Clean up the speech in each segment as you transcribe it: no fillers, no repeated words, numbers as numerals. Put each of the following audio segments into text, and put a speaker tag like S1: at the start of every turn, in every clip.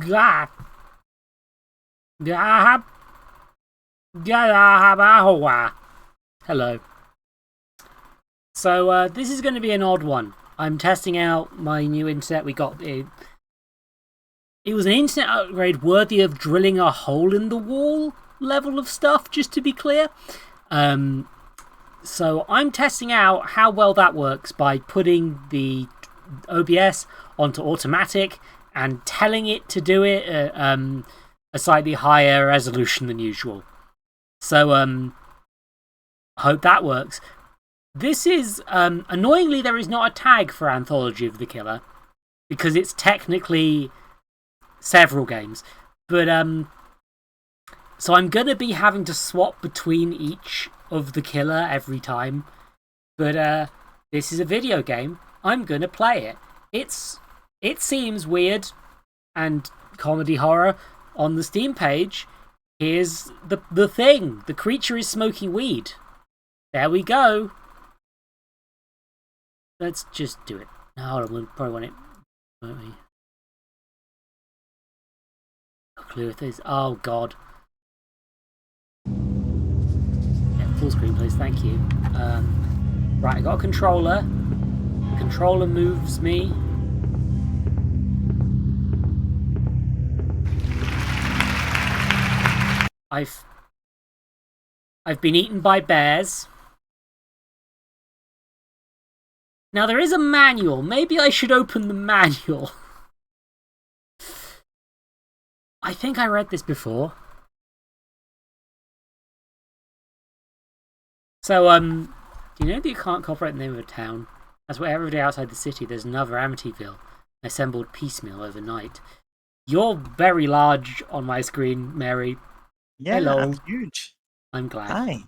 S1: God. Hello. So this is going to be an odd one. I'm testing out my new internet. We got it. It was an internet upgrade worthy of drilling a hole in the wall level of stuff, just to be clear. So I'm testing out how well that works by putting the OBS onto automatic and telling it to do it at a slightly higher resolution than usual. So I hope that works. This is annoyingly there is not a tag for Anthology of the Killer because it's technically several games, but so I'm gonna be having to swap between each of the killer every time. But this is a video game. I'm gonna play it. It seems weird and comedy horror on the Steam page. Here's the thing. The creature is smoking weed. There we go. Let's just do it. Hold on, we'll probably want it, won't we? Clue if there's. Oh god. Yeah, full screen, please. Thank you. Right, I got a controller. The controller moves me. I've been eaten by bears. Now there is a manual. Maybe I should open the manual. I think I read this before. So, do you know that you can't copyright the name of a town? That's why every day outside the city there's another Amityville, assembled piecemeal overnight. You're very large on my screen, Mary.
S2: Yeah,
S1: hello.
S2: I'm huge.
S1: I'm glad.
S2: Hi.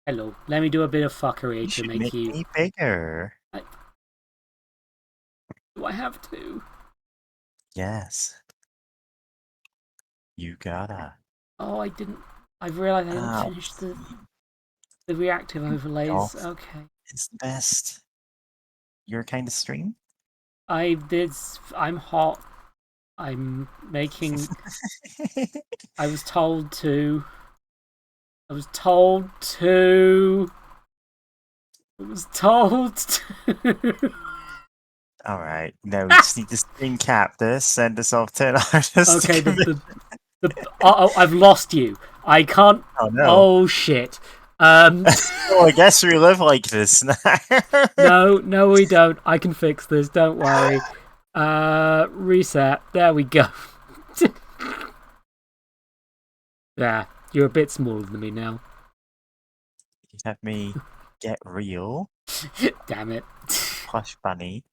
S1: Hello. Let me do a bit of fuckery to make you...
S2: me bigger.
S1: Do I have to?
S2: Yes. You gotta.
S1: Oh, I didn't... I've realised I didn't finish the reactive overlays. Okay.
S2: It's the best. Your kind of stream?
S1: I'm hot. I'm making... I was told to...
S2: Alright, now we just need to screen cap this, send us off to an artist.
S1: Okay, I've lost you. I can't...
S2: Oh no.
S1: Oh shit.
S2: Oh, I guess we live like this now.
S1: No, we don't. I can fix this, don't worry. Reset. There we go. Yeah, you're a bit smaller than me now.
S2: You have me get real.
S1: Damn it.
S2: Plush bunny.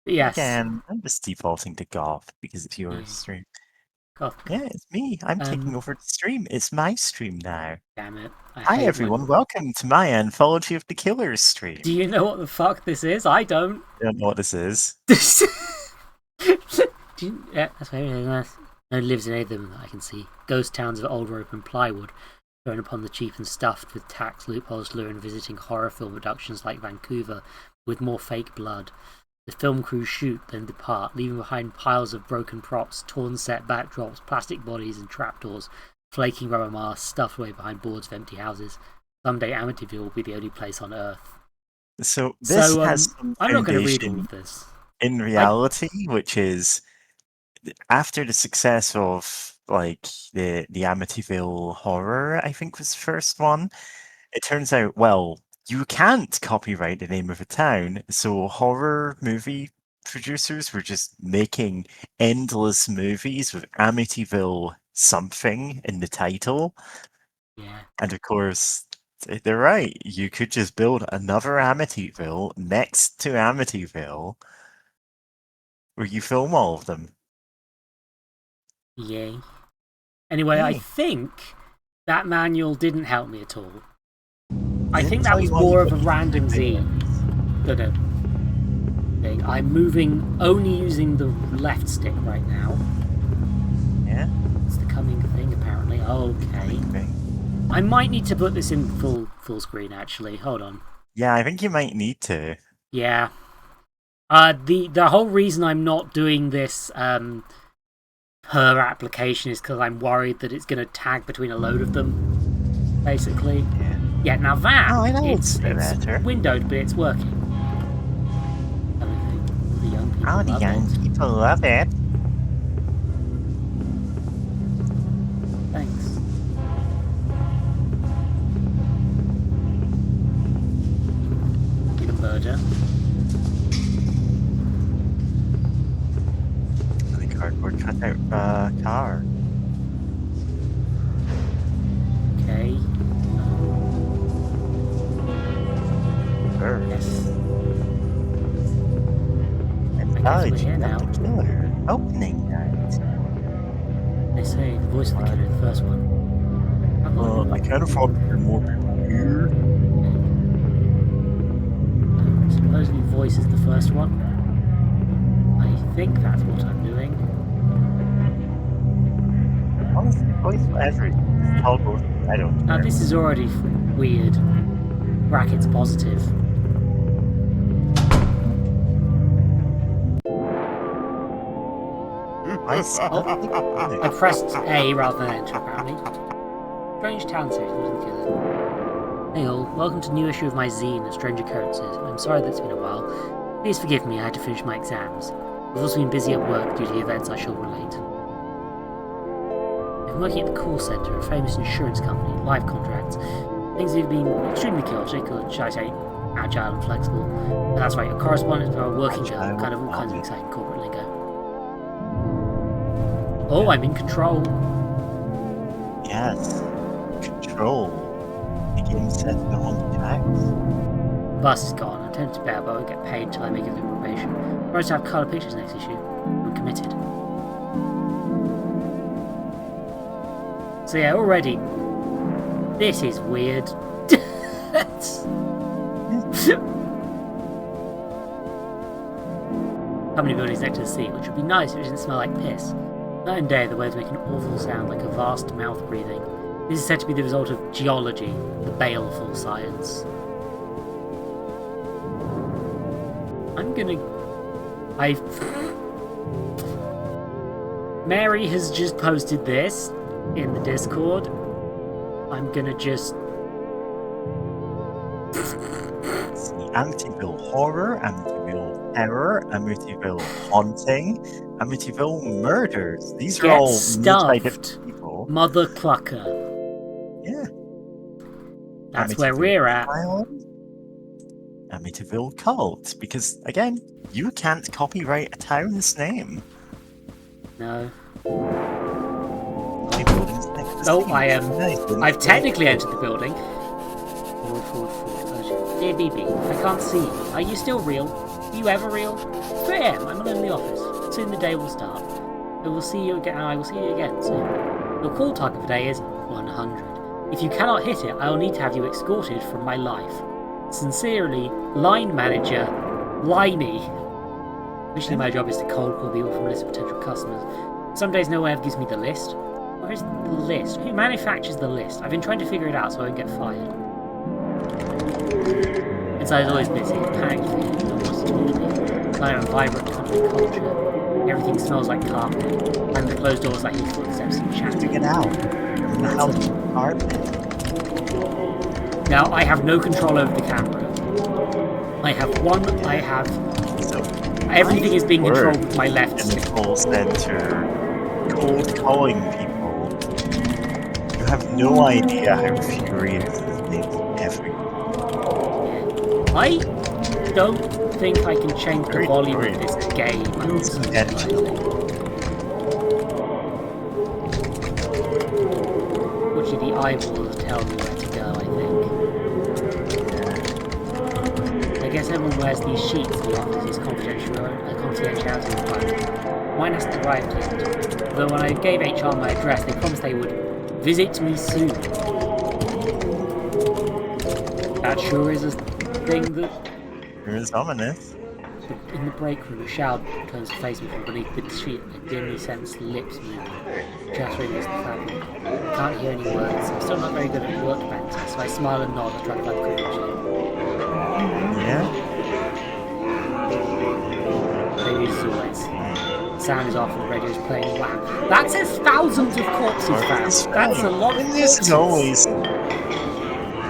S1: Yes.
S2: Again, I'm just defaulting to golf because it's your stream.
S1: Golf.
S2: Yeah, it's me. I'm taking over the stream. It's my stream now.
S1: Damn it.
S2: Hi everyone, welcome to my Anthology of The Killer stream.
S1: Do you know what the fuck this is? I don't.
S2: I don't know what this is.
S1: Yeah, that's very nice. No one lives in any of them that I can see. Ghost towns of old rope and plywood, thrown upon the cheap and stuffed with tax loopholes, luring visiting horror film productions like Vancouver with more fake blood. The film crew shoot, then depart, leaving behind piles of broken props, torn set backdrops, plastic bodies and trapdoors, flaking rubber masks stuffed away behind boards of empty houses. Someday Amityville will be the only place on Earth.
S2: So this has some
S1: I'm not going to read all of this.
S2: In reality, which is after the success of like the Amityville horror, I think was the first one. It turns out, well, you can't copyright the name of a town, so horror movie producers were just making endless movies with Amityville something in the title.
S1: Yeah.
S2: And of course, they're right. You could just build another Amityville next to Amityville where you film all of them.
S1: Yay. Anyway, I think that manual didn't help me at all. I think that was more of a random Z than a thing. I'm moving only using the left stick right now.
S2: Yeah?
S1: It's the coming thing, apparently. Okay. I might need to put this in full screen, actually. Hold on.
S2: Yeah, I think you might need to.
S1: Yeah. The whole reason I'm not doing this per application is because I'm worried that it's going to tag between a load of them, basically. Yeah, now that,
S2: Oh, I know
S1: it's
S2: better.
S1: windowed, but it's working. The young people
S2: Oh, the
S1: love
S2: young
S1: it.
S2: people love it.
S1: Thanks. Need a murder.
S2: The cardboard cutout car.
S1: Okay.
S2: Sure.
S1: Yes.
S2: Anthology
S1: here
S2: of
S1: now.
S2: The Killer. Opening night.
S1: They say the voice of the killer in the first one.
S2: Well, I can't afford to get more people here.
S1: Supposedly voice is the first one. I think that's what I'm doing.
S2: Honestly, voice for everything. Toggle. I don't
S1: Now
S2: care.
S1: this is already weird. Brackets positive. I pressed A rather than Enter, apparently. Strange Town series, wasn't the killer? Hey all, welcome to a new issue of my zine, A Strange Occurrences. I'm sorry that it's been a while. Please forgive me, I had to finish my exams. I've also been busy at work due to the events I shall relate. I've been working at the call centre, a famous insurance company, life contracts. Things have been extremely chaotic, or should I say, agile and flexible. But that's right, a correspondent for a working girl, kind of all kinds of exciting corporate lingo. Oh, I'm in control.
S2: Yes. Control. The game set me on tracks.
S1: The bus is gone. I'm tempted to bet, but I won't get paid until I make it through probation. I'm supposed to have colour pictures next issue. I'm committed. So yeah, already. This is weird. Company buildings next to the sea, which would be nice if it didn't smell like piss. Night and day, the waves make an awful sound like a vast mouth breathing. This is said to be the result of geology, the baleful science. Mary has just posted this in the Discord. I'm gonna just...
S2: Amityville Horror, Amityville Terror, Amityville Haunting, Amityville Murders. These are all made by different people.
S1: Mother Clucker.
S2: Yeah.
S1: That's
S2: Amityville
S1: where we're at.
S2: Asylum, Amityville Cult. Because, again, you can't copyright a town's name.
S1: No.
S2: Oh,
S1: I am. I've technically entered the building. Forward. Dear BB, I can't see you. Are you still real? Are you ever real? 3 AM, I'm alone in the office. Soon the day will start. I will see you again, and I will see you again soon. Your call target for the day is 100. If you cannot hit it, I will need to have you escorted from my life. Sincerely, Line Manager, Liney. Officially, my job is to cold call people from a list of potential customers. Some days no one ever gives me the list. Where is the list? Who manufactures the list? I've been trying to figure it out so I won't get fired. Inside is always busy, panicked feeling, no one wants to talk to me. Kind of a vibrant country culture. Everything smells like carpet. And the closed doors I hear footsteps and chatting.
S2: Get out. Carpet.
S1: Now I have no control over the camera. Everything is being controlled with my left
S2: stick. In the call center, cold calling people. You have no idea how furious this makes everyone.
S1: I don't think I can change the volume of this game. Fortunately, the eyeballs tell me where to go, I think. I guess everyone wears these sheets in the office as confidentiality requirement. Mine hasn't arrived yet. Though when I gave HR my address, they promised they would visit me soon. That sure is a thing that...
S2: It is ominous.
S1: In the break room, a shout turns to face me from beneath the sheet. I dimly sense lips moving, chattering as the fabric. I can't hear any words. I'm still not very good at work banter, so I smile and nod and try to find the conclusion.
S2: Yeah?
S1: Maybe as always. sound is off and the radio's playing. Wow, that says thousands of corpses found. That's a lot of
S2: And this
S1: corpses.
S2: is always,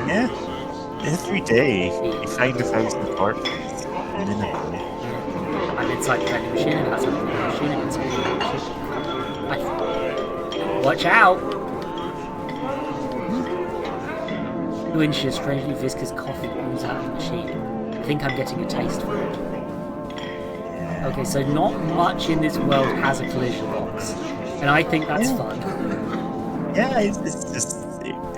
S2: yeah, every day you find 1,000 corpses, minimum.
S1: Yeah. I'm inside the vending machine and outside the vending machine and inside the vending machine. Watch out! 2 inches strangely viscous coffee ooze out of the machine. I think I'm getting a taste for it. Okay, so not much in this world has a collision box, and I think that's fun.
S2: Yeah, it's just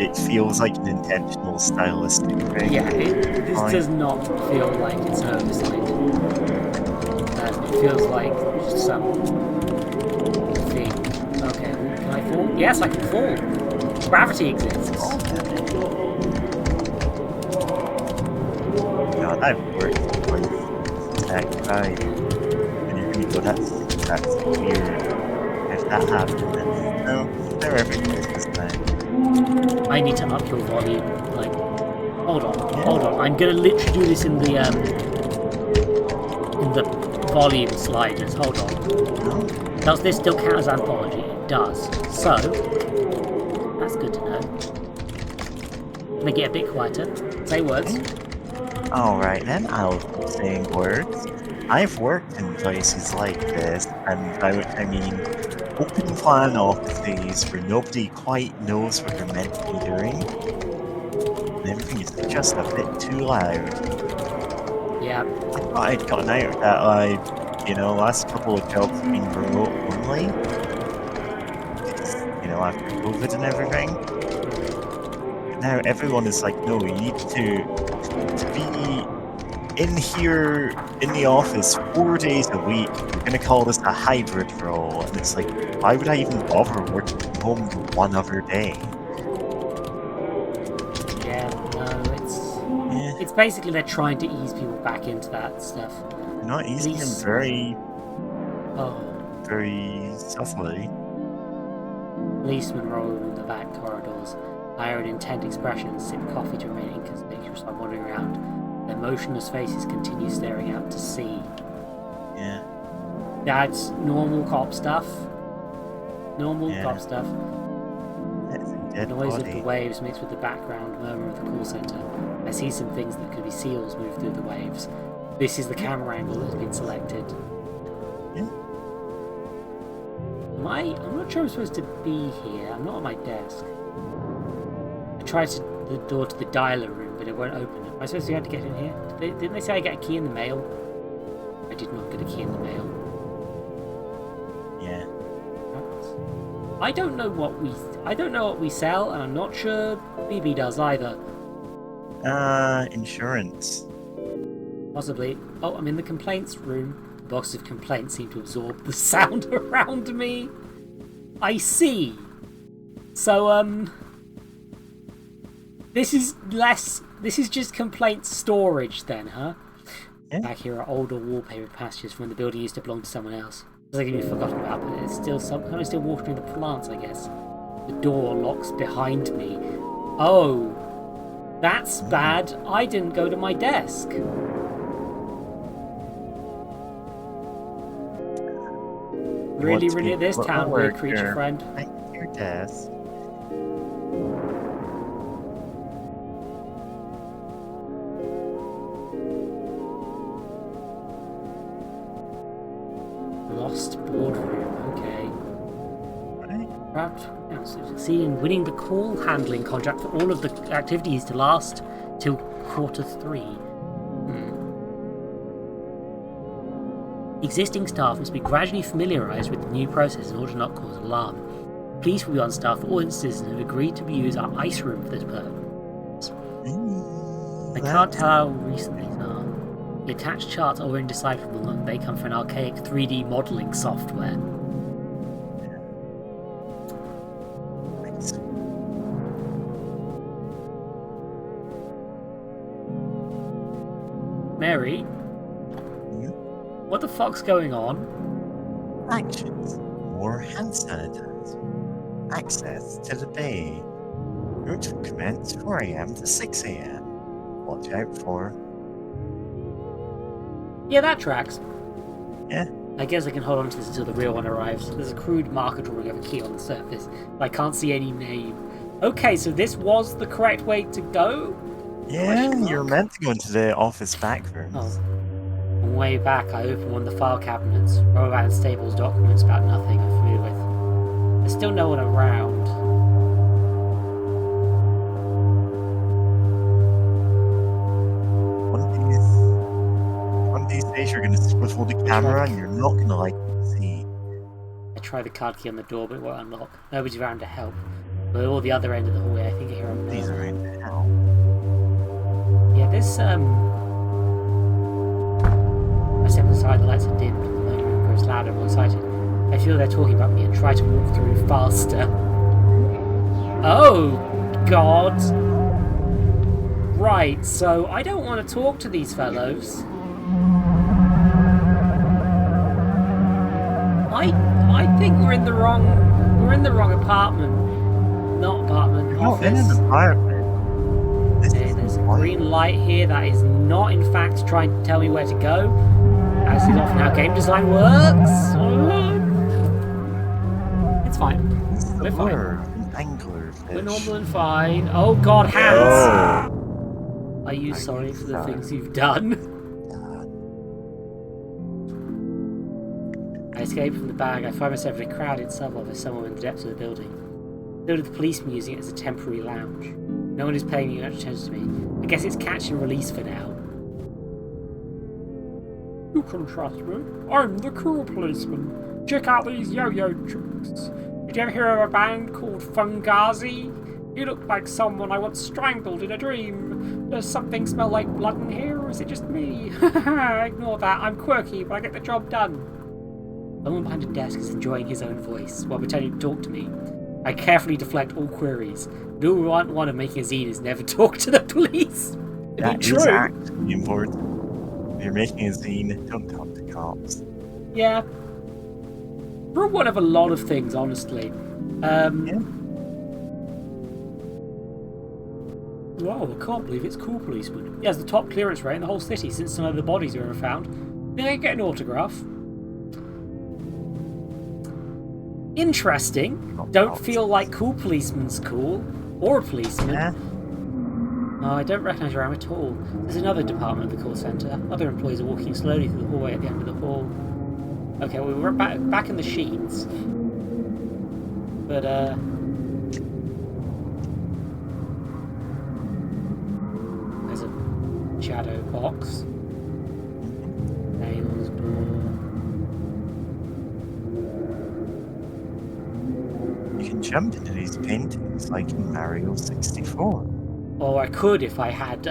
S2: it feels like an intentional stylistic thing.
S1: Yeah, this does not feel like it's an oversight. It feels like some thing. Okay, can I fall? Yes, I can fall. Gravity exists.
S2: God, I've worked with tech guy. That's weird. If that happened, then no, they're everything this time.
S1: I need to up your volume. Like, hold on. I'm gonna literally do this in the volume sliders. Hold on. Does this still count as Anthology? It does. So that's good to know. Can I get a bit quieter? Say words.
S2: Alright then, I'll keep saying words. I've worked in places like this, and by which I mean open plan offices where nobody quite knows what they're meant to be doing. And everything is just a bit too loud.
S1: Yeah.
S2: I thought I'd gotten out of that last couple of jobs have been remote only. After COVID and everything. But now everyone is like, no, you need to be in here in the office 4 days a week. We're going to call this a hybrid role. And it's like, why would I even bother working from home 1 other day?
S1: Yeah, no, it's basically they're trying to ease people back into that stuff.
S2: They're not easing them very softly.
S1: Policemen roll in the back corridors, hire an intent expression and sip coffee to remain inconspicuous by wandering around. Their motionless faces continue staring out to sea.
S2: Yeah.
S1: That's normal cop stuff. Cop stuff. The noise of the waves mixed with the background murmur of the call center. I see some things that could be seals move through the waves. This is the camera angle that has been selected.
S2: Yeah.
S1: I'm not sure I'm supposed to be here. I'm not at my desk. I tried the door to the dialer room, but it won't open. Am I supposed to be able to get in here? Didn't they say I get a key in the mail? I did not get a key in the mail.
S2: Yeah.
S1: I don't know what we sell, and I'm not sure BB does either.
S2: Insurance.
S1: Possibly. Oh, I'm in the complaints room. The box of complaints seem to absorb the sound around me. I see. So, this is just complaint storage then, huh? Yeah. Back here are older wallpaper passages from when the building used to belong to someone else. It's like you've forgotten about, but it's still I'm still watering the plants, I guess. The door locks behind me. Oh, that's bad. I didn't go to my desk. Really at this town, weird creature friend.
S2: Back to your desk.
S1: Lost boardroom, okay. Right. Succeed in winning the call handling contract for all of the activities to last till Q3. Existing staff must be gradually familiarised with the new process in order to not cause alarm. Police will be on staff for all instances and have agreed to use our ice room for this purpose. I can't tell how recent these are. The attached charts are indecipherable and they come from an archaic 3D modelling software. Mary? What the fuck's going on?
S2: Actions. More hand sanitizer. Access to the bay. Route will commence 4 AM to 6 AM. Watch out for...
S1: Yeah, that tracks.
S2: Yeah.
S1: I guess I can hold on to this until the real one arrives. There's a crude marker drawing of a key on the surface, but I can't see any name. Okay, so this was the correct way to go?
S2: Yeah, you're meant to go into the office back rooms.
S1: Oh. On the way back, I opened one of the file cabinets. Rubber and Staples documents about nothing I'm familiar with. There's still no one around.
S2: One of these days you're gonna swivel the camera and you're not gonna like what you see.
S1: I try the card key on the door, but it won't unlock. Nobody's around to help. But at the other end of the hallway, I think I hear a
S2: These are in hell.
S1: Yeah, this I step inside, the lights are dimmed, the motor room grows louder and more excited. I feel they're talking about me and try to walk through faster. Oh, God. Right, so I don't want to talk to these fellows. I think we're in the wrong apartment. Not apartment,
S2: You're
S1: office.
S2: not in an apartment.
S1: There's a green light here that is not in fact trying to tell me where to go. As is often how game design works. It's fine. We're fine.
S2: Anglerfish.
S1: We're normal and fine. Oh God, hands! Are you sorry for the things you've done? I escape from the bag. I find myself in a crowded sub-office somewhere in the depths of the building. Filled with policemen using it as a temporary lounge. No one is paying much attention to me. I guess it's catch and release for now. You can trust me. I'm the cool policeman. Check out these yo-yo tricks. Did you ever hear of a band called Fungazi? You look like someone I once strangled in a dream. Does something smell like blood in here, or is it just me? Ignore that. I'm quirky, but I get the job done. Someone behind a desk is enjoying his own voice while pretending to talk to me. I carefully deflect all queries. Rule one of making a zine is never talk to the police.
S2: That is actually important. If you're making a zine, don't talk to cops.
S1: Yeah. Rule one of a lot of things, honestly.
S2: Yeah.
S1: Wow, I can't believe it's cool policeman. He has the top clearance rate in the whole city since none of the bodies were ever found. Think I can get an autograph? Interesting. Don't feel like cool policeman's cool. Or a policeman.
S2: Yeah.
S1: Oh, I don't recognise your arm at all. There's another department of the call centre. Other employees are walking slowly through the hallway at the end of the hall. Okay, well, we're back in the sheets. But, there's a shadow box. Nails, door.
S2: You can jump into these paintings like in Mario 64.
S1: Or I could if I had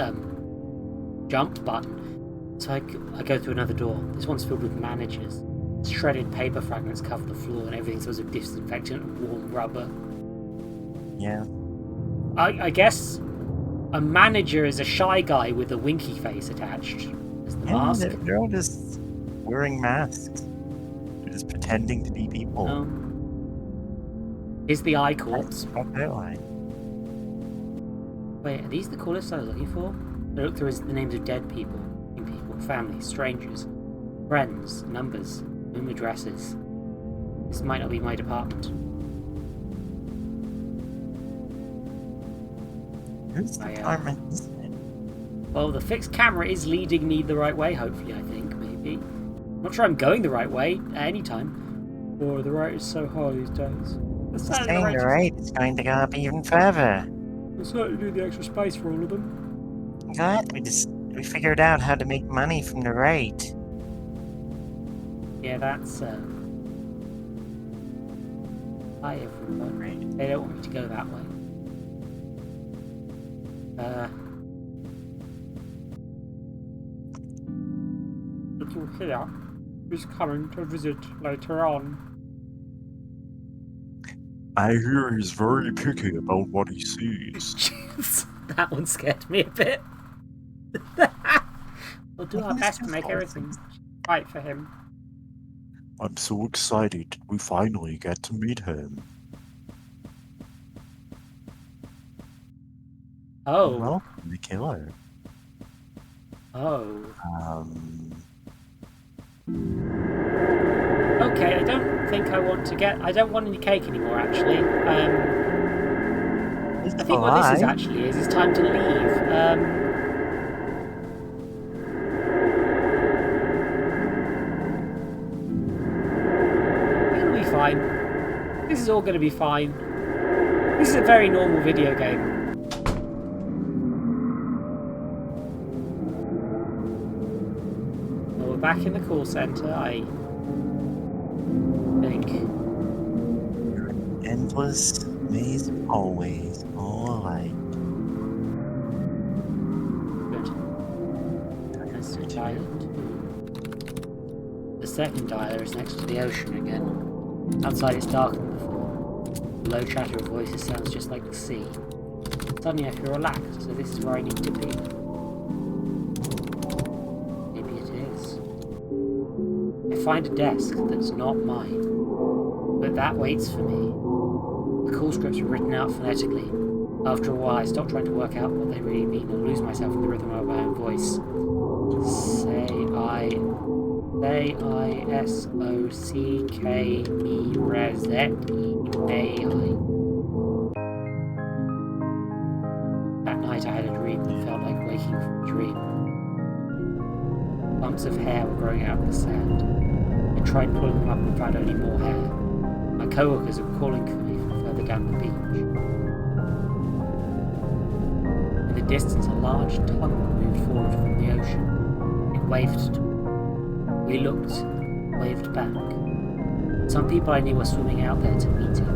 S1: jumped button. So I go through another door. This one's filled with managers. Shredded paper fragments cover the floor and everything smells of disinfectant and warm rubber.
S2: Yeah.
S1: I guess a manager is a shy guy with a winky face attached. As the mask.
S2: They're all just wearing masks. They're just pretending to be people.
S1: Here's the eye corpse.
S2: Outline.
S1: Wait, are these the call lists I was looking for? I look through the names of dead people, families, strangers, friends, numbers, home addresses. This might not be my department.
S2: Whose department is it?
S1: Well, the fixed camera is leading me the right way, hopefully, I think, maybe. I'm not sure I'm going the right way at any time. Oh, the rate is so high these days.
S2: Staying the rate is going to go up even further.
S1: We'll certainly need the extra space for all of them.
S2: God, we figured out how to make money from the rate.
S1: Yeah, that's hi everyone.
S2: Right.
S1: They don't want me to go that way. Little here is coming to visit later on.
S2: I hear he's very picky about what he sees.
S1: That one scared me a bit. We'll do our best to make everything right for him.
S2: I'm so excited we finally get to meet him.
S1: Oh.
S2: Welcome, the killer.
S1: Oh. Okay, I don't think I want to get. I don't want any cake anymore. Actually,
S2: It's
S1: I think what this is
S2: alive.
S1: actually is time to leave. It'll be fine. This is all going to be fine. This is a very normal video game. Well, we're back in the call center. I think.
S2: Endless maze of hallways, all alike.
S1: Good. That's dialer 2. The second dialer is next to the ocean again. Outside it's darker than before. The low chatter of voices sounds just like the sea. Suddenly I feel relaxed, so this is where I need to be. Maybe it is. I find a desk that's not mine, but that waits for me. The call scripts are written out phonetically. After a while I stop trying to work out what they really mean and lose myself in the rhythm of my own voice. Say-I-S-O-C-K-E-R-Z-E-A-I. That night I had a dream that felt like waking from a dream. Clumps of hair were growing out of the sand. I tried pulling them up and found only more hair. My co-workers were calling for me from further down the beach. In the distance, a large tongue moved forward from the ocean. It waved to me. We looked, waved back. Some people I knew were swimming out there to meet it.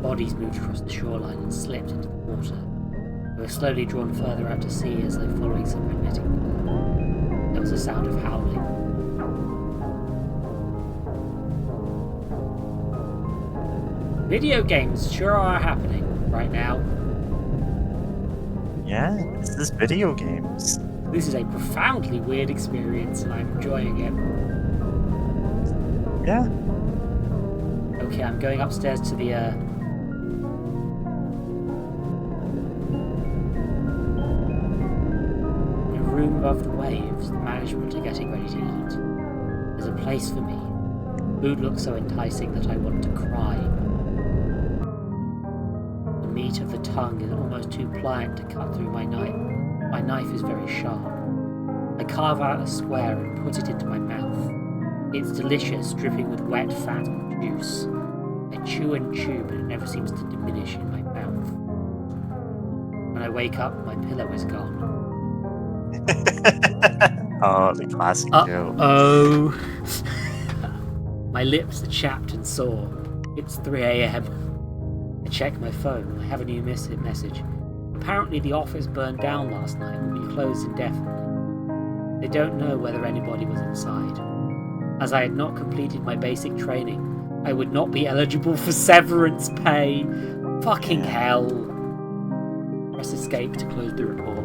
S1: Bodies moved across the shoreline and slipped into the water. They were slowly drawn further out to sea as though following some magnetic pull. There was a sound of howling. Video games sure are happening right now.
S2: Yeah, this is video games.
S1: This is a profoundly weird experience and I'm enjoying it.
S2: Yeah.
S1: Okay, I'm going upstairs to the in a room above the waves, the management are getting ready to eat. There's a place for me. Food looks so enticing that I want to cry. The meat of the tongue is almost too pliant to cut through my knife. My knife is very sharp. I carve out a square and put it into my mouth. It's delicious, dripping with wet fat and juice. I chew and chew, but it never seems to diminish in my mouth. When I wake up, my pillow is gone.
S2: Oh, the classic joke.
S1: Oh. My lips are chapped and sore. It's 3 a.m. I check my phone. I have a new message. Apparently the office burned down last night and will be closed indefinitely. They don't know whether anybody was inside. As I had not completed my basic training, I would not be eligible for severance pay. Fucking hell. Press escape to close the report.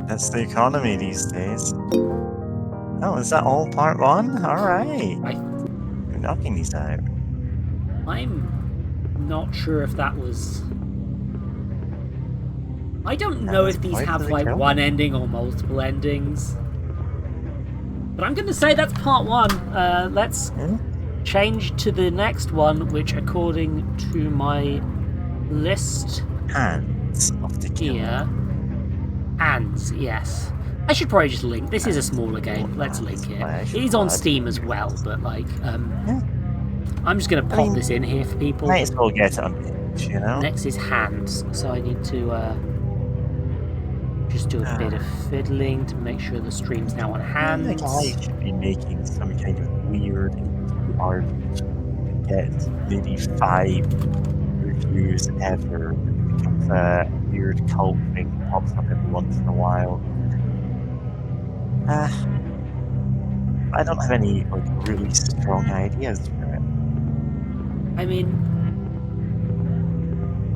S2: That's the economy these days. Oh, is that all part one? Alright. You're knocking these out.
S1: I'm not sure if that was... I don't know if these have like one ending or multiple endings. But I'm going to say that's part one. Let's change to the next one, which according to my list
S2: Hands of the Killer.
S1: here... Hands, yes. I should probably just link. This is a smaller game. Let's link it. It is on Steam as well, but like, I'm just going to pop this in here for people.
S2: Might as well get it on page, you know?
S1: Next is Hands, so I need to just do a bit of fiddling to make sure the stream's now on Hands.
S2: I think I should be making some kind of weird RPG and get maybe 5 reviews ever. It becomes a weird cult thing that pops up every once in a while. I don't have any like really strong ideas for it.
S1: I mean,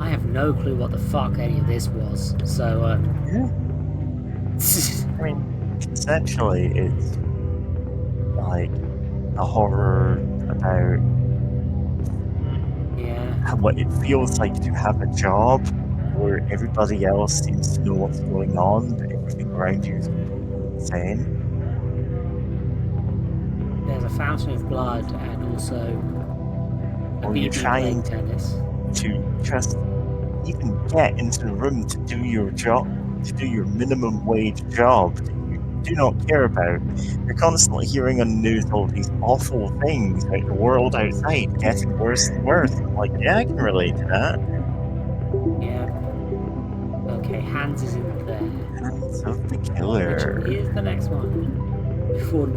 S1: I have no clue what the fuck any of this was, so
S2: Yeah. I mean, conceptually, it's like a horror about what it feels like to have a job where everybody else seems to know what's going on, but everything around you is completely insane.
S1: There's a fountain of blood and also a
S2: Or you're
S1: BB playing
S2: trying
S1: tennis.
S2: to just even get into the room to do your job, to do your minimum wage job that you do not care about. You're constantly hearing on the news all these awful things about the world outside getting worse and worse. I'm like, yeah, I can relate to that.
S1: Yeah. Okay, Hans isn't there.
S2: Hands of the
S1: Which
S2: Killer.
S1: is the next one. Before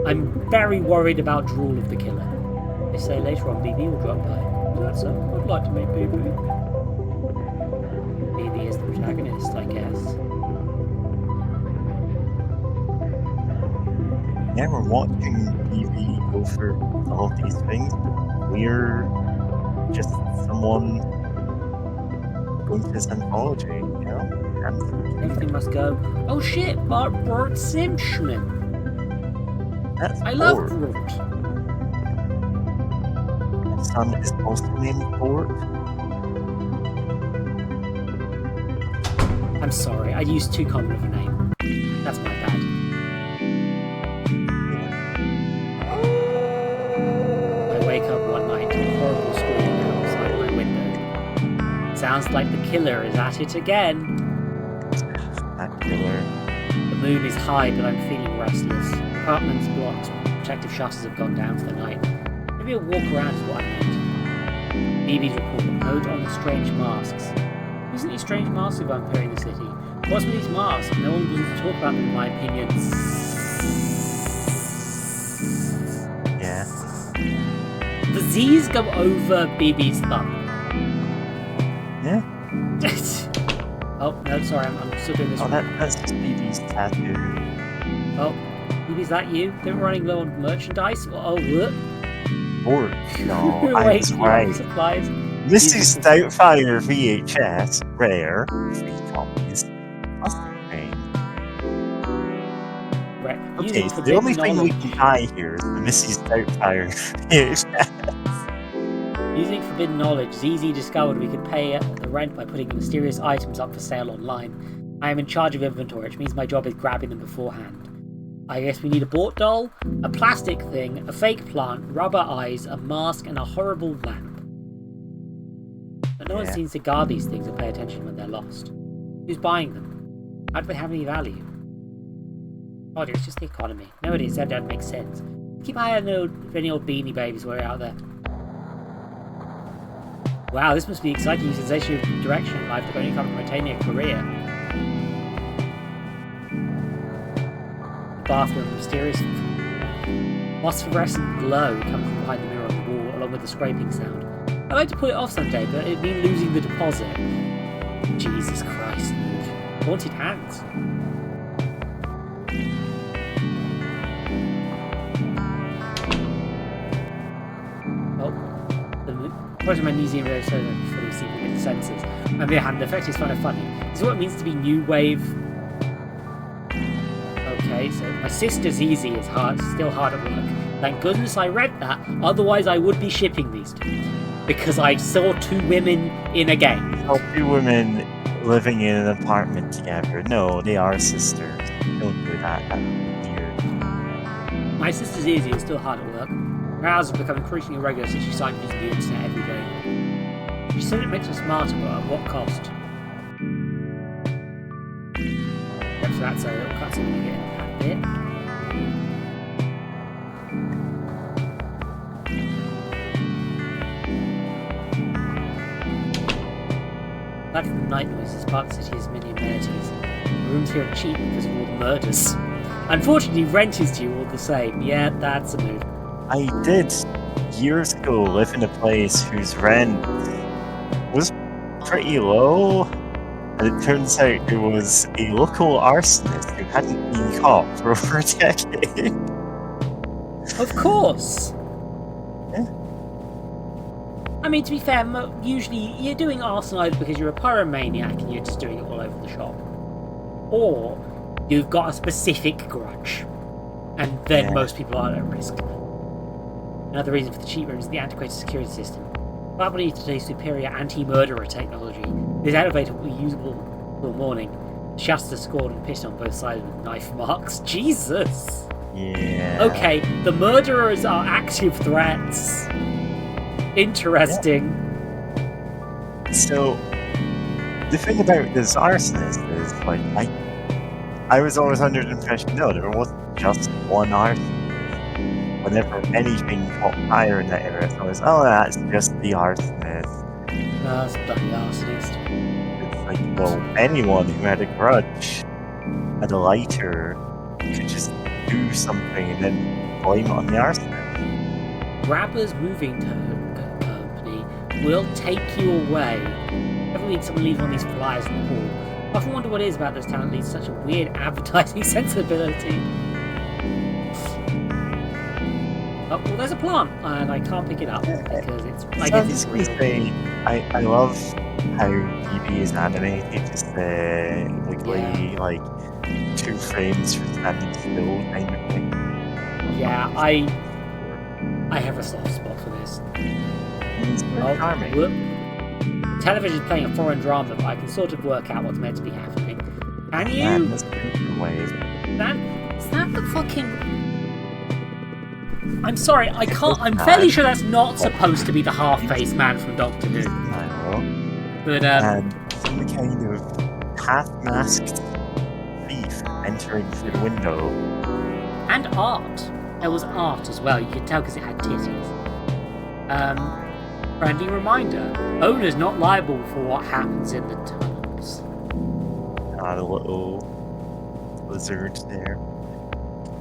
S1: I'm very worried about Drool of the Killer. They say later on BB will drop by. Is that so? I'd like to meet BB. BB is the protagonist, I guess.
S2: Yeah, we're watching BB go through all of these things, but we're just someone going to this anthology, you know? And
S1: Everything must go. Oh shit, Bart Simpson.
S2: that's
S1: I love
S2: Bort.
S1: Bart.
S2: My son is also named Bort.
S1: I'm sorry, I used too common of a name. That's my bad. I wake up one night to a horrible scream outside my window. Sounds like the killer is at it again.
S2: That killer.
S1: The moon is high, but I'm feeling restless. The apartment's blocked. Protective shutters have gone down for the night. Maybe a walk around is what I need. BB's report. Note on the strange masks. Isn't these strange masks appearing in the city? What's with these masks? No one wants to talk about them, in my opinion.
S2: Yeah.
S1: The Z's go over BB's thumb.
S2: Yeah.
S1: Oh, no, sorry, I'm still doing this
S2: Oh,
S1: wrong.
S2: that's just BB's tattoo.
S1: Oh, BB, is that you? They're running low on merchandise? Oh, look.
S2: Bort. No, I
S1: Wait,
S2: was
S1: you
S2: right.
S1: have supplies.
S2: Mrs. Doubtfire VHS, rare, 3 copies. Plus the train.
S1: Right.
S2: Okay, so the only thing we can buy here is the Mrs. Doubtfire VHS.
S1: Using forbidden knowledge, ZZ discovered we could pay the rent by putting mysterious items up for sale online. I am in charge of inventory, which means my job is grabbing them beforehand. I guess we need a Bort doll, a plastic thing, a fake plant, rubber eyes, a mask, and a horrible lamp. But no one seems to guard these things or pay attention when they're lost. Who's buying them? How do they have any value? Oh dear, it's just the economy. No, it is. That makes sense. Keep an eye on any old beanie babies while you're out there. Wow, this must be exciting. New sensation of direction in life that only come from retaining a career. The bathroom, mysterious phosphorescent glow comes from behind the mirror on the wall, along with the scraping sound. I'd like to put it off someday, but it'd mean losing the deposit. Jesus Christ. Haunted hands. Whereas my museum really so fully seen with the senses. On the other hand, the effect is kind of funny. This is what it means to be new wave. Okay, so my sister's easy is still hard at work. Thank goodness I read that, otherwise I would be shipping these two. Because I saw 2 women in a game.
S2: Oh, 2 women living in an apartment together. No, they are sisters. Don't do that. That's weird.
S1: My sister's easy is still hard at work. Her hours have become increasingly irregular since she started using the internet every day. She said it makes her smarter, but at what cost? Yep, so that's a little cutscene when you get in that bit. Apart from night noises, part of the city has many amenities. The rooms here are cheap because of all the murders. Unfortunately, rent is due all the same. Yeah, that's a move.
S2: I did, years ago, live in a place whose rent was pretty low, and it turns out it was a local arsonist who hadn't been caught for over a decade.
S1: Of course!
S2: Yeah.
S1: I mean, to be fair, usually you're doing arson either because you're a pyromaniac and you're just doing it all over the shop, or you've got a specific grudge, and then most people are at risk. Another reason for the cheat rooms is the antiquated security system. But we need today's superior anti-murderer technology. This elevator will be usable till morning. The shutters are scored and pitched on both sides with knife marks. Jesus!
S2: Yeah.
S1: Okay, the murderers are active threats. Interesting.
S2: So the thing about this arsonist is, like, I was always under the impression, no, there wasn't just one arsonist. Whenever anything caught fire in that area, it's always, oh, that's just the arsonist.
S1: That's bloody arsonist.
S2: It's like, well, anyone who had a grudge, had a lighter, could just do something and then blame it on the arsonist.
S1: Grabber's moving company will take you away. Every week someone leaves one of these flyers in the hall. I often wonder what it is about this town that leads to such a weird advertising sensibility. Oh, well, there's a plant, and I can't pick it up because it's. I guess it's real.
S2: I love how BB is animated, just wiggly, like 2 frames for standing still kind of thing.
S1: Yeah, I have a soft spot for this.
S2: It's very charming.
S1: Television's playing a foreign drama, but I can sort of work out what's meant to be happening. Can you?
S2: Man, that's wave.
S1: Is that the fucking... I'm sorry, I can't... I'm fairly sure that's not supposed to be the half-faced man from Doctor Who. But,
S2: and some kind of half-masked thief entering through the window.
S1: And art. There was art as well, you could tell because it had titties. Friendly reminder, owner's not liable for what happens in the tunnels.
S2: The little lizard there.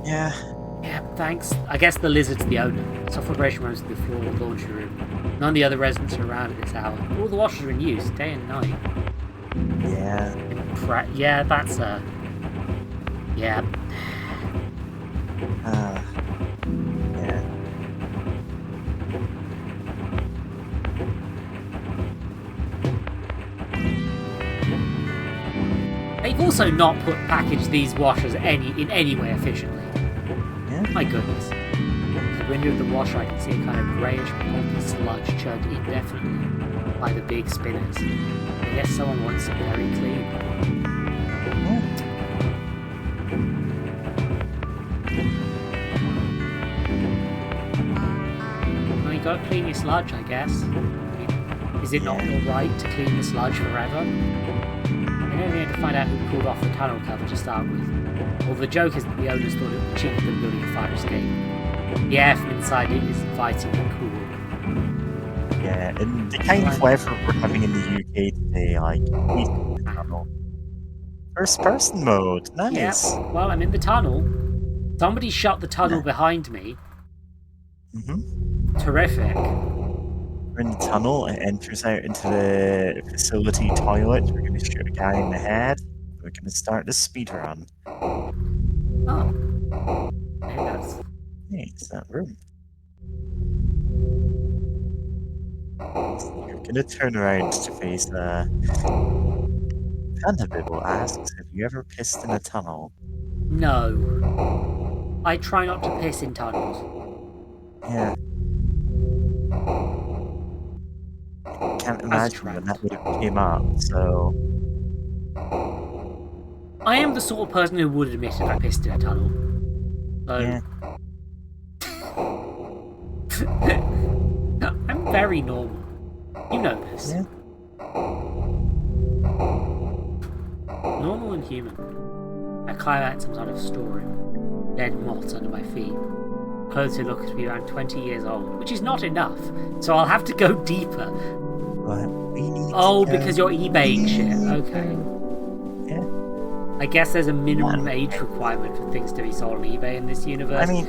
S2: Yeah.
S1: Yeah, thanks. I guess the lizard's the owner. Soft vibration runs to the floor of the laundry room. None of the other residents are around at this hour. All the washers are in use, day and night.
S2: Yeah.
S1: Yeah, that's yeah.
S2: Yeah.
S1: They've also not packaged these washers in any way efficiently.
S2: Yeah.
S1: My goodness. Through the window of the washer I can see a kind of greyish pulpy sludge chugged indefinitely by the big spinners. I guess someone wants it very clean. Well, you gotta clean your sludge, I guess. Is it not your right to clean the sludge forever? I never had to find out who pulled off the tunnel cover to start with. Well, the joke is that the owners thought it would be cheaper than building a fire escape. The air from inside it is inviting and cool.
S2: Yeah, and the kind of weather we're having in the UK today, like, tunnel. First person mode, nice.
S1: Yeah, well, I'm in the tunnel. Somebody shut the tunnel behind me. Terrific.
S2: We're in the tunnel, it enters out into the facility toilet. We're going to shoot a guy in the head. We're going to start the speed run.
S1: Oh. Maybe that's...
S2: Hey, it's that room. So you're going to turn around to face Vanderbilt asks, have you ever pissed in a tunnel?
S1: No. I try not to piss in tunnels.
S2: Yeah. Can't imagine when that would have came up, so...
S1: I am the sort of person who would admit if I pissed in a tunnel. So...
S2: Yeah.
S1: I'm very normal. You know this.
S2: Yeah.
S1: Normal and human. I climb out in some sort of storeroom. Dead moths under my feet. Clothes who look to be around 20 years old, which is not enough, so I'll have to go deeper.
S2: But we need
S1: because you're eBaying shit. Okay.
S2: Yeah.
S1: I guess there's a minimum age requirement for things to be sold on eBay in this universe.
S2: I mean,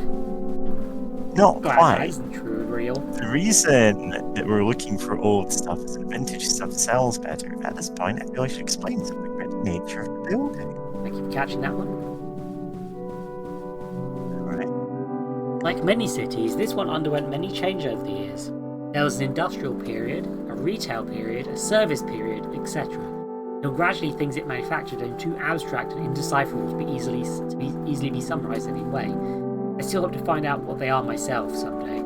S2: not
S1: That
S2: quite.
S1: isn't true and real.
S2: The reason that we're looking for old stuff is that vintage stuff sells better. At this point, I feel I should explain something about the nature of the building.
S1: Thank you for catching that one.
S2: Alright.
S1: Like many cities, this one underwent many changes over the years. There was an industrial period, a retail period, a service period, etc. Until gradually things it manufactured became too abstract and indecipherable to be easily be summarised in any way. I still hope to find out what they are myself someday.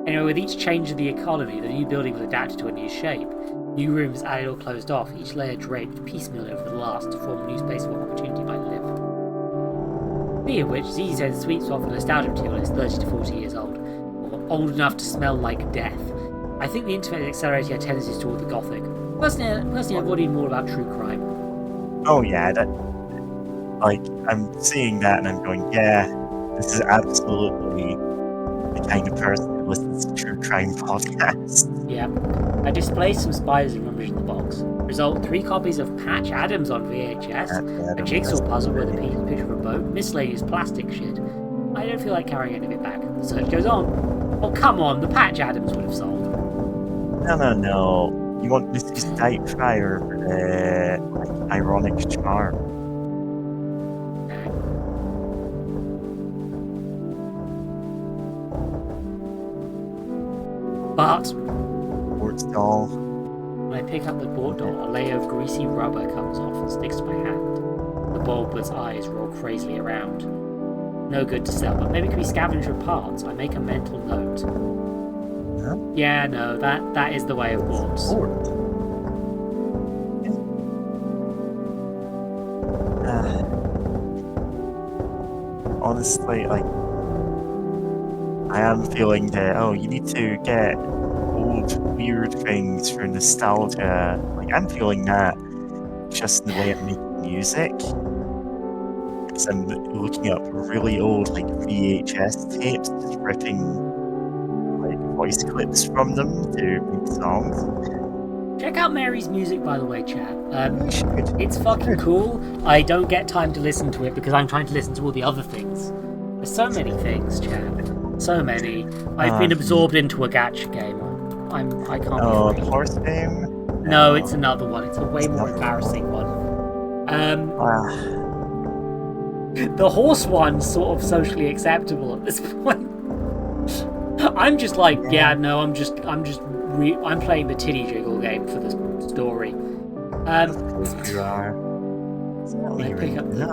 S1: Anyway, with each change of the economy, the new building was adapted to a new shape. New rooms added or closed off, each layer draped piecemeal over the last to form a new space where opportunity might live. Speaking of which, Z says sweet spot for nostalgia material is 30 to 40 years old, or old enough to smell like death. I think the internet is accelerating our tendencies toward the gothic. Personally, I've worried more about true crime.
S2: Oh yeah, that like I'm seeing that and I'm going, yeah, this is absolutely the kind of person who listens to true crime podcasts.
S1: Yeah. I displaced some spiders and rubbish in the box. Result: 3 copies of Patch Adams on VHS, a jigsaw puzzle with a picture of a boat, miscellaneous plastic shit. I don't feel like carrying any of it back. The search goes on. Oh, come on, the Patch Adams would have sold.
S2: No. You want Mrs. Doubtfire for the like, ironic charm.
S1: But
S2: Sports doll.
S1: when I pick up the board doll, a layer of greasy rubber comes off and sticks to my hand. The bulbous eyes roll crazily around. No good to sell, but maybe it could be scavenged for parts. I make a mental note.
S2: Huh?
S1: Yeah, no, that is the way of boards.
S2: Honestly, like, I am feeling that, oh, you need to get old weird things for nostalgia. Like, I'm feeling that just in the way I'm making music. Because I'm looking up really old, like, VHS tapes, just ripping, like, voice clips from them to make songs.
S1: Check out Mary's music, by the way, chat.
S2: You should.
S1: It's fucking cool. I don't get time to listen to it because I'm trying to listen to all the other things. There's so many things, chat. So many. I've been absorbed into a gacha game. I can't.
S2: Oh, the horse game?
S1: No, it's another one. It's a way more embarrassing one. The horse one's sort of socially acceptable at this point. I'm just like, yeah, no, I'm playing the titty jiggle game for the story.
S2: You are.
S1: I pick up the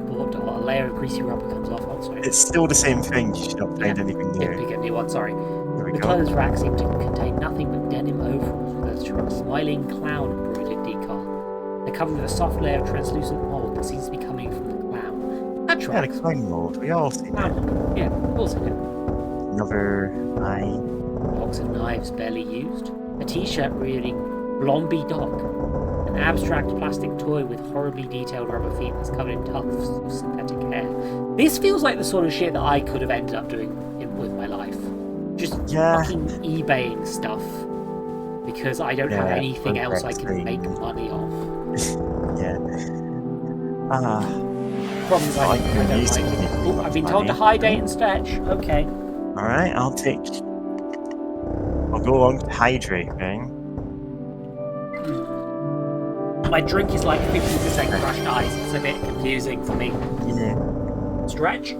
S1: board doll, a layer of greasy rubber comes off. Oh, sorry.
S2: It's still the same thing. You should not find anything new.
S1: Pick a new one. Sorry.
S2: There we
S1: The
S2: go.
S1: clothes rack seemed to contain nothing but denim overalls with a smiling clown embroidered decal. They're covered with a soft layer of translucent mold that seems to be coming from the clown. That
S2: Yeah,
S1: tracks.
S2: the clown mold. We all see that.
S1: Yeah, also do.
S2: Another eye.
S1: Box of knives barely used. A t-shirt reading Blomby Dog. An abstract plastic toy with horribly detailed rubber feet that's covered in tufts of synthetic hair. This feels like the sort of shit that I could have ended up doing with my life. Just fucking eBaying stuff. Because I don't have anything else I can make money off.
S2: Yeah.
S1: Problem is I don't like it. Oh, I've been told to hydrate and stretch. Okay.
S2: Alright, I'll go along to hydrating.
S1: My drink is like 50% crushed ice. It's a bit confusing for me.
S2: Yeah.
S1: Stretch.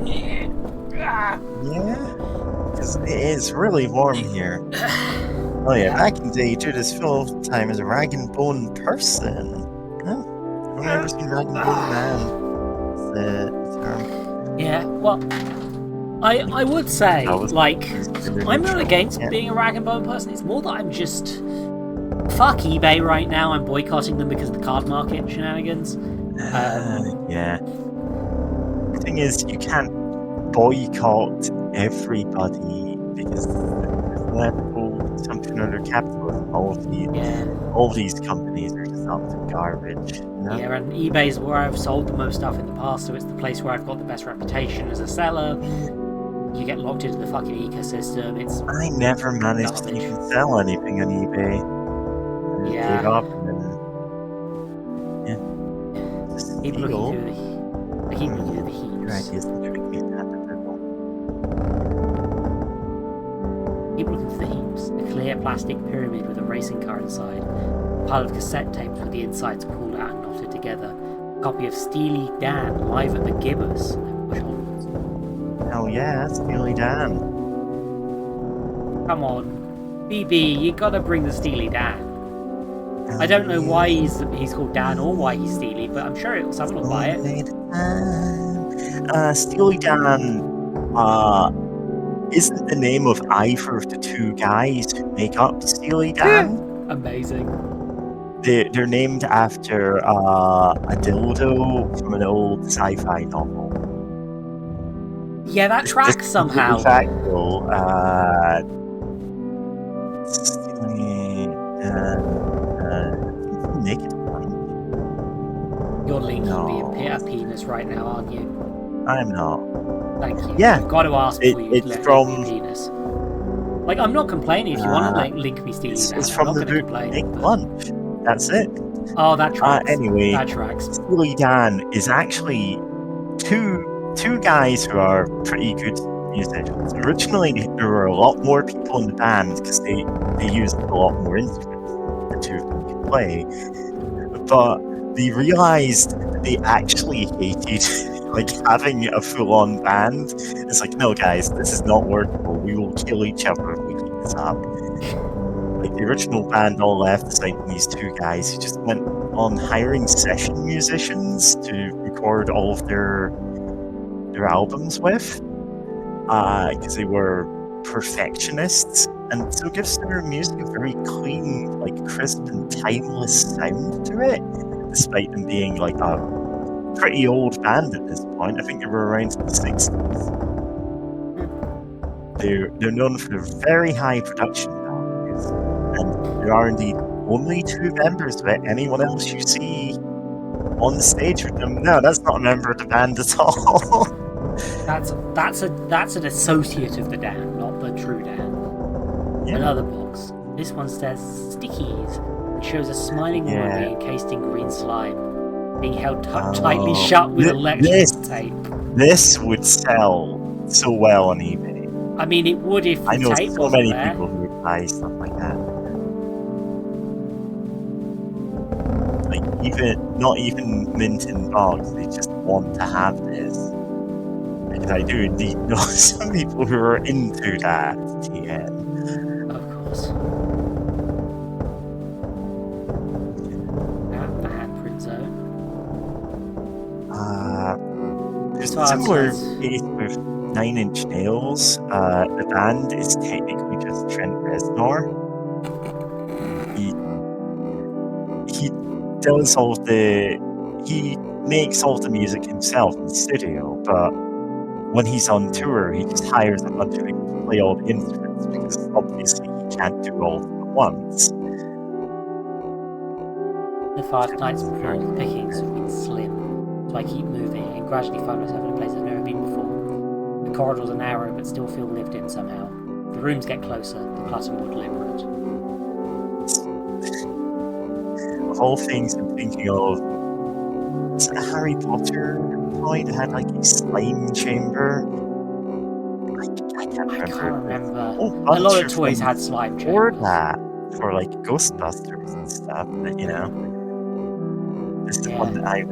S2: Yeah? Because it is really warm here. Oh yeah, back in the day, you do this full time as a rag and bone person. Huh? I've never seen rag and bone man. That's the term.
S1: Yeah, well, I would say, like, I'm not against being a rag and bone person. It's more that I'm just... Fuck eBay right now. I'm boycotting them because of the card market shenanigans.
S2: Yeah. The thing is, you can't boycott everybody because there's level consumption under capitalism. All of these companies are just up to garbage. You know?
S1: Yeah, and eBay's where I've sold the most stuff in the past, so it's the place where I've got the best reputation as a seller. You get locked into the fucking ecosystem.
S2: I never managed to even sell anything on eBay.
S1: Yeah.
S2: Gave up and then,
S1: Keep looking through the heaps.
S2: Your ideas can trick me into that
S1: Keep looking through the heaps. A clear plastic pyramid with a racing car inside. A pile of cassette tapes with the insides pulled out and knotted together. A copy of Steely Dan live at the Gibbous. I push onwards.
S2: Hell yeah, Steely Dan.
S1: Come on. BB, you gotta bring the Steely Dan. I don't know why he's called Dan or why he's Steely, but I'm sure someone will buy it.
S2: Steely Dan isn't the name of either of the two guys who make up Steely Dan.
S1: Amazing.
S2: they're named after a dildo from an old sci-fi novel.
S1: Yeah, that
S2: This
S1: tracks
S2: is completely
S1: somehow.
S2: factual. Steely naked punch?
S1: You're linking me
S2: No,
S1: a penis right now, aren't you?
S2: I'm not.
S1: Thank you.
S2: Yeah,
S1: I've got to ask before you
S2: it's
S1: link me a
S2: from
S1: penis. Like, I'm not complaining if you want to
S2: uh,
S1: link me Steely
S2: it's
S1: Dan. I'm
S2: from
S1: not
S2: the
S1: going to
S2: book
S1: complain.
S2: Naked
S1: But...
S2: Lunch. That's it.
S1: Oh, that tracks.
S2: Anyway,
S1: That tracks.
S2: Steely Dan is actually two guys who are pretty good musicians. Originally, there were a lot more people in the band because they used a lot more instruments than the two of them could play. But they realized that they actually hated like having a full-on band. It's like, no, guys, this is not workable. We will kill each other if we keep this up. Like the original band all left, aside from these two guys who just went on hiring session musicians to record all of their albums with, because they were perfectionists, and so it gives their music a very clean, like crisp and timeless sound to it, despite them being like a pretty old band at this point. I think they were around in the 60s. They're known for their very high production values, and there are indeed only two members of it. Anyone else you see on the stage with them, no, that's not a member of the band at all.
S1: That's an associate of the Dan, not the true Dan.
S2: Yeah.
S1: Another box. This one says stickies and shows a smiling woman being encased in green slime, being held tightly shut with electrical tape.
S2: This would sell so well on eBay.
S1: I mean, it would if the
S2: I know
S1: tape
S2: so
S1: wasn't
S2: many
S1: there.
S2: people who would buy stuff like that. Like not even mint in box, they just want to have this. Because I do indeed know some people who are into that TN.
S1: Of course. The handprint zone.
S2: There's a similar case with Nine Inch Nails. The band is technically just Trent Reznor. He does he makes all the music himself in the studio, but when he's on tour, he just hires a bunch of people to play all the instruments because obviously he can't do all of them at once.
S1: The far tonight's pickings have been slim, so I keep moving and gradually find myself in a place I've never been before. The corridors are narrow but still feel lived in somehow. The rooms get closer, the clutter more deliberate.
S2: Of all things I'm thinking of, is it a Harry Potter toy that had like a slime chamber? I can't remember.
S1: A lot of toys had slime chambers.
S2: That for like Ghostbusters and stuff, but you know. This is one that I've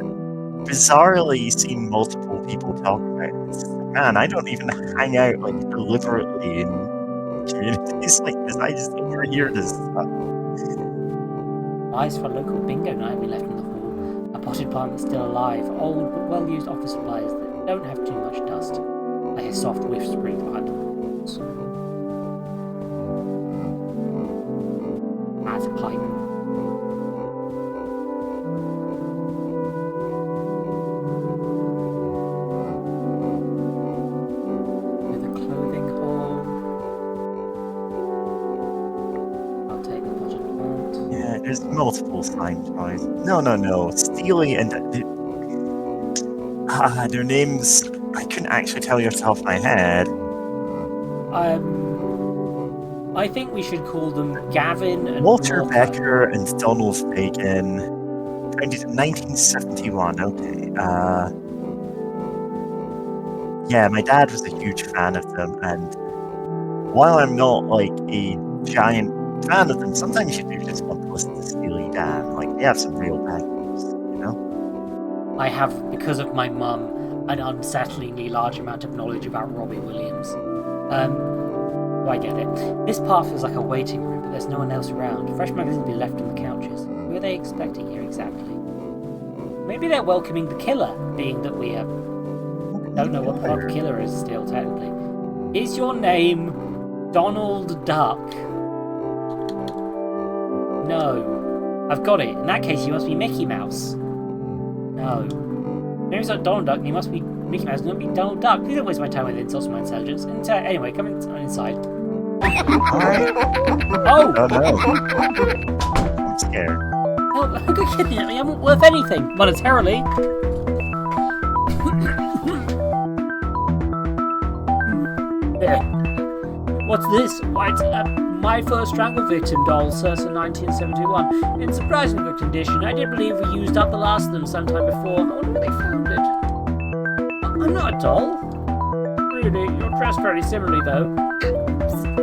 S2: bizarrely seen multiple people talk about. It's like, man, I don't even hang out like deliberately in communities like this. I just overhear this stuff.
S1: Eyes for a local bingo night we left in the hall. A potted plant that's still alive, old but well-used office supplies that don't have too much dust. I hear soft whiffs breathe behind the walls. That's a pipe. With a clothing haul. I'll take the potted plant.
S2: Yeah, there's multiple slime toys. No. Steely and their names I couldn't actually tell you off the top of my head.
S1: I think we should call them Gavin and
S2: Walter Becker and Donald Fagen. 1971, okay. Yeah, my dad was a huge fan of them, and while I'm not like a giant fan of them, sometimes you do just want to listen to Steely Dan. Like, they have some real bangers, you know?
S1: I have, because of my mum, an unsettlingly large amount of knowledge about Robbie Williams. I get it. This part feels like a waiting room, but there's no one else around. Fresh magazines have been left on the couches. Who are they expecting here exactly? Maybe they're welcoming the killer, being that we don't know what the fuck killer is still, technically. Is your name Donald Duck? No. I've got it. In that case, you must be Mickey Mouse. No. Maybe it's not Donald Duck. You must be Mickey Mouse. Not be Donald Duck. Please don't waste my time with insults to my intelligence. Anyway, come inside.
S2: Alright.
S1: Oh!
S2: Oh no. I'm scared.
S1: Oh, good kidding me. I'm not worth anything monetarily. What's this? Why, it's my first strangle victim doll, circa 1971. In surprisingly good condition. I did believe we used up the last of them sometime before. I wonder where they found it. I'm not a doll. Really, you're dressed very similarly, though.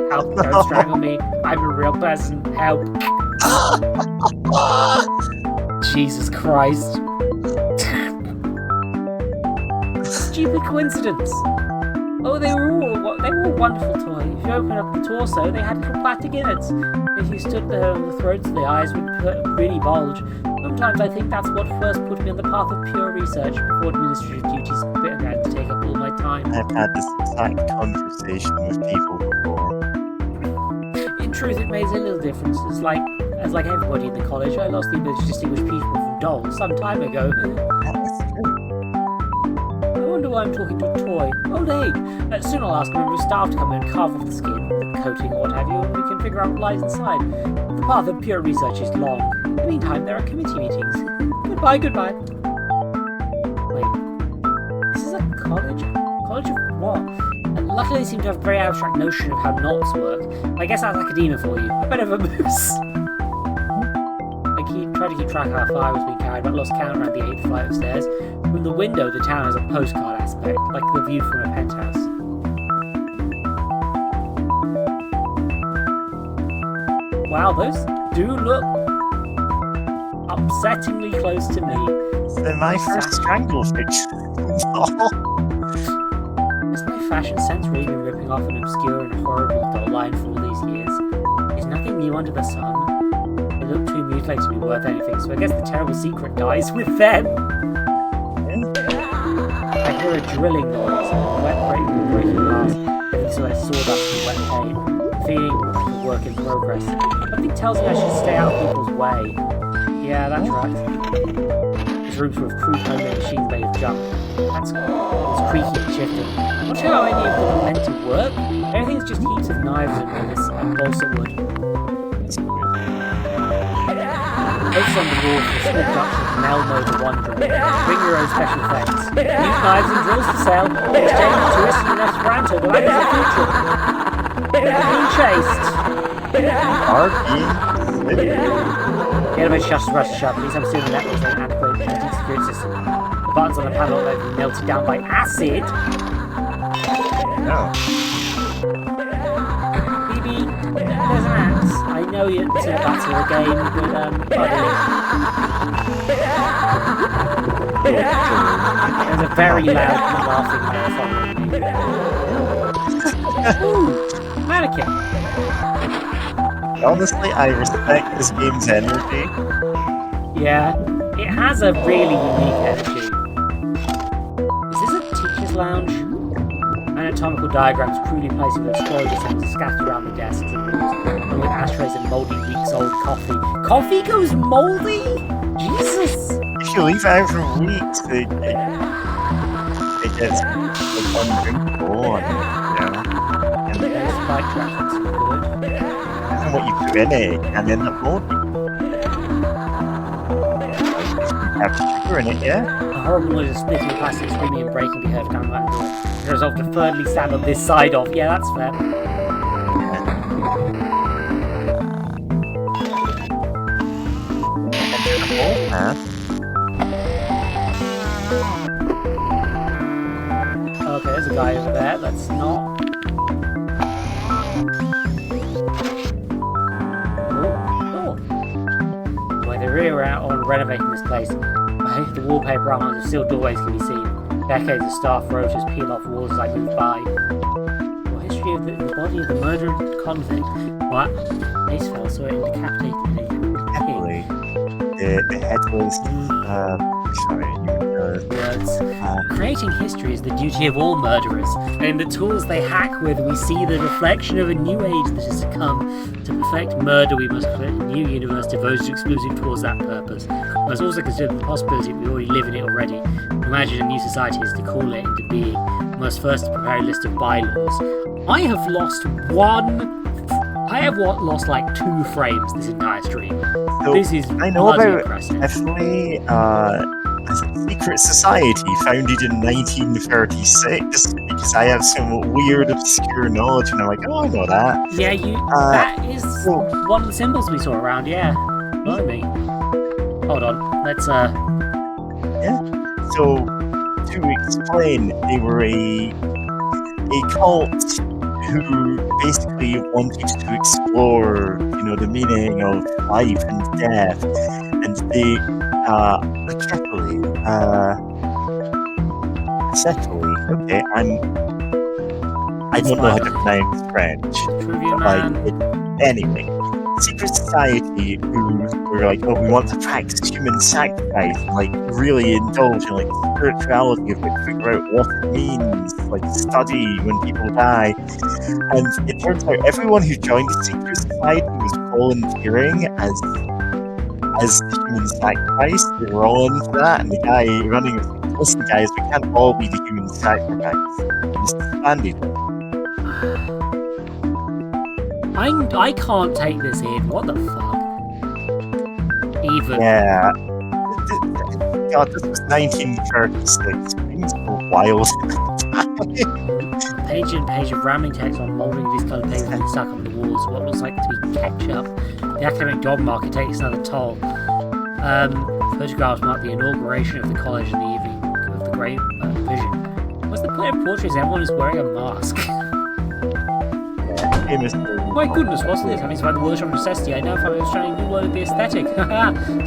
S1: Help, don't strangle me. I'm a real person. Help. Jesus Christ. Stupid coincidence. Oh, they were all wonderful toys. If you open up the torso, they had little plastic innards. If you stood there on the throats, the eyes would really bulge. Sometimes I think that's what first put me on the path of pure research before administrative duties began to take up all my time.
S2: I've had this exact conversation with people before.
S1: In truth, it makes a little difference. As like everybody in the college, I lost the ability to distinguish people from dolls some time ago.
S2: That's true.
S1: I wonder why I'm talking to a toy. Oh, hey! Soon I'll ask a member of staff to come in and carve off the skin, the coating, or what have you, and we can figure out what lies inside. The path of pure research is long. In the meantime, there are committee meetings. Goodbye. Wait. This is a college? College of what? Luckily, they seem to have a very abstract notion of how knots work. I guess that's academia for you. A bit of a moose. Tried to keep track of how far I was being carried, but lost count around the 8th flight of stairs. From the window, the town has a postcard aspect, like the view from a penthouse. Wow, those do look upsettingly close to me.
S2: So my first strangle fiction doll.
S1: Has my fashion sense really been ripping off an obscure and horrible doll line for all these years? Is nothing new under the sun? They look too mutilated to be worth anything, so I guess the terrible secret dies with them. I hear a drilling noise, wet breaking glass, every sort of sawdust and wet paint, feeling like a work in progress. Something tells me I should stay out of people's way. Yeah, that's right. This room's full of crude homemade machines made of junk. It's creaky and shifting. I'm not sure how any of them are meant to work. Everything's just heaps of knives and balsa wood. Notes on the wall for small production of Mel Mode Wondering. Bring your own special effects. New knives and drills for sale. Exchange tourists in Esperanto. The land is the future. Being chased. The elevator shutters rush shut. At least I'm assuming that was an antiquated antique security system. The buttons on the panel have been melted down by acid.
S2: No.
S1: Phoebe, there's an axe. I know it's a battle again, but buddy. There's a very loud laughing marathon. Ooh, mannequin.
S2: Honestly, I respect this game's energy.
S1: Yeah, it has a really unique energy. Is this a teacher's lounge? Anatomical diagrams crudely placing the exploded sensors scattered around the desks and walls, and with ashtrays and mouldy weeks-old coffee. Coffee goes mouldy? Jesus!
S2: If you leave it out for weeks, it gets undrinkable and,
S1: And the bike traffic's good.
S2: and what you put in it can end up moldy. If you have sugar in it, yeah?
S1: A horrible noise of splitting plastic, screaming and breaking be heard coming back the door. It resolved to thirdly stand on this side of. Yeah, that's fair. Okay, there's a guy over there. Let's not. Oh. Boy, they really were out on renovating this place. The wallpaper outlines of sealed doorways can be seen. Decades of staff roaches peel off walls as I move by. What history of the body of the murdered convict? What? Ace fell, so it decapitated him.
S2: Heavily. The head was, sorry,
S1: words.
S2: Uh,
S1: Creating history is the duty of all murderers, and in the tools they hack with, we see the reflection of a new age that is to come. To perfect murder, we must create a new universe devoted exclusively towards that purpose. We must also consider the possibility that we already live in it already. Imagine a new society is to call it into being. We must first prepare a list of bylaws. I have lost like 2 frames this entire stream.
S2: so
S1: This is
S2: I know
S1: bloody
S2: about
S1: impressive.
S2: definitely a secret society founded in 1936 because I have some weird obscure knowledge and I'm like, oh, I know that.
S1: Yeah, that is one of the symbols we saw around, yeah. Blimey. Hold on, let's
S2: Yeah. So to explain, they were a cult who basically wanted to explore, the meaning of life and death, and they Acetylene. Okay, I don't know how to pronounce French,
S1: Trivia
S2: but
S1: Man.
S2: anyway, secret society who were like, oh, we want to practice human sacrifice, and like really indulge in like spirituality of it, figure out what it means, like study when people die. And it turns out everyone who joined the secret society was volunteering as human sacrifice. They were all into that, and the guy running was like, listen guys, we can't all be the human sacrifice. And just disbanded it.
S1: I can't take this in. What the fuck? Even.
S2: Yeah. God, this was 1936. Things were wild.
S1: Page and page of rambling text on moulding these coloured papers being stuck on the walls. What looks like to be ketchup. The academic job market takes another toll. Photographs mark the inauguration of the college and the evening of the Great Vision. What's the point of portraits? Everyone is wearing a mask. My goodness, what's this? Having survived the workshop of necessity, I now find I was trying a new word of the aesthetic.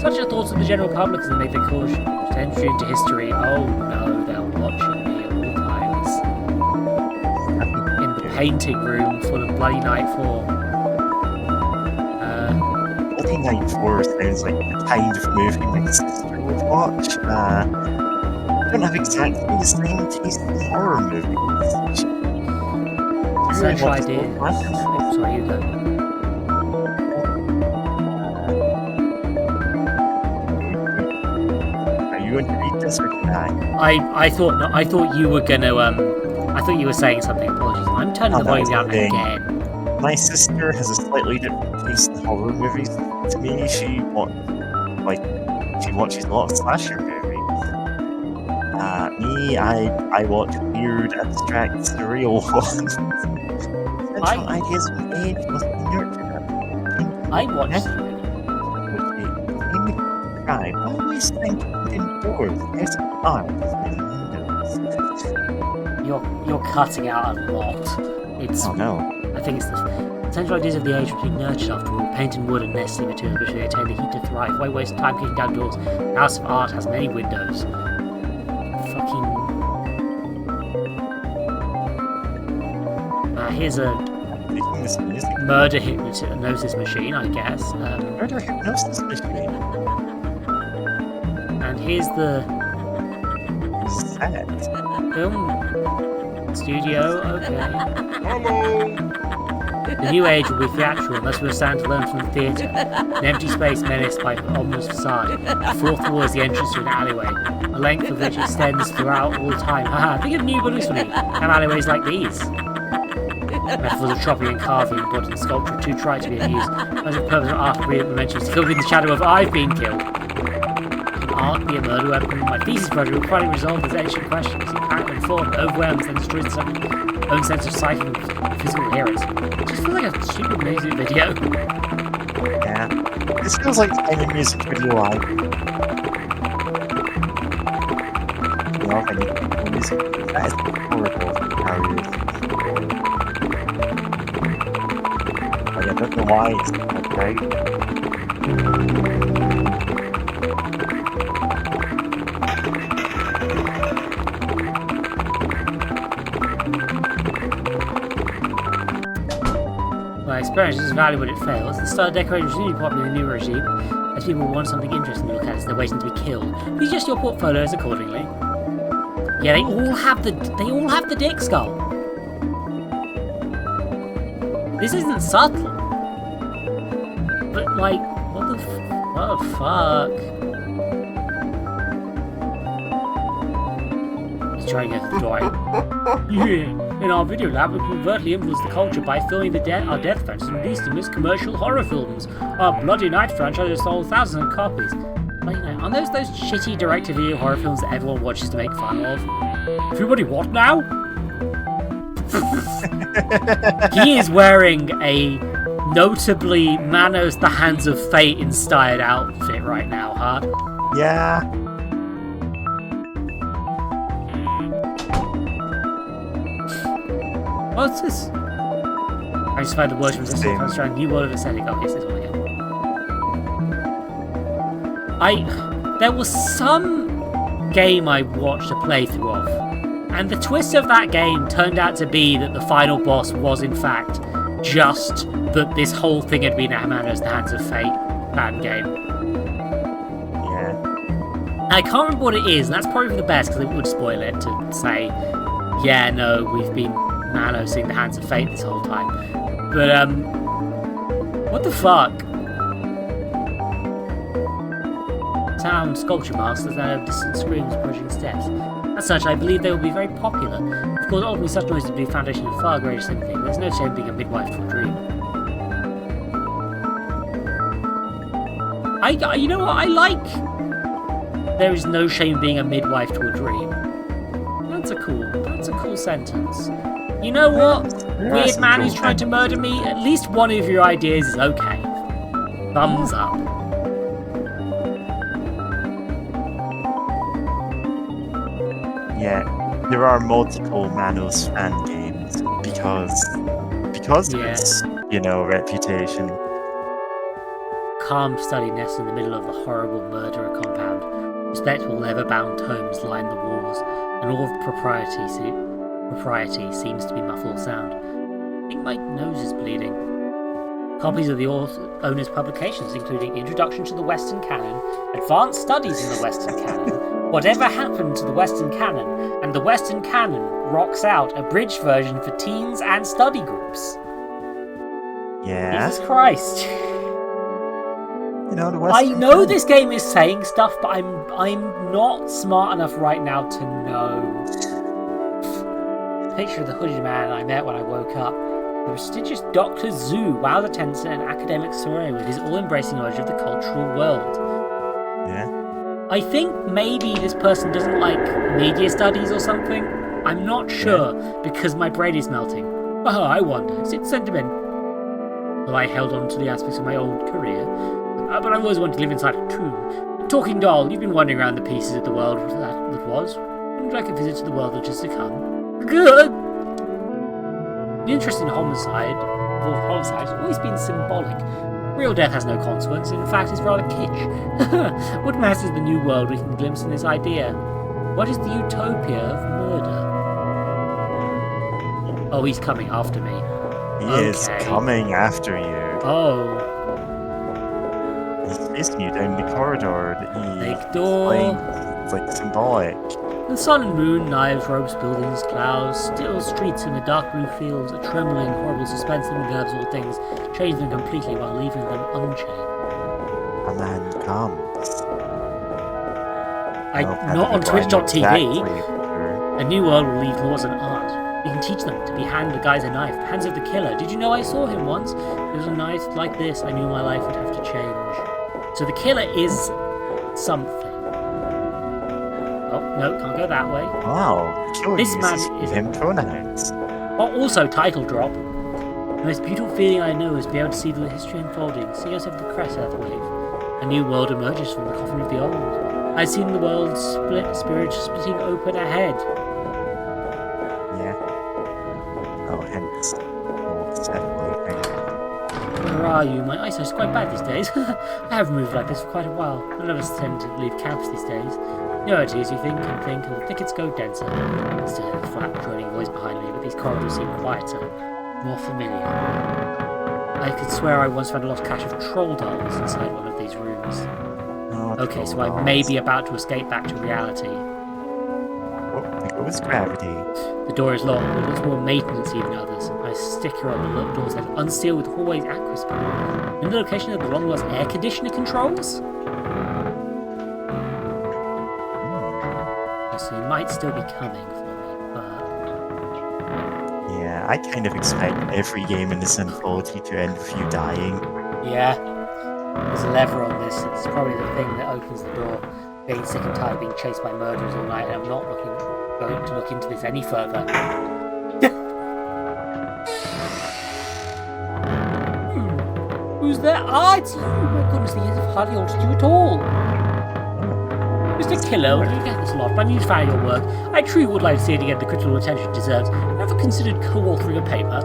S1: Such are thoughts of the general public as they make their caution. Entry into history. Oh no, they're watching me at all times. In the painting room full of Bloody Night 4.
S2: Bloody Night 4 sounds like the kind of movie my sister would watch. I don't have exactly the same taste in horror movies.
S1: Essential idea. Oh, sorry, you go.
S2: Are you going to read this or can I?
S1: I thought you were gonna I thought you were saying something. Apologies. I'm turning the volume down again.
S2: My sister has a slightly different taste in horror movies to me. She watches a lot of slasher movies. Me, I watch weird, abstract, surreal ones. Central ideas of age must be nurtured.
S1: I watched
S2: I always think indoors as art and windows.
S1: You're cutting out a lot. It's
S2: Oh no.
S1: I think it's the central ideas of the age must be nurtured after all. Paint and wood and nesting materials which they attain the heat to thrive. Why waste time kicking down doors? The House of Art has many windows. Fucking here's a murder hypnosis machine, I guess.
S2: Murder hypnosis machine.
S1: And here's the
S2: Set.
S1: film studio. Okay.
S3: Hello.
S1: The new age will be theatrical unless we stand to learn from the theatre. An empty space menaced by an ominous facade. The fourth wall is the entrance to an alleyway, a length of which extends throughout all time. Haha, think of new buildings for me. Have alleyways like these. Metaphors of chopping and carving and brought in sculpture too trite to be abused. As the purpose of art of brilliant momentum is killed in the shadow of I've been killed. Can art be a murder weapon? My thesis project will finally resolve these ancient questions. It packed and formed, overwhelms, and destroys its own sense of psychic and physical hearers. It just feels like a stupid music video.
S2: Yeah. This feels like any music video I love any music. That is horrible how it is. Like, I don't know why it's not great.
S1: My experience is valuable when it fails. The style decoration is really popular in the new regime. As people want something interesting to look at as they're waiting to be killed. Please adjust your portfolios accordingly. Yeah, they all have the dick skull. This isn't subtle. But like, what the fuck? Let's try and get to the door. Yeah. In our video lab, we covertly influenced the culture by filming our death friends and released them as commercial horror films. Our Bloody Night franchise has sold thousands of copies. But you know, aren't those shitty direct-to-video horror films that everyone watches to make fun of? Everybody what now? He is wearing a notably Manos the Hands of Fate inspired outfit right now, huh?
S2: Yeah.
S1: What's this? I just find the words from this one trying new world of aesthetic. Oh, yes, this one again. There was some game I watched a playthrough of, and the twist of that game turned out to be that the final boss was in fact just that this whole thing had been Manos the Hands of Fate fan game.
S2: Yeah.
S1: I can't remember what it is, and that's probably for the best because it would spoil it to say, yeah, no, we've been Manosing the Hands of Fate this whole time. But, what the fuck? Sound sculpture masters that have distant screams approaching steps. As such, I believe they will be very popular. Of course, ultimately such noise would be the foundation of far greater something. There's no shame being a midwife to a dream. You know what? I like there is no shame being a midwife to a dream. That's a cool sentence. You know what? Weird man who's trying to murder me, at least one of your ideas is okay. Thumbs up.
S2: Yeah, there are multiple Manos fan games because of its, reputation.
S1: Calm study nests in the middle of the horrible murderer compound. Respectable leather-bound tomes line the walls, and all of propriety seems to be muffled sound. I think my nose is bleeding. Copies of the owner's publications, including Introduction to the Western Canon, Advanced Studies in the Western Canon, Whatever Happened to the Western Canon, and the Western Canon rocks out a bridged version for teens and study groups.
S2: Yeah.
S1: Jesus Christ.
S2: The Western
S1: I know this game is saying stuff, but I'm not smart enough right now to know. Picture of the hooded man I met when I woke up. The prestigious Dr. Zhu wowed attendants at an academic soiree with his all-embracing knowledge of the cultural world.
S2: Yeah.
S1: I think maybe this person doesn't like media studies or something. I'm not sure, because my brain is melting. Oh, I wonder, is it sentiment? Well, I held on to the aspects of my old career, but I always wanted to live inside a tomb. Talking doll, you've been wandering around the pieces of the world that was. Would you like a visit to the world that is to come? Good! The interest in homicides has always been symbolic. Real death has no consequence, in fact it's rather kitsch. What matters is the new world we can glimpse in this idea? What is the utopia of murder? Oh, he's coming after me.
S2: He is coming after you.
S1: Oh.
S2: He's chasing you down the corridor that
S1: Big door.
S2: It's like symbolic.
S1: The sun and moon, knives, ropes, buildings, clouds, still streets in the dark blue fields, a trembling, horrible suspense that envelops all things, change them completely while leaving them unchanged.
S2: A man comes.
S1: Not on Twitch.tv. A new world will leave laws and art. We can teach them to be hand the guy's a knife, hands of the killer. Did you know I saw him once? It was a night like this I knew my life would have to change. So the killer is something. Oh, no, can't go that way.
S2: Wow,
S1: this man is
S2: him pronouns.
S1: Oh, also, title drop. The most beautiful feeling I know is to be able to see the history unfolding, see us over the crest earth wave. A new world emerges from the coffin of the old. I've seen the world split, spirit splitting open ahead.
S2: Yeah. Oh, hence.
S1: Where are you? My eyesight's quite bad these days. I haven't moved like this for quite a while. None of us tend to leave campus these days. You know it is, you think, and the thickets go denser. Still hear the flat, droning voice behind me, but these corridors seem quieter, more familiar. I could swear I once found a lost cache of troll dolls inside one of these rooms.
S2: Oh,
S1: Okay, so
S2: troll
S1: I may
S2: dolls.
S1: be about to escape back to reality.
S2: Oh, there goes gravity.
S1: The door is locked, but it looks more maintenancey than others. A sticker on the door says unsealed with hallways aqua spell. In the location of the long lost air conditioner controls? So he might still be coming for me, but...
S2: Yeah, I kind of expect every game in this anthology to end with you dying.
S1: yeah. There's a lever on this. It's probably the thing that opens the door. Being sick and tired of being chased by murderers all night, and I'm not going to look into this any further. Who's there? Ah, it's you! My goodness, the years have hardly altered you at all. Mr. Killer, will you get this loft? I'm huge fan of your work. I truly would like to see it get the critical attention it deserves. Never considered co-authoring a paper?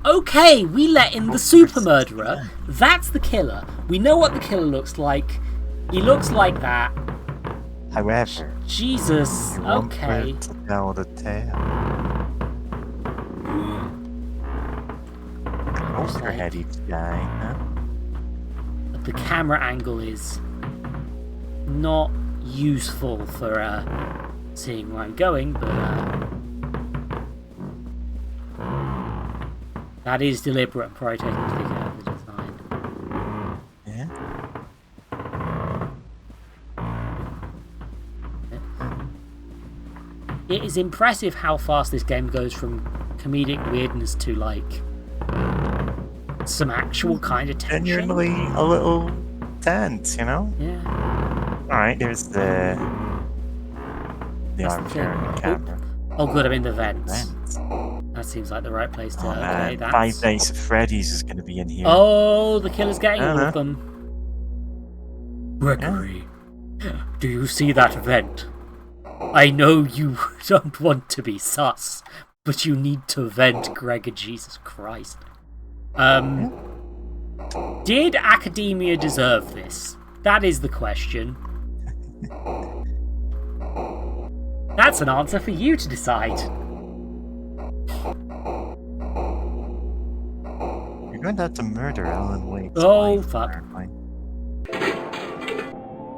S1: Okay, we let in the super murderer. That's the killer. We know what the killer looks like. He looks like that.
S2: However,
S1: Jesus,
S2: you want
S1: okay.
S2: to tell the tale. Overheady guy, huh?
S1: The camera angle is not useful for seeing where I'm going, but that is deliberate. I'm probably taking the figure out of the design.
S2: Yeah.
S1: It is impressive how fast this game goes from comedic weirdness to like some actual kind of tension.
S2: Genuinely a little tense, you know?
S1: Yeah.
S2: Alright, there's the
S1: That's the
S2: armchair
S1: thing.
S2: and the camera.
S1: Oh good, I'm in the vents.
S2: Vents.
S1: That seems like the right place to...
S2: Oh
S1: okay,
S2: man,
S1: that's...
S2: Five Nights at Freddy's is going to be in here.
S1: Oh, the killer's getting all
S2: Uh-huh.
S1: of them. Gregory, do you see that vent? I know you don't want to be sus, but you need to vent, Gregor. Jesus Christ. Did academia deserve this? That is the question. That's an answer for you to decide.
S2: You're going to have to murder Alan Wake's
S1: Oh,
S2: wife,
S1: fuck.
S2: apparently.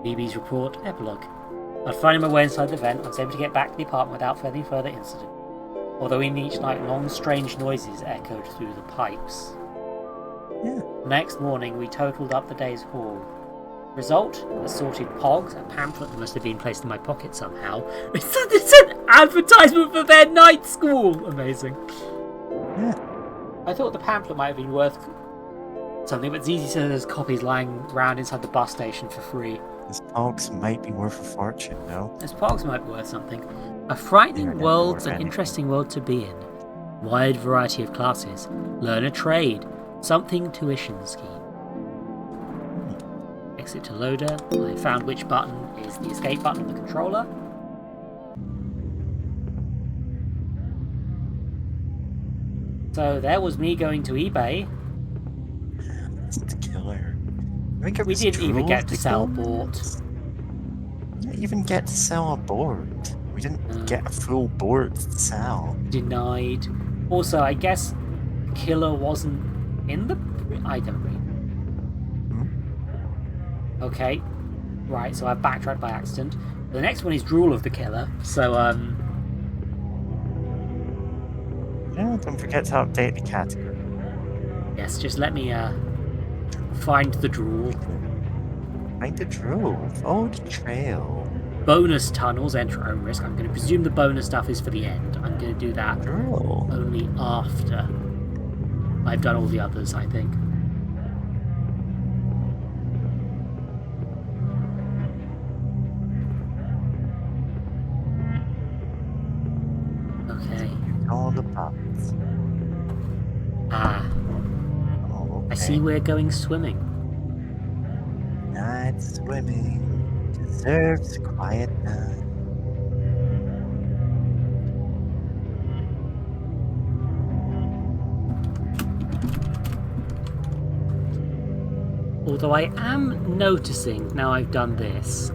S1: BB's report, epilogue. After finding my way inside the vent, I was able to get back to the apartment without any further incident. Although in each night, long, strange noises echoed through the pipes.
S2: Yeah.
S1: The next morning, we totaled up the day's haul. Result: assorted pogs, a pamphlet that must have been placed in my pocket somehow. It's an advertisement for their night school! Amazing.
S2: Yeah.
S1: I thought the pamphlet might have been worth something, but Zizi says there's copies lying around inside the bus station for free.
S2: His pogs might be worth a fortune, though.
S1: Those pogs might be worth something. A frightening
S2: They're never
S1: world's
S2: worth
S1: an
S2: anything.
S1: interesting world to be in. Wide variety of classes. Learn a trade. Something tuition scheme. Exit to loader. I found which button is the escape button on the controller. So there was me going to eBay.
S2: That's the killer.
S1: We didn't even get to sell a board.
S2: We didn't even get to sell a board. We didn't get a full board to sell.
S1: Denied. Also, I guess Killer wasn't in the... I don't read. Okay. Right, so I've backtracked by accident. The next one is Drool of the Killer. So,
S2: Yeah, don't forget to update the category.
S1: yes, just let me, find the Drool.
S2: Find the drool. Follow the trail.
S1: Bonus tunnels, enter at own risk. I'm going to presume the bonus stuff is for the end. I'm going to do that
S2: Drool.
S1: only after I've done all the others, I think. Okay.
S2: All the pups.
S1: Ah,
S2: Oh, okay.
S1: I see we're going swimming.
S2: Night swimming deserves a quiet night.
S1: Although I am noticing, now I've done this,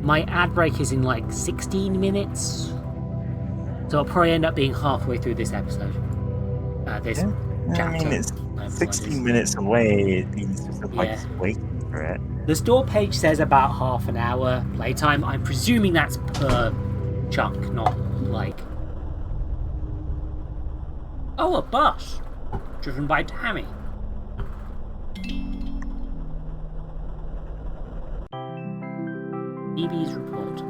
S1: my ad break is in like 16 minutes. So I'll probably end up being halfway through this episode. This
S2: Yeah.
S1: chapter.
S2: I mean, it's
S1: whatever it
S2: 16
S1: is.
S2: minutes away. It means there's no point
S1: Yeah.
S2: waiting for it.
S1: The store page says about half an hour playtime. I'm presuming that's per chunk, not like... Oh, a bus! Driven by Tammy. BB's report.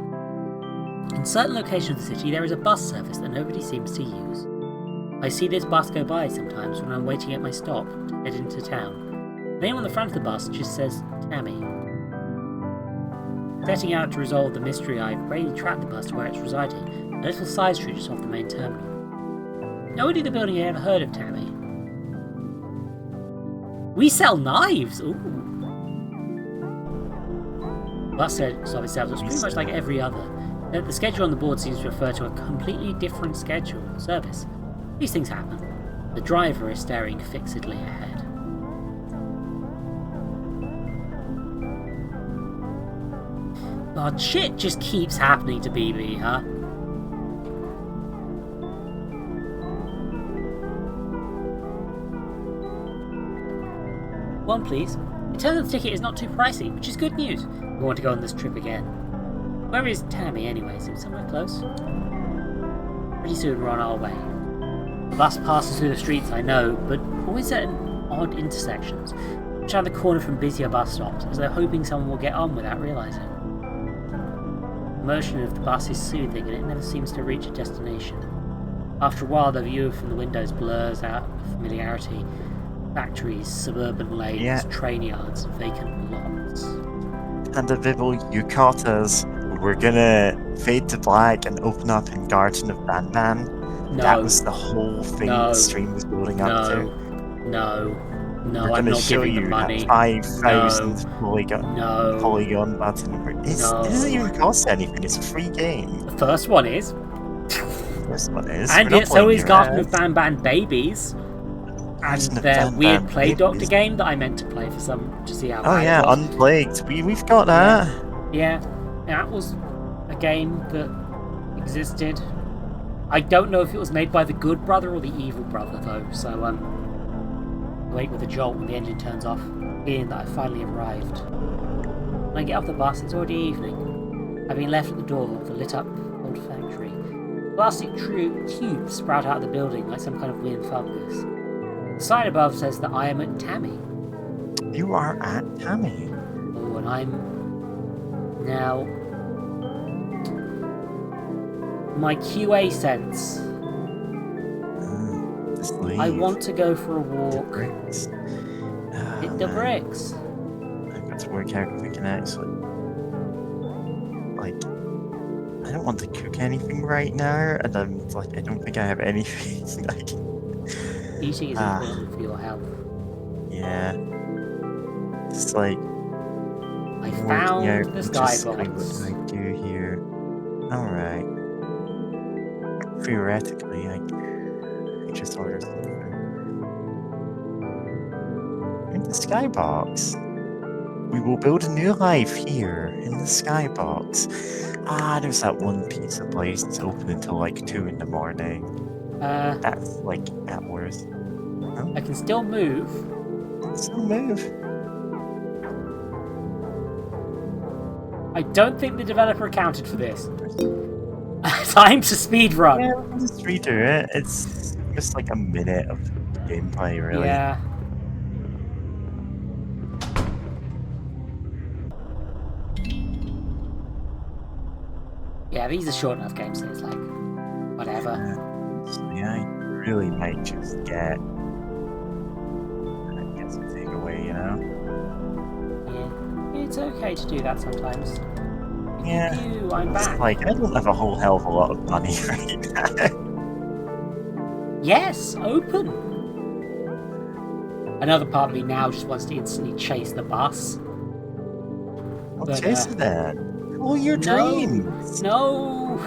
S1: In certain locations of the city, there is a bus service that nobody seems to use. I see this bus go by sometimes when I'm waiting at my stop to head into town. The name on the front of the bus just says Tammy. Setting out to resolve the mystery, I've bravely tracked the bus to where it's residing, a little side street just off the main terminal. Nobody in the building had ever heard of Tammy. We sell knives! Ooh. The bus stop itself looks pretty much like every other. The schedule on the board seems to refer to a completely different service. These things happen. The driver is staring fixedly ahead. God, shit just keeps happening to BB, huh? One, please. It turns out the ticket is not too pricey, which is good news. We want to go on this trip again. Where is Tammy, anyways? Is it somewhere close? Pretty soon we're on our way. The bus passes through the streets, I know, but always at odd intersections, which are the corner from busier bus stops, as though hoping someone will get on without realising. The motion of the bus is soothing, and it never seems to reach a destination. After a while, the view from the windows blurs out of familiarity. Factories, suburban lanes, train yards, vacant lots.
S2: And the Bibble, you caught us. We're gonna fade to black and open up in Garden of Banban.
S1: No.
S2: That was the whole thing the stream was building up to.
S1: No,
S2: We're
S1: I'm
S2: gonna
S1: not
S2: show
S1: giving
S2: you
S1: the money.
S2: that 5,000 polygon button. It doesn't even cost anything. It's a free game.
S1: The first one is.
S2: First one is.
S1: And yet so is Garden of Banban Babies. And their weird Plague Doctor game that I meant to play to see how bad it was.
S2: Unplagued. We've got that.
S1: Yeah, that was a game that existed. I don't know if it was made by the good brother or the evil brother though, so wait with a jolt when the engine turns off, feeling that I finally arrived. When I get off the bus, it's already evening. I've been left at the door of the lit up old factory. Plastic tubes sprout out of the building like some kind of weird fungus. The sign above says that I am at Tammy.
S2: You are at Tammy.
S1: Oh, and I'm now. My QA sense. I want to go for a walk. Hit the bricks.
S2: I've got to work out if we can actually. Like, I don't want to cook anything right now, and I don't think I have anything.
S1: Eating is important for your health.
S2: Yeah. It's like.
S1: I found the skybox.
S2: What do I do here? Alright. Theoretically, I just order something. In the skybox. We will build a new life here in the skybox. There's that one pizza place that's open until like 2 in the morning. That's like hours. Oh.
S1: I can still move. I don't think the developer accounted for this. Time to speedrun.
S2: Yeah, we can just redo it. It's just like a minute of gameplay, really.
S1: Yeah. Yeah, these are short enough games, so it's like, whatever.
S2: So yeah, I really might just get something away, you know?
S1: Yeah, it's okay to do that sometimes.
S2: Yeah.
S1: I'm back.
S2: Like, I don't have a whole hell of a lot of money right now.
S1: Yes, open! Another part of me now just wants to instantly chase the bus.
S2: Chase it then. All your dreams!
S1: No!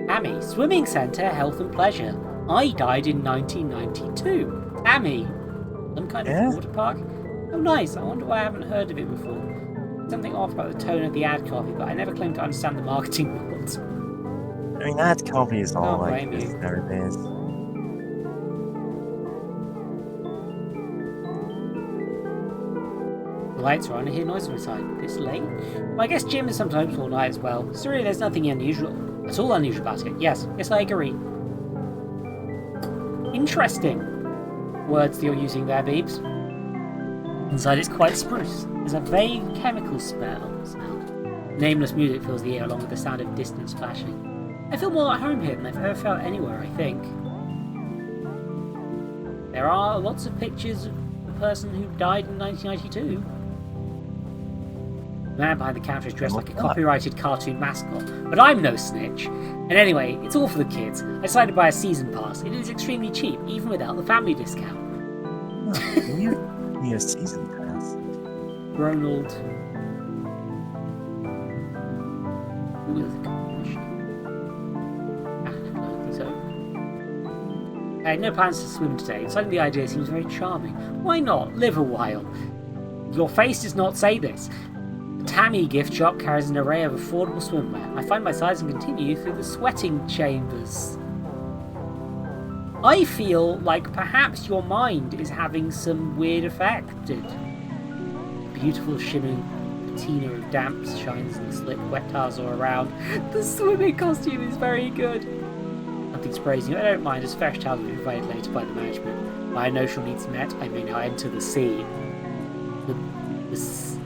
S1: Tammy, swimming centre, health and pleasure. I died in 1992. Tammy! Some kind of water park? Oh nice, I wonder why I haven't heard of it before. Something off about the tone of the ad copy, but I never claimed to understand the marketing world.
S2: I mean, that copy is all
S1: Can't
S2: like
S1: blame
S2: this
S1: you.
S2: nowadays.
S1: The lights are on. I hear noise from inside. This late? Well, I guess gym is sometimes all night as well. So really, there's nothing unusual. At all unusual about it. Yes, I agree. Interesting words that you're using there, Beebs. Inside it's quite spruce. There's a vague chemical smell. Nameless music fills the air along with the sound of distant splashing. I feel more at home here than I've ever felt anywhere, I think. There are lots of pictures of the person who died in 1992. The man behind the counter is dressed like a copyrighted cartoon mascot, but I'm no snitch. And anyway, it's all for the kids. I decided to buy a season pass. It is extremely cheap, even without the family discount.
S2: Me a season pass.
S1: Ronald. Who is the I had no plans to swim today, and suddenly the idea seems very charming. Why not? Live a while. Your face does not say this. The Tammy gift shop carries an array of affordable swimwear. I find my size and continue through the sweating chambers. I feel like perhaps your mind is having some weird effect. Beautiful shimmering patina of damps shines in the slick wet tiles all around. The swimming costume is very good. Nothing's praising you. I don't mind, as fresh towels will be provided later by the management. My notional needs met, I may now enter the sea. The sea.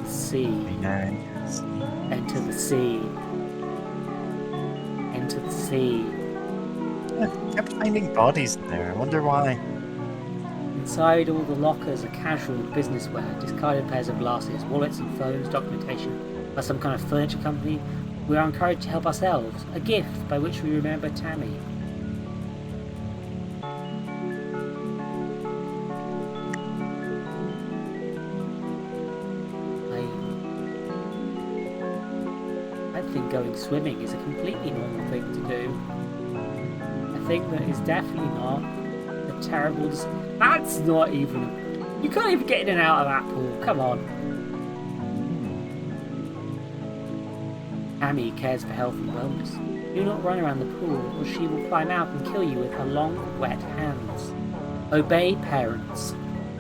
S1: The sea. Enter the sea. Enter the sea.
S2: I kept finding bodies in there. I wonder why.
S1: Inside all the lockers are casual business wear, discarded pairs of glasses, wallets and phones, documentation by some kind of furniture company. We are encouraged to help ourselves, a gift by which we remember Tammy. I think going swimming is a completely normal thing to do. A thing that is definitely not a terrible... That's not even... You can't even get in and out of that pool, come on. Tammy cares for health and wellness. Do not run around the pool, or she will climb out and kill you with her long, wet hands. Obey parents.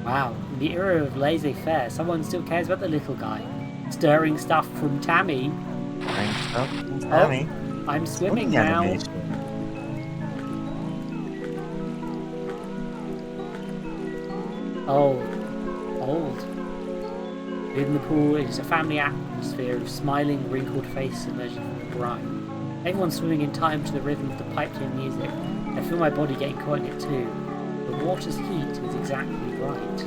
S1: Wow, in the era of laissez-faire, someone still cares about the little guy. Stirring stuff from Tammy.
S2: Tammy.
S1: Oh, I'm swimming now.
S2: Animation.
S1: Old. Within the pool is a family atmosphere of smiling, wrinkled faces emerging from the brine. Everyone's swimming in time to the rhythm of the piped-in music. I feel my body getting caught in it too. The water's heat is exactly right.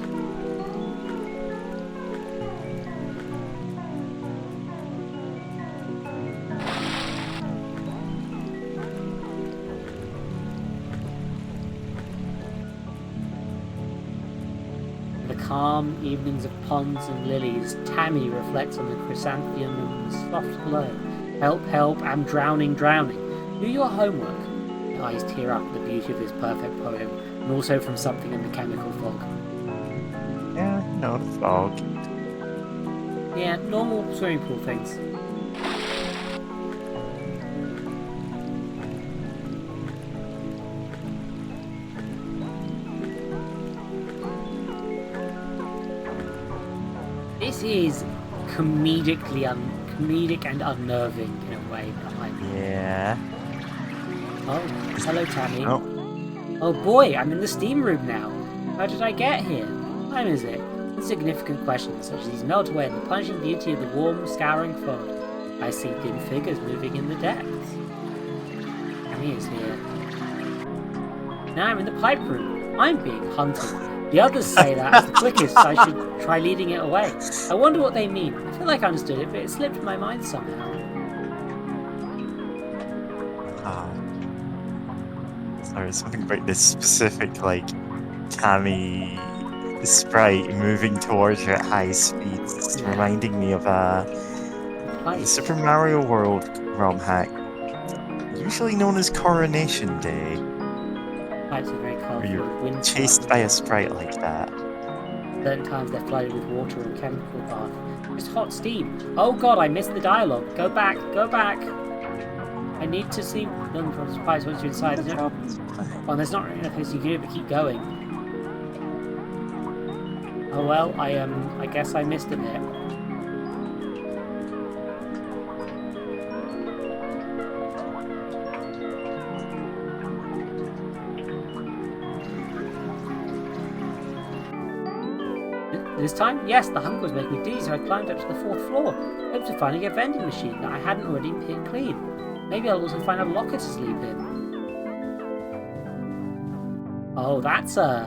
S1: Calm evenings of ponds and lilies, Tammy reflects on the chrysanthemum's soft glow. Help, I'm drowning. Do your homework. Her eyes tear up at the beauty of this perfect poem, and also from something in the chemical fog.
S2: Yeah, no fog.
S1: Yeah, normal swimming pool things. This is comedic and unnerving in a way.
S2: Yeah.
S1: Oh, hello, Tammy.
S2: Oh.
S1: Oh boy, I'm in the steam room now. How did I get here? What time is it? Insignificant questions such as these melt away in the punishing beauty of the warm, scouring fog. I see dim figures moving in the depths. Tammy is here. Now I'm in the pipe room. I'm being hunted. The others say that as the quickest, I should try leading it away. I wonder what they mean. I feel like I understood it, but it slipped my mind somehow.
S2: Sorry, something about this specific, like, Tammy sprite moving towards her at high speeds, reminding me of the Super Mario World ROM hack, usually known as Coronation Day.
S1: Pipes are very colourful.
S2: Where you're chased by a sprite like that.
S1: Certain times they're flooded with water or chemical bath. Just hot steam. Oh god, I missed the dialogue. Go back, go back. I need to see them from supplies once you're inside. There's no... Oh, there's not enough place you can do but keep going. Oh well, I guess I missed a bit. This time, yes, the hunger was making me dizzy, so I climbed up to the 4th floor, hoping to finally get a vending machine that I hadn't already picked clean. Maybe I'll also find a locker to sleep in. Oh, that's the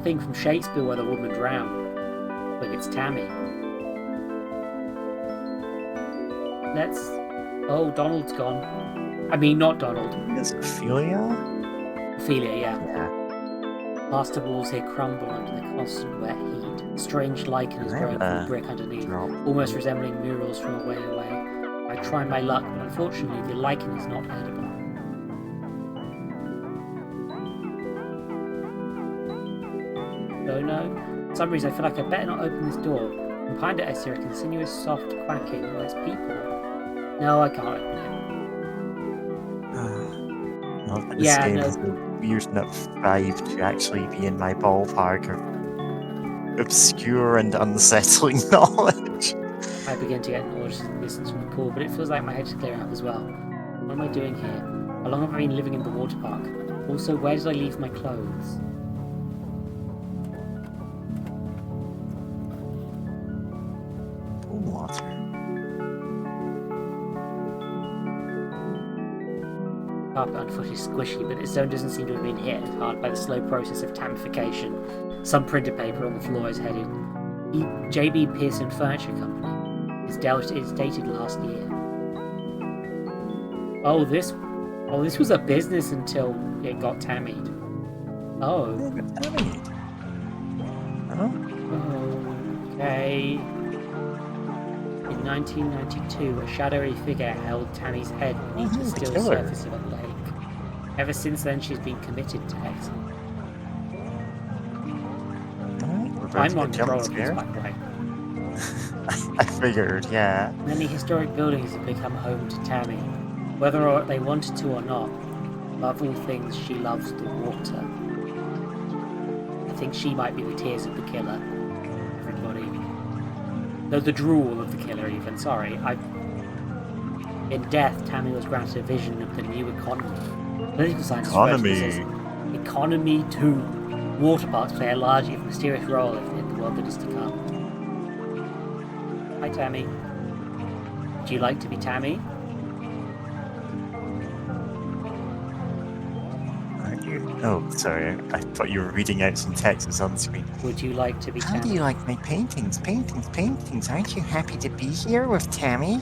S1: thing from Shakespeare where the woman drowned. But it's Tammy. Oh, Donald's gone. I mean, not Donald.
S2: Is it Ophelia?
S1: Ophelia, yeah.
S2: Yeah.
S1: Plaster walls here crumble under the constant wet heat. Strange lichen is growing from the brick underneath, almost resembling murals from a way away. I try my luck, but unfortunately the lichen is not edible. Oh no. For some reason I feel like I better not open this door. From behind it I see a continuous soft quacking. Oh, it's people. No, I can't open it.
S2: Well, this game has a weird enough vibe to actually be in my ballpark of obscure and unsettling knowledge.
S1: I begin to get an urge to distance from the pool, but it feels like my head's clearing up as well. What am I doing here? How long have I been living in the water park? Also, where did I leave my clothes?
S2: Pool water.
S1: Carpet underfoot is squishy, but its zone doesn't seem to have been hit as hard by the slow process of tamification. Some printer paper on the floor is headed J.B. Pearson Furniture Company. It's dated last year. Oh, this was a business until it got tammied. Oh.
S2: Yeah, it got tammied. Oh.
S1: Okay. In 1992, a shadowy figure held Tammy's head beneath the still surface of a lake. Ever since then, she's been committed to exile. I'm not in control of this, by the way.
S2: I figured, yeah.
S1: Many historic buildings have become home to Tammy, whether or they wanted to or not. Above all things, she loves the water. I think she might be the tears of the killer. Everybody. No, the drool of the killer, even. Sorry. In death, Tammy was granted a vision of the new economy. Political science economy 2. Water parks play a large, if mysterious role in the world that is to come. Hi, Tammy. Would you like to be Tammy?
S2: Aren't you? Oh, sorry. I thought you were reading out some texts on the screen.
S1: Would you like to be Tammy?
S2: How do you like my paintings? Paintings. Aren't you happy to be here with Tammy?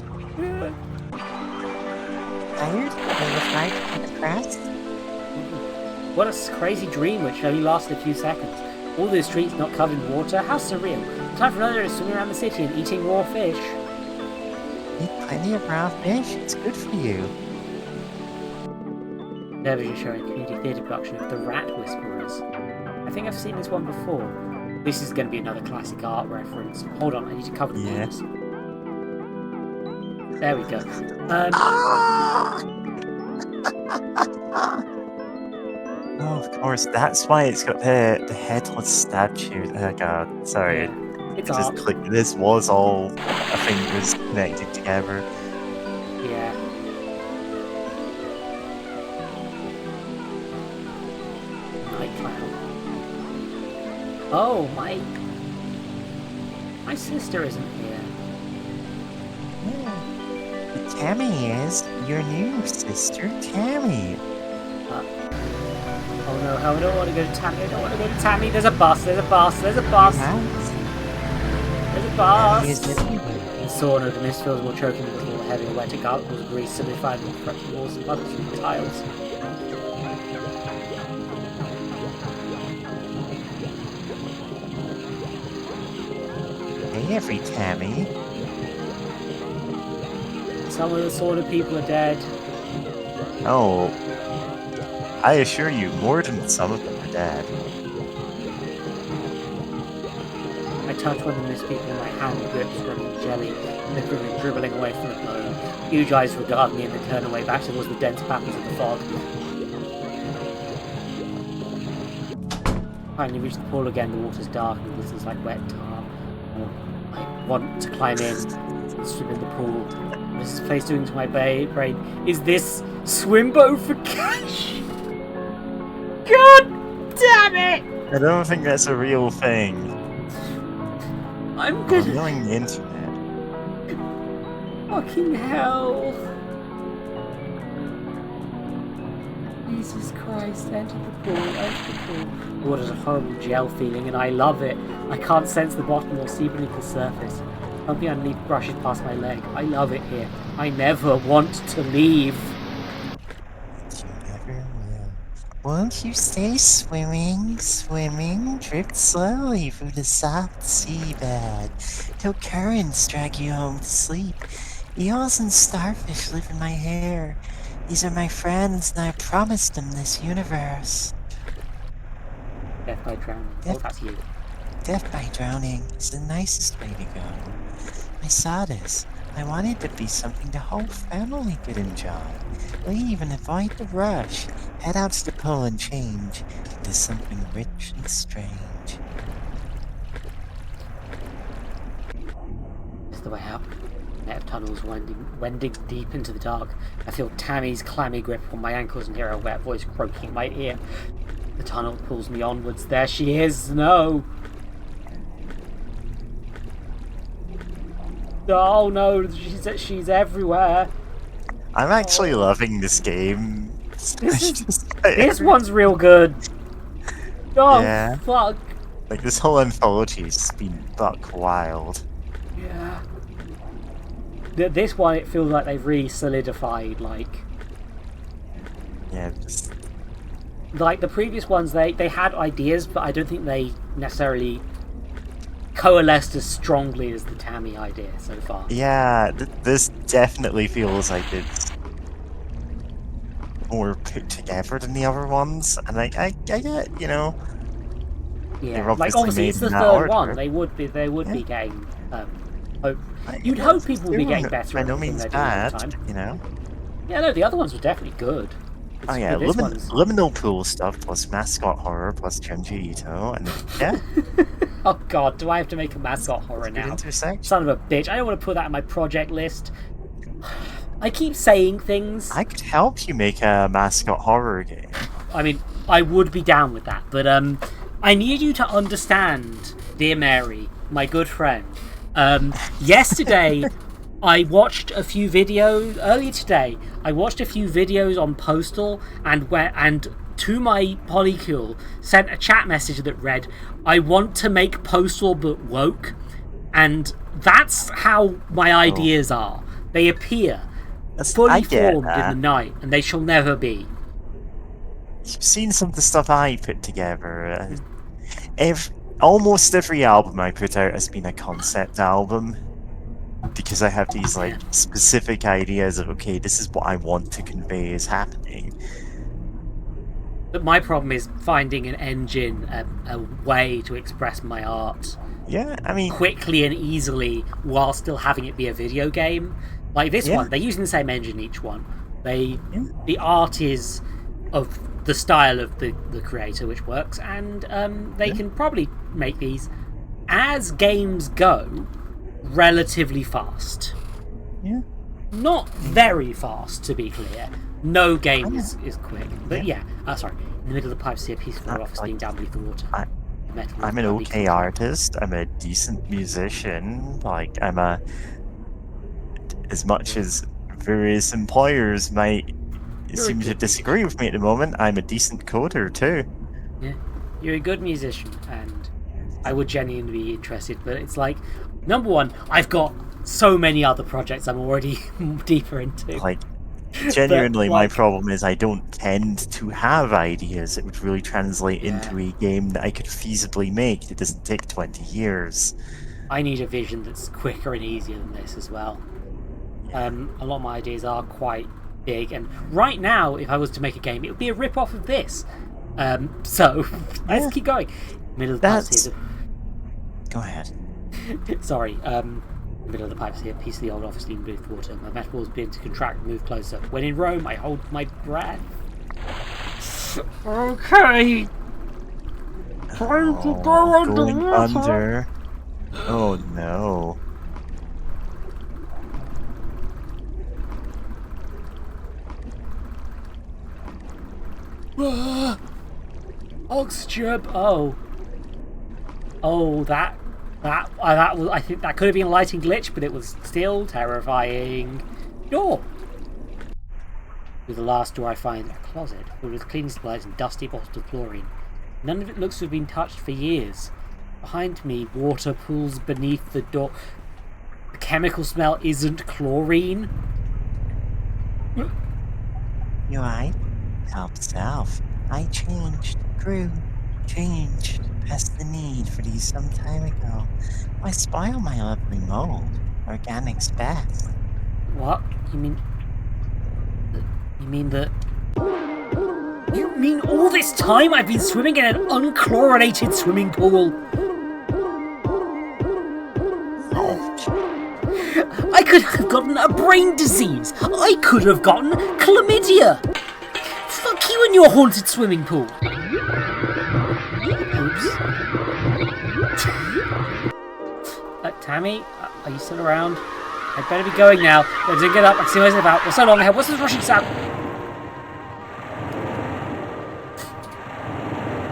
S2: Tired? Like the press?
S1: What a crazy dream which only lasted a few seconds. All those streets not covered in water, how surreal. Time for another to swim around the city and eating raw fish.
S2: Eat plenty of raw fish, it's good for you.
S1: Television showing a community theatre production of The Rat Whisperers. I think I've seen this one before. This is going to be another classic art reference. Hold on, I need to cover the names. There we go.
S2: Oh, of course, that's why it's got the headless statue. Oh god, sorry.
S1: Yeah, it's
S2: just clicked. This was all a thing that was connected together.
S1: Yeah. Night Clown. Oh, my sister isn't here.
S2: Yeah. Tammy is your new sister, Tammy.
S1: Oh no, I don't want to go to Tammy. I don't want to go to Tammy. There's a bus. There's a bus. There's a bus. There's a bus. And sauna, the mist fills more choking with a little heavy and wet gargles of grease solidified in the corrupted walls and puddles from the tiles.
S2: Hey, every Tammy.
S1: Some of the sauna people are dead.
S2: Oh. I assure you, more than some of them are dead.
S1: touch one of the mist people in my hand grips running jelly, flickering and dribbling away from the blow. Huge eyes regard me and then turn away back towards the dense patterns of the fog. Finally reach the pool again, the water's dark and glistens like wet tar. I want to climb in and swim in the pool. What is this place doing to my brain? Is this Swimbo for cash? God damn it!
S2: I don't think that's a real thing.
S1: I'm gonna...
S2: Knowing the internet.
S1: Fucking hell. Jesus Christ, enter the pool, enter the pool. The water's a horrible gel feeling and I love it. I can't sense the bottom or see beneath the surface. Something underneath brushes past my leg. I love it here. I never want to leave.
S2: You never will. Won't you stay swimming, drift slowly through the soft seabed till currents drag you home to sleep. Eels and starfish live in my hair. These are my friends, and I promised them this universe.
S1: Death by drowning. Oh, that's you.
S2: Death by drowning is the nicest way to go. I saw this. I wanted to be something the whole family could enjoy. Leave and avoid the rush. Head out to the pool and change into something rich and strange.
S1: This is the way out. Net of tunnels wending deep into the dark. I feel Tammy's clammy grip on my ankles and hear her wet voice croaking in my ear. The tunnel pulls me onwards. There she is. No. Oh no, she's everywhere.
S2: I'm actually loving this game.
S1: This one's real good. Oh,
S2: yeah.
S1: Fuck.
S2: Like, this whole anthology's been buck wild.
S1: Yeah. This one, it feels like they've really solidified, like...
S2: Yeah, just...
S1: Like, the previous ones, they had ideas, but I don't think they necessarily coalesced as strongly as the Tammy idea so far.
S2: Yeah, this definitely feels like it's more put together than the other ones, and I get, you know...
S1: Yeah, like, obviously it's the third one. They would be getting... You'd hope people would be getting better.
S2: By no means bad, you know?
S1: Yeah, no, the other ones were definitely good.
S2: Oh yeah, liminal pool stuff plus mascot horror plus Junji Ito, and yeah.
S1: Oh god, do I have to make a mascot horror now? Son of a bitch, I don't want to put that on my project list. I keep saying things.
S2: I could help you make a mascot horror game.
S1: I mean, I would be down with that, but I need you to understand, dear Mary, my good friend. Yesterday, I watched a few videos. Earlier today, I watched a few videos on Postal, and to my polycule sent a chat message that read, "I want to make Postal but woke," and that's how my ideas are. They appear fully formed in the night, and they shall never be.
S2: You've seen some of the stuff I put together. Almost every album I put out has been a concept album, because I have these like specific ideas of, okay, this is what I want to convey is happening.
S1: But my problem is finding an engine, a way to express my art.
S2: Yeah, I mean,
S1: quickly and easily while still having it be a video game. Like this one, they're using the same engine each one. The art is of the style of the creator, which works, and they can probably make these, as games go, relatively fast.
S2: Yeah.
S1: Not very fast, to be clear. No game is quick. But sorry. In the middle of the pipe, see a piece of the office being down beneath the water.
S2: I'm an okay artist. I'm a decent musician. Like, as much as various employers might seem to disagree with me at the moment, I'm a decent coder too.
S1: Yeah, you're a good musician, and I would genuinely be interested, but it's like, number one, I've got so many other projects I'm already deeper into.
S2: Like, genuinely, my problem is I don't tend to have ideas that would really translate into a game that I could feasibly make that doesn't take 20 years.
S1: I need a vision that's quicker and easier than this as well. A lot of my ideas are quite big, and right now, if I was to make a game, it would be a rip-off of this. So, let's keep going.
S2: Go ahead.
S1: Sorry, middle of the pipes here, piece of the old office steam booth water. My metaphors begin to contract, move closer. When in Rome, I hold my breath. Okay. Time to go
S2: going
S1: underwater.
S2: under. Oh no.
S1: Oxygen. Oh, that was. I think that could have been a lighting glitch, but it was still terrifying. Door. Through the last door, I find a closet filled with cleaning supplies and dusty bottles of chlorine. None of it looks to have been touched for years. Behind me, water pools beneath the door. The chemical smell isn't chlorine.
S2: You right? Help self. I changed, grew, changed, past the need for these some time ago. Why spoil my lovely mold? Organic's best.
S1: What? You mean? You mean that? You mean all this time I've been swimming in an unchlorinated swimming pool?
S2: Ouch.
S1: I could have gotten a brain disease. I could have gotten chlamydia. Fuck you and your haunted swimming pool. Oops. Tammy, are you still around? I'd better be going now. Better get up. I can see myself out. Well, so long ahead. What's this rushing sound?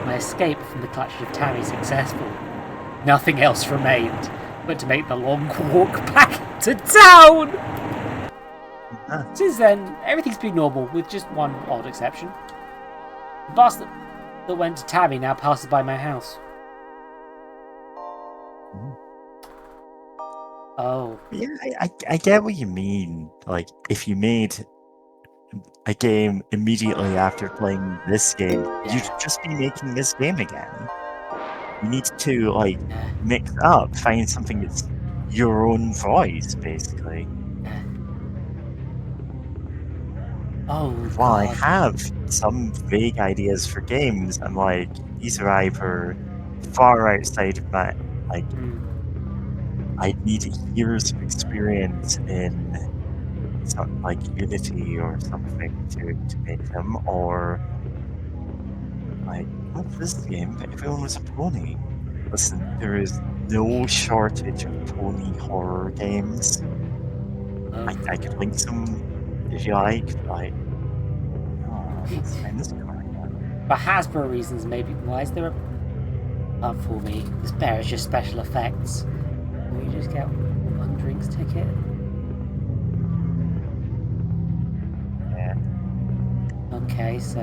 S1: My escape from the clutches of Tammy successful. Nothing else remained but to make the long walk back to town. Since then, everything's been normal, with just one odd exception. The bus that went to Tammy now passes by my house. Oh.
S2: Yeah, I get what you mean. Like, if you made a game immediately after playing this game, you'd just be making this game again. You need to, like, mix up, find something that's your own voice, basically.
S1: Oh,
S2: While I
S1: God.
S2: have some vague ideas for games, I'm like, these are either far outside of my, like, I need years of experience in something like Unity or something to make them, or like, what's this game? Everyone was a pony. Listen, there is no shortage of pony horror games. I could link some if you like, but let's find this card.
S1: For Hasbro reasons, maybe. Why is there a... Up for me. This bear is just special effects. Will you just get one drinks ticket?
S2: Yeah.
S1: Okay, so,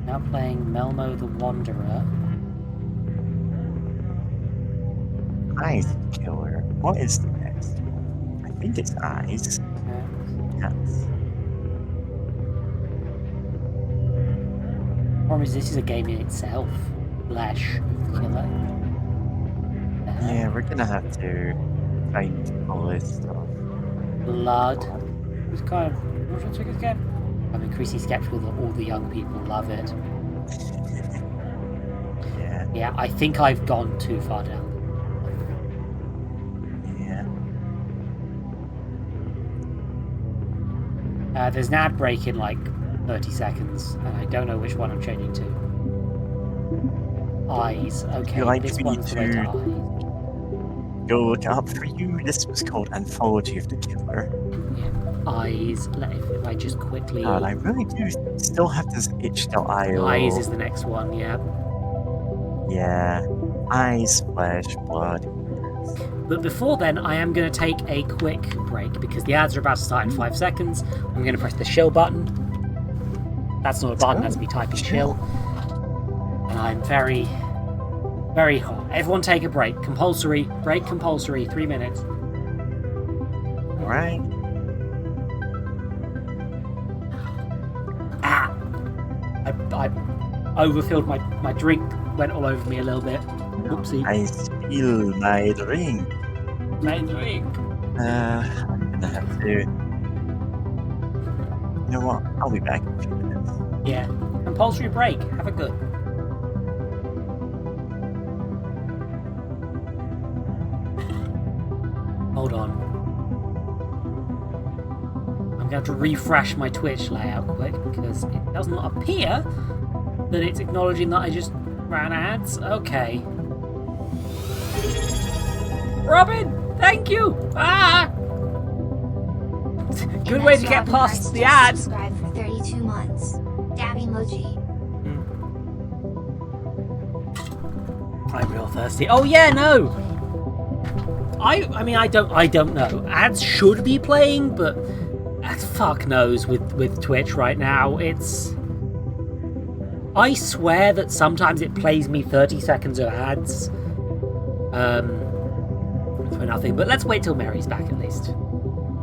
S1: now playing Melmo the Wanderer.
S2: Eyes Killer. What is the next one? I think it's Eyes. Yes.
S1: Problem is, this is a game in itself. Flesh of the Killer.
S2: Yeah, we're gonna have to find a list of
S1: Blood. It's kind of... What's your ticket again? I'm increasingly skeptical that all the young people love it.
S2: Yeah.
S1: Yeah, I think I've gone too far down.
S2: Yeah.
S1: There's an ad break in like 30 seconds, and I don't know which one I'm changing to. Eyes. Okay,
S2: like
S1: this
S2: me
S1: one's the way to
S2: to-
S1: eyes.
S2: Go look it up for you. This was called Anthology of the Killer.
S1: Yeah. Eyes. If I just quickly...
S2: God, I really do still have this itch.io.
S1: Eyes is the next one, yeah.
S2: Yeah. Eyes, flesh, blood.
S1: But before then, I am going to take a quick break because the ads are about to start in 5 seconds. I'm going to press the shill button. That's not a button, that's me typing shill. And I'm very, very hot. Everyone take a break. Compulsory. Break compulsory. 3 minutes.
S2: Alright.
S1: Ah! I overfilled my drink. Went all over me a little bit. Oopsie.
S2: I spill my drink.
S1: My drink.
S2: I'm gonna have to... You know what? I'll be back in a few minutes.
S1: Yeah. Compulsory break. Have a good. going to refresh my Twitch layout quick because it does not appear that it's acknowledging that I just ran ads. Okay. Robin, thank you. Good way to get past the ads.
S3: Subscribe for 32 months. Dab emoji.
S1: I'm real thirsty. Oh yeah, no. I mean I don't know. Ads should be playing, but fuck knows with Twitch right now. I swear that sometimes it plays me 30 seconds of ads. For nothing. But let's wait till Mary's back at least.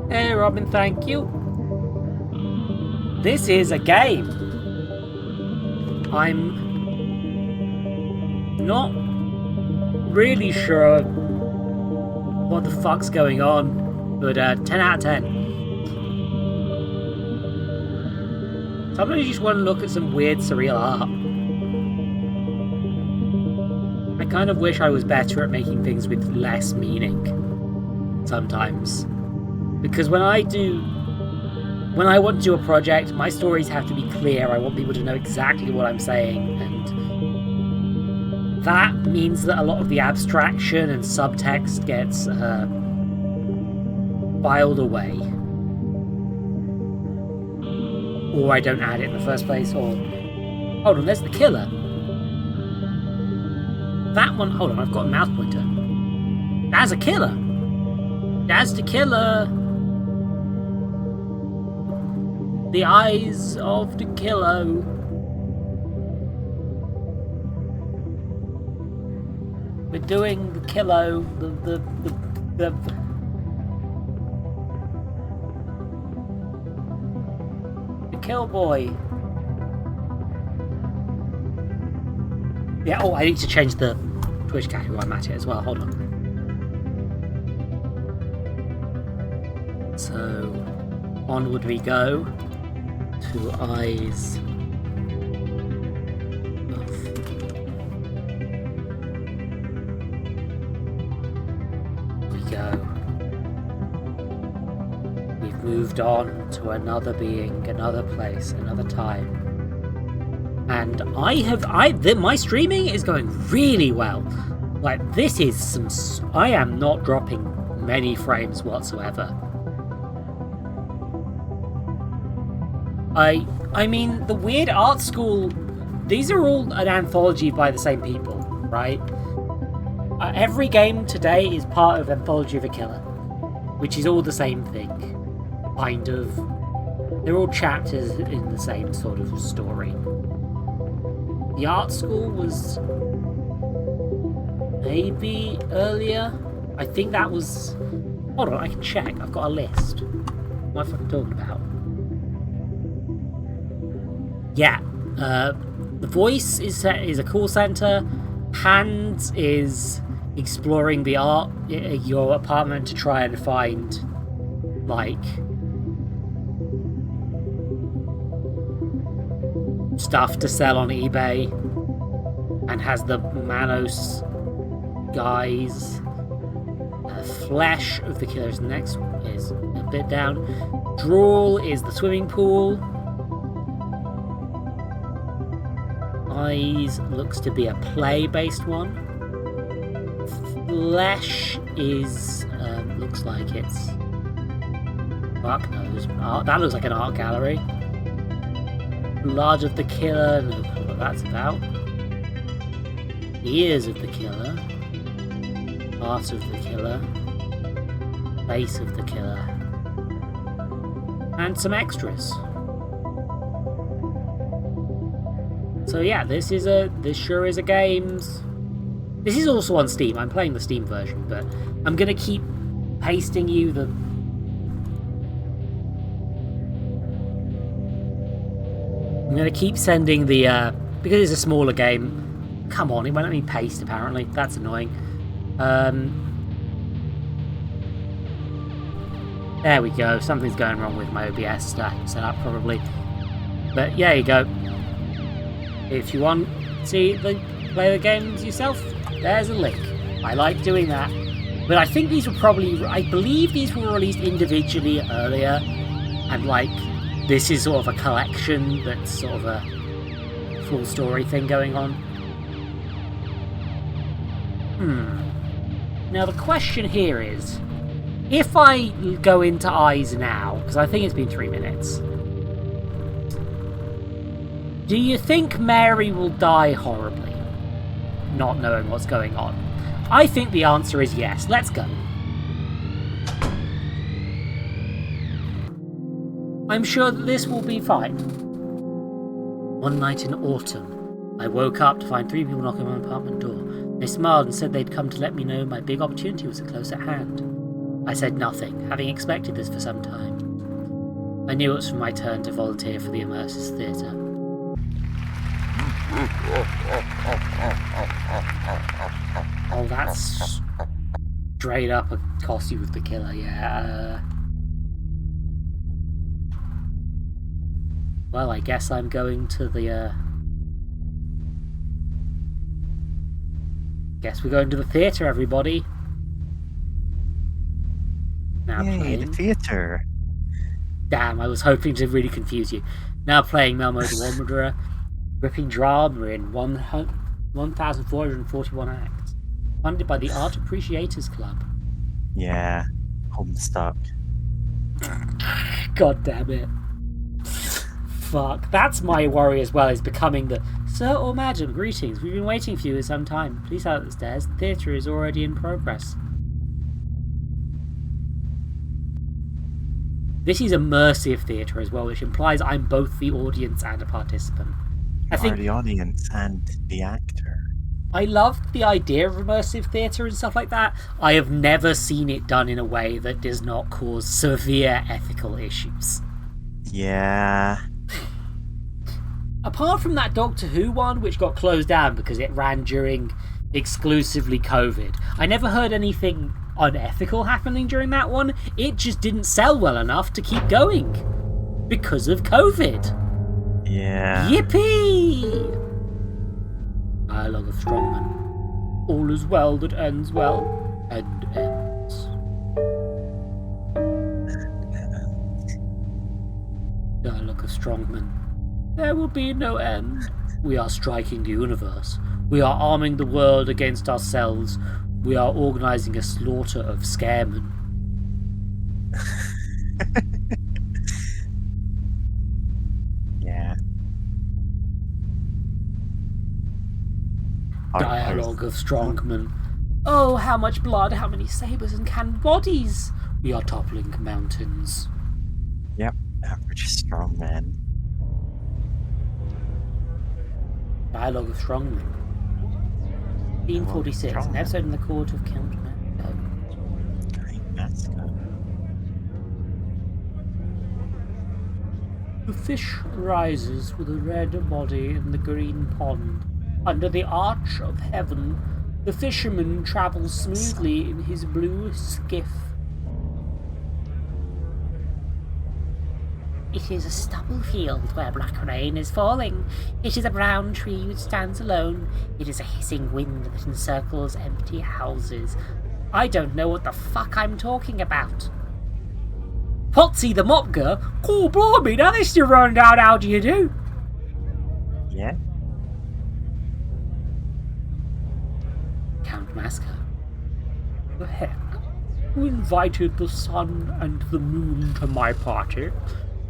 S1: Hey Robin, thank you. This is a game. I'm not really sure what the fuck's going on, but 10 out of 10. Sometimes you just want to look at some weird surreal art. I kind of wish I was better at making things with less meaning sometimes. Because when I want to do a project, my stories have to be clear. I want people to know exactly what I'm saying, and that means that a lot of the abstraction and subtext gets filed away. Or I don't add it in the first place, or... Hold on, there's the killer. That one... Hold on, I've got a mouse pointer. That's a killer. That's the killer. The eyes of the killer. We're doing the killer. The kill boy. Yeah, oh, I need to change the Twitch category I'm at it as well. Hold on. So, onward we go to eyes of... we go. We've moved on to another being, another place, another time. And my streaming is going really well. Like, this is I am not dropping many frames whatsoever. I mean, the Weird Art School, these are all an anthology by the same people, right? Every game today is part of Anthology of The Killer, which is all the same thing, kind of. They're all chapters in the same sort of story. The art school was maybe earlier. I think that was... Hold on, I can check. I've got a list. What am I fucking talking about? Yeah. The Voice is a call center. Hands is exploring the art, your apartment to try and find, like... stuff to sell on eBay, and has the Manos guys. Flesh of the Killer is next, is a bit down. Drawl is the swimming pool. Eyes looks to be a play-based one. Flesh is looks like it's... fuck knows. That looks like an art gallery. Large of the Killer, no clue what that's about. Ears of the Killer. Heart of the Killer. Face of the Killer. And some extras. So yeah, this sure is a games. This is also on Steam. I'm playing the Steam version, but I'm gonna keep pasting you the... I'm going to keep sending the, because it's a smaller game, come on, it won't let me paste apparently, that's annoying. There we go, something's going wrong with my OBS setup probably. But yeah, you go. If you want to play the games yourself, there's a link. I like doing that. But I think these were probably, I believe these were released individually earlier. And like, this is sort of a collection that's sort of a full story thing going on. Now the question here is, if I go into eyes now, because I think it's been 3 minutes, do you think Mary will die horribly, not knowing what's going on? I think the answer is yes. Let's go. I'm sure that this will be fine. One night in autumn, I woke up to find 3 people knocking on my apartment door. They smiled and said they'd come to let me know my big opportunity was close at hand. I said nothing, having expected this for some time. I knew it was my turn to volunteer for the Immersive Theatre. Oh, that's straight up a Anthology of The Killer, yeah. Well, I guess I'm going to the, Guess we're going to the theatre, everybody. Now
S2: Yay,
S1: playing...
S2: the theatre.
S1: Damn, I was hoping to really confuse you. Now playing Malmo the Wanderer. Gripping drama in 1,441 acts. Funded by the Art Appreciators Club.
S2: Yeah, Homestuck.
S1: God damn it. Fuck. That's my worry as well, is becoming the Sir or Madam, greetings. We've been waiting for you for some time. Please out the stairs. The theatre is already in progress. This is immersive theatre as well, which implies I'm both the audience and a participant. I think
S2: the audience and the actor.
S1: I love the idea of immersive theatre and stuff like that. I have never seen it done in a way that does not cause severe ethical issues.
S2: Yeah.
S1: Apart from that Doctor Who one, which got closed down because it ran during exclusively COVID, I never heard anything unethical happening during that one. It just didn't sell well enough to keep going because of COVID.
S2: Yeah.
S1: Yippee! Dialogue of Strongman. All is well that ends well, and ends. Dialogue of Strongman. There will be no end. We are striking the universe. We are arming the world against ourselves. We are organising a slaughter of scaremen.
S2: Yeah.
S1: Dialogue of Strongman. Oh, how much blood, how many sabres and canned bodies! We are toppling mountains.
S2: Yep, average strong man.
S1: Dialogue of Strongman. Scene 46, an episode in the court of Count Masco. The fish rises with a red body in the green pond. Under the arch of heaven, the fisherman travels smoothly in his blue skiff. It is a stubble field where black rain is falling. It is a brown tree which stands alone. It is a hissing wind that encircles empty houses. I don't know what the fuck I'm talking about. Potsy the mop girl? Oh, blimey, now this is running out, how do you do?
S2: Yeah.
S1: Count Masco. The heck? Who invited the sun and the moon to my party?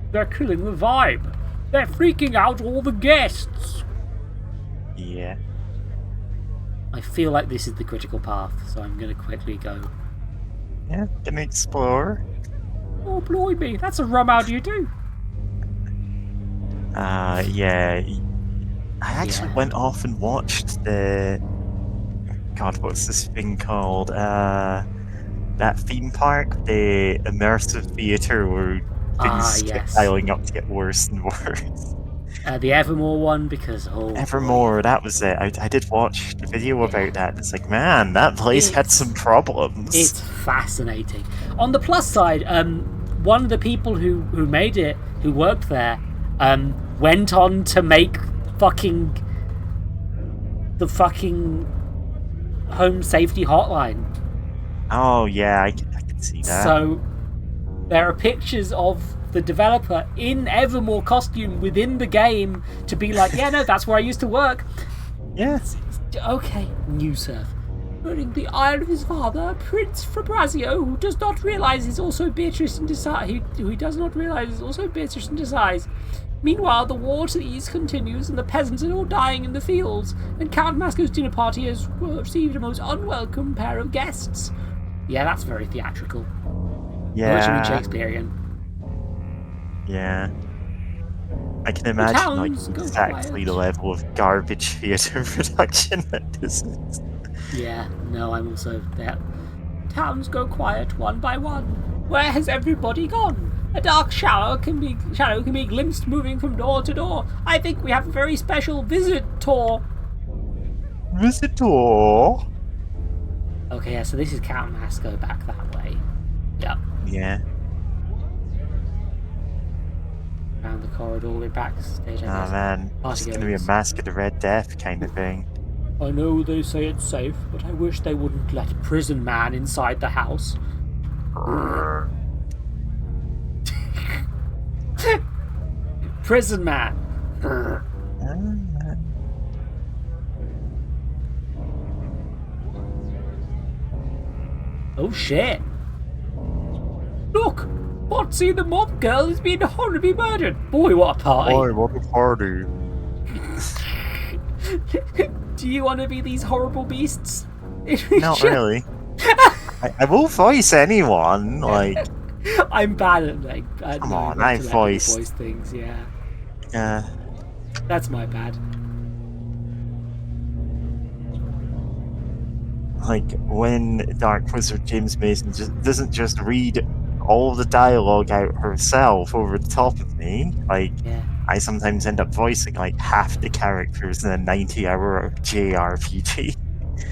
S1: They're killing the vibe. They're freaking out all the guests.
S2: Yeah.
S1: I feel like this is the critical path, so I'm going to quickly go.
S2: Yeah, gonna explore.
S1: Oh, blimey, that's a rum, how do you do?
S2: Yeah. I actually went off and watched the... God, what's this thing called? That theme park, the immersive theatre where things kept piling up to get worse and worse.
S1: The Evermore one, because
S2: Evermore, that was it. I did watch the video about that. It's like, man, that place had some problems.
S1: It's fascinating. On the plus side, one of the people who made it, who worked there, went on to make the fucking home safety hotline.
S2: Oh yeah, I can see that.
S1: So there are pictures of the developer in Evermore costume within the game to be like, yeah, no, that's where I used to work.
S2: Yeah.
S1: Okay, new serf. During the ire of his father, Prince Fabrazio, who does not realise is also Beatrice in disguise. Who he does not realise is also Beatrice in disguise. Meanwhile, the war to the east continues, and the peasants are all dying in the fields. And Count Masco's dinner party has received a most unwelcome pair of guests. Yeah, that's very theatrical. Virtually Shakespearean.
S2: Yeah. I can imagine like
S1: towns go
S2: exactly the
S1: quiet.
S2: level of garbage theatre production that this is.
S1: Yeah, no, I'm also there. Towns go quiet one by one. Where has everybody gone? A dark shadow can be glimpsed moving from door to door. I think we have a very special visitor.
S2: Visitor?
S1: Okay, yeah, so this is Count Masco back that way. Yep.
S2: Yeah.
S1: Around the corridor, we're backstage, I
S2: Oh
S1: guess.
S2: man, this is gonna be a Mask of the Red Death kind of thing.
S1: I know they say it's safe, but I wish they wouldn't let Prison Man inside the house. Prison Man. Oh shit. Look! Potsy the mob girl has been horribly murdered. Boy, what a party.
S2: Boy, what a party.
S1: Do you want to be these horrible beasts?
S2: Not really. I will voice anyone, like...
S1: I'm bad at like...
S2: Come on, I voiced...
S1: voice things, yeah.
S2: Yeah.
S1: That's my bad.
S2: Like, when Dark Wizard James Mason doesn't just read all the dialogue out herself over the top of me, like,
S1: Yeah.
S2: I sometimes end up voicing, like, half the characters in a 90-hour JRPG.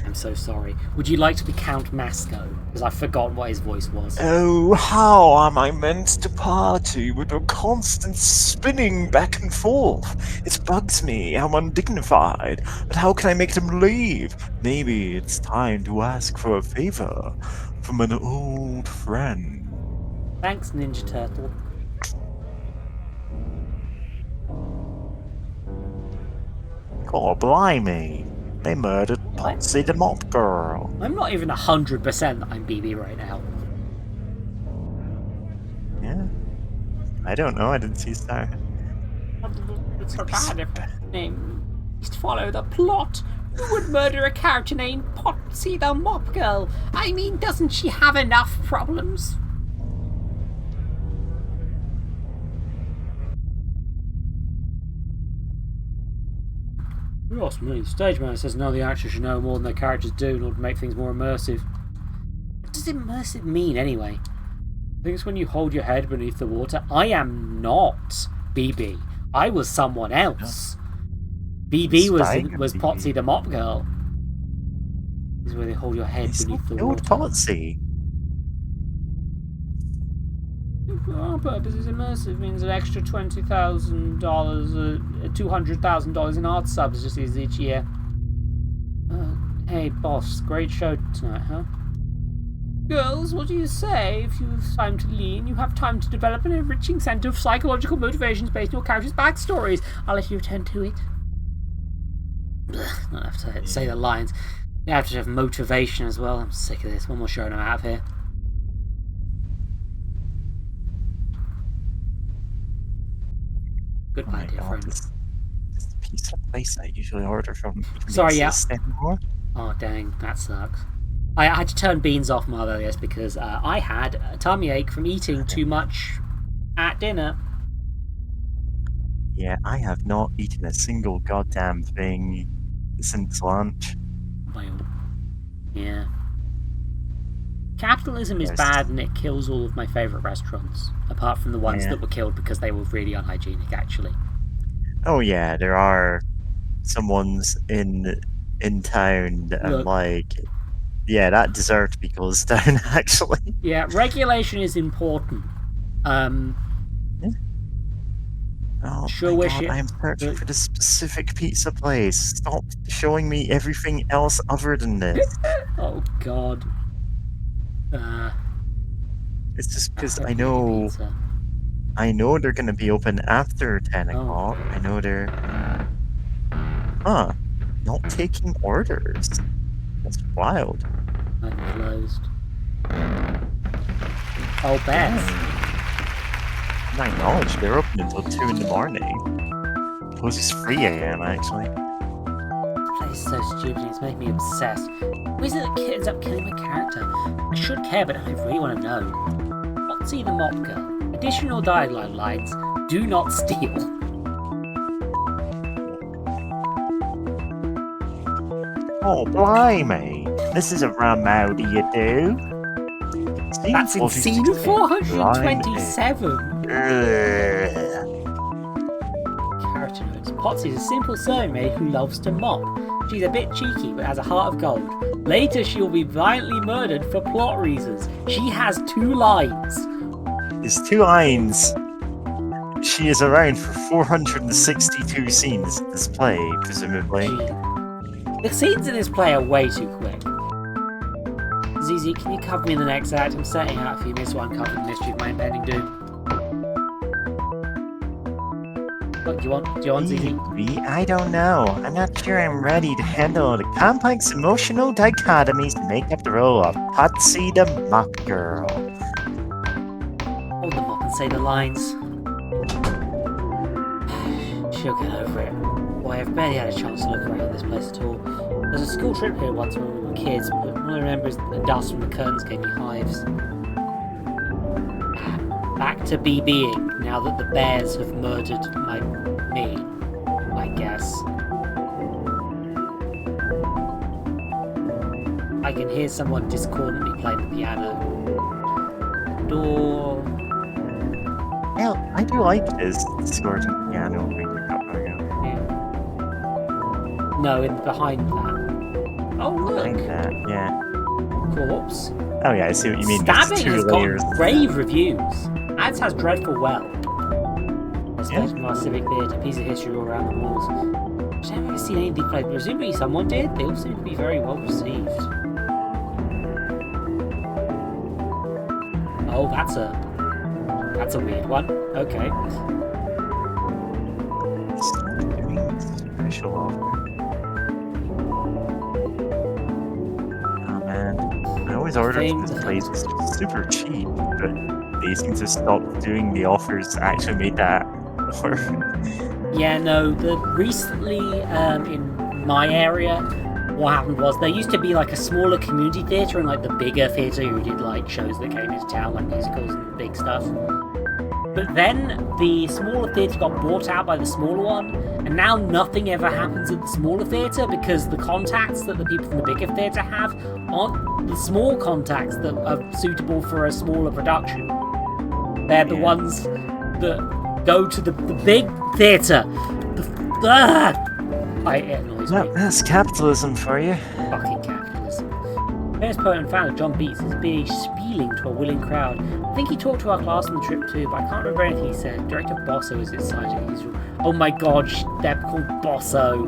S1: I'm so sorry. Would you like to be Count Masco? Because I've forgotten what his voice was.
S2: Oh, how am I meant to party with a constant spinning back and forth? It bugs me. I'm undignified. But how can I make them leave? Maybe it's time to ask for a favor from an old friend.
S1: Thanks, Ninja Turtle.
S2: Oh, blimey. They murdered Potsy the Mop Girl.
S1: I'm not even 100% that I'm BB right now.
S2: Yeah. I don't know. I didn't see Star.
S1: It's so bad if name to follow the plot. Who would murder a character named Potsy the Mop Girl? I mean, doesn't she have enough problems? Yes, me. Stage man says no, the actors should know more than their characters do in order to make things more immersive. What does immersive mean anyway? I think it's when you hold your head beneath the water. I am not BB. I was someone else. BB was Potsy the Mop Girl. This is where they hold your head beneath the water.
S2: Potsy.
S1: For our purposes, immersive means an extra $20,000, $200,000 in art subsidies each year. Hey, boss, great show tonight, huh? Girls, what do you say? If you have time to lean, you have time to develop an enriching set of psychological motivations based on your characters' backstories. I'll let you attend to it. I have to say the lines. You have to have motivation as well. I'm sick of this. One more show and I'm out of here. Goodbye, dear friend.
S2: This pizza place I usually order from.
S1: Sorry, yeah.
S2: Anymore.
S1: Oh, dang, that sucks. I had to turn beans off my earlier because I had a tummy ache from eating too much at dinner.
S2: Yeah, I have not eaten a single goddamn thing since lunch.
S1: Well, yeah. Capitalism is bad and it kills all of my favourite restaurants, apart from the ones that were killed because they were really unhygienic, actually.
S2: Oh yeah, there are some ones in town that are like, yeah, that deserve to be closed down, actually.
S1: Yeah, regulation is important.
S2: Oh
S1: sure
S2: my
S1: wish
S2: God,
S1: it,
S2: I'm searching for this specific pizza place. Stop showing me everything else other than this.
S1: Oh God.
S2: It's just because I know I know they're gonna be open after 10
S1: Oh.
S2: o'clock. I know they're... Huh. Not taking orders. That's wild.
S1: I'm closed. Oh, beds.
S2: And I acknowledge they're open until 2 in the morning. Closes 3 a.m. actually.
S1: This place is so stupid, it's making me obsessed. Why is it that kid ends up killing my character? I should care, but I really want to know. Foxy the Mop Girl. Additional dialogue lines. Do not steal.
S2: Oh, blimey! This is a run-out you do.
S1: That's in scene 427. Character notes. Potsy is a simple sewing maid who loves to mop. She's a bit cheeky but has a heart of gold. Later she will be violently murdered for plot reasons. She has 2 lines.
S2: There's 2 lines. She is around for 462 scenes in this play, presumably.
S1: The scenes in this play are way too quick. ZZ, can you cover me in the next act? I'm setting out if you miss one cover the mystery of my impending doom. What, do you want ZZ?
S2: I don't know. I'm not sure I'm ready to handle the complex emotional dichotomies that make up the role of Patsy the Mop Girl.
S1: Hold them up and say the lines. She'll get over it. Boy, I've barely had a chance to look around this place at all. There's a school trip here once when we were kids, but all I remember is that the dust from the curtains gave me hives. Back to BBing, now that the bears have murdered me, I guess. I can hear someone discordantly playing the piano. Door...
S2: Well, I do like this discordant piano thing.
S1: No, in behind that. Oh, look!
S2: Like that, yeah.
S1: Corpse.
S2: Oh yeah, I see what you mean.
S1: Stabbing
S2: There's 2
S1: has
S2: layers.
S1: got rave reviews. Ads has dreadful well. Especially from our civic theatre, piece of history all around the walls. I've never seen anything like. Presumably someone did. They all seem to be very well received. Oh, that's a weird one. Okay.
S2: Special offer. Oh man, I always order from this place. It's super cheap, but they seem to stop doing the offers that actually made that work.
S1: Yeah, no. Recently, in my area, what happened was there used to be like a smaller community theatre and like the bigger theatre who did like shows that came into town, like musicals and big stuff. But then the smaller theatre got bought out by the smaller one, and now nothing ever happens at the smaller theatre because the contacts that the people from the bigger theatre have aren't the small contacts that are suitable for a smaller production. They're the ones that go to the big theatre. It annoys me.
S2: That's capitalism for you.
S1: Fucking capitalism. Famous poet and founder John Beats is being spieling to a willing crowd. I think he talked to our class on the trip too, but I can't remember anything he said. Director Bosso is excited. Oh my god, they're called Bosso.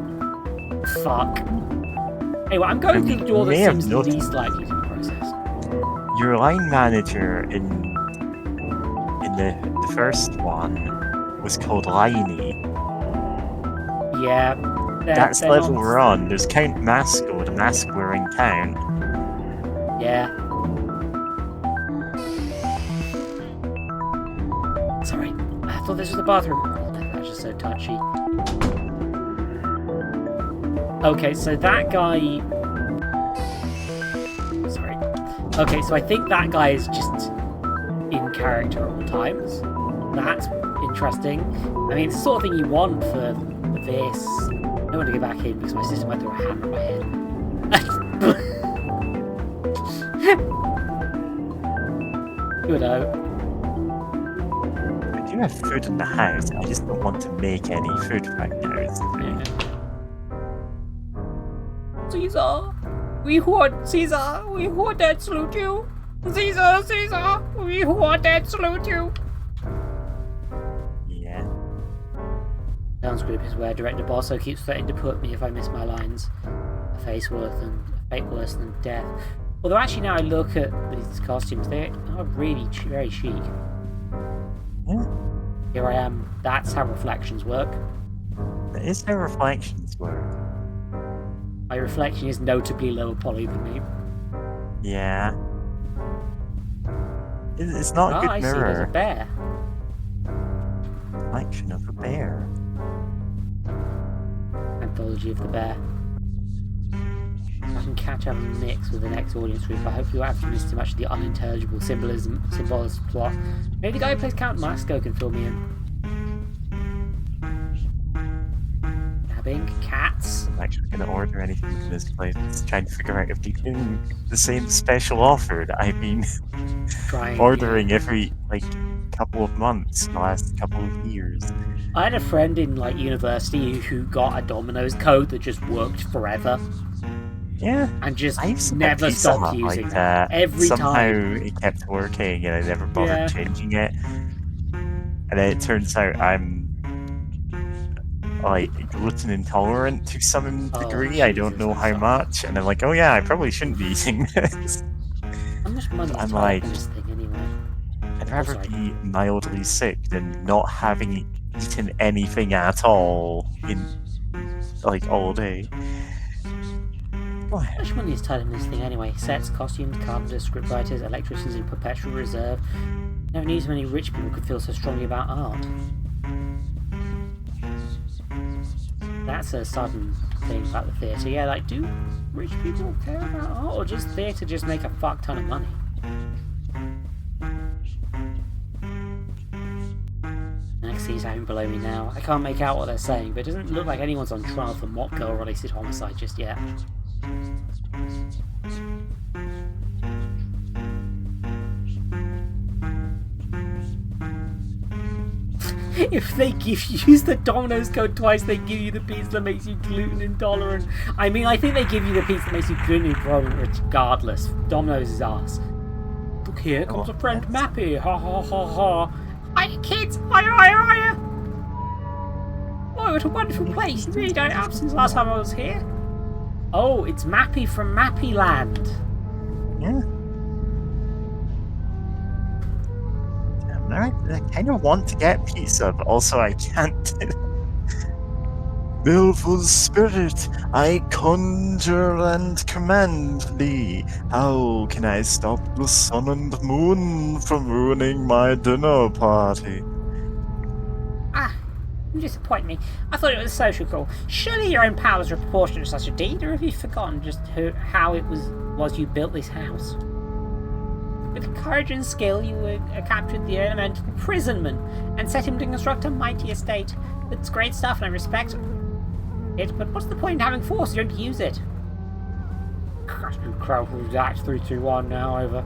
S1: Fuck. Anyway, I'm going through the door that seems least likely to be processed.
S2: Your line manager in the first one was called Liney.
S1: Yeah.
S2: That's the level we're on. There's Count Masco, the mask-wearing count.
S1: Yeah. Sorry, I thought this was the bathroom. That's just so touchy. Okay, so that guy... Sorry. Okay, so I think that guy is just in character at all times. That's interesting. I mean, it's the sort of thing you want for this. I don't want to go back in because my sister might throw a hammer at my head. You know.
S2: I do have food in the house. I just don't want to make any food right now.
S1: Yeah. Caesar! We who are Caesar! We who are dead salute you! Caesar! Caesar! We who are dead salute you!
S2: Yeah.
S1: Dance group is where Director Bosso keeps threatening to put me if I miss my lines. A fate worse than death. Although actually now I look at these costumes, they are really very chic.
S2: Yeah.
S1: Here I am. That's how reflections work.
S2: That is how reflections work.
S1: My reflection is notably lower poly than me.
S2: Yeah. It's not a good
S1: I see. There's a
S2: mirror.
S1: bear.
S2: Reflection of a bear.
S1: Anthology of the Bear. I can catch up and mix with the next audience group. I hope you won't have to miss too much of the unintelligible symbolism plot. Maybe the guy who plays Count Masco can fill me in. Dabbing cats.
S2: I'm actually going to order anything from this place. Just trying to figure out if they're doing the same special offer that I've been ordering every couple of months in the last couple of years.
S1: I had a friend in university who got a Domino's code that just worked forever.
S2: Yeah,
S1: And just
S2: I used to
S1: never
S2: Pizza
S1: stopped
S2: Hut
S1: using
S2: like
S1: that.
S2: that.
S1: Every
S2: Somehow
S1: time.
S2: it kept working and I never bothered
S1: Yeah.
S2: changing it. And then it turns out I'm gluten intolerant to some degree. I don't know how much. And I'm like, oh yeah, I probably shouldn't be eating this.
S1: How much money is
S2: I'm
S1: tied
S2: like,
S1: up in this thing anyway?
S2: I'd rather be mildly sick than not having eaten anything at all in all day. Go ahead.
S1: How much money is tied in this thing anyway? Sets, costumes, carpenters, scriptwriters, electricians in perpetual reserve. Never knew so many rich people could feel so strongly about art. That's a sudden thing about the theatre. Yeah, do rich people care about art? Or just theatre just make a fuck ton of money? Next scene's happening below me now. I can't make out what they're saying, but it doesn't look like anyone's on trial for mock girl-related homicide just yet. If they use the Domino's code twice, they give you the pizza that makes you gluten intolerant. I mean, I think they give you the pizza that makes you gluten intolerant regardless. Domino's is ours. Look, here comes a friend Mappy. Ha ha ha ha. Hiya, kids. Hiya. Oh, what a wonderful place. You really don't have since last time I was here. Oh, it's Mappy from Mappy Land.
S2: Yeah. I kind of want to get pizza, but also I can't. Baleful spirit, I conjure and command thee. How can I stop the sun and moon from ruining my dinner party?
S1: You disappoint me. I thought it was a social call. Surely your own powers are proportionate to such a deed, or have you forgotten just how it was you built this house? With courage and skill, you captured the elemental prisonman and set him to construct a mighty estate. It's great stuff, and I respect it. But what's the point in having force? You don't use it. Act 321 now over.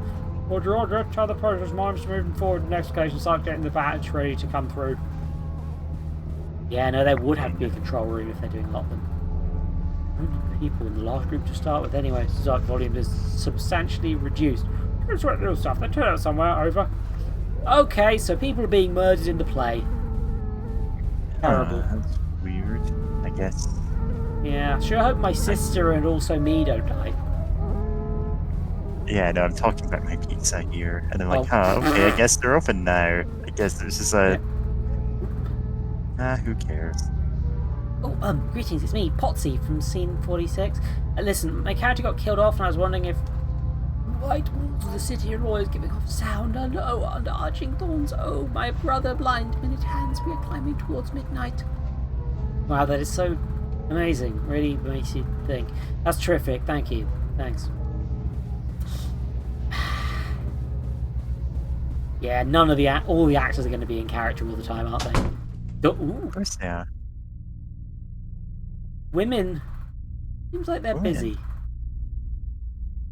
S1: Roger. Tell the process minds moving forward. Next occasion, start getting the badge ready to come through. Yeah, no, there would have to be a control room if they're doing a lot of them. People in the last group to start with anyway. Start volume is substantially reduced. Here's what little stuff. They turn out somewhere. Over. Okay, so people are being murdered in the play. Terrible.
S2: That's weird, I guess.
S1: Yeah, sure hope my sister and also me don't die.
S2: Yeah, no, I'm talking about my pizza here. And I'm like, okay, I guess they're open now. I guess there's just a... who cares?
S1: Oh, greetings, it's me, Potsy from scene 46. Listen, my character got killed off and I was wondering if white walls of the city are always giving off sound under arching thorns. Oh, my brother, blind minute hands, we are climbing towards midnight. Wow, that is so amazing. Really makes you think. That's terrific, thank you. Thanks. Yeah, all the actors are going to be in character all the time, aren't they? Ooh.
S2: Of course they are.
S1: Women. Seems like they're busy.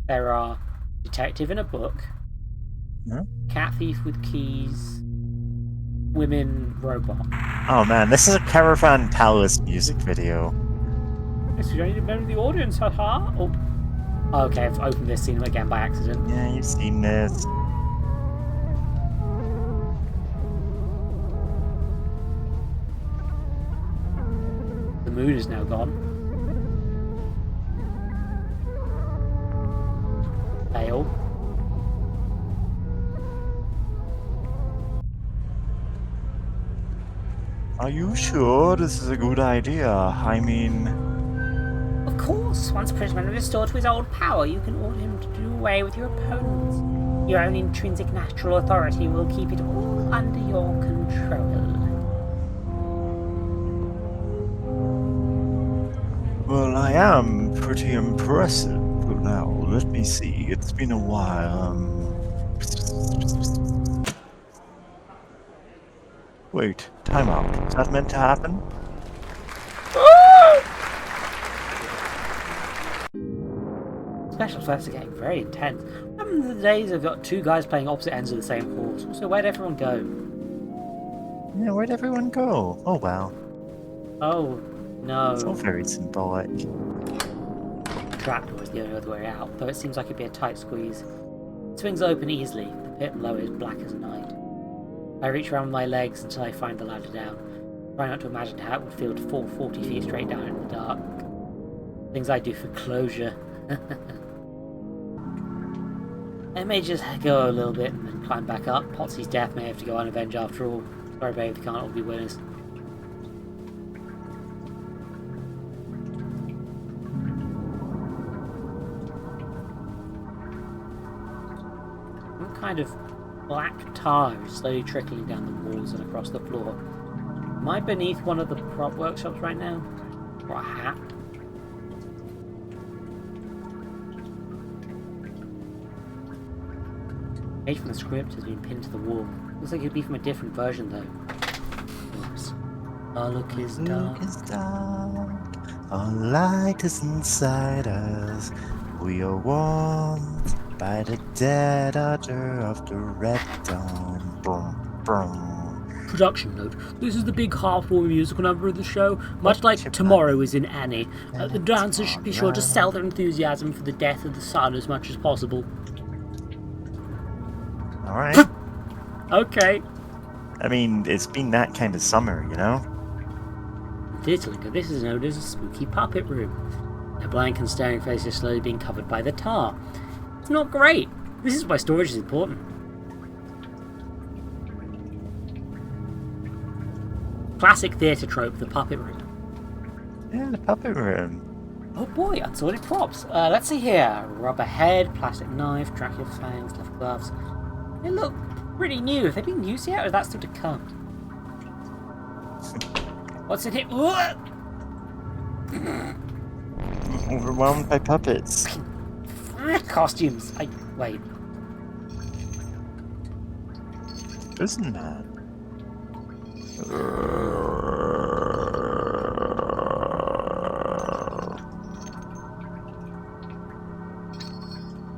S1: There are detective in a book, cat thief with keys, women robot.
S2: Oh man, this is a Caravan Palace music video.
S1: Yes, you don't even remember the audience, haha. Oh, okay, I've opened this scene again by accident.
S2: Yeah, you've seen this.
S1: The moon is now gone. Fail.
S2: Are you sure this is a good idea? I mean,
S1: Of course, once Prisman is restored to his old power, you can order him to do away with your opponents. Your own intrinsic natural authority will keep it all under your control.
S2: well, I am pretty impressive. Now, let me see. It's been a while. Wait, time out. Is that meant to happen?
S1: Special effects are getting very intense. What happened to the days of got two guys playing opposite ends of the same course? Also, where'd everyone go?
S2: Yeah, where'd everyone go? Oh well.
S1: Oh,
S2: It's all
S1: no.
S2: very symbolic.
S1: Trapdoor is the only other way out, though it seems like it'd be a tight squeeze. It swings open easily, the pit below is black as night. I reach around with my legs until I find the ladder down. Try not to imagine how it would feel to fall 40 feet straight down in the dark. Things I do for closure. I may just go a little bit and then climb back up. Potsy's death may have to go unavenged after all. Sorry babe, they can't all be winners. Some kind of black tar is slowly trickling down the walls and across the floor. Am I beneath one of the prop workshops right now? Or a hat? The page from the script has been pinned to the wall. Looks like it'd be from a different version though. Oops. Our look is dark.
S2: Look is dark. Our light is inside us. We are warmed by the dead odor of the red dawn. Boom, boom.
S1: Production note. This is the big half-war musical number of the show. Much
S2: What's
S1: like
S2: your
S1: Tomorrow is in Annie.
S2: And
S1: The
S2: it's
S1: dancers should be sure to
S2: alright.
S1: sell their enthusiasm for the death of the sun as much as possible.
S2: Alright.
S1: Okay.
S2: I mean, it's been that kind of summer, you know?
S1: Theatrelinker, this is known as a spooky puppet room. My blank and staring face is slowly being covered by the tar. It's not great. This is why storage is important. Classic theatre trope, the puppet room.
S2: Yeah, the puppet room.
S1: Oh boy, unsorted props. Let's see here. Rubber head, plastic knife, Dracula fangs, left gloves. They look pretty new. Have they been used yet, or is that still to come? What's in here?
S2: Overwhelmed by puppets.
S1: Costumes. Wait.
S2: Isn't that?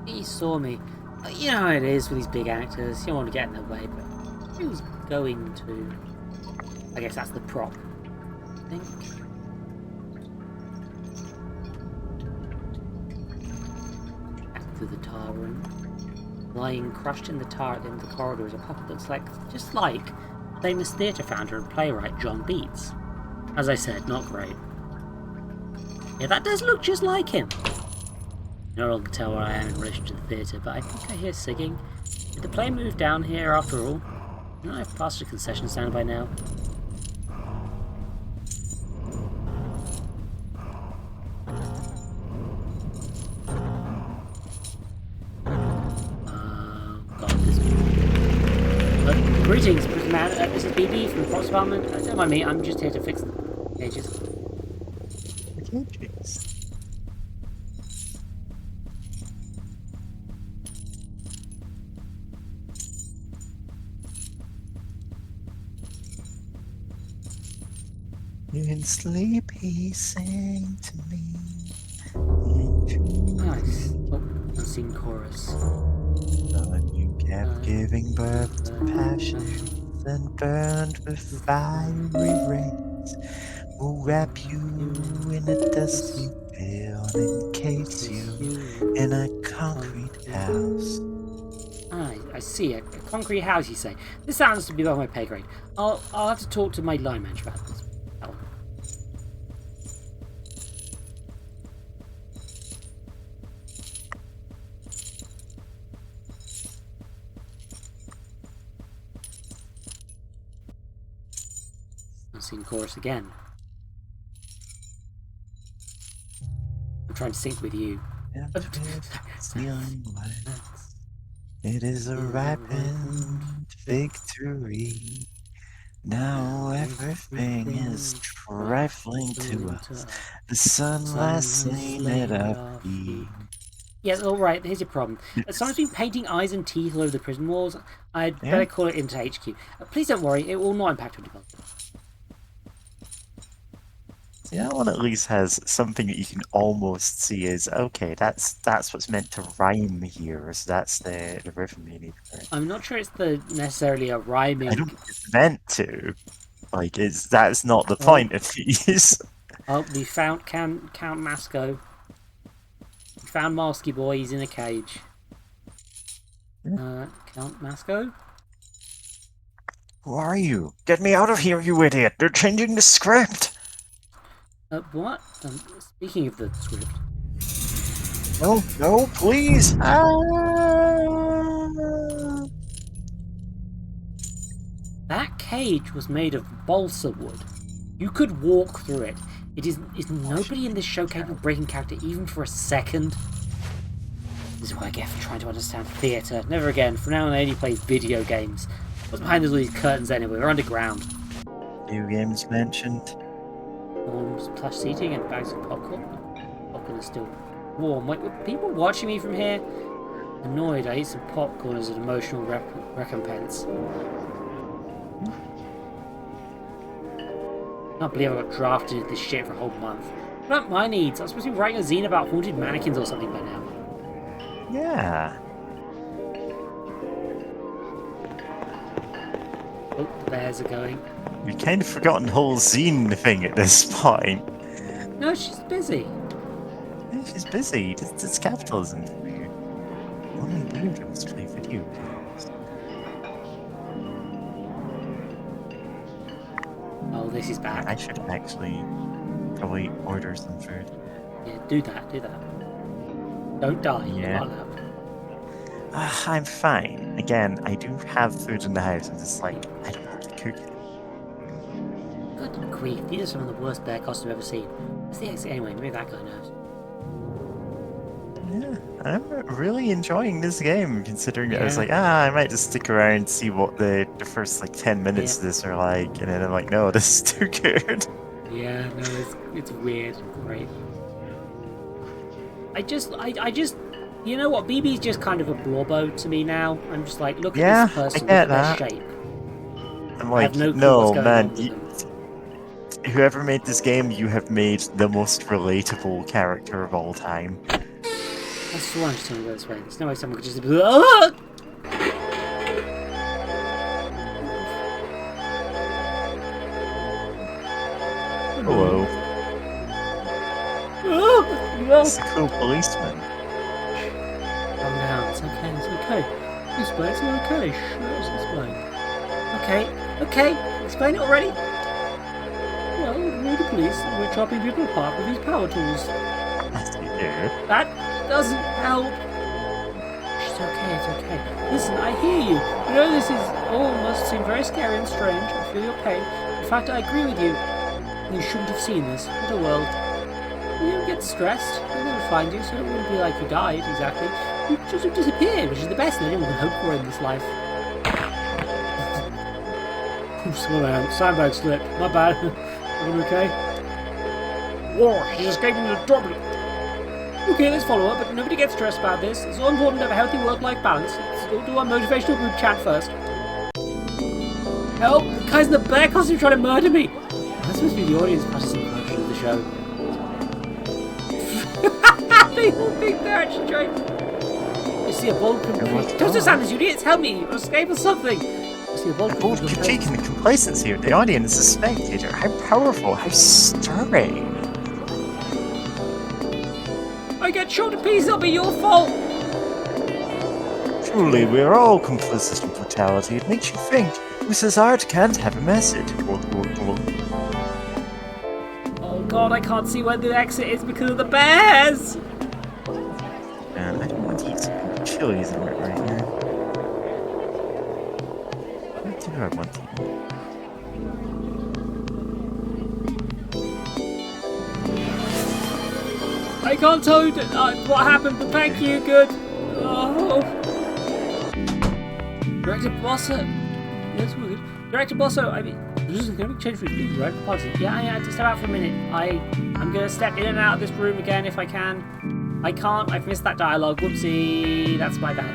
S1: He saw me. You know how it is with these big actors. You don't want to get in their way, but he was going to. I guess that's the prop. I think. Back through the tar room. Lying crushed in the tar at the end of the corridor is a puppet that looks just like famous theatre founder and playwright John Beats. As I said, not great. Yeah, that does look just like him. No one can tell where I am in relation to the theatre, but I think I hear singing. Did the play move down here after all? Don't I have past a concession stand by now? God, this. Greetings, prisoner. This is BB from the Props Department. Don't mind me, I'm just here to fix the pages.
S2: Cages. In sleep he sang to me.
S1: Nice. Oh, unseen chorus.
S2: But you kept giving birth to passions and burned with fiery rays. Will wrap you in a dusty veil and encase you in a concrete house.
S1: I see. A concrete house, you say. This sounds to be above my pay grade. I'll have to talk to my line manager about this. Oh. sing chorus again. I'm trying to sync with you.
S2: Ceiling lights. It is a ripened victory. Now everything is trifling to us. The sun last seen at our feet.
S1: Yes, alright, here's your problem. Someone's been painting eyes and teeth all over the prison walls. I'd better call it into HQ. Please don't worry, it will not impact your development.
S2: See, that one at least has something that you can almost see is, okay, that's what's meant to rhyme here, so that's the rhythm you need for it.
S1: I'm not sure it's necessarily a rhyming...
S2: I don't think it's meant to. Like, that's not the point of these.
S1: Oh, we found Count Masco. We found Marsky Boy, he's in a cage. Count Masco?
S2: Who are you? Get me out of here, you idiot! They're changing the script!
S1: What? Speaking of the script.
S2: No, please!
S1: That cage was made of balsa wood. You could walk through it. Is nobody in this show capable of breaking character even for a second? This is what I get for trying to understand theatre. Never again. From now on, I only play video games. What's behind all these curtains anyway? We're underground.
S2: Video games mentioned.
S1: Plush seating and bags of popcorn. Popcorn is still warm. Wait, were people watching me from here? Annoyed, I ate some popcorn as an emotional recompense. I can't believe I got drafted into this shit for a whole month. What about my needs? I'm supposed to be writing a zine about haunted mannequins or something by now.
S2: Yeah.
S1: Oh, the bears are going.
S2: We've kind of forgotten the whole zine thing at this point.
S1: No, she's busy.
S2: Yeah, she's busy. It's capitalism for you. Only weirdos play video games.
S1: Oh, this is bad.
S2: I should actually probably order some food.
S1: Yeah, do that. Don't die.
S2: Yeah.
S1: You're not allowed.
S2: I'm fine. Again, I do have food in the house, and it's like, I don't have to cook it.
S1: Good grief, these are some of the worst bear costumes I've ever seen. What's the exit anyway? Maybe that guy knows.
S2: Yeah, I'm really enjoying this game, considering that I was like, I might just stick around and see what the first like 10 minutes of this are like, and then I'm like, no, this is too good.
S1: Yeah, no, it's weird. Great. I just, you know what? BB's just kind of a blobbo to me now. I'm just like, look at this person, look at their shape.
S2: I'm like,
S1: I have no clue
S2: no,
S1: what's going
S2: man,
S1: on with them.
S2: whoever made this game, you have made the most relatable character of all time.
S1: I swear I'm just going to go this way. There's no way someone could just be like, ah!
S2: Hello. It's a cool policeman.
S1: Calm down. It's okay. Explain. It's okay. Shh, explain. Okay. Explain it already. Well, we're the police, and we're chopping people apart with these power tools. That doesn't help. It's okay. Listen, I hear you. I know this must seem very scary and strange. I feel your pain. In fact, I agree with you. You shouldn't have seen this. What a world. You don't get stressed. They'll never find you, so it wouldn't be like you died, exactly. You just have disappeared, which is the best thing anyone can hope for in this life. Slow down. Sandbag slipped. My bad. Everyone okay? Whoa, she's escaping the trouble. Okay, let's follow up, but nobody gets stressed about this. It's all important to have a healthy work-life balance. Let's go do our motivational group chat first. Help! The guys in the bear costume trying to murder me! That's supposed to be the audience participation version of the show. They all think they're actually trying. You see a bold complete. Don't just stand as you idiots! Help me! Or escape or something! You see a bold
S2: critique and the complacency of the audience as a spectator. How powerful, how stirring.
S1: I get shot to pieces, it'll be your fault!
S2: Truly, we're all complicit in brutality. It makes you think. Who says art can't have a message?
S1: Oh god, I can't see where the exit is because of the bears!
S2: Man, I don't want to eat some chilies right now. What do I want to eat?
S1: I can't tell you what happened, but thank you. Good. Oh. Director Bosso. Yes, we're good. Director Bosso. I mean, this is going to change for speed, right? Apologies. Yeah. Just step out for a minute. I'm going to step in and out of this room again if I can. I can't. I've missed that dialogue. Whoopsie. That's my bad.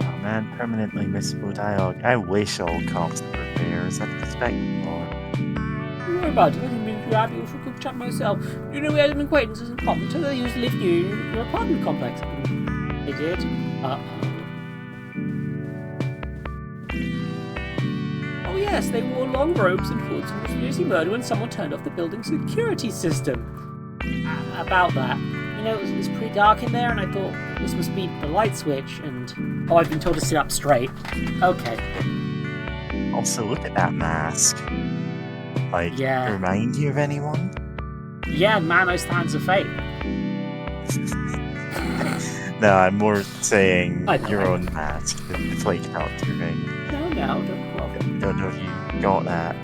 S2: Oh man, permanently missable dialogue. I wish all cops were bears. I'd expect more.
S1: Don't worry about it. I didn't mean to grab you for a quick chat myself. You know, we had some acquaintances in common, so they used to live near your apartment complex. They did? Oh yes, they wore long robes and hoods and refused murder when someone turned off the building's security system. About that. You know, it was pretty dark in there, and I thought this must be the light switch, and... Oh, I've been told to sit up straight. Okay.
S2: Also, look at that mask. Like, remind you of anyone?
S1: Yeah, Manos Hands of Fate.
S2: No, I'm more saying
S1: I know.
S2: your own mask, the flake character thing.
S1: No, don't bother.
S2: Don't know if you got that.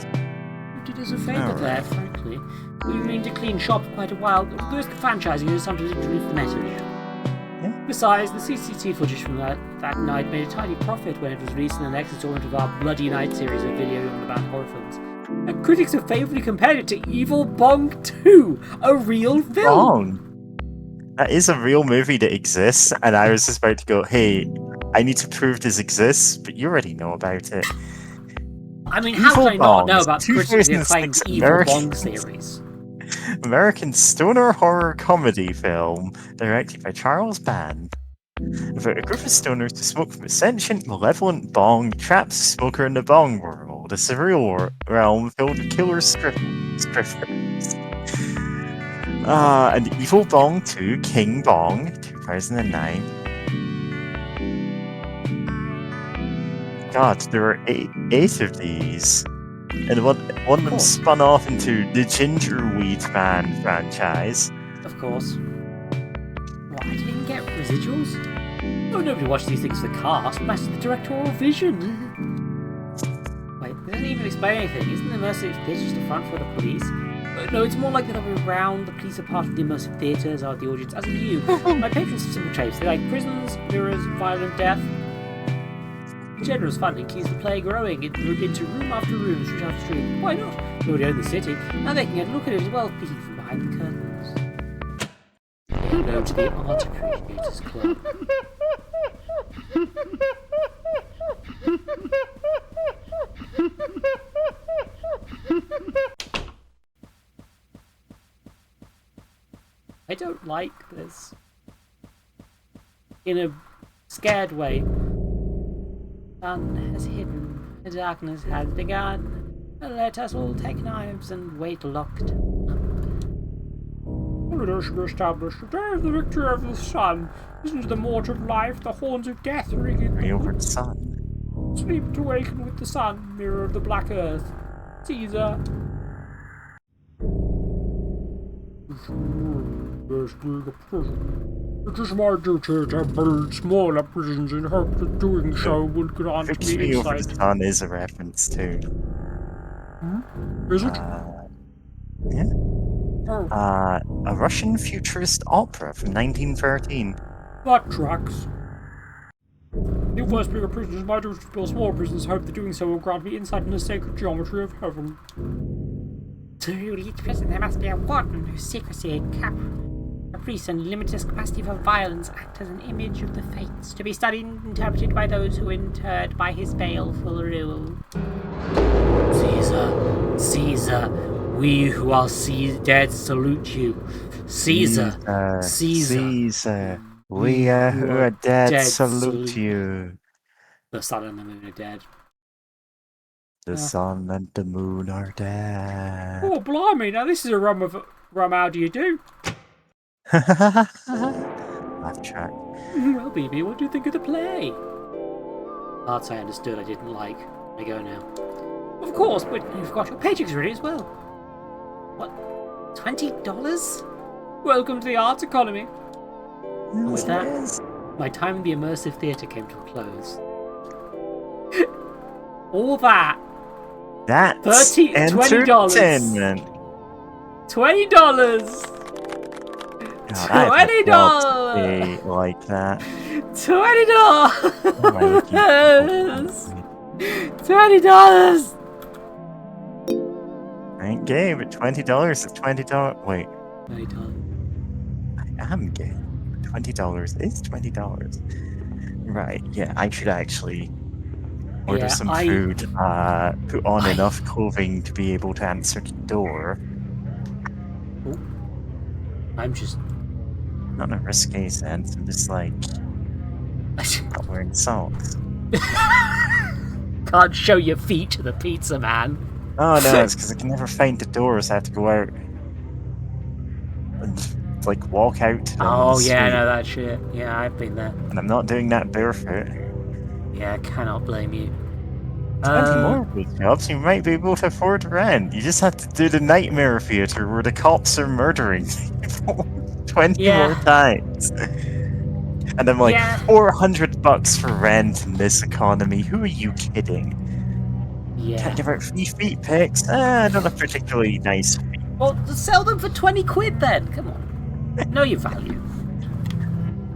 S1: You did us a favour there, frankly. We've been to clean shop for quite a while. The risk of franchising is sometimes to introduce the message.
S2: Yeah.
S1: Besides, the CCTV footage from that night made a tiny profit when it was released in the next installment of our Bloody Night series of video on about horror films. And critics have favourably compared it to Evil Bong 2, a real film.
S2: Bong? That is a real movie that exists, and I was just about to go, hey, I need to prove this exists, but you already know about it.
S1: I mean, how could I not know about the critically
S2: 2006
S1: acclaimed Evil Bong series?
S2: American stoner horror comedy film directed by Charles Band about a group of stoners who smoke from a sentient, malevolent bong traps a smoker in the bong world, a surreal realm filled with killer strippers. And Evil Bong 2, King Bong, 2009. God, there were eight of these. And one of them spun off into the Gingerweed Man franchise.
S1: Of course. What, I didn't get residuals? Oh, nobody watched these things for the cast. That's the directorial vision. Wait, they don't even explain anything. Isn't the immersive theatre just a front for the police? No, it's more like the other way around. The police are part of the immersive theatre, as are the audience, as are you. My patrons have simple traits. They like prisons, mirrors, violent death. Generous funding keeps the play growing into room after room, street after street. Why not? They already own the city. Now they can get a look at it as well, peeking from behind the curtains. Hello to the Art Appreciators Club. I don't like this. In a scared way. The sun has hidden, the darkness has begun. Let us all take knives and wait locked up. Holiday should be established. Today is the victory of the sun. Listen to the mortar of life, the horns of death ringing.
S2: Over the sun.
S1: Sleep to waken with the sun, mirror of the black earth. Caesar. It is my duty to build smaller prisons in hope that doing so will grant me
S2: Victory over
S1: insight.
S2: the Sun is a reference to.
S1: Is it?
S2: Yeah.
S1: Oh,
S2: A Russian futurist opera from 1913.
S1: that tracks. The first bigger prisons, my duty to build small prisons, hope that doing so will grant me insight in the sacred geometry of heaven. To rule each prison there must be a warden whose secrecy, caprice and limitless capacity for violence act as an image of the fates, to be studied and interpreted by those who are interred by his baleful rule. Caesar, we who are dead salute you. Caesar,
S2: we who are dead salute you.
S1: The sun and the moon are dead.
S2: The sun and the moon are dead.
S1: Oh, blimey, now this is a rum how do you do?
S2: Laugh track.
S1: Well, BB, what do you think of the play? Parts I understood I didn't like. I go now. Of course, but you've got your paychecks ready as well. What? $20? Welcome to the arts economy. And with that, my time in the immersive theatre came to a close. All that.
S2: That's
S1: $20.
S2: entertainment.
S1: $20.
S2: God, I've had
S1: $20.
S2: jobs today like that.
S1: $20.
S2: Why am I looking at
S1: $20.
S2: I ain't gay, but $20 is $20. Wait,
S1: $20.
S2: I am gay. $20 is $20. Right, yeah, I should actually order
S1: Yeah,
S2: some food, put on enough clothing to be able to answer the door.
S1: I'm just.
S2: Not in a risque sense, I'm just like, not wearing socks.
S1: Can't show your feet to the pizza man.
S2: Oh no, it's because I can never find the door, so I have to go out and like walk out to them on the
S1: Oh yeah,
S2: street.
S1: no, that shit. Yeah, I've been there.
S2: And I'm not doing that barefoot.
S1: Yeah, I cannot blame you.
S2: 20 more of those jobs, you might be able to afford rent. You just have to do the nightmare theater where the cops are murdering people 20 more times. And I'm like, $400 for rent in this economy. Who are you kidding?
S1: Yeah.
S2: Can't give out free feet pics. Not a particularly nice feet.
S1: Well, sell them for 20 quid then. Come on. Know your value.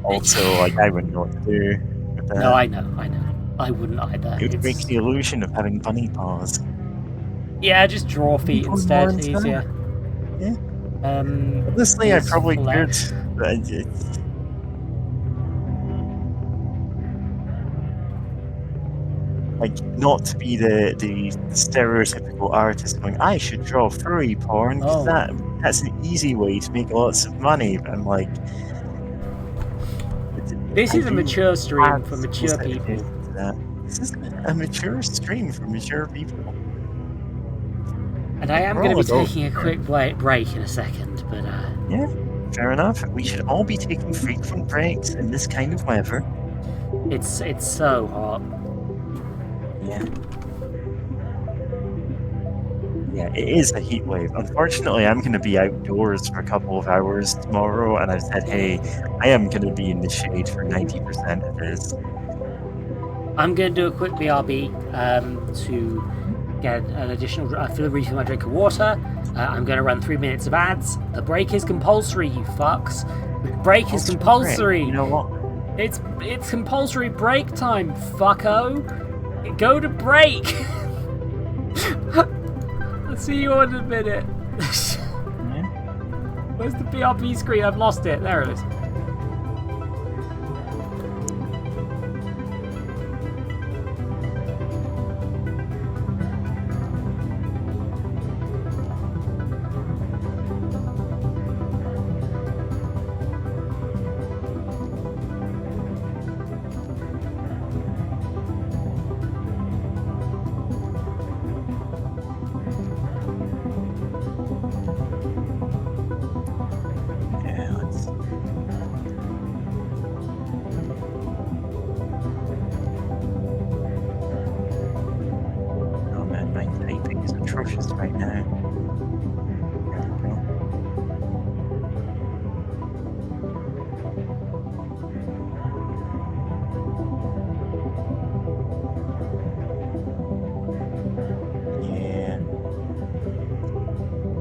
S2: Also, like, I wouldn't know what to do with that.
S1: No, I know. I wouldn't either.
S2: It would break the illusion of having bunny paws.
S1: Yeah, just draw feet instead. Easier.
S2: Yeah. Honestly, I probably could. Like, not to be the stereotypical artist going, I should draw furry porn, because that's an easy way to make lots of money. But I'm like,
S1: this is a mature stream for mature people.
S2: This is a mature stream for mature people.
S1: And I am going to be taking a quick break in a second, but
S2: yeah, fair enough. We should all be taking frequent breaks in this kind of weather.
S1: It's so hot.
S2: Yeah. Yeah, it is a heat wave. Unfortunately, I'm going to be outdoors for a couple of hours tomorrow, and I've said, hey, I am going to be in the shade for 90% of this.
S1: I'm going to do a quick BRB to get an additional refill my drink of water. I'm going to run 3 minutes of ads. The break is compulsory, you fucks. The break is compulsory.
S2: You know what?
S1: It's compulsory break time, fucko. Go to break. I'll see you in a minute. Where's the BRB screen? I've lost it. There it is.
S2: Right now. Yeah.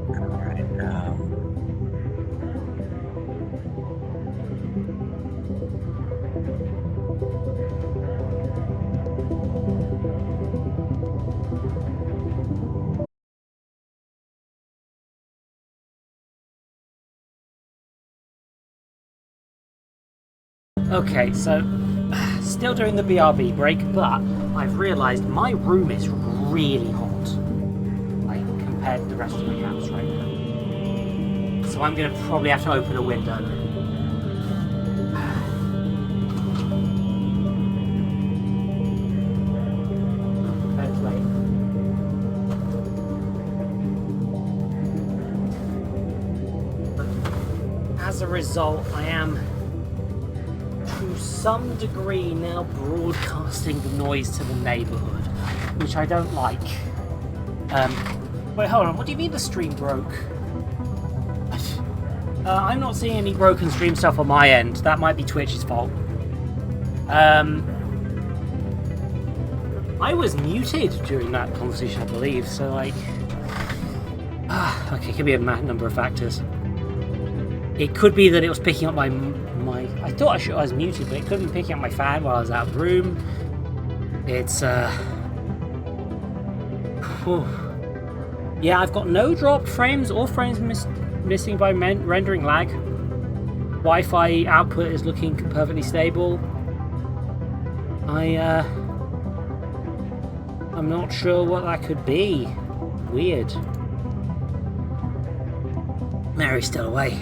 S2: Alright,
S1: Okay, so still doing the BRB break, but I've realised my room is really hot, like compared to the rest of the house right now. So I'm going to probably have to open a window. As a result, I am to some degree now broadcasting the noise to the neighbourhood, which I don't like. Wait, hold on, what do you mean the stream broke? I'm not seeing any broken stream stuff on my end. That might be Twitch's fault. I was muted during that conversation, I believe, so like... Okay, could be a number of factors. It could be that it was picking up my. I thought I was muted, but it could be picking up my fan while I was out of the room. It's whew. Yeah, I've got no dropped frames or frames missing by rendering lag. Wi-Fi output is looking perfectly stable. I'm not sure what that could be. Weird. Mary's still away.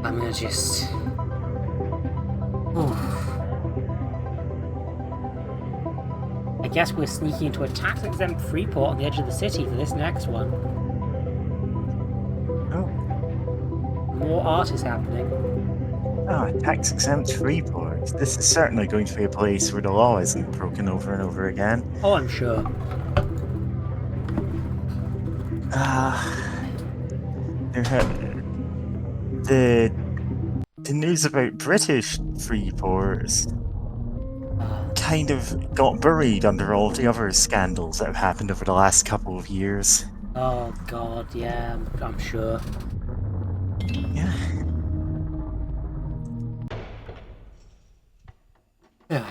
S1: I'm gonna just... I guess we're sneaking into a tax-exempt freeport on the edge of the city for this next one.
S2: Oh.
S1: More art is happening.
S2: Oh, tax-exempt freeport. This is certainly going to be a place where the law isn't broken over and over again.
S1: Oh, I'm sure.
S2: The news about British freeports kind of got buried under all the other scandals that have happened over the last couple of years.
S1: Oh god, yeah, I'm sure.
S2: Yeah.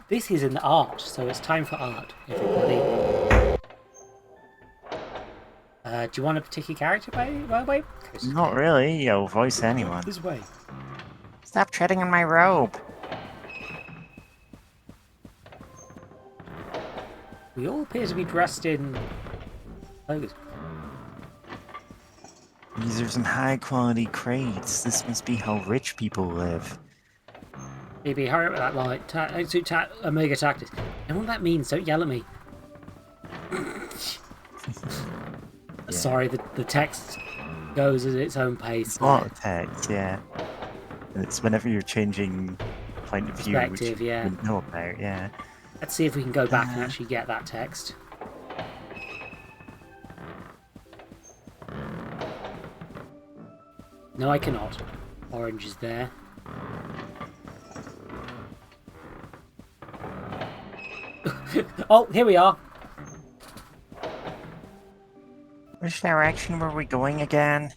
S1: This is an art, so it's time for art, everybody. Do you want a particular character, by the way?
S2: Not really. I'll voice anyone.
S1: This way.
S2: Stop treading on my robe.
S1: We all appear to be dressed in clothes.
S2: These are some high-quality crates. This must be how rich people live.
S1: Baby, hurry up with that light. Omega Tactics. I know what that means. Don't yell at me.
S2: Yeah.
S1: Sorry, the text goes at its own pace.
S2: It's a lot of text, yeah. And it's whenever you're changing point of view, which
S1: Perspective,
S2: you
S1: yeah.
S2: wouldn't know about, yeah.
S1: Let's see if we can go back and actually get that text. No, I cannot. Orange is there. Oh, here we are.
S2: Which direction were we going again?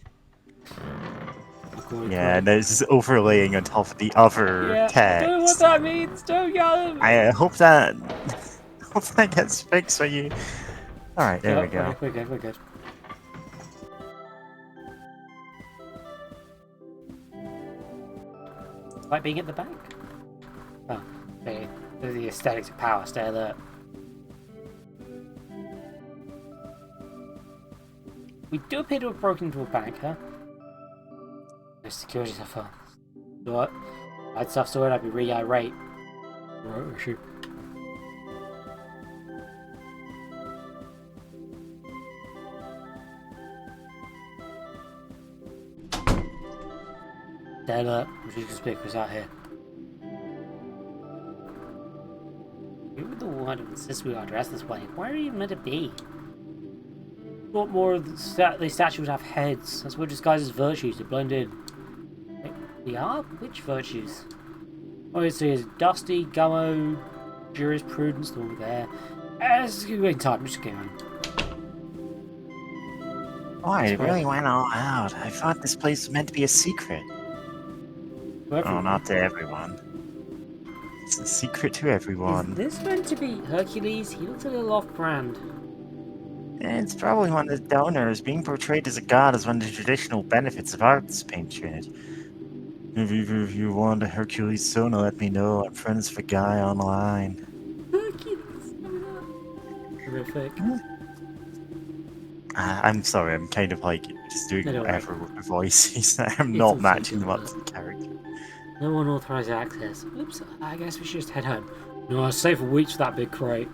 S2: Yeah, there's overlaying on top of the other
S1: Yeah,
S2: text.
S1: I don't know what that means. Don't yell at me.
S2: I hope that gets fixed for you. Alright, there we go.
S1: We're good. Like being at the bank. Oh, okay. The aesthetics of power, stay alert. We do appear to have broken into a bank, huh? No security so far. What? If I had stuff sorted, I'd be really irate. Right, shoot. Stay alert, which is conspicuous out here. Who would the one who insists we are dressed this way? Where are you meant to be? What more of these statues have heads? That's what disguises virtues to blend in. Wait, we are? Which virtues? Obviously, it's Dusty, Gummo, Jurisprudence, all there. It's going time, just going on.
S2: Oh, I really went all out. I thought this place was meant to be a secret. Oh, not to everyone. It's a secret to everyone.
S1: Is this meant to be Hercules? He looks a little off-brand.
S2: It's probably one of the donors. Being portrayed as a god is one of the traditional benefits of arts patronage. If either of you want a Hercules Sona, let me know. I'm friends with a guy online.
S1: Hercules! Horrific.
S2: I'm sorry, I'm kind of like just doing whatever with the voices. I'm not matching them up to the character.
S1: No unauthorized access. Oops, I guess we should just head home. No, I'll save for weeks for that big crate.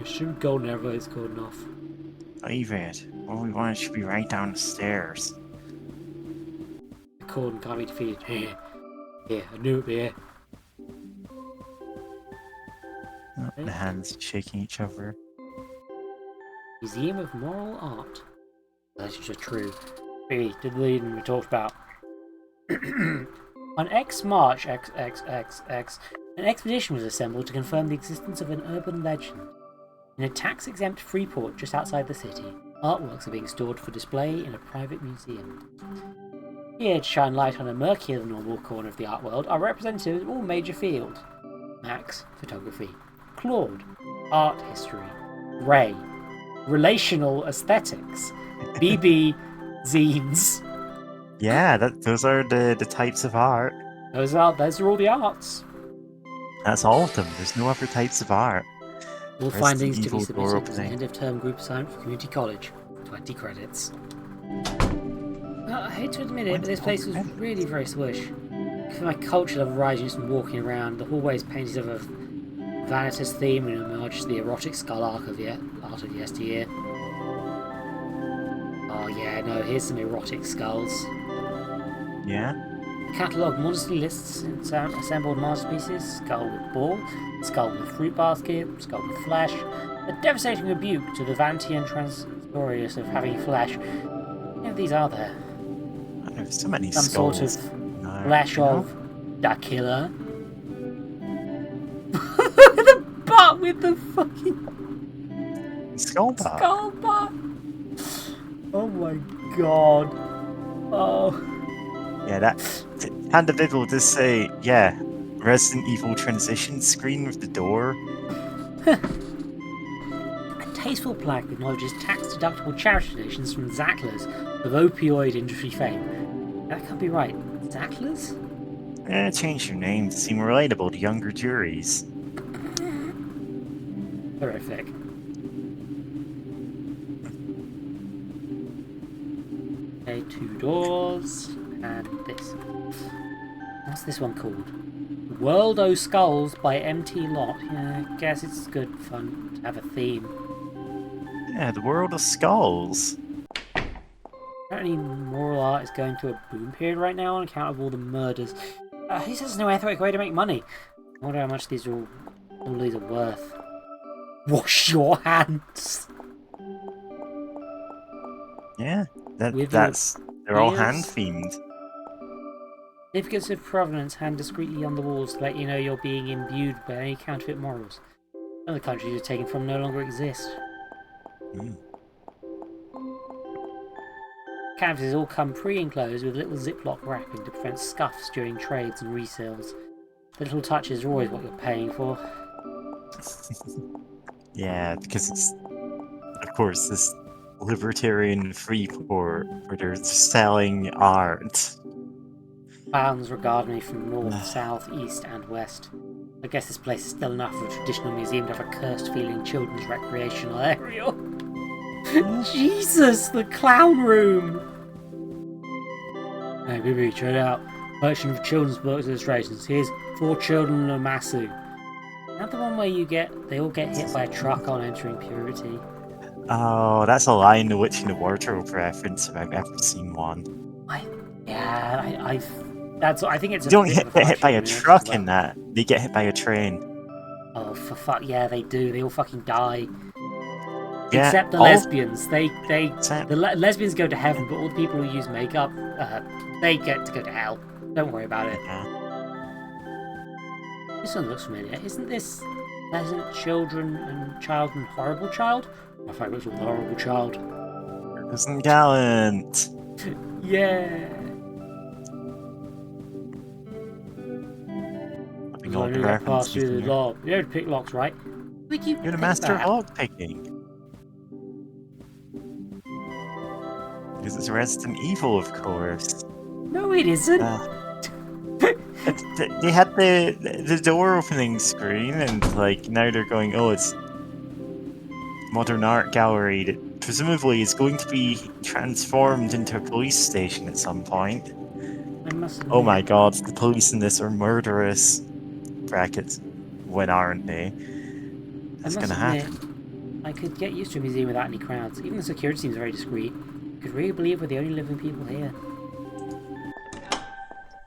S1: Shoot golden everybody's good enough.
S2: Leave it. All we want should be right down the stairs.
S1: The cordon can't be defeated. Yeah, I knew it'd be here.
S2: Oh, the hands shaking each other.
S1: Museum of Moral Art. Legends are true. Maybe did the lead we talked about. On X March XXXX, an expedition was assembled to confirm the existence of an urban legend. In a tax-exempt free port just outside the city, artworks are being stored for display in a private museum. Here to shine light on a murkier than normal corner of the art world are representatives of all major fields. Max, photography. Claude, art history. Ray, relational aesthetics. BB, zines.
S2: Yeah, those are the types of art.
S1: Those are all the arts.
S2: That's all of them. There's no other types of art.
S1: All
S2: Resident
S1: findings to be
S2: Evil door
S1: submitted as an
S2: opening.
S1: end-of-term group assignment for community college. 20 credits. I hate to admit it, but this place was really very swish. For my culture level rising just from walking around, the hallways painted of a Vanitas theme and homage to the erotic skull art of yesteryear. Oh yeah, no, here's some erotic skulls.
S2: Yeah.
S1: The catalogue modestly lists assembled masterpieces: skull with ball, skull with fruit basket, skull with flesh. A devastating rebuke to the vanity and transtorious of having flesh. How many of these are there?
S2: There's so many
S1: Some
S2: skulls.
S1: sort of flesh of the killer. The butt with the fucking
S2: Skull butt.
S1: skull butt. Oh my god. Oh.
S2: Yeah, that Hand of Evil does say, yeah, Resident Evil transition screen with the door.
S1: A tasteful plaque acknowledges tax-deductible charity donations from Zacklers of opioid industry fame. That can't be right. Zacklers?
S2: Change your name to seem relatable to younger juries.
S1: Horrific. Okay, 2 doors, and this. What's this one called? World O' Skulls by MT Lot. Yeah, I guess it's good fun to have a theme.
S2: Yeah, the world of skulls.
S1: Apparently, moral art is going through a boom period right now on account of all the murders. He says there's no ethical way to make money. I wonder how much all these are worth. Wash your hands.
S2: Yeah,
S1: With
S2: they're all
S1: ears.
S2: hand themed.
S1: Certificates of provenance hang discreetly on the walls to let you know you're being imbued by any counterfeit morals. Other countries you're taken from no longer exist. Canvases all come pre-enclosed with little Ziploc wrapping to prevent scuffs during trades and resales. The little touches are always what you're paying for.
S2: Yeah, because it's, of course, this libertarian free port where they're selling art.
S1: Clowns regard me from north, south, east, and west. I guess this place is still enough of a traditional museum to have a cursed-feeling children's recreational area. Jesus, the clown room! Hey, baby, check it out. Collection of children's books illustrations. Here's 4 Children of Masu. Not the one where they all get hit by a truck on entering puberty.
S2: Oh, that's a Lion, the Witch, and the Wardrobe reference if I've ever seen one.
S1: I think it's
S2: You
S1: a
S2: don't
S1: bit
S2: get
S1: of a
S2: hit by a
S1: flashback
S2: truck
S1: as well.
S2: in that. They get hit by a train.
S1: Oh, for fuck, yeah, they do. They all fucking die.
S2: Yeah,
S1: Except the lesbians.
S2: Except-
S1: Lesbians go to heaven, but all the people who use makeup, they get to go to hell. Don't worry about it.
S2: Yeah.
S1: This one looks familiar. Isn't this Pleasant Children and Child and Horrible Child? My favourite's with Horrible Child.
S2: Isn't gallant.
S1: Yeah.
S2: Having all the
S1: Pass
S2: references
S1: through the
S2: in there.
S1: lock. You don't pick locks, right?
S2: You're the master of lock picking. Because it's Resident Evil, of course.
S1: No, it isn't.
S2: They had the door opening screen, and like now they're going, oh, it's modern art gallery that presumably is going to be transformed into a police station at some point.
S1: I must admit,
S2: Oh my god, the police in this are murderous. Brackets. When aren't they? That's gonna happen.
S1: I could get used to a museum without any crowds. Even the security seems very discreet. I could really believe we're the only living people here.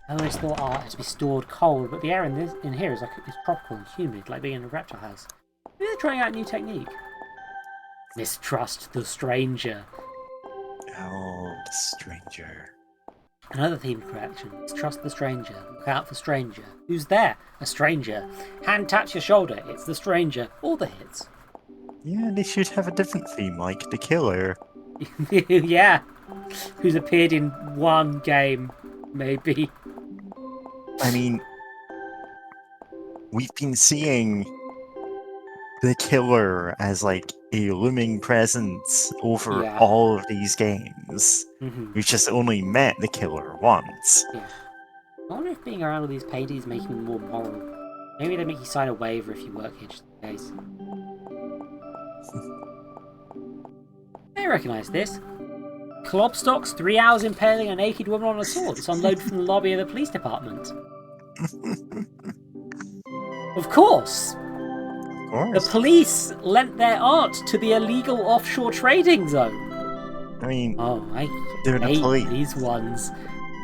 S1: I always thought art had to be stored cold, but the air in here is tropical and humid, like being in a reptile house. Maybe they're trying out a new technique. Mistrust the stranger.
S2: Oh, the stranger.
S1: Another themed collection is Trust the Stranger. Look out for stranger. Who's there? A stranger. Hand taps your shoulder. It's the stranger. All the hits.
S2: Yeah, they should have a different theme, like The Killer.
S1: Yeah. Who's appeared in one game, maybe.
S2: I mean, we've been seeing The Killer as like a looming presence over
S1: Yeah.
S2: all of these games.
S1: Mm-hmm.
S2: We've just only met The Killer once.
S1: Yeah. I wonder if being around all these paintings makes me more moral. Maybe they make you sign a waiver if you work here, just in case. I recognise this. Klobstock's 3 hours impaling a naked woman on a sword. It's unloaded from the lobby of the police department. Of course!
S2: Of course.
S1: The police lent their art to the illegal offshore trading zone.
S2: I mean,
S1: Oh, I
S2: they're the
S1: hate
S2: police.
S1: these ones.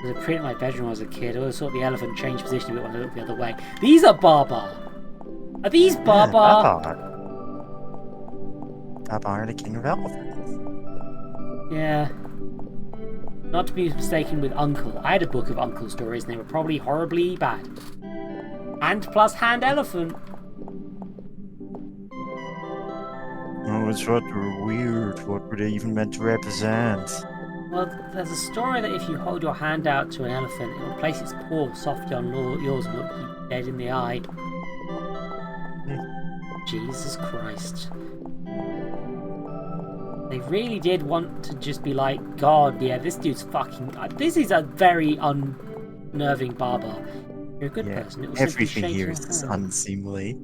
S1: There's a print in my bedroom when I was a kid. I always thought the elephant changed position a bit when I looked the other way. These are Barbar. Are these Barbar?
S2: Babar. Babar, the king of elephants.
S1: Yeah. Not to be mistaken with Uncle. I had a book of Uncle stories and they were probably horribly bad. And plus Hand Elephant.
S2: Oh, it's what were weird. What were they even meant to represent?
S1: Well, there's a story that if you hold your hand out to an elephant, it will place its paw softly on yours and look you dead in the eye. Jesus Christ. They really did want to just be like, God, yeah, this dude's fucking... This is a very unnerving barber. You're a good person. It will simply
S2: Everything
S1: shake
S2: here
S1: your
S2: is
S1: hand.
S2: unseemly.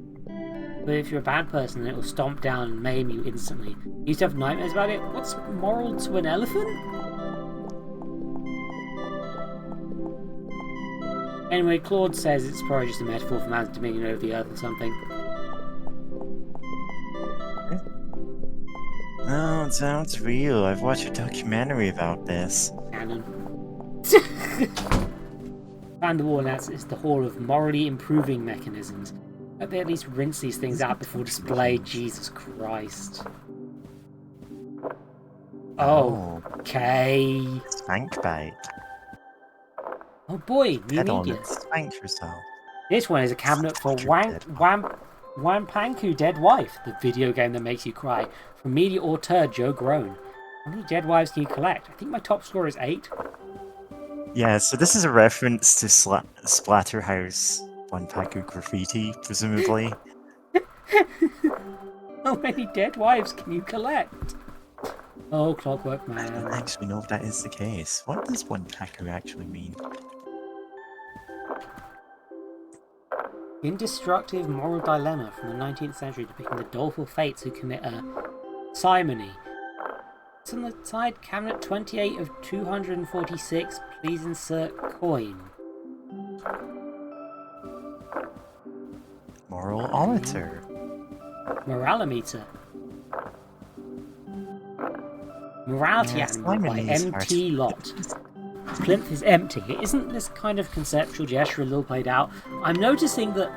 S1: But if you're a bad person, it will stomp down and maim you instantly. You used to have nightmares about it? What's moral to an elephant? Anyway, Claude says it's probably just a metaphor for man's dominion over the earth or something.
S2: No, it sounds real. I've watched a documentary about this.
S1: Canon. Found the wall, and it's the hall of morally improving mechanisms. I hope they at least rinse these things out before display. Jesus Christ.
S2: Oh.
S1: Okay.
S2: Spank bike.
S1: Oh boy, new
S2: Head on
S1: media.
S2: and spank yourself.
S1: This one is a cabinet for
S2: Spank your dead
S1: Wampanku Dead Wife, the video game that makes you cry. From media auteur Joe Groan. How many dead wives can you collect? I think my top score is 8.
S2: Yeah, so this is a reference to Splatterhouse Wanpaku graffiti, presumably.
S1: How many dead wives can you collect? Oh, Clockwork
S2: I don't
S1: Man.
S2: actually know if that is the case. What does Wanpaku actually mean?
S1: Indestructive moral dilemma from the 19th century depicting the doleful fates who commit a simony. It's on the side, cabinet 28 of 246. Please insert coin.
S2: Moralometer.
S1: Moralometer. Morality
S2: Yes,
S1: Animal by
S2: Simonese
S1: MT Lot. Plinth is empty. Isn't this kind of conceptual gesture a little played out? I'm noticing that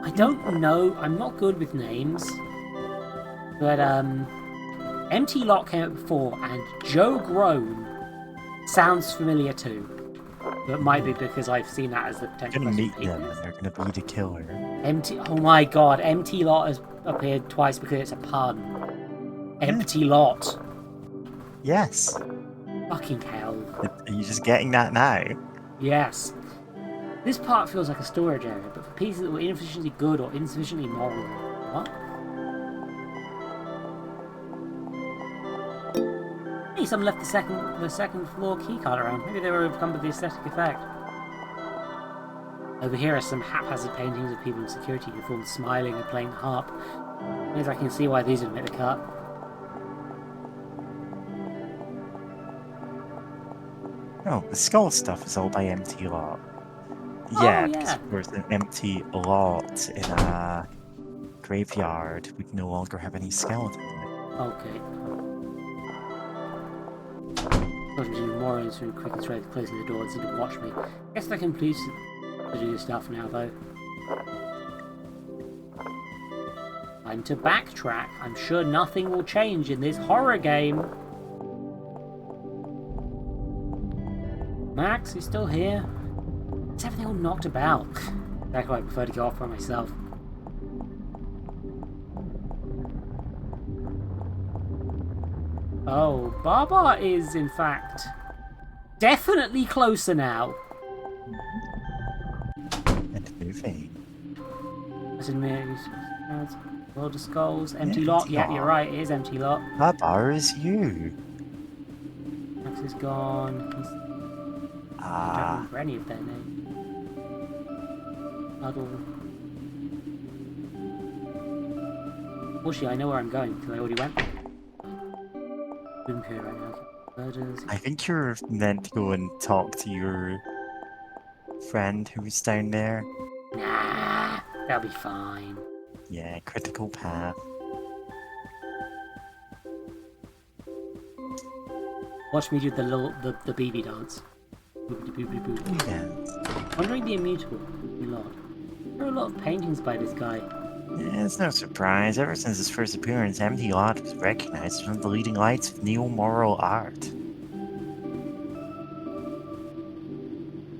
S1: I don't know. I'm not good with names, but MT Lot came up before, and Joe Groan sounds familiar too. But it might be because I've seen that as the
S2: You're
S1: potential
S2: gonna
S1: person
S2: meet them
S1: penis.
S2: and they're gonna be the killer.
S1: Oh my god, MT Lot has appeared twice because it's a pun. Empty Lot.
S2: Yes.
S1: Fucking hell.
S2: Are you just getting that now?
S1: Yes. This part feels like a storage area, but for pieces that were insufficiently good or insufficiently moral. What? Hey, someone left the second floor keycard around. Maybe they were overcome with the aesthetic effect. Over here are some haphazard paintings of people in security uniforms smiling and playing the harp. Means I can see why these would make the cut.
S2: Oh, the skull stuff is all by Empty Lot.
S1: Oh,
S2: Yeah, because
S1: yeah.
S2: of course an empty lot in a graveyard would no longer have any skeleton in it.
S1: Okay. Talking to you more is really quick and straight, closing the door and to watch me. Guess I can please to do this stuff now, though. Time to backtrack. I'm sure nothing will change in this horror game. Max, he's still here. Is everything all knocked about? That's why I prefer to go off by myself. Oh, Baba is in fact definitely closer now.
S2: And moving.
S1: As in World of Skulls, empty
S2: Yeah,
S1: lot.
S2: empty
S1: Yeah,
S2: lot.
S1: you're right, it is empty lot.
S2: Baba is you.
S1: Max is gone. I don't remember any of their names. Huddle. Unfortunately, I know where I'm going because I already went. Boom here right now. Murders.
S2: I think you're meant to go and talk to your friend who's down there.
S1: Nah, that'll be fine.
S2: Yeah, critical path.
S1: Watch me do the BB dance. Boopity boopity boop.
S2: Yeah.
S1: Wondering the immutable. A lot. There are a lot of paintings by this guy.
S2: Yeah, it's no surprise. Ever since his first appearance, Empty Lot was recognized as one of the leading lights of neo-moral art.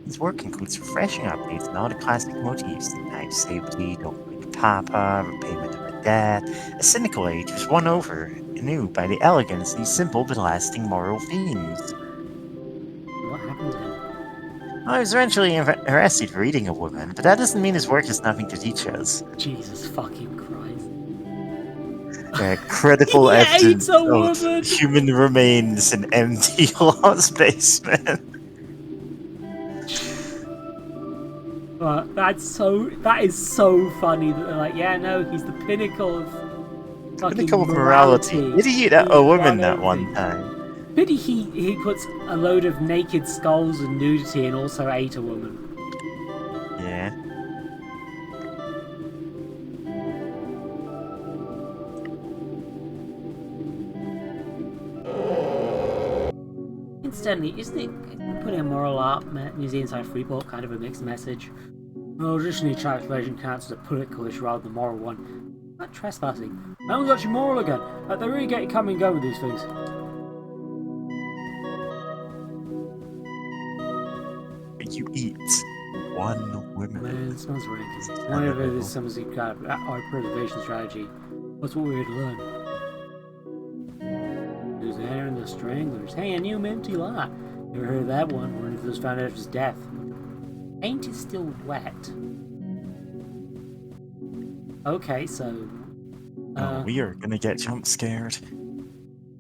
S2: His work includes refreshing updates on all the classic motifs: knife safety, don't wake Papa, repayment of a debt. A cynical age was won over anew by the elegance of these simple but lasting moral themes.
S1: What happened to him?
S2: Well, I was eventually arrested for eating a woman, but that doesn't mean his work has nothing to teach us.
S1: Jesus fucking Christ.
S2: Credible
S1: He
S2: evidence
S1: ate a
S2: of
S1: woman!
S2: human remains in Empty Lot's basement.
S1: But that is so funny that they're like, yeah, no, he's the pinnacle of fucking
S2: Pinnacle of morality. Did he eat a woman that one time?
S1: Pity he puts a load of naked skulls and nudity and also ate a woman.
S2: Yeah.
S1: Incidentally, isn't putting a moral art museum inside Freeport kind of a mixed message? Well, traditionally, child explosion counts as a political issue rather than a moral one. Not trespassing. That one's actually moral again. Like, they really get you coming and go with these things.
S2: You eat one woman.
S1: Man, it smells rank. Whenever there's some kind of art preservation strategy, what's what we're here to learn? There's the hair and the stranglers. Hey, a new empty lot. Never heard of that one. One of those found after his death. Paint is still wet. Okay, so...
S2: we are gonna get jump scared.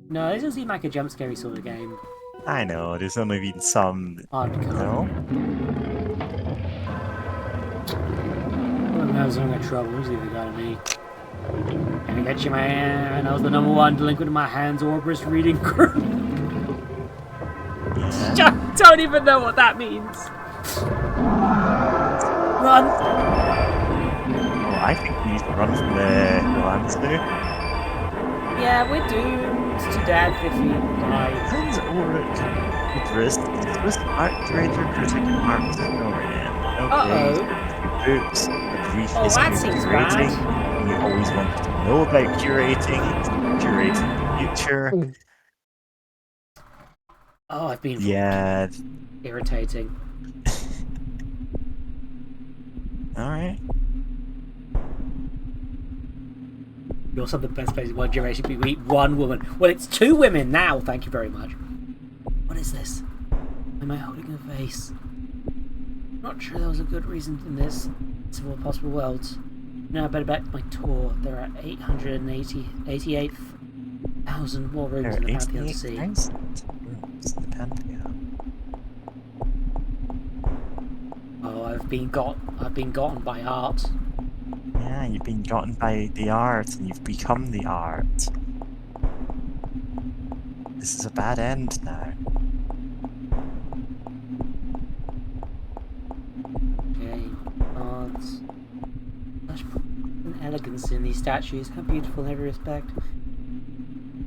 S1: No, this doesn't seem like a jump scary sort of game.
S2: I know, there's only been some...
S1: Hardcore.
S2: No?
S1: Well, I was in trouble. Who's even got me? Gonna get you, man. I was the #1 delinquent in my hands, Orbrist reading group.
S2: Yeah.
S1: Don't even know what that means. Run!
S2: Well, I think we need to run from the monster.
S1: Yeah, we're doomed to death if we die.
S2: How's Ulrich? Interest. Twist art curator, critic, art historian. Okay. Books. A brief
S1: Oh,
S2: history
S1: that
S2: of
S1: seems
S2: curating.
S1: bad.
S2: We always wanted to know about curating. Curating the future.
S1: Oh, I've been irritating.
S2: Alright.
S1: You're some of the best places in one generation. We eat one woman. Well, it's 2 women now. Thank you very much. What is this? Am I holding a vase? Not sure there was a good reason in this. It's of all possible worlds. Now I better back to my tour. There are 88,000 more rooms in the Pantheon to see.
S2: Rooms in the Pantheon.
S1: Oh, I've been gotten by art.
S2: Yeah, you've been gotten by the art, and you've become the art. This is a bad end now.
S1: Okay, arts. Such an elegance in these statues. How beautiful in every respect.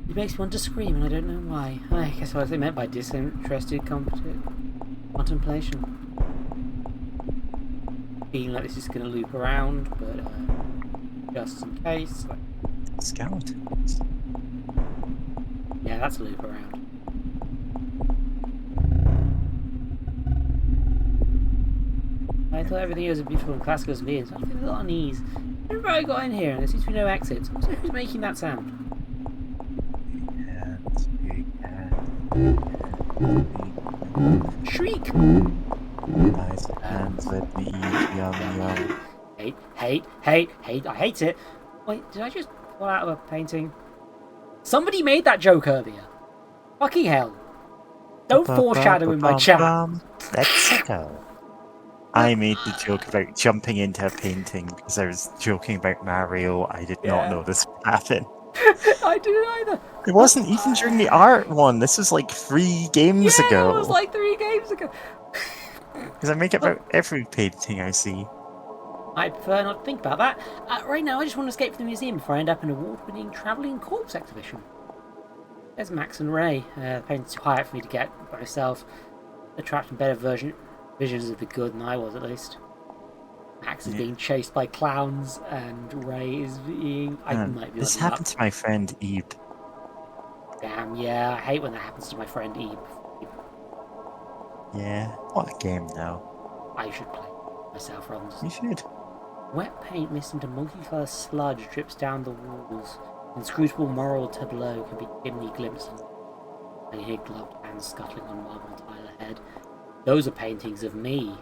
S1: It makes me want to scream, and I don't know why. I guess what they meant by disinterested contemplation. Feeling like this is going to loop around, but just in case.
S2: Skeletons.
S1: Yeah, that's a loop around. I thought everything was as beautiful and classical as me, so I feel a little unease. Remember I got in here and there seems to be no exits. So who's making that sound? Shriek!
S2: Nice hands, let me eat, yum yum.
S1: Hate, I hate it. Wait, did I just fall out of a painting? Somebody made that joke earlier. Fucking hell. Don't foreshadow in my chat.
S2: Let's go. I made the joke about jumping into a painting because I was joking about Mario. I did not know this would happen.
S1: I didn't either.
S2: It wasn't even during the art one. This was like 3 games ago.
S1: It was like 3 games ago.
S2: Because I make it about every painting I see.
S1: I prefer not to think about that. Right now, I just want to escape from the museum before I end up in an award-winning travelling corpse exhibition. There's Max and Ray. The painting's too high for me to get by myself. They're trapped in better visions of the good than I was, at least. Max is being chased by clowns, and Ray is being...
S2: This happened to my friend Ebe.
S1: Damn, yeah, I hate when that happens to my friend Ebe.
S2: Yeah, what a game though.
S1: I should play myself rather than...
S2: You should.
S1: Wet paint mixed into multicolour sludge drips down the walls. Inscrutable moral tableau can be dimly glimpsed. I hear gloved hands scuttling on marble tile ahead. Those are paintings of me.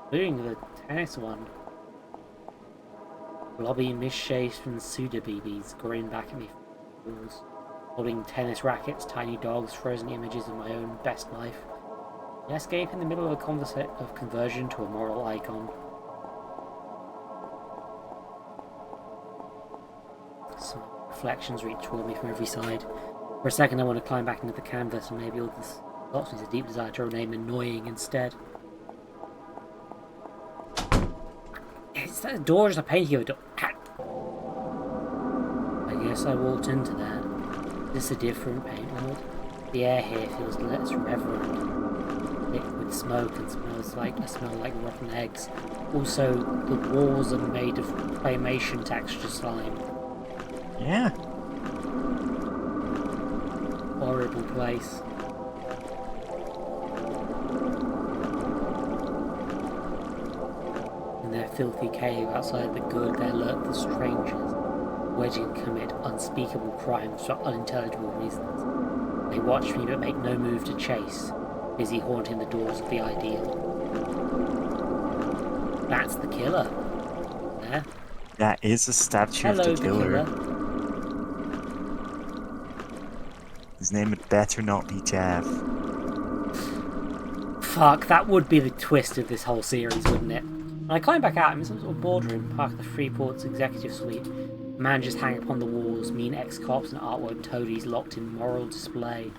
S1: Including the tennis one. Blobby, misshaped and pseudo-BBs grin back at me from the walls. Holding tennis rackets, tiny dogs, frozen images of my own best life. I escape in the middle of a conversion to a moral icon. Some reflections reach toward me from every side. For a second I want to climb back into the canvas, and maybe all this stops me a deep desire to remain annoying instead. Is that a door or just a painting of a door? I guess I walked into that. Is this a different paint world? The air here feels less reverent. Liquid smoke and smells like rotten eggs. Also, the walls are made of claymation texture slime.
S2: Yeah.
S1: Horrible place. In their filthy cave outside the good, there lurk the strangers, waiting to commit unspeakable crimes for unintelligible reasons. They watch me but make no move to chase, busy haunting the doors of the ideal. That's the killer. There.
S2: That is a statue of the killer. His name had better not be Jeff.
S1: Fuck, that would be the twist of this whole series, wouldn't it? When I climb back out, I'm in some sort of boardroom, park of the Freeport's executive suite. Managers hang upon the walls, mean ex-cops and artwork toadies locked in moral display.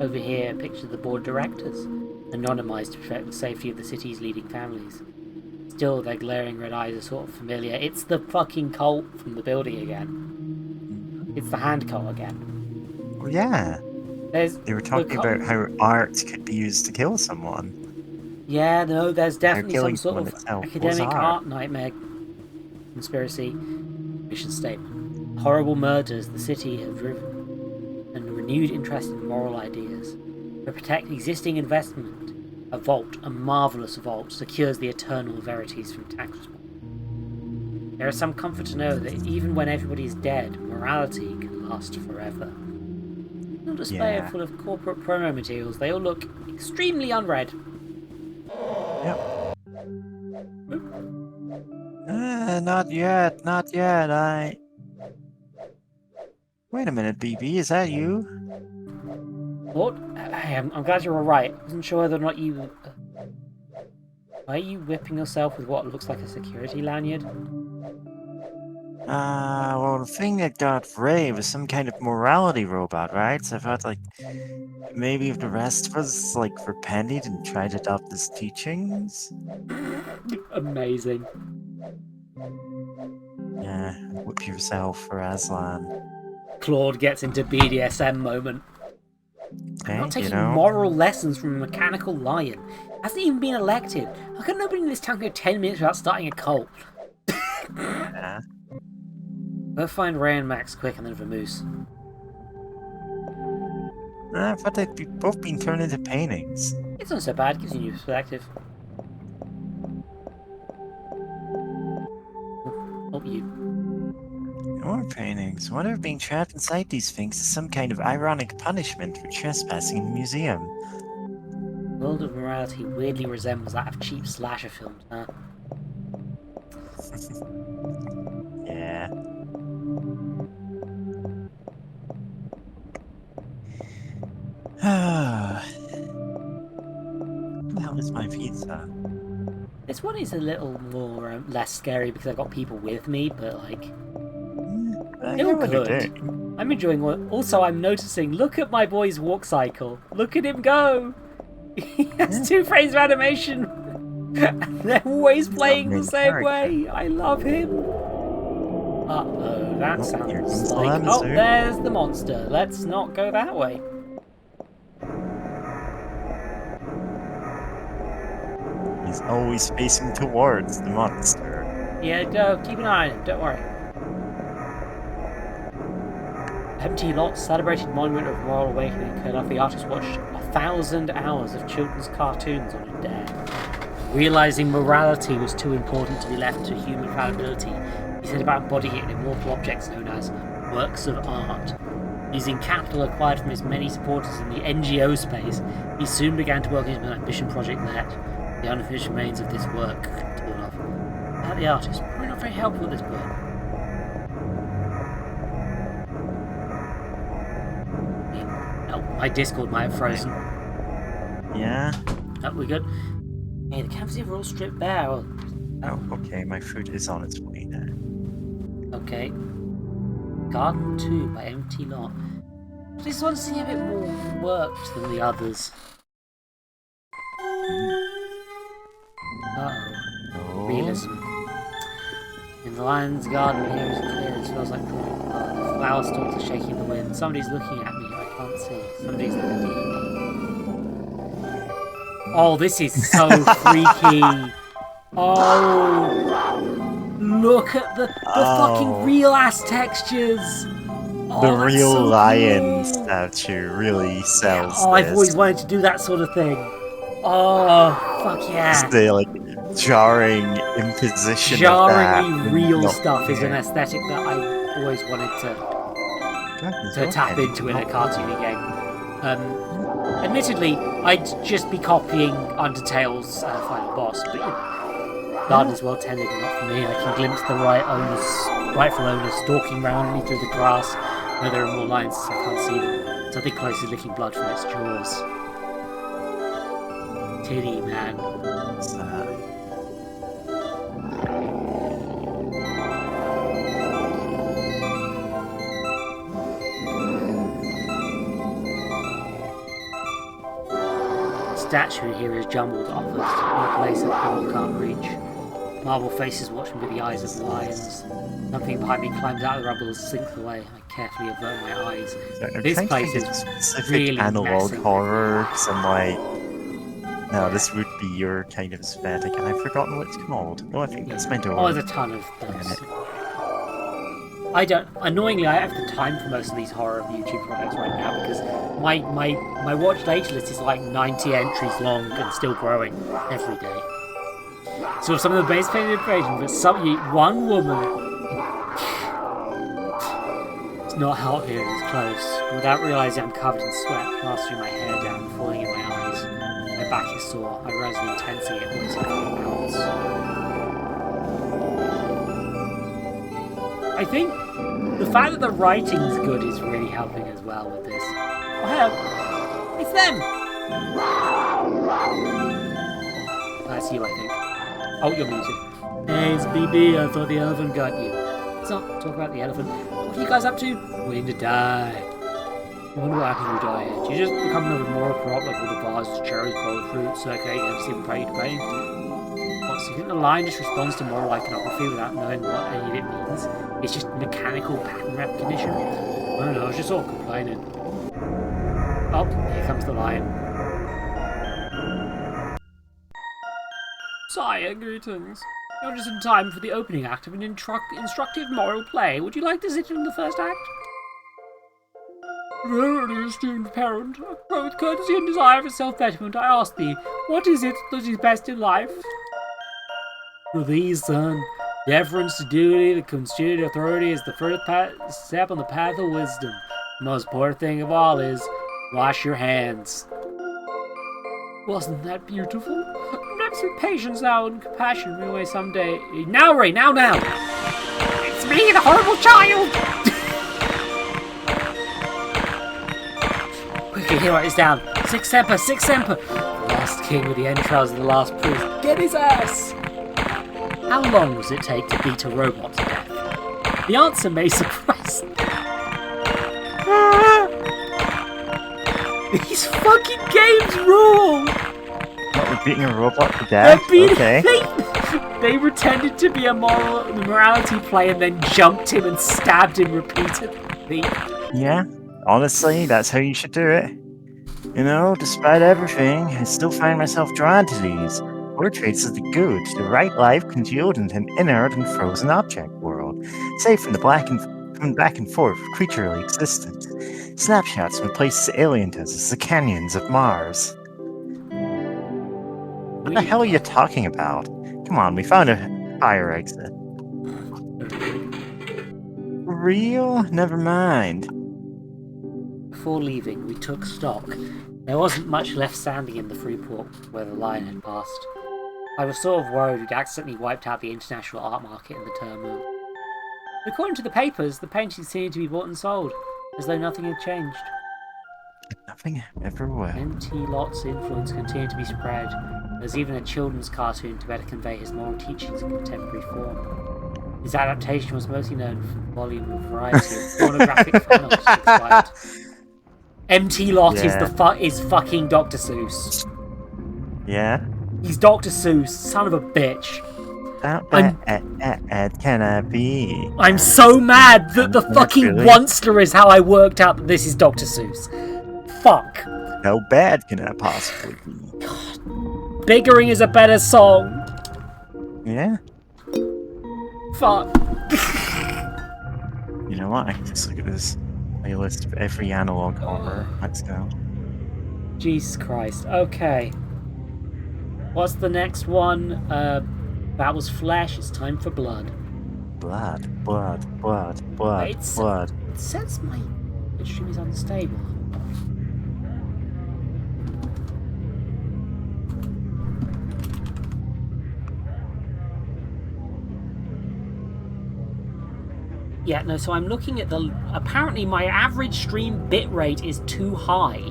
S1: Over here, pictures of the board of directors, anonymised to protect the safety of the city's leading families. Still, their glaring red eyes are sort of familiar. It's the fucking cult from the building again. It's the hand cult again.
S2: Well, yeah. They were talking about how art could be used to kill someone.
S1: Yeah, no, there's definitely some sort of
S2: itself
S1: academic art nightmare conspiracy mission statement. Horrible murders the city have driven, and a renewed interest in moral ideas. To protect existing investment, a vault, a marvellous vault, secures the eternal verities from tax response. There is some comfort to know that even when everybody is dead, morality can last forever. A display full of corporate promo materials. They all look extremely unread.
S2: Yep. Not yet. Wait a minute, BB, is that you?
S1: What? Hey, I'm glad you're alright. I wasn't sure whether or not you... Why are you whipping yourself with what looks like a security lanyard?
S2: Well, the thing that got Ray was some kind of morality robot, right? So I thought, like, maybe if the rest of us, like, repented and tried to adopt his teachings?
S1: Amazing.
S2: Yeah, whip yourself for Aslan.
S1: Claude gets into BDSM moment.
S2: Okay,
S1: I'm not taking moral lessons from a mechanical lion. Hasn't even been elected. How can nobody in this town go 10 minutes without starting a cult?
S2: Yeah.
S1: Go find Ray and Max quick and then Vamoose.
S2: I thought they'd both been turned into paintings.
S1: It's not so bad, gives you new perspective. Oh, you.
S2: More paintings. What if being trapped inside these things is some kind of ironic punishment for trespassing in the museum?
S1: The world of morality weirdly resembles that of cheap slasher films, huh?
S2: Yeah. What the hell is my pizza?
S1: This one is a little more less scary because I've got people with me, but like,
S2: I
S1: still
S2: get what you're
S1: good.
S2: doing.
S1: I'm enjoying what. Also, I'm noticing. Look at my boy's walk cycle. Look at him go. He has 2 frames of animation. And they're always playing the same way. I love him. Uh-oh, that sounds like... Oh, there's the monster. Let's not go that way.
S2: He's always facing towards the monster.
S1: Yeah, keep an eye on him. Don't worry. Empty Lot celebrated monument of moral awakening occurred after the artist watched 1,000 hours of children's cartoons on a day. Realizing morality was too important to be left to human fallibility, he set about embodying it in immortal objects known as works of art. Using capital acquired from his many supporters in the NGO space, he soon began to work into an ambition project that the unfinished remains of this work torn off. About the artist, probably not very helpful at this point. My Discord might have frozen.
S2: Yeah?
S1: Oh, we're good. Hey, the canvases are all stripped bare.
S2: Oh, okay, my food is on its way now.
S1: Okay. Garden 2 by Empty Lot. This one's seeming a bit more worked than the others. Uh-oh. Realism. In the lion's garden, the air is clear. It smells like drawing blood. The flower stalks are shaking in the wind. Somebody's looking at me. I can't see. Somebody's looking at me. Oh, this is so freaky. Oh, look at the fucking real ass textures. Oh,
S2: the real
S1: so
S2: lion
S1: cool.
S2: statue really sells.
S1: Oh, I've always wanted to do that sort of thing. Oh, fuck yeah.
S2: Just the like jarring imposition
S1: Jarringly
S2: of that.
S1: real stuff is an aesthetic that I've always wanted to tap into in a cartoony game. Admittedly, I'd just be copying Undertale's final boss, but Garden is well tended enough for me. I can glimpse the rightful owners stalking around me through the grass. No, there are more lions, I can't see them. Something close is licking blood from its jaws. Titty, man.
S2: What's that?
S1: Statue here is jumbled upwards, in a place that people can't reach. Marble faces watch me with the eyes of lions. Something behind me climbs out of the rubble and slinks away. I carefully avert my eyes. This place is
S2: specific
S1: really
S2: analog
S1: messing
S2: horror. Some like, no, this would be your kind of aesthetic, and I've forgotten what it's called. Oh, I think that's my door.
S1: Oh, there's a ton of those. Annoyingly, I have the time for most of these horror YouTube projects right now because my watch data list is like 90 entries long and still growing every day. So some of the base painted information, but one woman. It's not hot here, it's close. Without realizing I'm covered in sweat, plastering my hair down, falling in my eyes. My back is sore. I realize the intensity it was in pounds. I think the fact that the writing's good is really helping as well with this. Oh, hello. It's them! That's you, I think. Oh, you're muted. Hey, it's BB. I thought the elephant got you. Let's not talk about the elephant. What are you guys up to? Waiting to die. I wonder what happens when we die here. Do you just become another moral prop like all the vases, cherries, boiled fruit, circulate, and see pray to pain? What, so you think the line just responds to moral iconography without knowing what any of it means? It's just mechanical pattern recognition? I don't know, I was just sort of complaining. Oh, here comes the lion. Sire, greetings. You're just in time for the opening act of an instructive moral play. Would you like to sit in the first act? Verily, esteemed parent, with courtesy and desire for self-betterment, I ask thee, what is it that is best in life? For thee, son, deference to duty, the constituted authority is the first step on the path of wisdom. The most important thing of all is, wash your hands. Wasn't that beautiful? Perhaps with patience now and compassion we may someday... Now, Ray, now! It's me, the horrible child! Quickly, here, write this down. Sic Semper! The last king with the entrails of the last priest. Get his ass! How long does it take to beat a robot to death? The answer may surprise me. These fucking games rule!
S2: What, we're beating a robot to death? Okay.
S1: They pretended to be a morality play and then jumped him and stabbed him repeatedly.
S2: Yeah, honestly, that's how you should do it. You know, despite everything, I still find myself drawn to these. Portraits of the good, the right life congealed into an inert and frozen object world, safe from the back and forth creaturely existence. Snapshots from places alien to us as the canyons of Mars. What the hell are you talking about? Come on, we found a fire exit. Real? Never mind.
S1: Before leaving, we took stock. There wasn't much left standing in the Freeport where the line had passed. I was sort of worried we'd accidentally wiped out the international art market in the terminal. According to the papers, the paintings seemed to be bought and sold, as though nothing had changed.
S2: Nothing ever will.
S1: Empty Lot's influence continued to be spread. There's even a children's cartoon to better convey his moral teachings in contemporary form. His adaptation was mostly known for the volume of variety of pornographic fanfics expired. Empty Lot is fucking Dr. Seuss.
S2: Yeah?
S1: He's Dr. Seuss, son of a bitch.
S2: How bad can I be?
S1: I'm so mad that the fucking Onster is how I worked out that this is Dr. Seuss. Fuck.
S2: How bad can I possibly be?
S1: God. Biggering is a better song.
S2: Yeah?
S1: Fuck.
S2: You know what? I can just look at this playlist of every analog horror. Let's go.
S1: Jesus Christ. Okay. What's the next one? That was flesh. It's time for blood.
S2: Blood.
S1: It says my stream is unstable. Yeah, no, so I'm looking at the... Apparently my average stream bitrate is too high.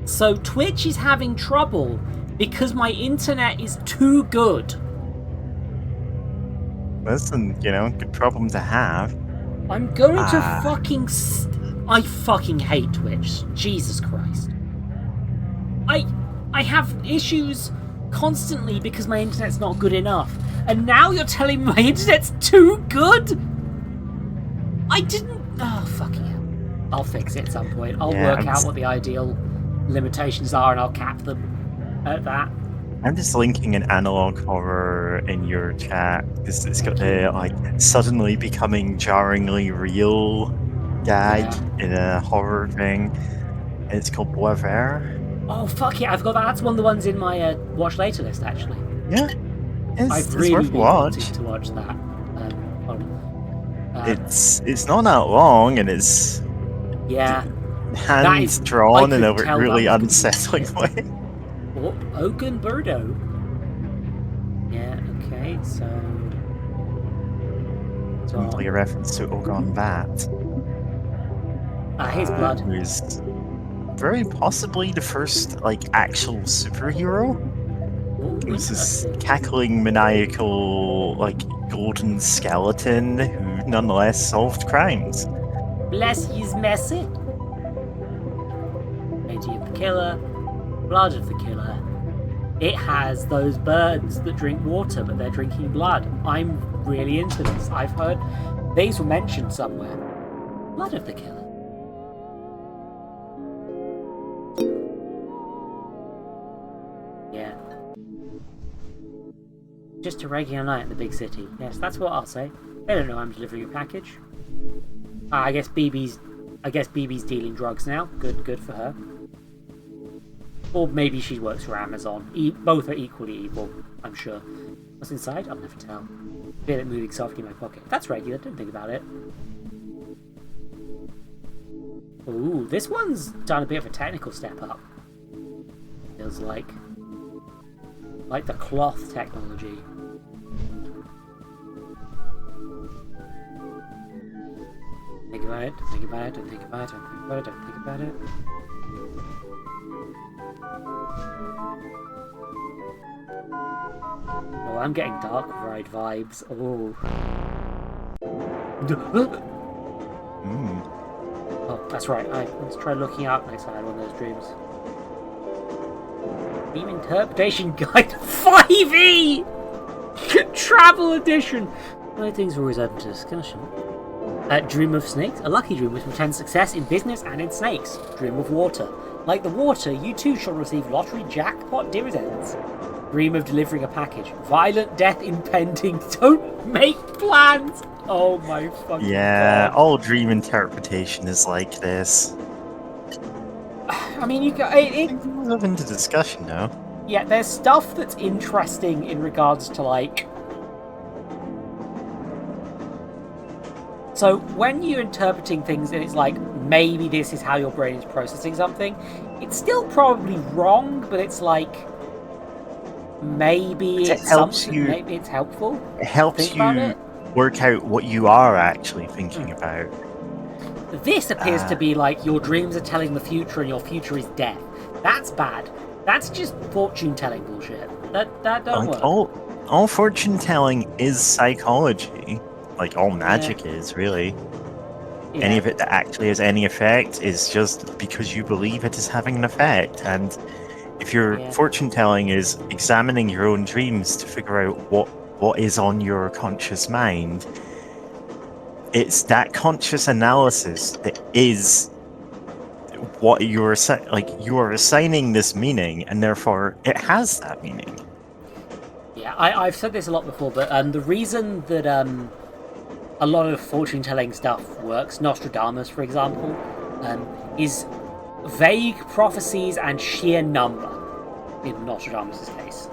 S1: So Twitch is having trouble because my internet is too good.
S2: Listen, good problem to have.
S1: I'm going to fucking... I fucking hate Twitch. Jesus Christ. I have issues constantly because my internet's not good enough. And now you're telling me my internet's too good? I didn't... Oh, fucking hell. I'll fix it at some point. I'll work out what the ideal limitations are and I'll cap them at that.
S2: I'm just linking an analog horror in your chat because it's got the suddenly becoming jarringly real gag in a horror thing. And it's called Boisvert.
S1: Oh fuck yeah, I've got that. That's one of the ones in my watch later list actually.
S2: Yeah,
S1: I've really wanted to watch that.
S2: It's not that long and it's hands drawn in a really unsettling way.
S1: Oaken Birdo. Yeah, okay, so...
S2: Probably a reference to Ogon Bat.
S1: His blood.
S2: Who's very possibly the first, actual superhero. Who's this cackling, maniacal, golden skeleton who nonetheless solved crimes.
S1: Bless his messy. Anthology of the Killer. Blood of the Killer. It has those birds that drink water, but they're drinking blood. I'm really into this. I've heard these were mentioned somewhere. Blood of the Killer. Yeah. Just a regular night in the big city. Yes, that's what I'll say. They don't know I'm delivering a package. I guess BB's dealing drugs now. Good for her. Or maybe she works for Amazon. Both are equally evil, I'm sure. What's inside? I'll never tell. Feel it moving softly in my pocket. That's regular, don't think about it. Ooh, this one's done a bit of a technical step up. Feels like the cloth technology. Think about it, don't think about it, don't think about it, don't think about it, don't think about it. Oh, I'm getting Dark Ride vibes. Oh. Oh, that's right. Let's try looking out next time I had one of those dreams. Dream Interpretation Guide 5e! Travel Edition! Well, things are always open to discussion. Dream of snakes. A lucky dream which portends success in business and in snakes. Dream of water. Like the water, you too shall receive lottery jackpot dividends. Dream of delivering a package. Violent death impending. Don't make plans! Oh my fucking god.
S2: All dream interpretation is like this.
S1: I mean, you got
S2: It's open to discussion now.
S1: Yeah, there's stuff that's interesting in regards to like. So when you're interpreting things and it's like maybe this is how your brain is processing something, it's still probably wrong, but it's like maybe it's something. Maybe it's helpful.
S2: It helps you work out what you are actually thinking about.
S1: This appears to be like your dreams are telling the future and your future is death. That's bad. That's just fortune telling bullshit. That don't work.
S2: All fortune telling is psychology. Like all magic is, really.
S1: Yeah.
S2: Any of it that actually has any effect is just because you believe it is having an effect. And if your fortune telling is examining your own dreams to figure out what is on your conscious mind, it's that conscious analysis that is what you are assigning this meaning, and therefore it has that meaning.
S1: Yeah, I've said this a lot before, but the reason that a lot of fortune-telling stuff works, Nostradamus, for example, is vague prophecies and sheer number, in Nostradamus' case.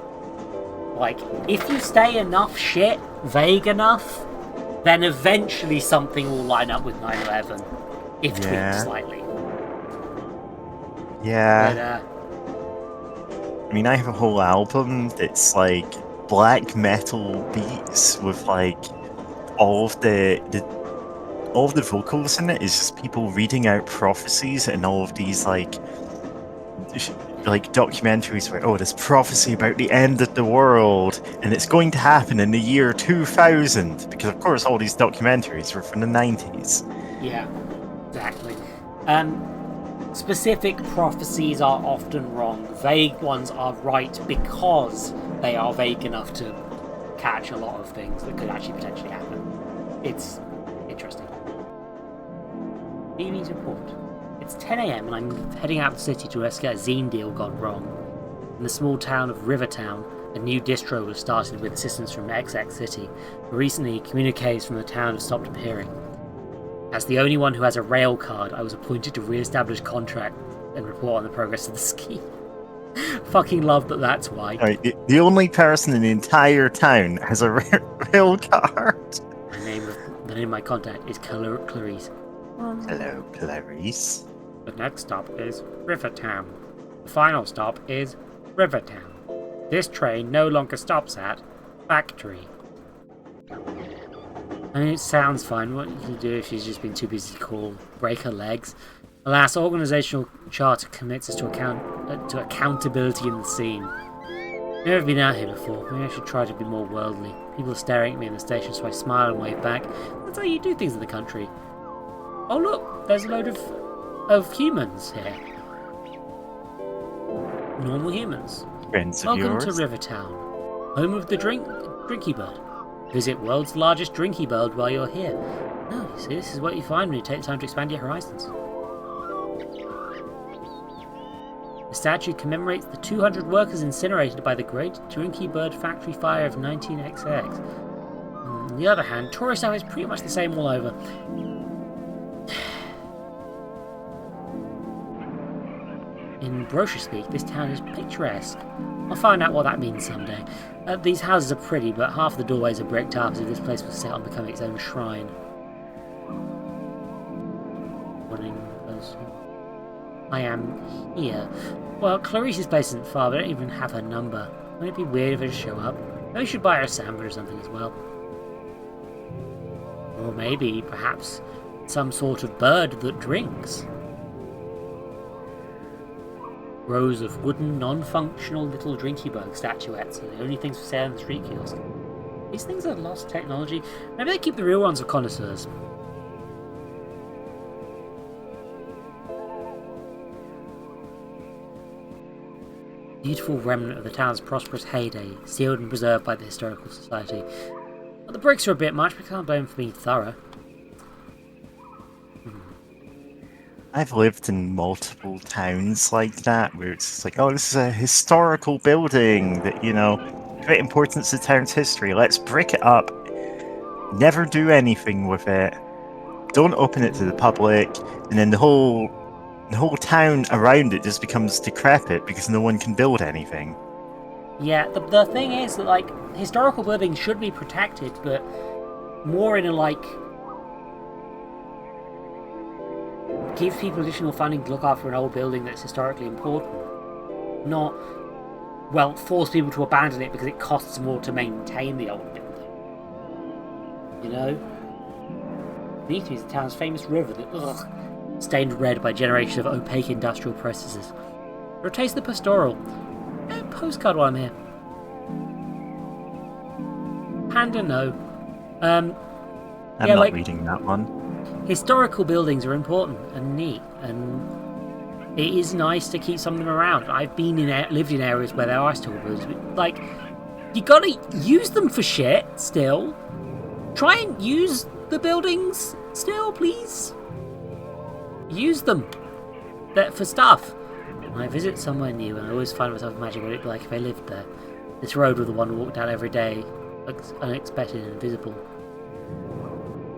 S1: Like, if you say enough shit, vague enough, then eventually something will line up with 9/11, if tweaked slightly.
S2: Yeah.
S1: But,
S2: I mean, I have a whole album that's like black metal beats with like all of the vocals in it is just people reading out prophecies and all of these like documentaries where this prophecy about the end of the world and it's going to happen in the year 2000, because of course all these documentaries were from the 90s.
S1: Yeah, exactly. Specific prophecies are often wrong. Vague ones are right because they are vague enough to catch a lot of things that could actually potentially happen. It's interesting. BB's report. It's 10 a.m. and I'm heading out of the city to rescue a zine deal gone wrong. In the small town of Rivertown, a new distro was started with assistance from XX City. Recently, communiques from the town have stopped appearing. As the only one who has a rail card, I was appointed to re-establish contract and report on the progress of the scheme. Fucking love that that's why.
S2: Right, the only person in the entire town has a rail card.
S1: The name of my contact is Clarice.
S2: Hello, Clarice.
S1: The next stop is Rivertown. The final stop is Rivertown. This train no longer stops at Factory. I mean, it sounds fine. What you can do if she's just been too busy to call, break her legs. Alas, organizational charter commits us to accountability in the scene. I've never been out here before. Maybe I should try to be more worldly. People are staring at me in the station, so I smile and wave back. That's how you do things in the country. Oh look, there's a load of humans here. Normal humans.
S2: Friends of
S1: Welcome
S2: yours.
S1: to Rivertown, home of the Drinky Bird. Visit world's largest Drinky Bird while you're here. Oh, you see, this is what you find when you take the time to expand your horizons. The statue commemorates the 200 workers incinerated by the Great Drinky Bird Factory Fire of 19XX. On the other hand, tourist stuff is pretty much the same all over. In brochure speak, this town is picturesque. I'll find out what that means someday. These houses are pretty, but half the doorways are bricked up as if this place was set on becoming its own shrine. I am here. Well, Clarice's place isn't far, but I don't even have her number. Wouldn't it be weird if I just show up? Maybe we should buy her a sandwich or something as well. Or maybe, perhaps, some sort of bird that drinks. Rows of wooden, non-functional little drinky bug statuettes are the only things for sale in the street kiosk. These things are lost technology. Maybe they keep the real ones for connoisseurs. Beautiful remnant of the town's prosperous heyday, sealed and preserved by the Historical Society. Well, the bricks are a bit much, but I can't blame them for being thorough.
S2: I've lived in multiple towns like that, where it's just like, oh, this is a historical building that, great importance to the town's history. Let's brick it up, never do anything with it, don't open it to the public, and then the whole town around it just becomes decrepit because no one can build anything.
S1: Yeah, the thing is that, like, historical buildings should be protected, but more in a, give people additional funding to look after an old building that's historically important. Not, force people to abandon it because it costs more to maintain the old building. Neath is the town's famous river that, stained red by generations of opaque industrial processes. For a taste of the pastoral. Postcard while I'm here. Panda, no.
S2: I'm not reading that one.
S1: Historical buildings are important and neat, and it is nice to keep some of them around. I've lived in areas where there are still buildings. You gotta use them for shit still. Try and use the buildings still, please. Use them for stuff. When I visit somewhere new, and I always find myself imagining what it'd be like if I lived there. This road was the one I walked down every day, unexpected and invisible.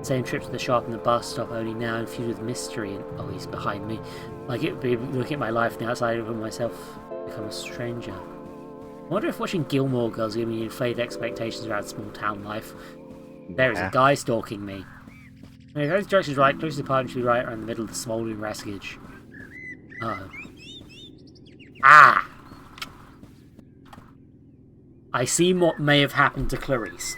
S1: Same trip to the shop and the bus stop, only now infused with mystery. And he's behind me. Like it would be looking at my life from the outside of myself, become a stranger. I wonder if watching Gilmore Girls gave me inflated expectations around small town life. There is a guy stalking me. If those directions right, close to the apartment should be right around the middle of the smouldering wreckage. Ah! I see what may have happened to Clarice.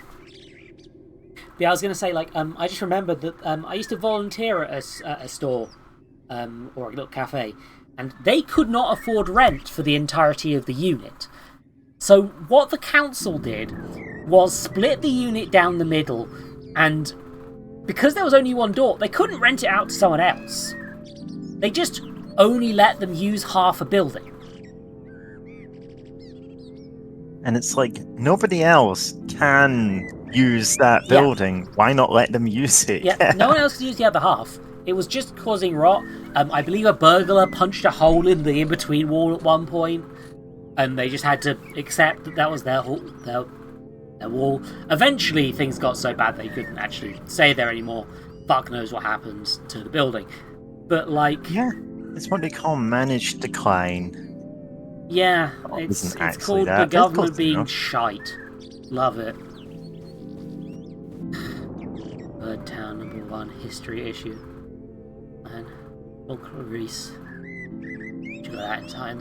S1: Yeah, I was going to say, I just remembered that I used to volunteer at a store, or a little cafe, and they could not afford rent for the entirety of the unit. So what the council did was split the unit down the middle, and because there was only one door, they couldn't rent it out to someone else. They just only let them use half a building.
S2: And it's like, nobody else can use that building. Why not let them use it?
S1: Yeah, no one else could use the other half. It was just causing rot. I believe a burglar punched a hole in the in-between wall at one point, and they just had to accept that was their wall. Eventually, things got so bad they couldn't actually stay there anymore. Fuck knows what happened to the building. But, yeah,
S2: it's what they call managed decline.
S1: Yeah, it's called the government being shite. Love it. Bird Town #1 history issue. Man, Clarice. Should have that in time.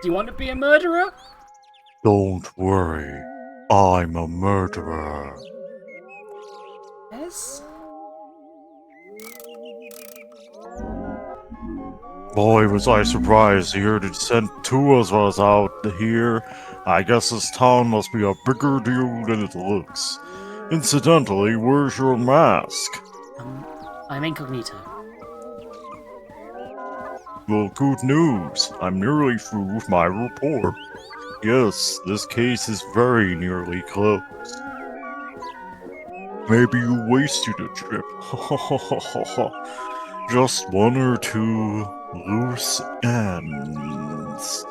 S1: Do you want to be a murderer?
S2: Don't worry, I'm a murderer.
S1: Yes?
S4: Boy, was I surprised to hear they sent two of us out here. I guess this town must be a bigger deal than it looks. Incidentally, where's your mask?
S1: I'm incognito.
S4: Well, good news. I'm nearly through with my report. Yes, this case is very nearly closed. Maybe you wasted a trip. Just one or two loose ends.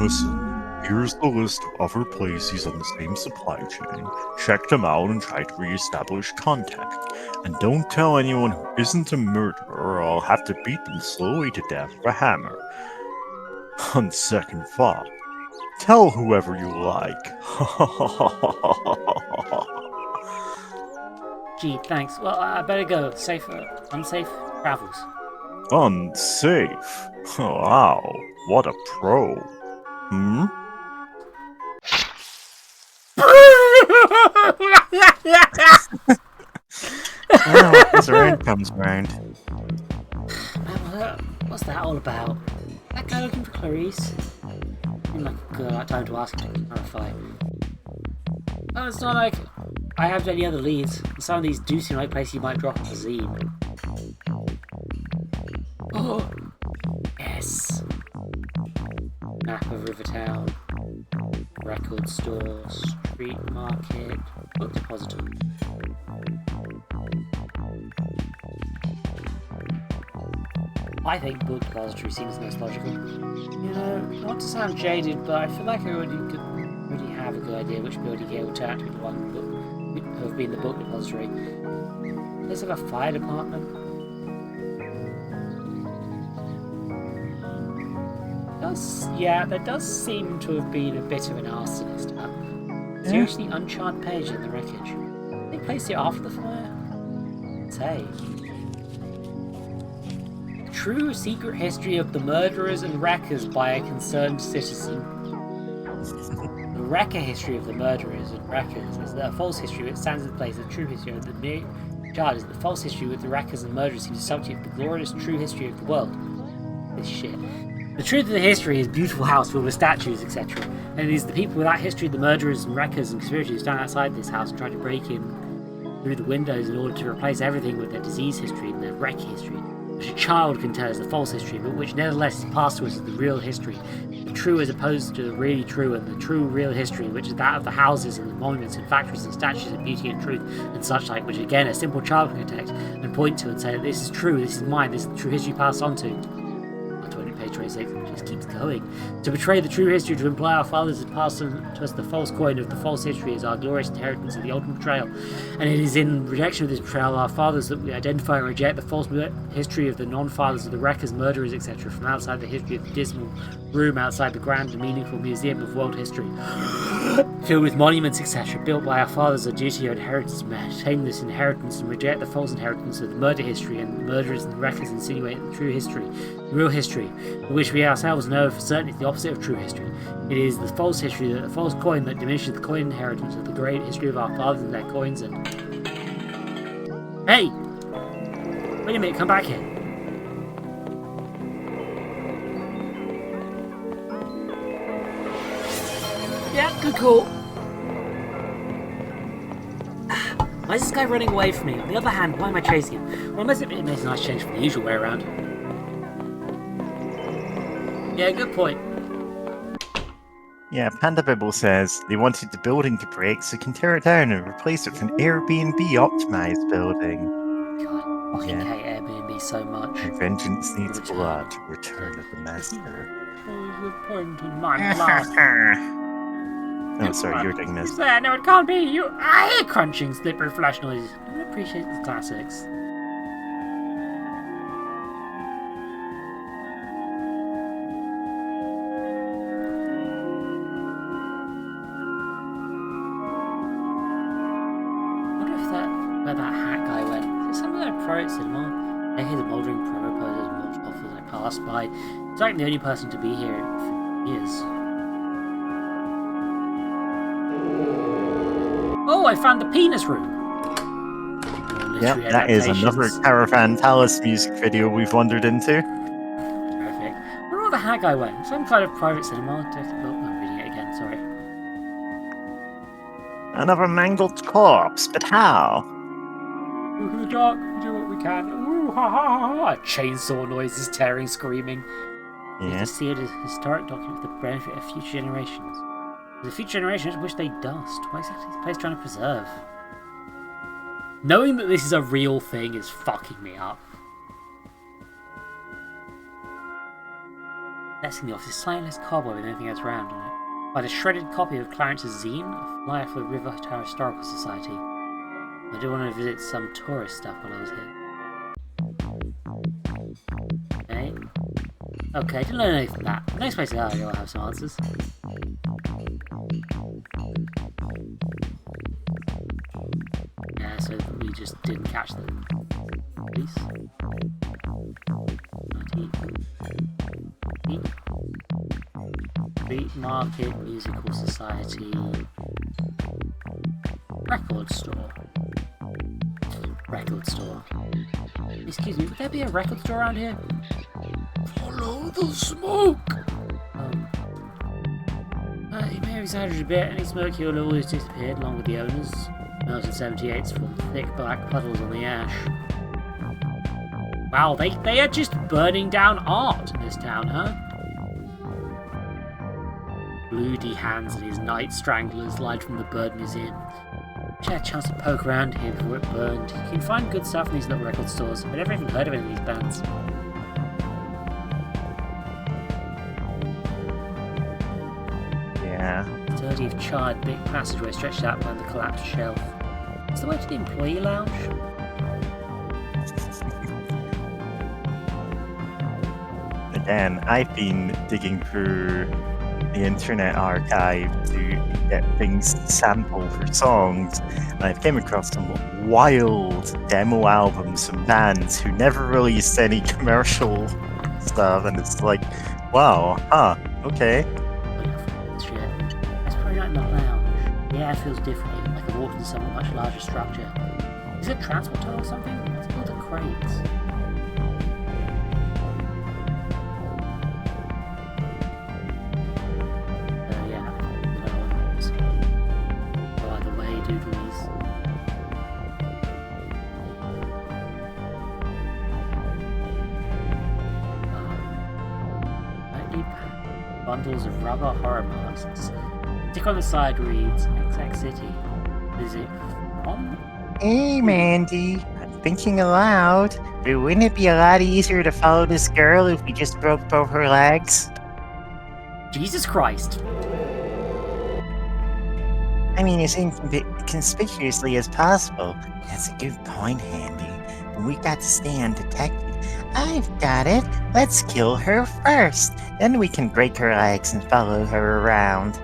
S4: Listen, here's the list of other places on the same supply chain. Check them out and try to re-establish contact. And don't tell anyone who isn't a murderer or I'll have to beat them slowly to death with a hammer. On second thought, tell whoever you like.
S1: Gee, thanks. Well, I better go. Unsafe travels.
S4: Unsafe? Wow, what a pro. Hmm?
S2: Well, what comes around comes around.
S1: What's that all about? That guy looking for Clarice? Seemed like a good time to ask him to clarify. Well, it's not like I have any other leads. Some of these do seem like places you might drop off a zine. Oh, yes. Map of Rivertown, record store, street market, book depository. I think book depository seems the most logical. You know, not to sound jaded, but I feel like I already have a good idea which building here will turn out to be the one book who have been the book depository. Does it have a fire department? There does seem to have been a bit of an arsonist. Seriously uncharted page in the wreckage. They placed it after the fire? Say. True secret history of the murderers and wreckers by a concerned citizen. The wrecker history of the murderers and wreckers is a false history which stands in place of the true history of the mere charge is the false history with the wreckers and murderers seems subject to the glorious true history of the world. This shit. The truth of the history is a beautiful house filled with statues, etc. And it is the people with that history, the murderers and wreckers and conspirators who stand outside this house and try to break in through the windows in order to replace everything with their disease history and their wreck history, which a child can tell as the false history, but which nevertheless is passed to us as the real history, the true as opposed to the really true, and the true real history, which is that of the houses and the monuments and factories and statues of beauty and truth and such like, which again a simple child can detect and point to and say that this is true, this is mine, this is the true history passed on to. Page 26, it just keeps going. To betray the true history, to imply our fathers had passed on to us the false coin of the false history as our glorious inheritance of the ultimate betrayal. And it is in rejection of this betrayal of our fathers that we identify and reject the false history of the non-fathers of the wreckers, murderers, etc. from outside the history of the dismal room outside the grand and meaningful museum of world history. Filled with monuments, etc., built by our fathers, our duty or inheritance, maintain this inheritance and reject the false inheritance of the murder history and the murderers and the wreckers insinuate the true history, the real history, which we ourselves know for certain is the opposite of true history. It is the false history, the false coin that diminishes the coin inheritance of the great history of our fathers and their coins and... Hey! Wait a minute, come back here. Yeah, good call. Why is this guy running away from me? On the other hand, why am I chasing him? Well, it makes a nice change from the usual way around. Yeah, good point.
S2: Yeah, Panda Bibble says they wanted the building to break so they can tear it down and replace it with an Airbnb optimized building.
S1: God, I fucking hate Airbnb so much.
S2: Vengeance needs blood. Return of the Master. Oh, sorry, you're doing this.
S1: Who's there? No, it can't be. I hear crunching, slippery flash noises. I appreciate the classics. Where that hat guy went. Is it something like pro at cinema? I hear the mouldering promo poses mulched off as I passed by. It's like the only person to be here for years. Oh, I found the penis room!
S2: Yep, that is another Caravan Talus music video we've wandered into.
S1: Terrific. I wonder where the hat guy went. Some kind of private cinema. I'm reading it again, sorry.
S2: Another mangled corpse, but how?
S1: In the dark, we do what we can. Ooh, ha ha ha ha! Chainsaw noises, tearing, screaming. You
S2: Yeah.
S1: have to see it as a historic document for the benefit of future generations. The future generations wish they dust. What exactly is this place trying to preserve? Knowing that this is a real thing is fucking me up. Desk in the office is slightly less cobweb than anything else around on it. Find a shredded copy of Clarence's zine, A Flyer for the River Tower Historical Society. I do want to visit some tourist stuff while I was here. Okay. Okay, didn't learn anything from that. The next place I go, I'll have some answers. Yeah, so we just didn't catch the police. Street Market Musical Society. Record store. Record store. Excuse me, would there be a record store around here? Follow the smoke! He may have exaggerated a bit. Any smoke here will always disappeared along with the owners. Melted 78s form thick black puddles on the ash. Wow, they are just burning down art in this town, huh? Bloody hands and his night stranglers lied from the bird museum. Wish I had a chance to poke around here before it burned. You can find good stuff in these little record stores. I've never even heard of any of these bands.
S2: Yeah.
S1: Dirty of charred big passageway stretched out behind the collapsed shelf. Is the way to the employee lounge?
S2: Again, I've been digging through the Internet Archive to get things to sample for songs, and I've came across some wild demo albums from bands who never released any commercial stuff, and it's like, wow, okay.
S1: Shit. That's probably not in the lounge. The air feels different, like I've walked into some much larger structure. Is it a transport tunnel or something? It's built of crates. Bundles of rubber horror masks. Stick on the side reads XX City. Visit from?
S2: Hey, Mandy. I'm thinking aloud. But wouldn't it be a lot easier to follow this girl if we just broke both her legs?
S1: Jesus Christ.
S2: I mean, as inconspicuously as possible. That's a good point, Handy. But we got to stay undetected. I've got it. Let's kill her first. Then we can break her legs and follow her around.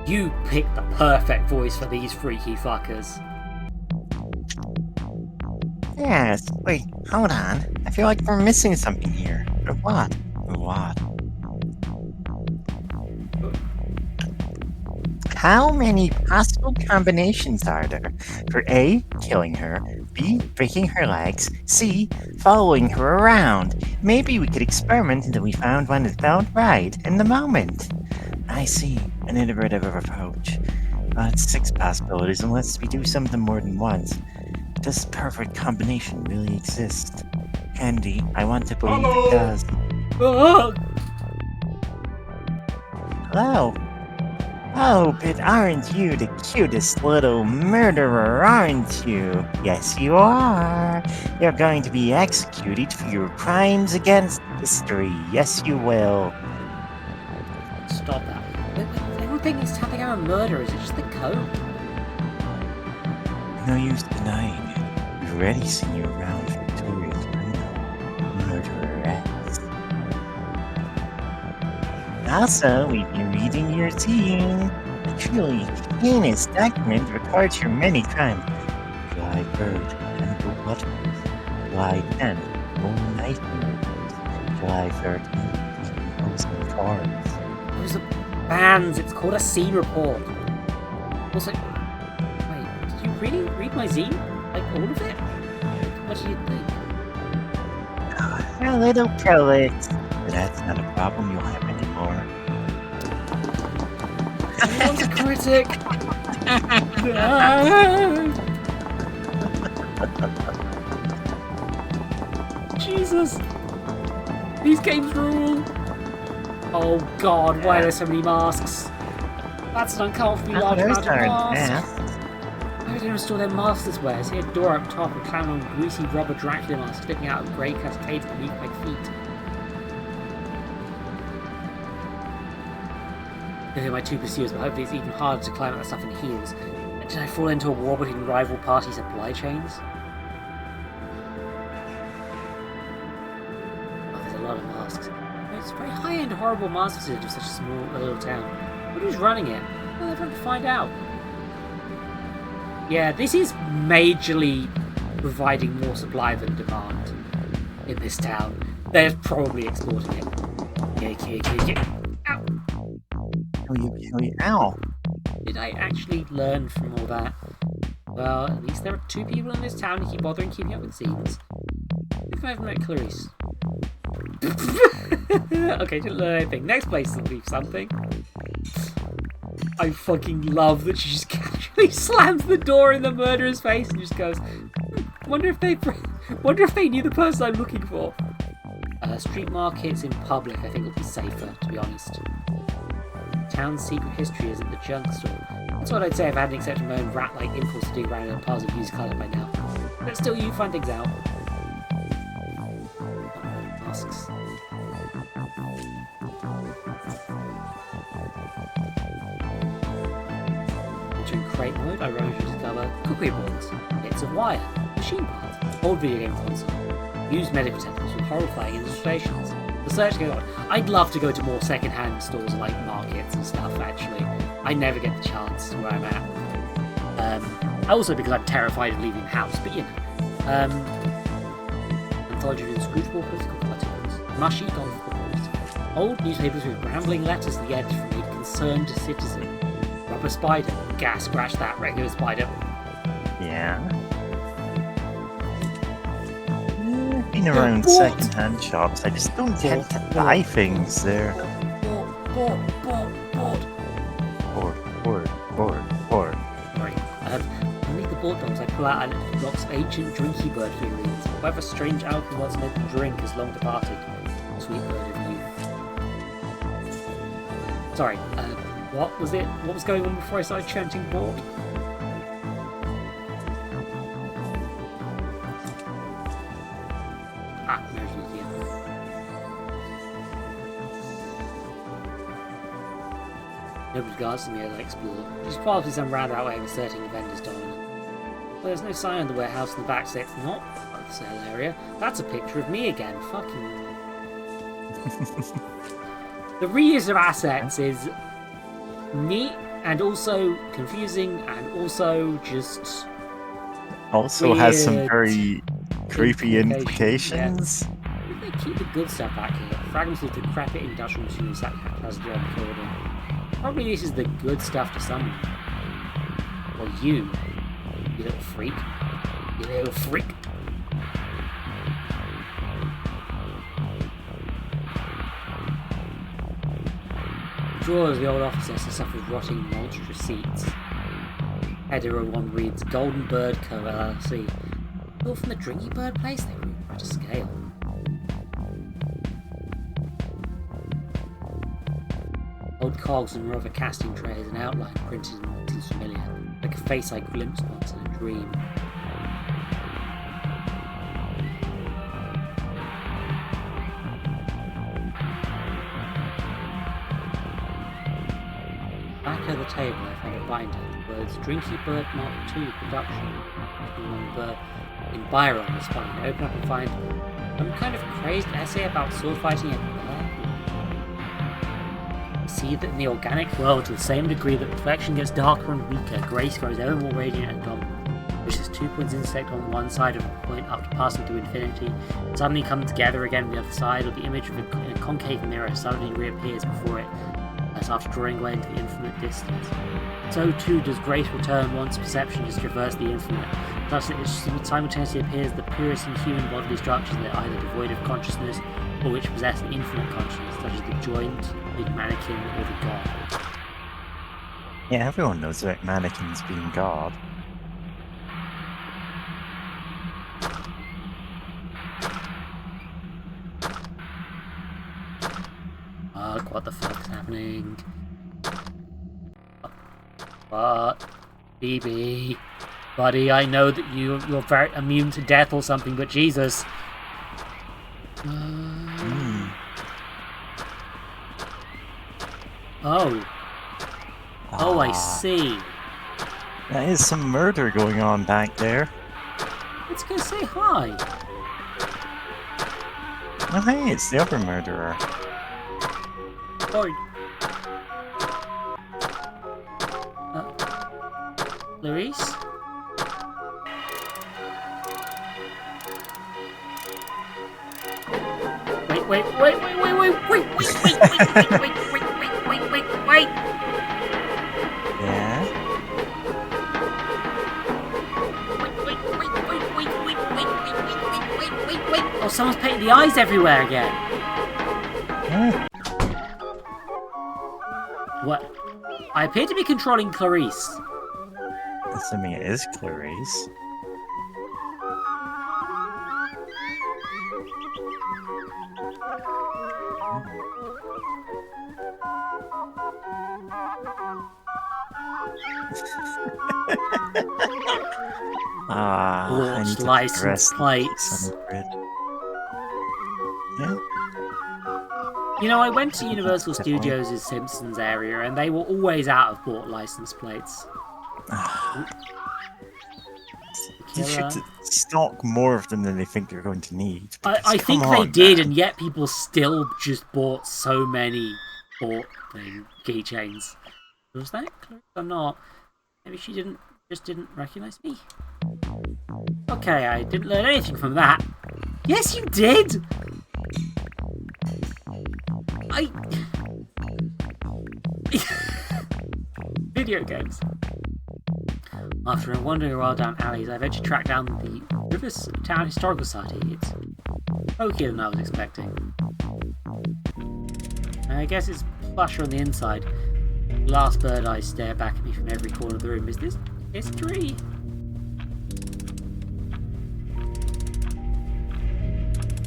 S1: You picked the perfect voice for these freaky fuckers.
S2: Yes. Wait, hold on. I feel like we're missing something here. Or what? How many possible combinations are there for A, killing her, B, breaking her legs, C, following her around? Maybe we could experiment until we found one that felt right in the moment. I see, an iterative approach. It's 6 possibilities unless we do something more than once. Does this perfect combination really exist? Handy, I want to believe it does. Hello? Oh, but aren't you the cutest little murderer, aren't you? Yes, you are. You're going to be executed for your crimes against history. Yes, you will.
S1: Stop that. Everything is something I'm a murderer. Is it just the code?
S2: No use denying it. We've already seen you around Victoria's murderess. Also, we've been reading your zine. A truly heinous document records your many crimes. July 3rd, Temple Butterflies. July 10th, Golden Knife Murders. July 13th, Posting Cards.
S1: Those are bands. It's called a scene report. Also, wait, did you really read my zine? Like all of it? What do you think?
S2: A little prolix. But that's not a problem you'll have anymore.
S1: Everyone's a critic! Jesus! These games rule! Oh god, why are there so many masks? That's an uncomfortably
S2: Oh,
S1: large
S2: those
S1: amount of
S2: aren't
S1: masks.
S2: masks.
S1: Why do they install their masks this way? I see a door up top, a clown on greasy rubber Dracula mask slipping out of grey cascades beneath my feet. I hear my two pursuers, but hopefully it's even harder to climb up that stuff in heels. And did I fall into a war between rival party supply chains? Oh, there's a lot of masks. It's a very high-end, horrible mask facility of such a little town. But who's running it? Well, they're trying to find out. Yeah, this is majorly providing more supply than demand in this town. They're probably exporting it. Ow!
S2: Ow!
S1: Did I actually learn from all that? Well, at least there are 2 people in this town who keep bothering keeping up with scenes. If I haven't met Clarice. Okay, didn't learn anything. Next place will be something. I fucking love that she just casually slams the door in the murderer's face and just goes, wonder if they knew the person I'm looking for. Street markets in public, I think, would be safer, to be honest. Town's secret history isn't the junk store. That's what I'd say if I hadn't accepted my own rat-like impulse to dig around in a puzzle of used colour by now. But still, you find things out. Masks. Entering crate mode, I rose to discover cookery boards, bits of wire, machine parts, old video game console, used medical techniques with horrifying illustrations. The search goes on. I'd love to go to more second-hand stores like markets and stuff, actually. I never get the chance where I'm at. Also because I'm terrified of leaving the house, but you know. Anthology of Inscrutable Political Particles. Mushy golf balls. Old newspapers with rambling letters at the edge from a concerned citizen. Rubber spider. Gas, scratch that. Regular spider.
S2: Yeah. Been around second-hand shops. I just don't tend to buy things there. Board.
S1: Sorry. Beneath the board box, I pull out a box of ancient drinky bird figurines. Whatever strange alchemy once meant to drink has long departed. Sweet bird of youth. Sorry, what was it? What was going on before I started chanting board? Nobody regards to me as I explore. She's probably some roundabout way of asserting the vendor's dominance. But there's no sign on the warehouse in the back, so it's not part of the sale area. That's a picture of me again. Fucking. The reuse of assets is neat and also confusing and also just.
S2: Also has some very creepy implications.
S1: Yeah. They keep the good stuff back here. Fragments of decrepit industrial machinery sat haphazardly on the corridor. Probably this is the good stuff to someone. Or you little freak. You little freak. The drawers of the old office nest suffered rotting monstrous seats. Header 01 reads Golden Bird Co. LLC. All from the Drinky Bird place, they were at a scale. Old cogs and rubber casting trays, an outline printed in what seems familiar, like a face I glimpsed once in a dream. Back at the table I found a binder, the words Drinky Bird Mark II Production, in Byron on the spine. I open up and find some kind of crazed essay about sword fighting a bear. See that in the organic world, to the same degree that reflection gets darker and weaker, grace grows ever more radiant and dominant, which is 2 points intersect on one side of a point after passing through infinity, suddenly come together again on the other side, or the image of a concave mirror suddenly reappears before it, as after drawing away into the infinite distance. So too does grace return once perception has traversed the infinite, thus it simultaneously appears the purest in human bodily structures that are either devoid of consciousness or which possess an infinite consciousness, such as the joint, the mannequin, or the god.
S2: Yeah, everyone knows about mannequins being God.
S1: Fuck, what the fuck's happening? What? BB. Buddy, I know that you're very immune to death or something, but Jesus. Oh. Oh, I see.
S2: There is some murder going on back there.
S1: Let's go say hi.
S2: Oh, hey, it's the other murderer.
S1: Or... Clarice? Wait.
S2: Yeah?
S1: Wait. Oh, someone's painting the eyes everywhere again.
S2: Yeah.
S1: What? I appear to be controlling Clarice.
S2: Assuming it is Clarice. I need to
S1: license
S2: address
S1: plates.
S2: Yeah.
S1: You know, I went to Universal Studios' Simpsons area, and they were always out of bought license plates.
S2: You should stock more of them than they think you're going to need.
S1: I think they did, and yet people still just bought so many bought keychains. Was that Clarice or not? Maybe she just didn't recognise me. Okay, I didn't learn anything from that. Yes, you did! Video games. After wandering a while down alleys, I eventually tracked down the Rivers Town Historical Society. It's pokier than I was expecting. I guess it's plusher on the inside. Glass bird eyes stare back at me from every corner of the room. Is this history?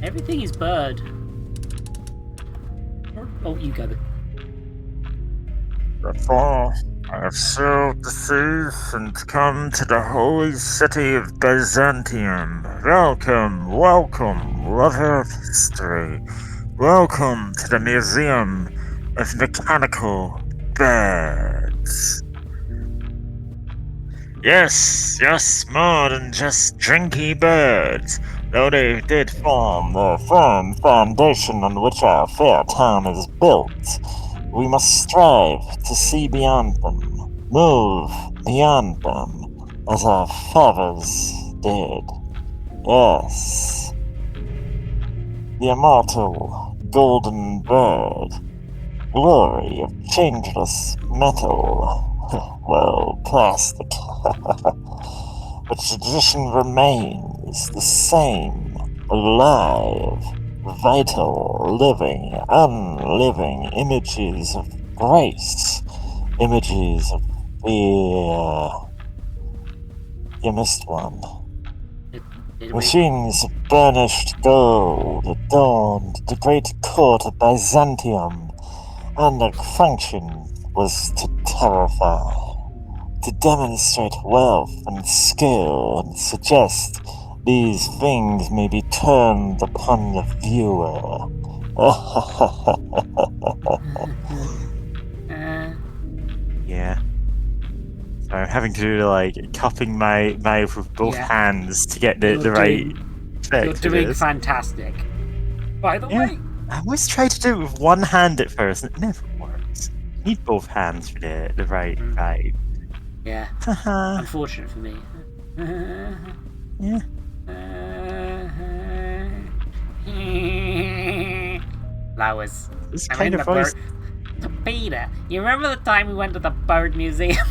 S1: Everything is bird. Oh, you go.
S4: Therefore, I have sailed the seas and come to the holy city of Byzantium. Welcome, lover of history. Welcome to the Museum of Mechanical Birds. Yes, more than just drinky birds, though they did form the firm foundation on which our fair town is built. We must strive to see beyond them, move beyond them, as our fathers did. Yes. The immortal golden bird, glory of changeless metal, well, plastic. But tradition remains the same, alive, vital, living, unliving images of grace, images of fear. You missed one. Machines of burnished gold adorned the great court of Byzantium, and their function was to terrify, to demonstrate wealth and skill, and suggest these things may be turned upon the viewer.
S2: Yeah. So I'm having to do cupping my mouth with both hands to get the right effect.
S1: You're doing fantastic. By the way,
S2: I always try to do it with one hand at first, and it never works. You need both hands for the right vibe.
S1: Yeah. Unfortunate for me.
S2: Yeah.
S1: Flowers.
S2: This kind of voice.
S1: Peter, you remember the time we went to the bird museum?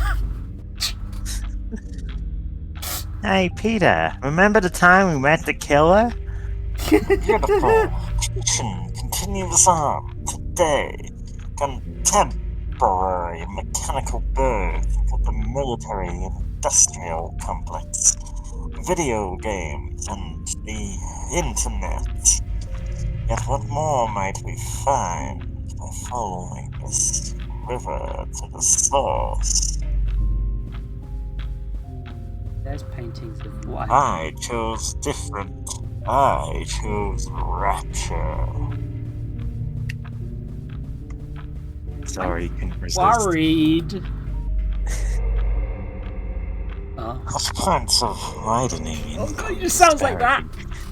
S2: Hey, Peter, remember the time we met the killer?
S4: Beautiful. Tradition continues on today. Contemporary mechanical birds for the military industrial complex, video games, and the internet. Yet what more might we find by following this river to the source?
S1: There's paintings of what?
S2: I chose different. I chose rapture. Sorry, you couldn't resist.
S1: Worried. Oh.
S2: Hot points of widening.
S1: Oh god, it just sounds like that.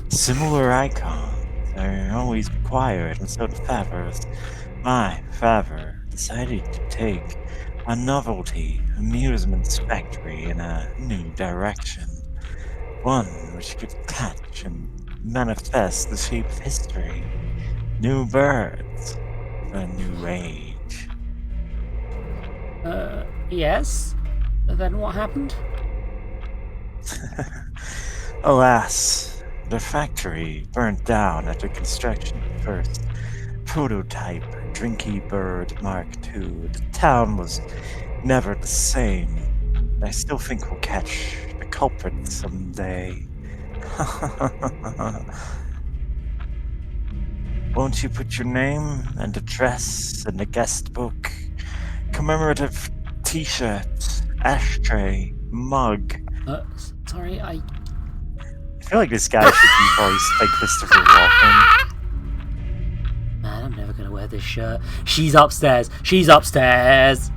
S2: Similar icons are always required, and so the Favors. My Favor decided to take a novelty amusements factory in a new direction. One which could catch and manifest the shape of history. New birds for a new age.
S1: Yes. Then what happened?
S2: Alas, the factory burnt down after construction of the first prototype Drinky Bird Mark II. The town was never the same. I still think we'll catch the culprit someday. Won't you put your name and address in the guest book? Commemorative t-shirt, ashtray, mug.
S1: Sorry, I
S2: feel like this guy should be voiced by Christopher Walken.
S1: Man, I'm never gonna wear this shirt. She's upstairs. She's upstairs.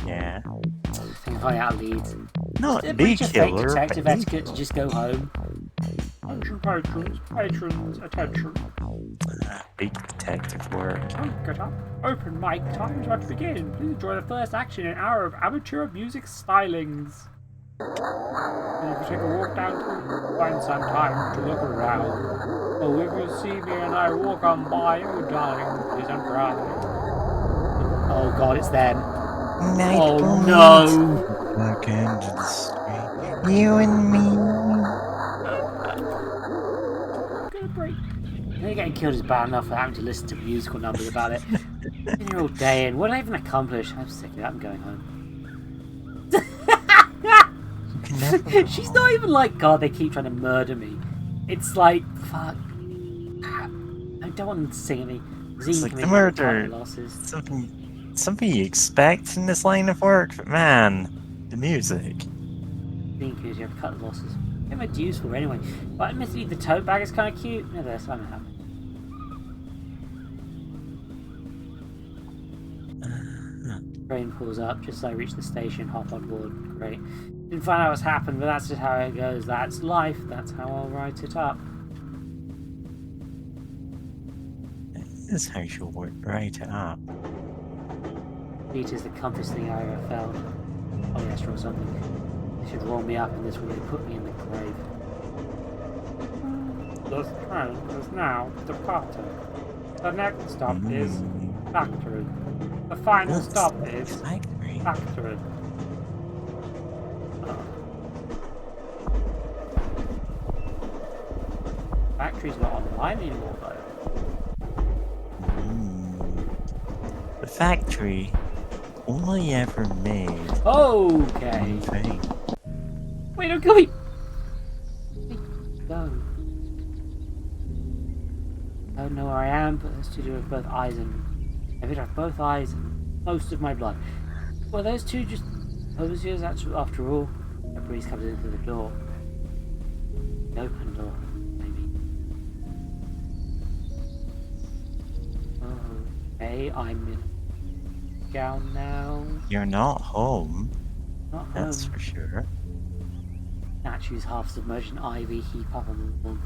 S2: Yeah.
S1: I think if I out Leeds.
S2: Not
S1: a
S2: the
S1: breach of fake
S2: killer,
S1: detective
S2: but
S1: etiquette to just go home. Attention patrons, attention.
S2: big detective work.
S1: Don't get up. Open mic time is about to begin. Please enjoy the first action in an hour of amateur music stylings. And if you take a walk down to find some time to look around. Oh, if you see me and I walk on by, oh darling, please don't cry. Oh god, it's them.
S2: Night
S1: Oh no!
S2: Walk into the street. You and me.
S1: Good break. They're getting killed is bad enough for having to listen to musical numbers about it. Been here all day and what did I even accomplish? I'm sick of it, I'm going home. She's not even like, God, they keep trying to murder me. It's like, fuck. I don't want to sing any.
S2: It's like the murder. Something you expect in this line of work, but man, the music.
S1: Being good, you have to cut the losses. Get my dues for anyway. But admittedly, the tote bag is kind of cute. Nevertheless, I'm happy. Train pulls up just as I reach the station. Hop on board. Great. Didn't find out what's happened, but that's just how it goes. That's life. That's how I'll write it up.
S2: This is how you'll write it up.
S1: Feet is the comfiest thing I ever felt. Oh yes, or something. They should roll me up in this when they put me in the grave. The train is now departing. The next stop is factory. The final stop is factory. Factory's not online anymore though.
S2: The factory only ever made
S1: Okay.
S2: one thing.
S1: Wait, don't kill me! Go. I don't know where I am, but those two do have both eyes and I have both eyes and most of my blood. Well, those two just posers after all. A breeze comes in through the door. The open door, maybe. Okay, I'm in a gown now.
S2: You're not home.
S1: Not home.
S2: That's for sure.
S1: Statues half submerged in ivy heap up on the wall.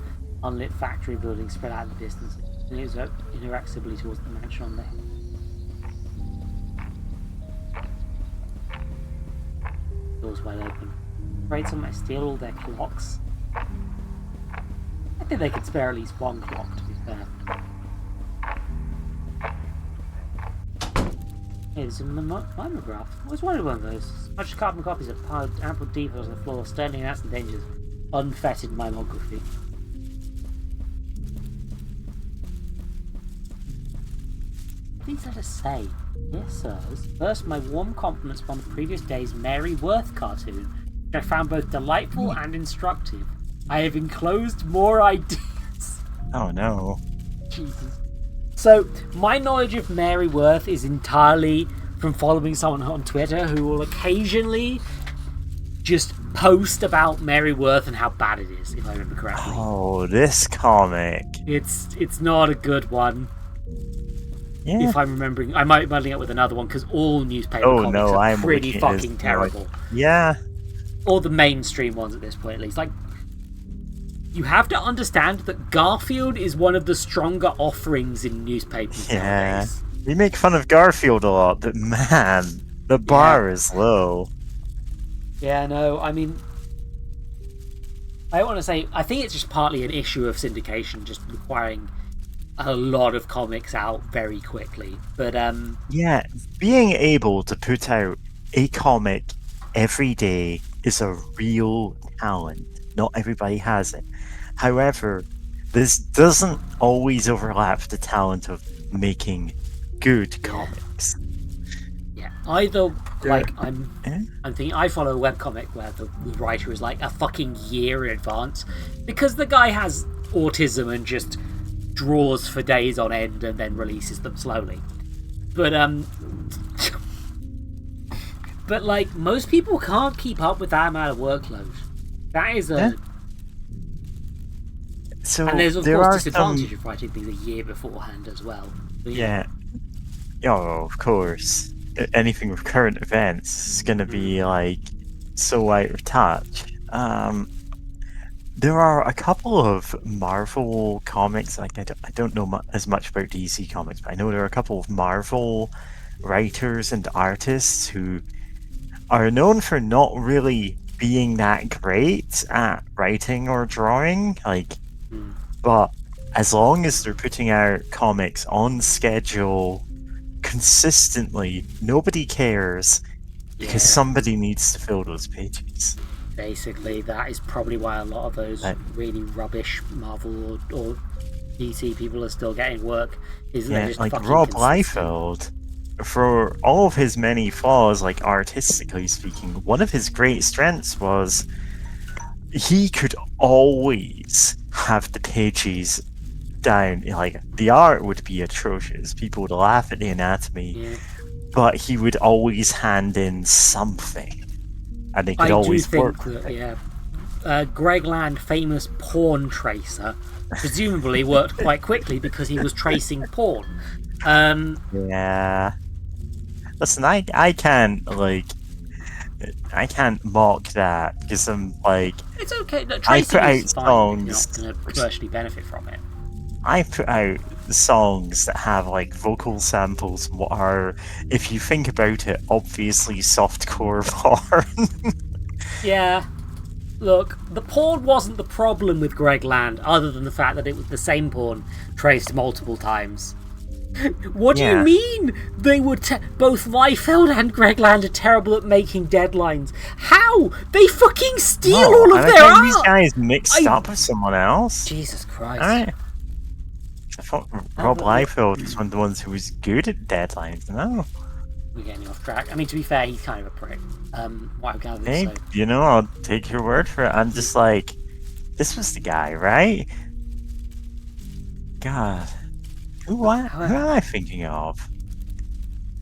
S1: Unlit factory buildings spread out in the distance. And it was inexorably towards the mansion on the hill. Doors wide open. Afraid someone might steal all their clocks. I think they could spare at least one clock, to be fair. Hey, there's a mimeograph. I always wanted one of those. Much carbon copies of piled ample details on the floor, sternly announcing the dangers. Unfettered mimography. Please let us say, dear sirs, first my warm compliments upon the previous day's Mary Worth cartoon, which I found both delightful and instructive. I have enclosed more ideas.
S2: Oh no.
S1: Jesus. So, my knowledge of Mary Worth is entirely from following someone on Twitter who will occasionally just post about Mary Worth and how bad it is, if I remember correctly.
S2: Oh, this comic.
S1: It's not a good one.
S2: Yeah.
S1: If I'm remembering, I might be muddling up with another one because all newspaper
S2: Oh
S1: comics
S2: no,
S1: are
S2: I'm
S1: pretty
S2: looking at this
S1: fucking
S2: now.
S1: terrible.
S2: Yeah.
S1: Or the mainstream ones at this point, at least. Like, you have to understand that Garfield is one of the stronger offerings in newspapers nowadays.
S2: We make fun of Garfield a lot, but man, the bar is low.
S1: Yeah, no, I mean, I want to say, I think it's just partly an issue of syndication, just requiring a lot of comics out very quickly. But
S2: yeah, being able to put out a comic every day is a real talent. Not everybody has it. However, this doesn't always overlap the talent of making good comics.
S1: Yeah, either like I'm
S2: Eh?
S1: thinking I follow a webcomic where the writer is like a fucking year in advance because the guy has autism and just draws for days on end and then releases them slowly. But but like most people can't keep up with that amount of workload. That is a
S2: So
S1: and there's of
S2: there
S1: course
S2: are
S1: disadvantage
S2: some...
S1: of writing things a year beforehand as well. But
S2: Yeah. Oh, of course. Anything with current events is going to be like so out of touch. There are a couple of Marvel comics. Like I don't know as much about DC comics, but I know there are a couple of Marvel writers and artists who are known for not really being that great at writing or drawing. Like, but as long as they're putting out comics on schedule consistently, nobody cares because somebody needs to fill those pages.
S1: Basically, that is probably why a lot of those really rubbish Marvel or DC people are still getting work. Is they're just
S2: like
S1: fucking
S2: Rob
S1: consistent.
S2: Liefeld, for all of his many flaws, like artistically speaking, one of his great strengths was he could always have the pages down. Like the art would be atrocious, people would laugh at the anatomy, but he would always hand in something, and they could always work with it.
S1: Greg Land, famous porn tracer, presumably worked quite quickly because he was tracing porn.
S2: Yeah. Listen, I can't mock that because I'm like,
S1: It's okay. No,
S2: I
S1: tracing
S2: put
S1: is
S2: out
S1: fine if you're
S2: songs.
S1: not going to commercially benefit from it.
S2: I put out songs that have like vocal samples, what are, if you think about it, obviously softcore porn.
S1: Yeah. Look, the porn wasn't the problem with Greg Land, other than the fact that it was the same porn traced multiple times. What do you mean they were both Liefeld and Greg Land are terrible at making deadlines? How? They fucking steal all of their art!
S2: These guys mixed up with someone else.
S1: Jesus Christ.
S2: Alright. I thought Rob Liefeld was one of the ones who was good at deadlines. No.
S1: We're getting off track. I mean, to be fair, he's kind of a prick. What I've gathered,
S2: Hey,
S1: so.
S2: you know, I'll take your word for it. I'm just like, this was the guy, right? God. Who am I thinking of?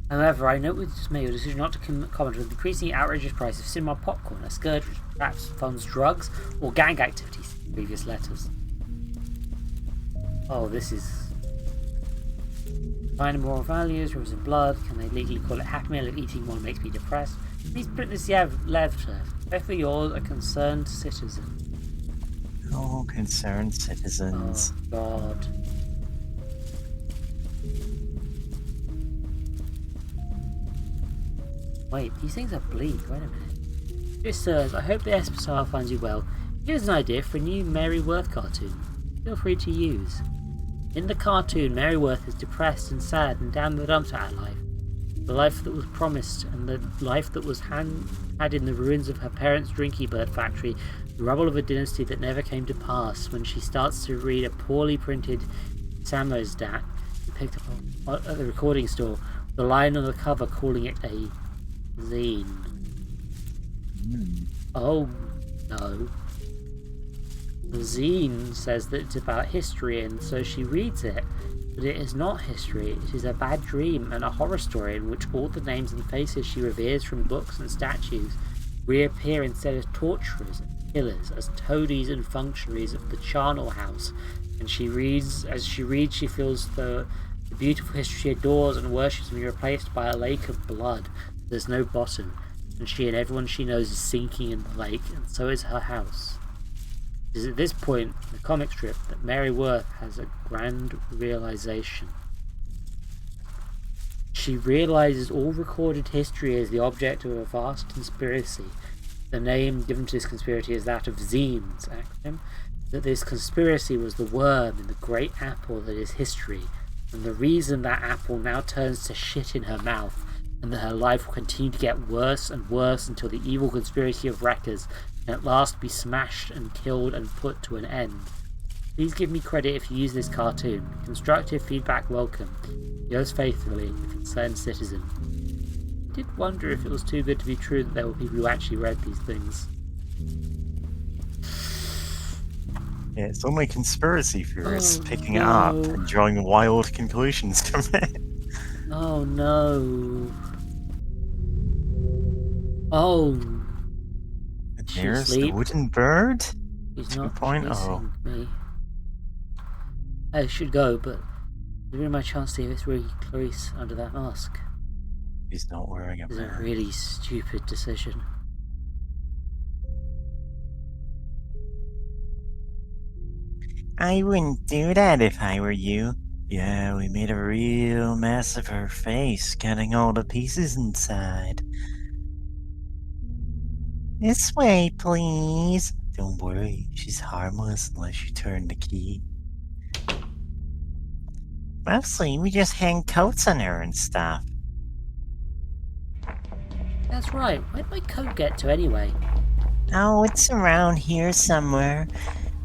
S1: However, I note we just made a decision not to comment on the increasingly outrageous price of cinema popcorn, a scourge which perhaps funds drugs or gang activities in previous letters. Oh, this is... Finding moral values, rivers of blood, can they legally call it hackmail if eating one makes me depressed? Please print this letter. Respectfully yours, a concerned citizen.
S2: Oh, concerned citizens.
S1: Oh, God. Wait, these things are bleak. Wait a minute. Dear sirs, I hope the episode finds you well. Here's an idea for a new Mary Worth cartoon. Feel free to use. In the cartoon, Mary Worth is depressed and sad and down the dumps at her life. The life that was promised and the life that was had in the ruins of her parents' drinky bird factory, the rubble of a dynasty that never came to pass. When she starts to read a poorly printed samizdat picked up at the recording store, the line on the cover calling it a zine. Oh no. The zine says that it's about history, and so she reads it. But it is not history, it is a bad dream and a horror story in which all the names and faces she reveres from books and statues reappear instead as torturers and killers, as toadies and functionaries of the charnel house. And as she reads, she feels the beautiful history she adores and worships be replaced by a lake of blood. There's no bottom, and she and everyone she knows is sinking in the lake, and so is her house. It is at this point in the comic strip that Mary Worth has a grand realization. She realizes all recorded history is the object of a vast conspiracy. The name given to this conspiracy is that of Zine's acronym. That this conspiracy was the worm in the great apple that is history, and the reason that apple now turns to shit in her mouth, and that her life will continue to get worse and worse until the evil conspiracy of wreckers can at last be smashed and killed and put to an end. Please give me credit if you use this cartoon. Constructive feedback welcome. Yours faithfully, a concerned citizen. I did wonder if it was too good to be true that there were people who actually read these things.
S2: Yeah, it's only conspiracy theorists picking it
S1: no.
S2: up and drawing wild conclusions from it.
S1: Oh no. Oh.
S2: There's the wooden bird?
S1: He's not
S2: 2.0.
S1: chasing me. I should go, but give me my chance to see if it's really Clarice under that mask.
S2: He's not wearing a
S1: It's
S2: mask.
S1: a really stupid decision.
S2: I wouldn't do that if I were you. Yeah, we made a real mess of her face, cutting all the pieces inside. This way, please. Don't worry, she's harmless unless you turn the key. Mostly, we just hang coats on her and stuff.
S1: That's right. Where'd my coat get to anyway?
S2: Oh, it's around here somewhere.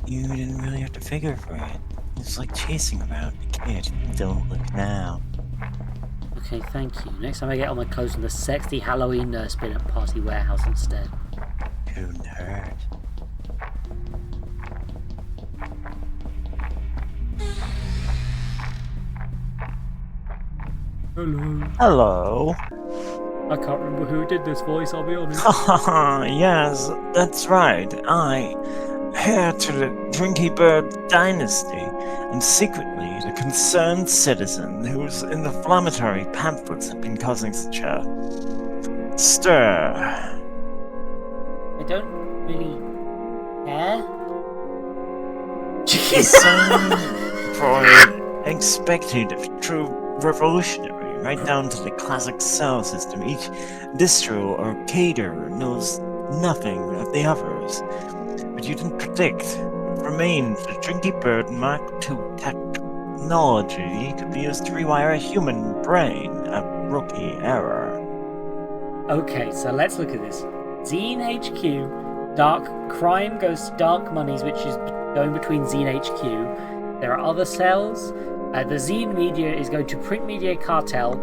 S2: You didn't really have to figure for it. It's like chasing around a kid. Don't look now.
S1: Okay, thank you. Next time I get all my clothes from the sexy Halloween nurse bin at Party Warehouse instead.
S2: Couldn't hurt.
S1: Hello.
S2: Hello.
S1: I can't remember who did this voice, I'll be honest.
S2: Yes, that's right. I, heir to the Drinky Bird dynasty, and secretly the concerned citizen whose inflammatory pamphlets have been causing such a stir.
S1: I don't really care.
S2: Concern for expected true revolutionary, right down to the classic cell system. Each distro or caterer knows nothing of the others. But you didn't predict. It remains the Drinky Bird Mark II technology could be used to rewire a human brain. A rookie error.
S1: Okay, so let's look at this. Zine HQ, dark crime goes to dark monies, which is going between Zine HQ. There are other cells. The Zine media is going to Print Media Cartel,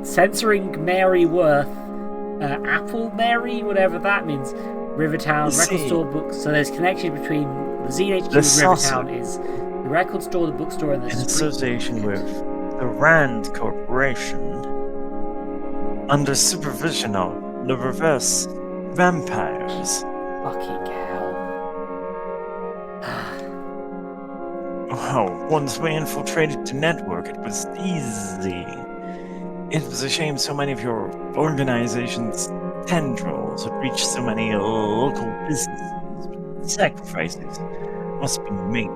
S1: censoring Mary Worth, Apple Mary, whatever that means, Rivertown, Record Store Books. So there's connection between the Zine HQ and Rivertown is the record store, the bookstore, and the
S2: in
S1: street
S2: association
S1: market.
S2: with the Rand Corporation, under supervision of the reverse vampires.
S1: Fucking hell.
S2: Well, once we infiltrated the network, it was easy. It was a shame so many of your organization's tendrils had reached so many local businesses. But sacrifices must be made.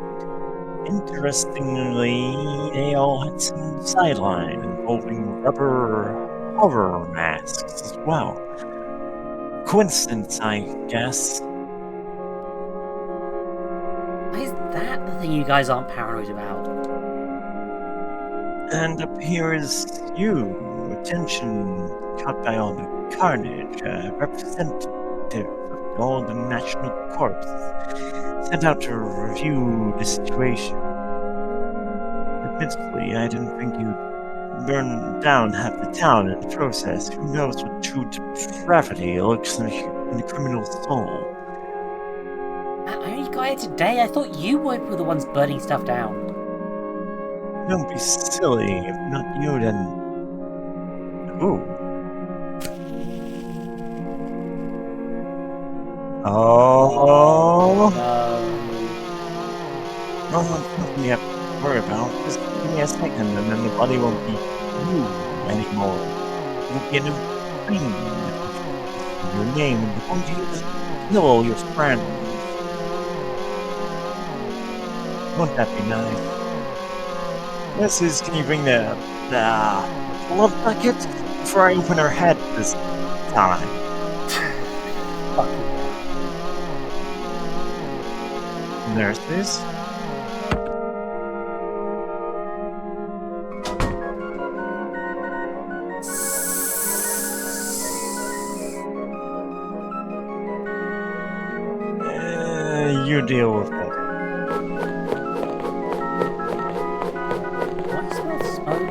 S2: Interestingly, they all had some sideline involving rubber horror masks as well. Coincidence, I guess.
S1: Why is that the thing you guys aren't paranoid about?
S2: And up here is you. Attention caught by all the carnage. Representative of all the National Corps sent out to review the situation. Admittedly, I didn't think you'd burn down half the town in the process. Who knows what true depravity lurks in the criminal soul.
S1: I only got here today. I thought you were the ones burning stuff down.
S2: Don't be silly. If not you, then who? Oh,
S1: No.
S2: no, it's nothing you have to worry about. Just give me a second, and then the body won't be you anymore. It'll be a new thing with your face and your name, and you're going to use it to kill all your friends. Won't that be nice? Mrs., can you bring the blood bucket before I open her head this time?
S1: Fucking hell.
S2: Nurses? You deal with it.
S1: Why smell smoke?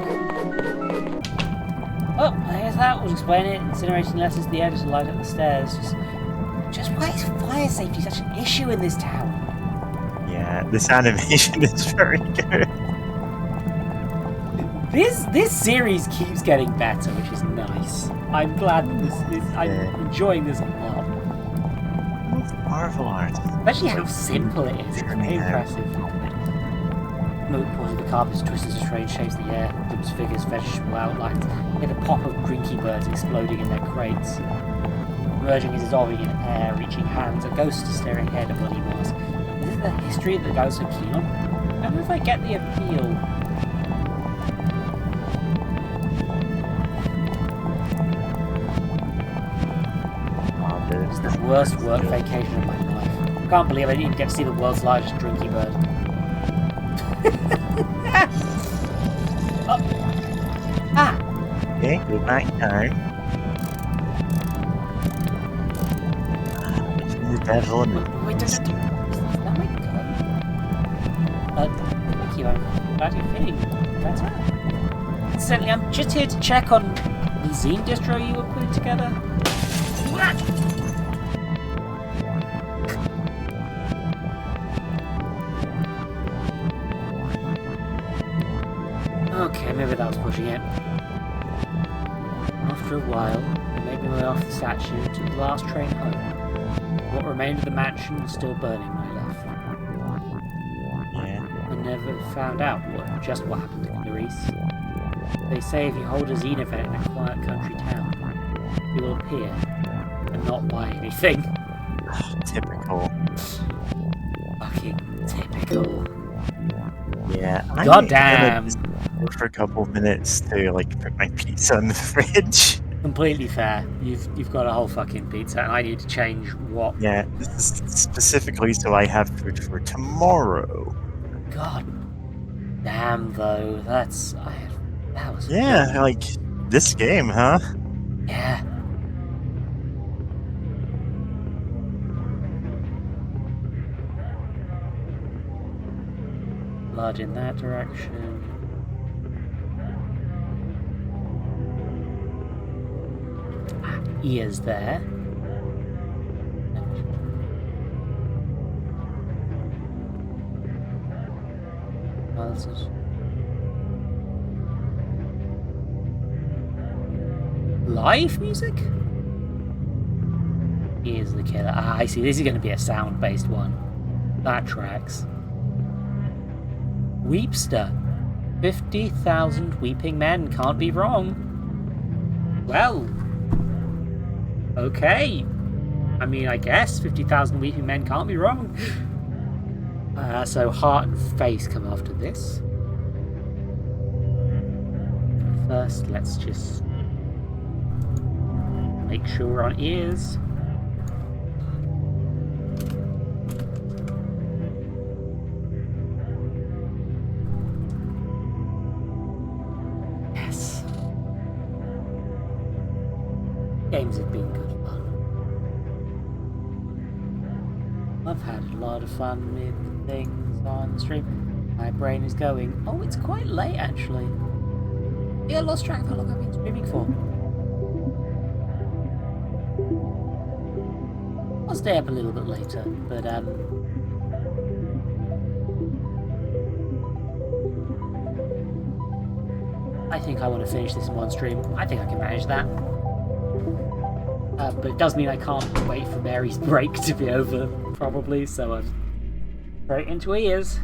S1: Oh, there's that. We'll explain it. Incineration letters the air to light up the stairs. Just why is fire safety such an issue in this town?
S2: Yeah, this animation is very good.
S1: This series keeps getting better, which is nice. I'm glad I'm enjoying this a lot.
S2: Marvel art.
S1: Especially how simple it is. It's very impressive. Smoke pours the carpets, twists into strange shapes in the air, glimpse figures, vegetable outlines, hear the pop of drinky birds exploding in their crates. Emerging and dissolving in air, reaching hands, a ghost is staring ahead at bloody mask. Is it the history that the guy's so keen on? I don't know if I get the appeal. This is the worst work vacation of my life. I can't believe I didn't even get to see the world's largest drinky bird. Oh. Ah!
S2: Okay, go back down. The devil and
S1: Wait, is that my gun? Thank you, I'm glad you're feeling better. Incidentally, I'm just here to check on the zine distro you were putting together. Okay, maybe that was pushing it. After a while, I made my way off the statue to the last train home. What remained of the mansion was still burning when I left.
S2: yeah.
S1: I never found out just what happened to Clarice. They say if you hold a zine event in a quiet country town, you will appear and not buy anything.
S2: Typical.
S1: Fucking typical.
S2: Yeah.
S1: Goddamn.
S2: For a couple of minutes to like put my pizza in the fridge.
S1: Completely fair. You've got a whole fucking pizza, and I need to change what.
S2: Yeah, this is specifically so I have food for tomorrow.
S1: God damn, though. That was.
S2: Yeah,
S1: good.
S2: like this game, huh?
S1: Yeah. Blood in that direction. Ears there. Live music? Here's the killer. Ah, I see. This is going to be a sound-based one. That tracks. Weepster. 50,000 weeping men. Can't be wrong. Well. Okay. I mean, I guess 50,000 weeping men can't be wrong. So heart and face come after this. First, let's just make sure we're on ears. Yes. Games have been good fun. I've had a lot of fun with things on the stream. My brain is going, oh, it's quite late actually. Yeah, I lost track of how long I've been streaming for. I'll stay up a little bit later, but I think I want to finish this in one stream. I think I can manage that. But it does mean I can't wait for Mary's break to be over, probably, so straight into ears.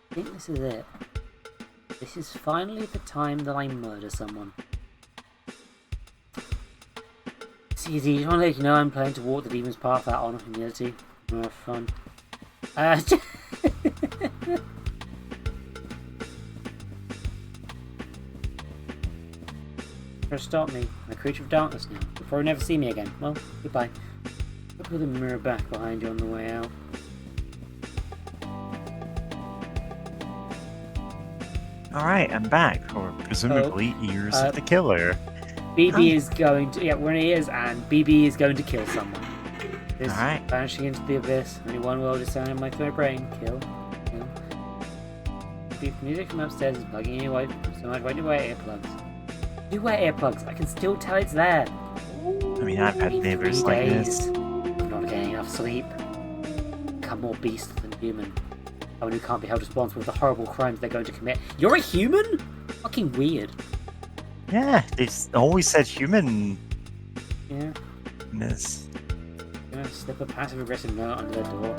S1: I think this is it. This is finally the time that I murder someone. It's easy. I just want to let you know I'm planning to walk the demon's path out on humility. More fun. Just stop me. I'm a creature of darkness now. You'll probably never see me again. Well, goodbye. I'll put the mirror back behind you on the way out.
S2: Alright, I'm back, or presumably Ears of the Killer.
S1: BB is going to... Yeah, we're in ears, and BB is going to kill someone. This
S2: Alright.
S1: vanishing into the abyss. Only one world is sounding in my third brain. Kill. Kill. The music from upstairs is bugging you away so much. Why do you wear earplugs? Do wear earplugs. I can still tell it's there.
S2: I mean, I've had neighbors
S1: 3
S2: like
S1: days.
S2: this.
S1: Not getting enough sleep. Become more beast than human. Someone who can't be held responsible for the horrible crimes they're going to commit. You're a human? Fucking weird.
S2: Yeah, they've always said human.
S1: Yeah.
S2: This.
S1: I'm gonna slip a passive-aggressive note under their door.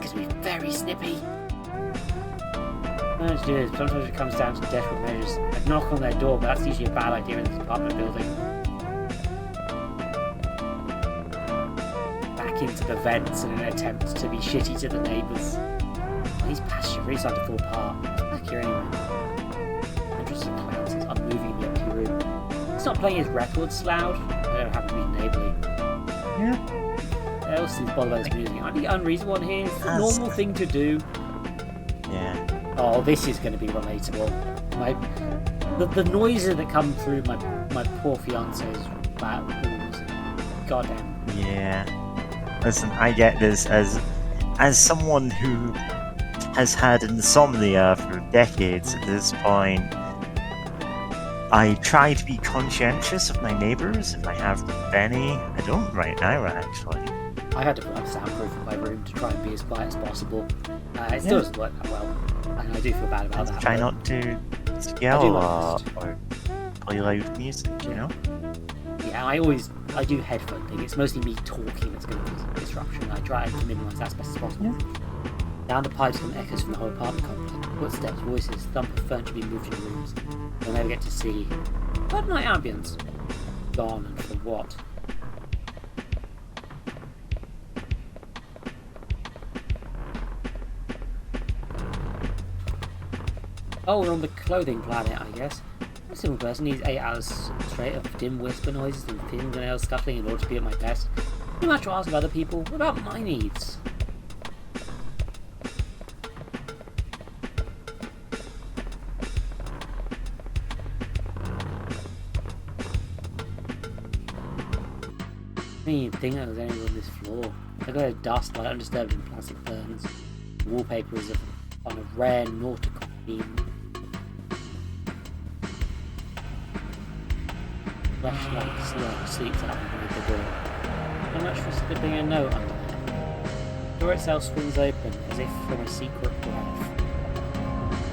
S1: It's gonna be very snippy. I to do is sometimes it comes down to desperate measures. I'd knock on their door, but that's usually a bad idea in this apartment building. Back into the vents in an attempt to be shitty to the neighbours. Well, these passages are really starting to fall apart. It's back here anyway. I'm just a clown since I'm moving in the empty room. It's not playing his records loud. I don't have to be neighbourly.
S2: Yeah.
S1: What else is bothered by this music? Aren't the unreasonable one here? It's the normal thing to do.
S2: Yeah.
S1: Oh, this is going to be relatable. The noises that come through my poor fiance's bad walls. Goddamn.
S2: Yeah. Listen, I get this as someone who has had insomnia for decades at this point. I try to be conscientious of my neighbours if I have any. I don't right now, actually.
S1: I had to put up soundproof in my room to try and be as quiet as possible. It still doesn't work that well, and I do feel bad about that.
S2: Try not to yell a lot or play loud music, you know?
S1: Yeah, I do headphone thing. It's mostly me talking that's going to cause disruption. I try to minimise that as best as possible. Yeah. Down the pipes come echoes from the whole apartment complex. Footsteps, voices, thump of furniture being moved in rooms. You'll never get to see. But night ambience. Gone, and for what? Oh, we're on the clothing planet, I guess. A simple person needs 8 hours straight of dim whisper noises and fingernails scuffling in order to be at my best. Too much to ask of other people. What about my needs? I didn't even think there was anyone on this floor. Look at the dust like undisturbed in plastic ferns. The wallpaper is on a rare nautical theme. Flashlight slug sleeps out beneath the door. How much for slipping a note under there? The door itself swings open, as if from a secret breath.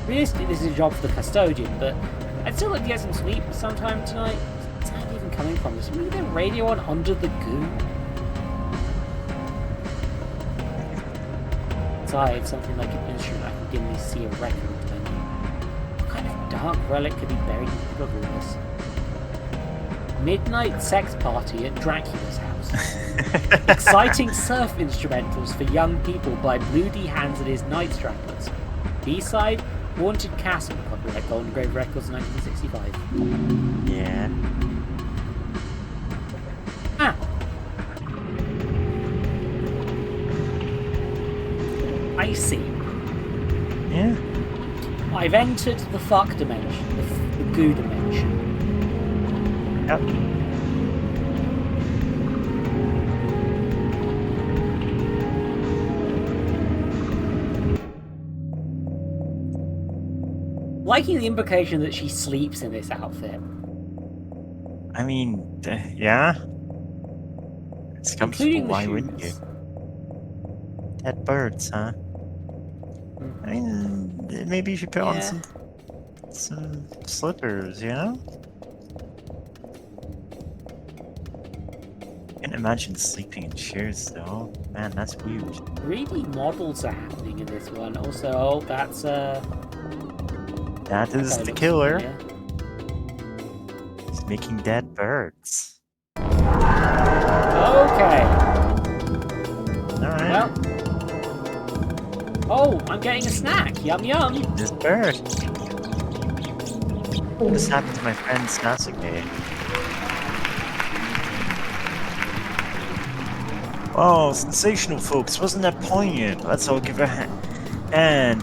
S1: Realistically, this is a job for the custodian, but I'd still like to get some sleep sometime tonight. Where's the sound even coming from? Is maybe the radio on under the goo? Inside, something like an instrument, I can dimly see a record turning. What kind of dark relic could be buried in the middle of all this? Midnight sex party at Dracula's house. Exciting surf instrumentals for young people by Bloody Hands and his Night Stranglers. B-side, Haunted Castle, copyright Golden Grave Records 1965.
S2: Yeah.
S1: Ah! I see.
S2: Yeah.
S1: I've entered the fuck dimension, the goo dimension.
S2: Yep.
S1: liking the implication that she sleeps in this outfit.
S2: I mean, yeah. It's comfortable,
S1: Including the
S2: why wouldn't you?
S1: shoes.
S2: Dead birds, huh? I mean, maybe you should put on
S1: Yeah.
S2: some slippers, you know? Can't imagine sleeping in shoes, though. Man, that's weird.
S1: 3D models are happening in this one. Also, oh, that's
S2: That
S1: that
S2: is
S1: guy
S2: the
S1: looks
S2: killer.
S1: familiar.
S2: He's making dead birds.
S1: Okay.
S2: Alright.
S1: Well. Oh, I'm getting a snack. Yum yum.
S2: This bird. This happened to my friend Sasuke. Oh, sensational, folks. Wasn't that poignant? Let's all give a hand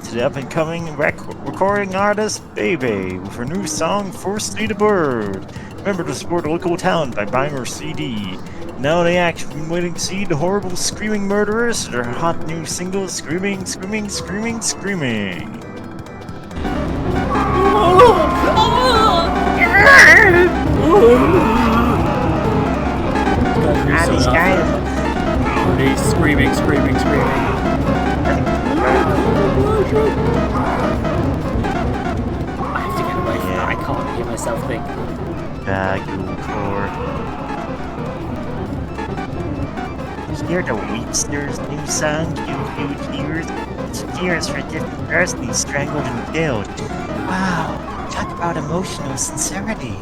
S2: to the up-and-coming recording artist, Bebe, with her new song, Firstly the Bird. Remember to support local talent by buying her CD. Now the action, been waiting to see the horrible screaming murderers, their hot new single, Screaming, Screaming, Screaming, Screaming. These guys.
S1: He's screaming, screaming, screaming. I have to get away from that. I can't hear myself think.
S2: Core. Hear the Wheatster's new song, you huge ears. It's tears for different persons strangled and killed. Wow, talk about emotional sincerity.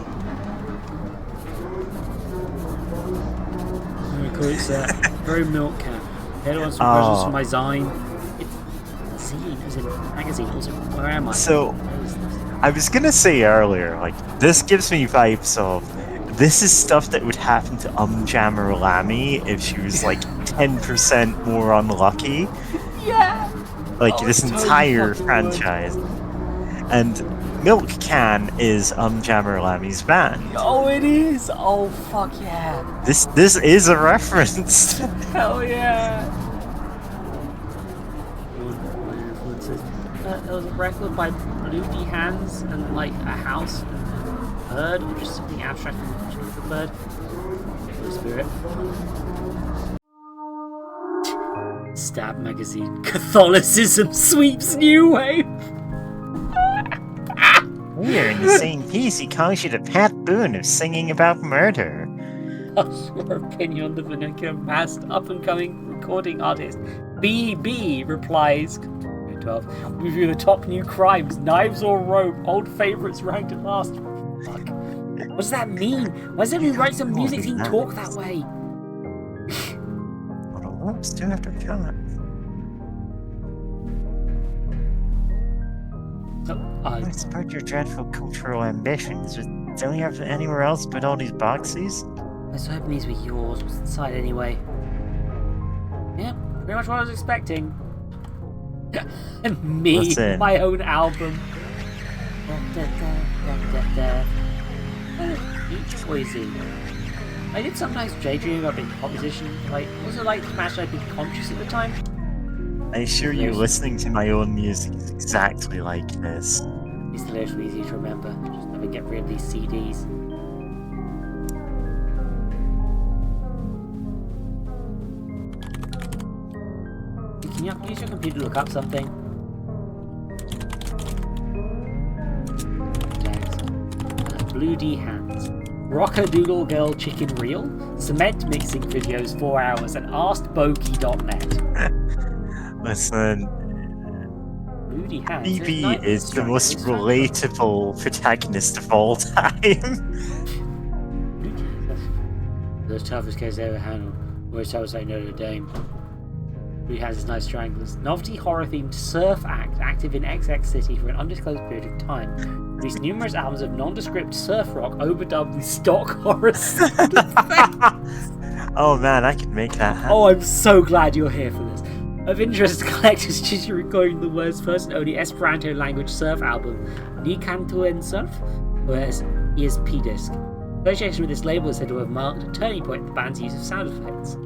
S1: It's a very milk can. Here are some versions from my zine. It's zine, as in magazine. Also, where am I?
S2: So, I was gonna say earlier, like, this gives me vibes of, this is stuff that would happen to Jammer Lamy if she was like 10% more unlucky.
S1: Yeah!
S2: Like, this
S1: totally
S2: entire
S1: fucking
S2: franchise. And Milk Can is Jammer Lamy's band.
S1: Oh, it is! Oh, fuck yeah!
S2: This is a reference.
S1: Hell yeah! There was a record by Bloody Hands and like a house and a bird, or just something abstract from the bird. The spirit. Stab magazine. Catholicism sweeps new wave.
S2: Here in the same piece, he calls you the Pat Boone of singing about murder.
S1: What's your opinion on the vernacular masked up-and-coming recording artist? BB replies, 12, review the top new crimes, knives or rope, old favourites ranked at last. Fuck. What does that mean? Why does everyone write some music scene talk that way?
S2: Well, the do have to come.
S1: I
S2: support your dreadful cultural ambitions. Don't you have anywhere else but all these boxes?
S1: I was hoping these were yours. What's inside anyway? Yeah, pretty much what I was expecting. Me, my own album. Each Boise. I did sometimes daydream about being composition. Like, was it like Smash I'd be conscious at the time?
S2: I assure you, listening to my own music is exactly like this.
S1: It's literally easy to remember. Just never get rid of these CDs. Can you use your computer to look up something? Bloody Hands. Rockadoodle Girl Chicken Reel. Cement mixing videos 4 hours and AskBogey.net.
S2: Listen,
S1: Bloody Hands.
S2: BB is the most relatable protagonist of all time.
S1: The toughest case I ever handled. Worst I was like Notre Dame. Bloody Hands is nice stranglers. Novelty horror themed surf act active in XX City for an undisclosed period of time. Released numerous albums of nondescript surf rock overdubbed with stock horror sound effects.
S2: Oh man, I could make that happen.
S1: Oh, I'm so glad you're here for this. Of interest to collectors, she's recording the world's first and only Esperanto language surf album, Ni Canto en Surf, whereas ESP disc. Association with this label is said to have marked a turning point in the band's use of sound effects.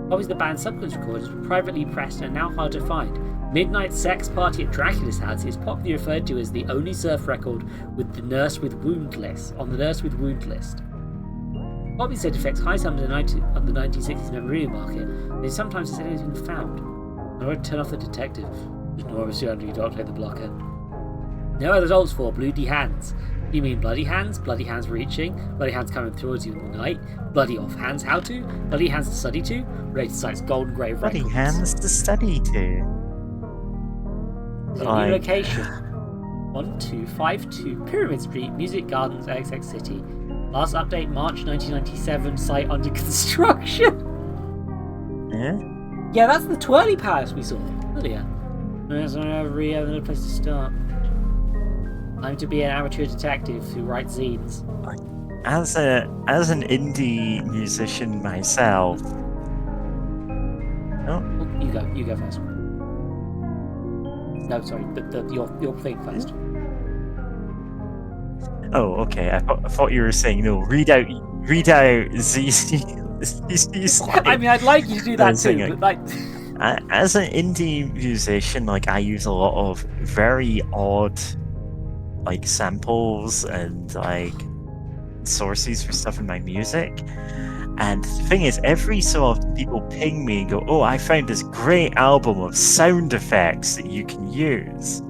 S1: Copies of the band's subsequent recordings were privately pressed and are now hard to find. Midnight Sex Party at Dracula's House is popularly referred to as the only surf record with the Nurse with Wound list. Copies said affects high sum of the 1960s memorabilia market. They sometimes said anything found. I would turn off the detective. Nor obviously under you don't take the blocker. No other results for Bloody Hands. You mean bloody hands? Bloody hands reaching? Bloody hands coming towards you in the night? Bloody off hands how to? Bloody hands to study to? Related sites Golden Grave
S2: Bloody
S1: Records.
S2: hands to study to.
S1: New location. 1252 Pyramid Street, Music Gardens, XX City. Last update March 1997. Site under construction.
S2: Yeah?
S1: Yeah, that's the Twirly Palace we saw earlier. There's another place to start. I'm to be an amateur detective who writes zines.
S2: As an indie musician myself. Oh,
S1: You go first. No, sorry, your thing first.
S2: oh, okay. I thought you were saying no. Read out ZZ's line.
S1: I mean, I'd like you to do that too, but like.
S2: As an indie musician, like I use a lot of very odd, like samples and like sources for stuff in my music. And the thing is, every so often people ping me and go, "Oh, I found this great album of sound effects that you can use."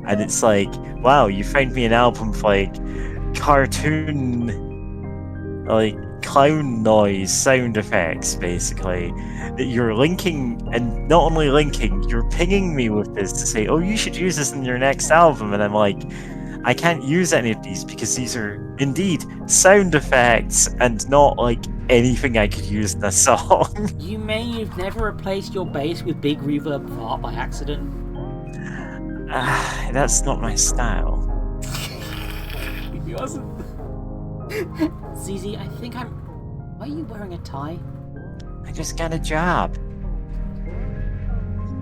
S2: And it's like, wow, you found me an album of like cartoon, like clown noise sound effects, basically, that you're linking, and not only linking, you're pinging me with this to say, oh, you should use this in your next album. And I'm like, I can't use any of these because these are indeed sound effects and not like anything I could use in a song.
S1: You mean you've never replaced your bass with big reverb fart by accident?
S2: That's not my style.
S1: It wasn't. ZZ, I think I'm. Why are you wearing a tie?
S2: I just got a job.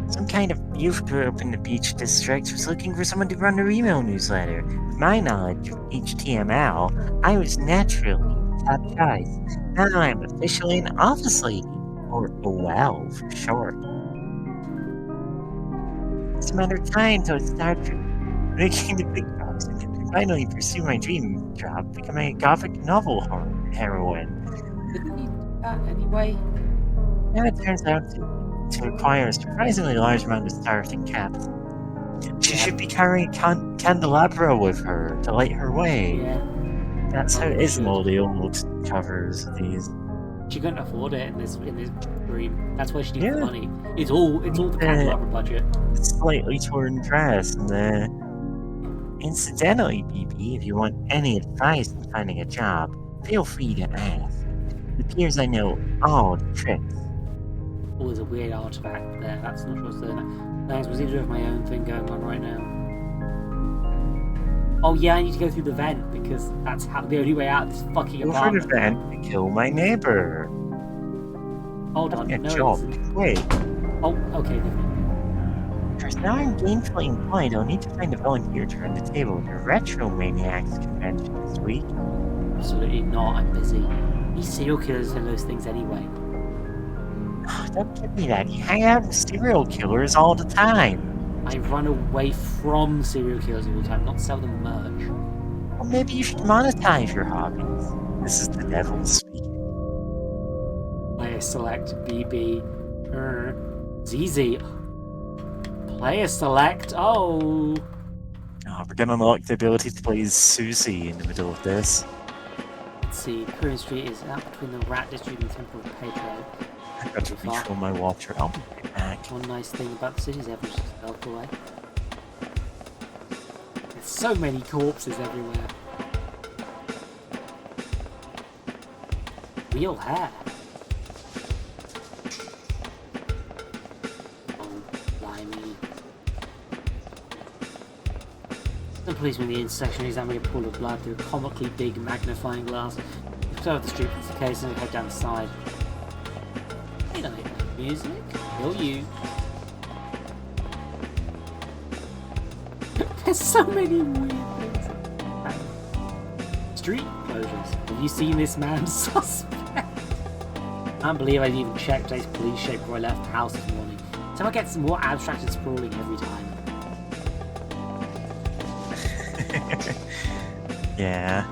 S2: Some kind of youth group in the Beach District was looking for someone to run their email newsletter. With my knowledge of HTML, I was naturally top choice. Now I'm officially an office lady, or OL for short. It's a matter of time till it starts making the big bucks and can finally pursue my dream job, becoming a gothic novel heroine.
S1: Didn't you do that anyway?
S2: Now it turns out to require a surprisingly large amount of starting capital. She should be carrying a candelabra with her to light her way.
S1: Yeah.
S2: That's how it is in all the old covers of these.
S1: She couldn't afford it in this dream. That's why she needs
S2: Yeah.
S1: the money. It's all the candelabra budget.
S2: Slightly torn dress and incidentally, PP, if you want any advice in finding a job, feel free to ask. It appears I know all the tricks.
S1: Oh, there's a weird artifact there. That's not sure what's there. Thanks, was either of my own thing going on right now. Oh yeah, I need to go through the vent because that's the only way out of this fucking
S2: Over
S1: apartment.
S2: the vent to kill my neighbor.
S1: Hold on,
S2: A
S1: no.
S2: job. Wait.
S1: Oh, okay. Never mind.
S2: Because now I'm gainfully employed, I'll need to find a volunteer to run the table at the Retro Maniacs convention this week.
S1: Absolutely not. I'm busy. These serial killers and those things anyway.
S2: Don't give me that. You hang out with serial killers all the time.
S1: I run away from serial killers all the time, not sell them merch.
S2: Well, maybe you should monetize your hobbies. This is the devil speaking.
S1: Player select BB. ZZ. Player select. Oh.
S2: Oh, we're gonna unlock the ability to play as Susie in the middle of this.
S1: Let's see. Pyramid Street is out between the Rat District and the Temple of Pedro.
S2: I've got to refill my water. I'll be right back.
S1: One nice thing about the city is everyone's just stealth away. There's so many corpses everywhere. Real hair. Oh, blimey. The policeman in the intersection examining a pool of blood through a comically big magnifying glass. Observe the street is the case and head down the side. Hey, like music? Kill you. There's so many weird things. Street closures. Have you seen this man's suspect? can't believe I didn't even check today's police shape before I left the house this morning. So I get some more abstract and sprawling every time.
S2: Yeah.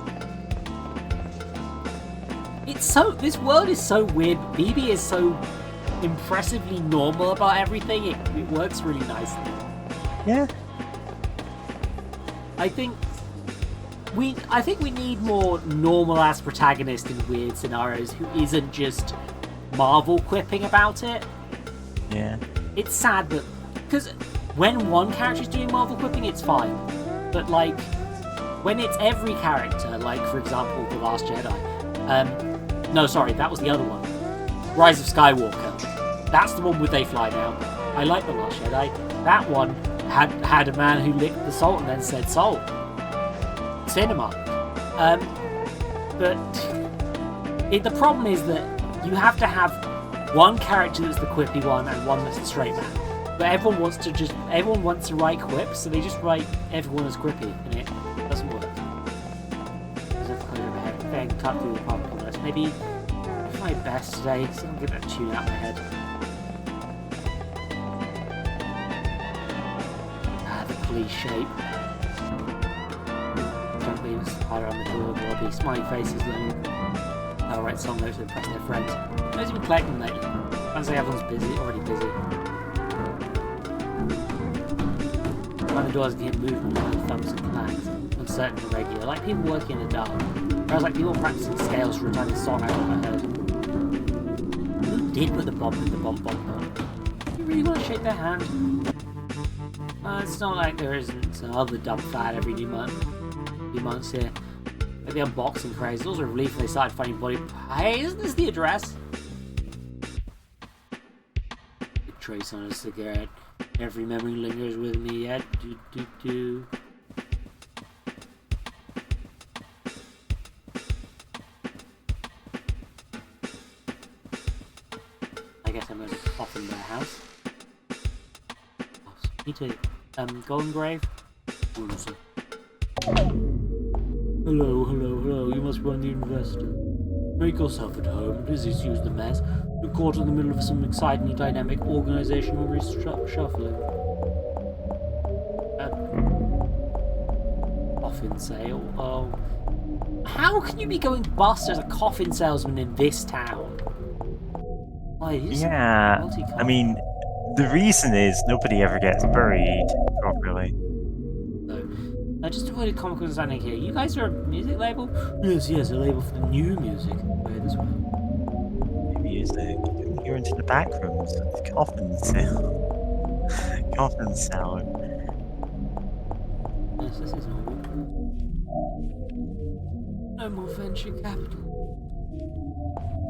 S1: This world is so weird. BB is so impressively normal about everything. It works really nicely.
S2: Yeah.
S1: I think we need more normal ass protagonist in weird scenarios who isn't just Marvel quipping about it.
S2: Yeah.
S1: It's sad that because when one character's doing Marvel quipping, it's fine. But like when it's every character, like for example, The Last Jedi. No, sorry, that was the other one. Rise of Skywalker. That's the one where they fly now. I like The Last Jedi. That one had a man who licked the salt and then said salt. Cinema. But the problem is that you have to have one character that's the quippy one and one that's the straight man. But everyone wants to write quips, so they just write everyone as quippy, and it doesn't work. There's a clear overhead. Then cut through the problem on this. Maybe I'll try my best today, so I'm gonna tune out my head. The police shape. Don't leave a spider on the door of the lobby. Smiley faces loading. I'll write song notes to impress their friends. Nobody's been collecting lately. Sounds like everyone's already busy. When the doors get movement like thumbs and flags, uncertain and regular, like people working in the dark. Whereas like people practicing scales for a tiny song out of my head. Who did put the bomb in the bomb? You really want to shake their hand? It's not like there isn't another dumb fad every few months here. Like the unboxing craze. It was a relief when they started finding body. Hey, isn't this the address? The trace on a cigarette. Every memory lingers with me yet. Do. I guess I'm going to pop in their house. Need to Golden Grave. Hello. You must run the investor. Make yourself at home. Please excuse the mess. You're caught in the middle of some exciting, dynamic organizational reshuffling. Coffin sale. Oh, how can you be going bust as a coffin salesman in this town?
S2: Yeah. I mean, the reason is nobody ever gets buried properly.
S1: I just avoided comic understanding here. You guys are a music label? Yes, a label for the new music. Okay, this way.
S2: Music. You're into the back rooms of the coffin sale. Coffin seller.
S1: Yes, this is normal. No more venture capital.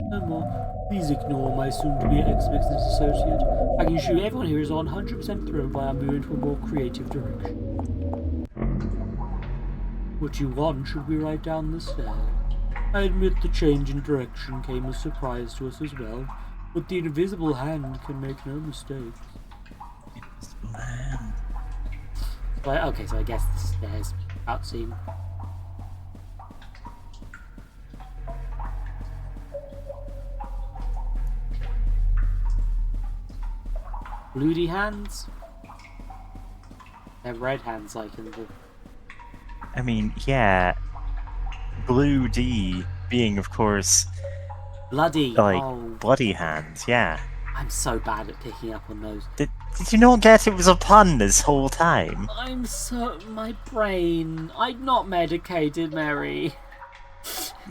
S1: No more. Please ignore my soon-to-be ex-business associate. I can assure you everyone here is 100% thrilled by our move into a more creative direction. What you want should be right down the stairs. I admit the change in direction came as a surprise to us as well, but the invisible hand can make no mistakes.
S2: Invisible hand.
S1: Okay, so I guess the stairs outseen. Bloody hands? They're red hands like in the...
S2: I mean, yeah. Blue D being, of course,
S1: bloody.
S2: like bloody hands. Yeah.
S1: I'm so bad at picking up on those.
S2: Did you not get it was a pun this whole time?
S1: My brain. I'm not medicated, Mary.